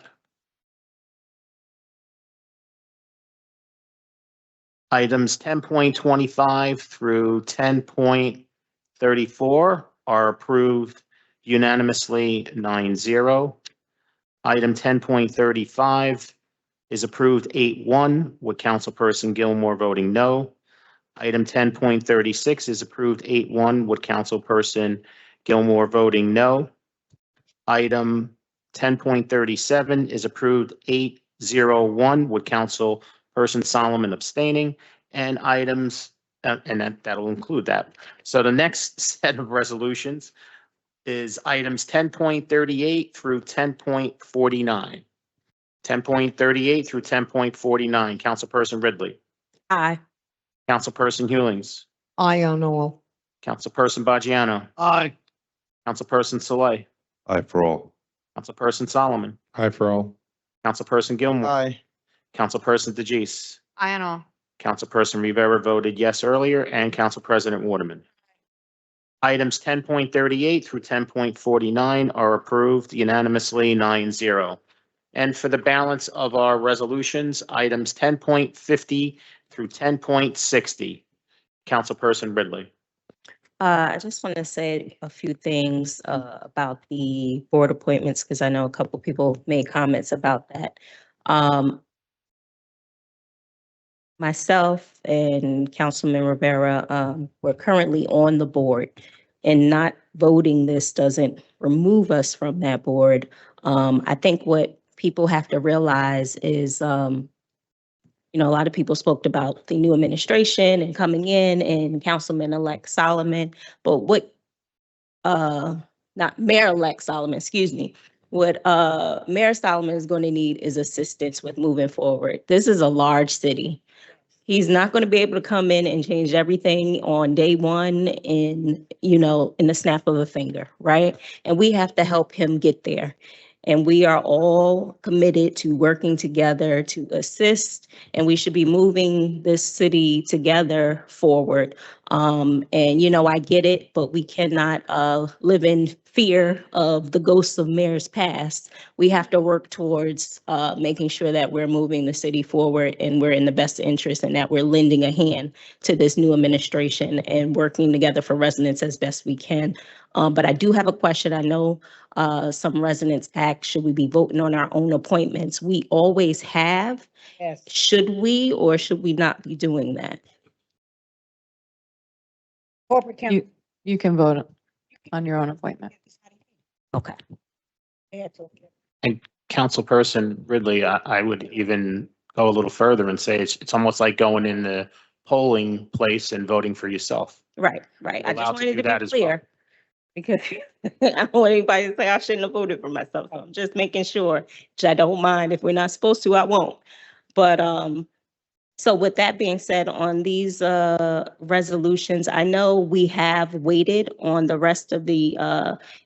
Items 10.25 through 10.34 are approved unanimously 9-0. Item 10.35 is approved 8-1, with Councilperson Gilmore voting no. Item 10.36 is approved 8-1, with Councilperson Gilmore voting no. Item 10.37 is approved 8-0-1, with Councilperson Solomon abstaining. And that'll include that. So the next set of resolutions is items 10.38 through 10.49. 10.38 through 10.49. Councilperson Ridley. Aye. Councilperson Hewlings. Aye on all. Councilperson Bajano. Aye. Councilperson Saleh. Aye for all. Councilperson Solomon. Aye for all. Councilperson Gilmore. Aye. Councilperson DeJeece. Aye on all. Councilperson Rivera voted yes earlier, and Council President Waterman. Items 10.38 through 10.49 are approved unanimously 9-0. And for the balance of our resolutions, items 10.50 through 10.60. Councilperson Ridley. I just want to say a few things about the board appointments, because I know a couple people made comments about that. Myself and Councilman Rivera, we're currently on the board, and not voting this doesn't remove us from that board. I think what people have to realize is, a lot of people spoke about the new administration and coming in and Councilman-elect Solomon, but not Mayor-elect Solomon, excuse me. What Mayor Solomon is going to need is assistance with moving forward. This is a large city. He's not going to be able to come in and change everything on day one in the snap of a finger, right? And we have to help him get there. And we are all committed to working together to assist, and we should be moving this city together forward. I get it, but we cannot live in fear of the ghosts of mayors past. We have to work towards making sure that we're moving the city forward and we're in the best interest, and that we're lending a hand to this new administration and working together for residents as best we can. But I do have a question. I know some residents ask, should we be voting on our own appointments? We always have. Yes. Should we, or should we not be doing that? Corporate You can vote on your own appointment. Okay. And Councilperson Ridley, I would even go a little further and say it's almost like going in the polling place and voting for yourself. Right. I Allowed just to wanted do to that be as well. clear. Because I don't want anybody to say I shouldn't have voted for myself. So I'm just making sure, which I don't mind. If we're not supposed to, I won't. But so with that being said, on these resolutions, I know we have waited on the rest of the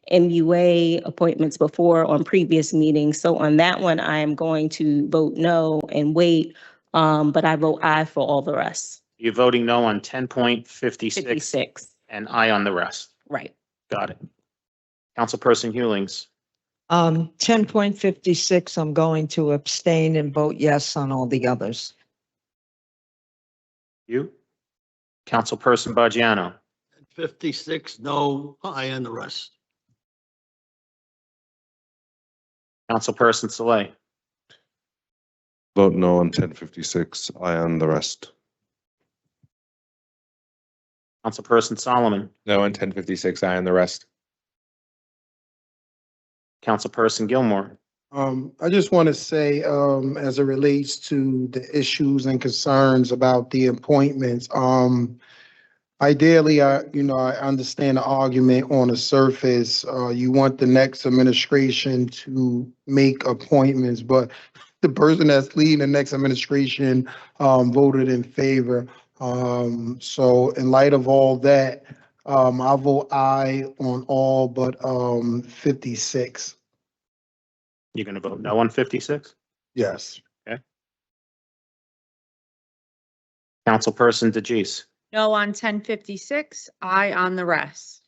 MUA appointments before on previous meetings. So on that one, I am going to vote no and wait. But I vote aye for all the rest. You're voting no on 10.56 56. and aye on the rest. Right. Got it. Councilperson Hewlings. 10.56, I'm going to abstain and vote yes on all the others. You. Councilperson Bajano. 56, no, aye on the rest. Councilperson Saleh. Vote no on 1056. Aye on the rest. Councilperson Solomon. No on 1056. Aye on the rest. Councilperson Gilmore. I just want to say, as it relates to the issues and concerns about the appointments, ideally, I understand the argument on the surface. You want the next administration to make appointments, but the person that's leading the next administration, voted in favor. So in light of all that, I vote aye on all but, 56. You're going to vote no on 56? Yes. Okay. Councilperson DeJeece. No on 1056, aye on the rest.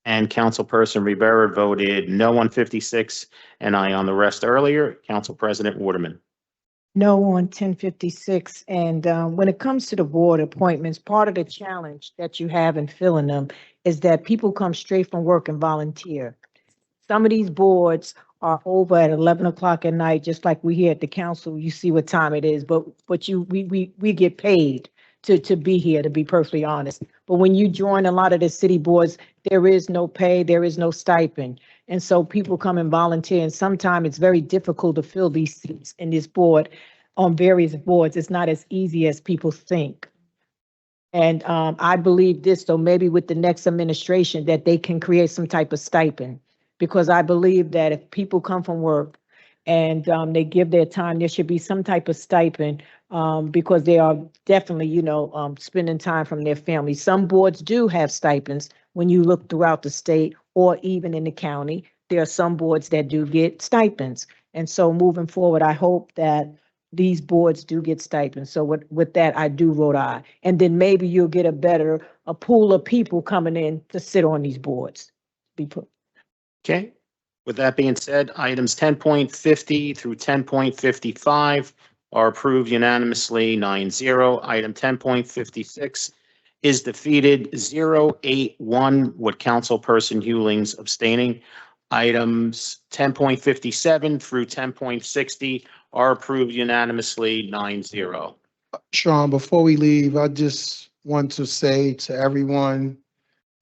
And Councilperson Rivera voted no on 56 and aye on the rest earlier. Council President Waterman. No on 1056. And when it comes to the board appointments, part of the challenge that you have in filling them is that people come straight from work and volunteer. Some of these boards are over at 11 o'clock at night, just like we here at the council. You see what time it is, but we get paid to be here, to be perfectly honest. But when you join a lot of the city boards, there is no pay, there is no stipend. And so people come and volunteer, and sometimes it's very difficult to fill these seats in this board on various boards. It's not as easy as people think. And I believe this, though, maybe with the next administration, that they can create some type of stipend. Because I believe that if people come from work and they give their time, there should be some type of stipend because they are definitely, spending time from their family. Some boards do have stipends when you look throughout the state or even in the county. There are some boards that do get stipends. And so moving forward, I hope that these boards do get stipends. So with that, I do vote aye. And then maybe you'll get a pool of people coming in to sit on these boards. Be put. Okay. With that being said, items 10.50 through 10.55 are approved unanimously 9-0. Item 10.56 is defeated 0-8-1 with Councilperson Hewlings abstaining. Items 10.57 through 10.60 are approved unanimously 9-0. Sean, before we leave, I just want to say to everyone,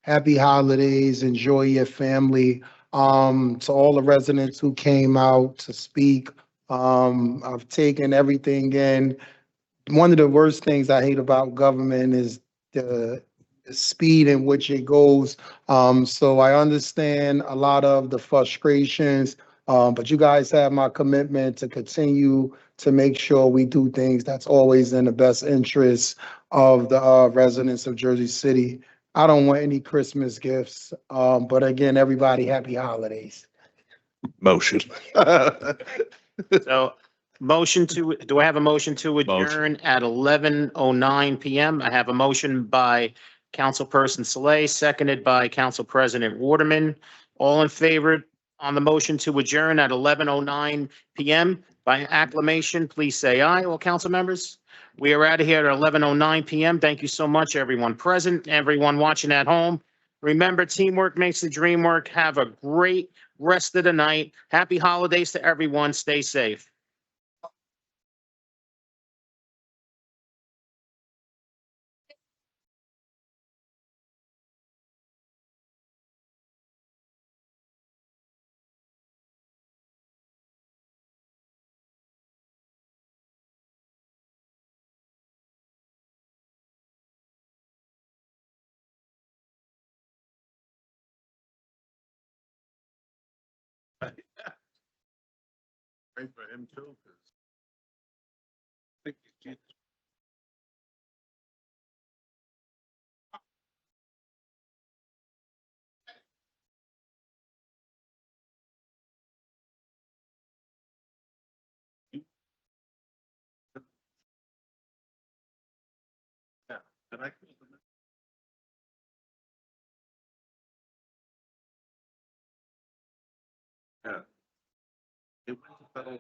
happy holidays, enjoy your family. To all the residents who came out to speak, I've taken everything in. One of the worst things I hate about government is the speed in which it goes. So I understand a lot of the frustrations, but you guys have my commitment to continue to make sure we do things that's always in the best interest of the residents of Jersey City. I don't want any Christmas gifts, but again, everybody, happy holidays. Motion. So do I have a motion to adjourn at 11:09 PM? I have a motion by Councilperson Saleh, seconded by Council President Waterman. All in favor on the motion to adjourn at 11:09 PM? By acclamation, please say aye. All council members? We are out of here at 11:09 PM. Thank you so much, everyone present, everyone watching at home. Remember, teamwork makes the dream work. Have a great rest of the night. Happy holidays to everyone. Stay safe. Pray for him too, 'cause I think he's yeah. And I. Yeah. It was a federal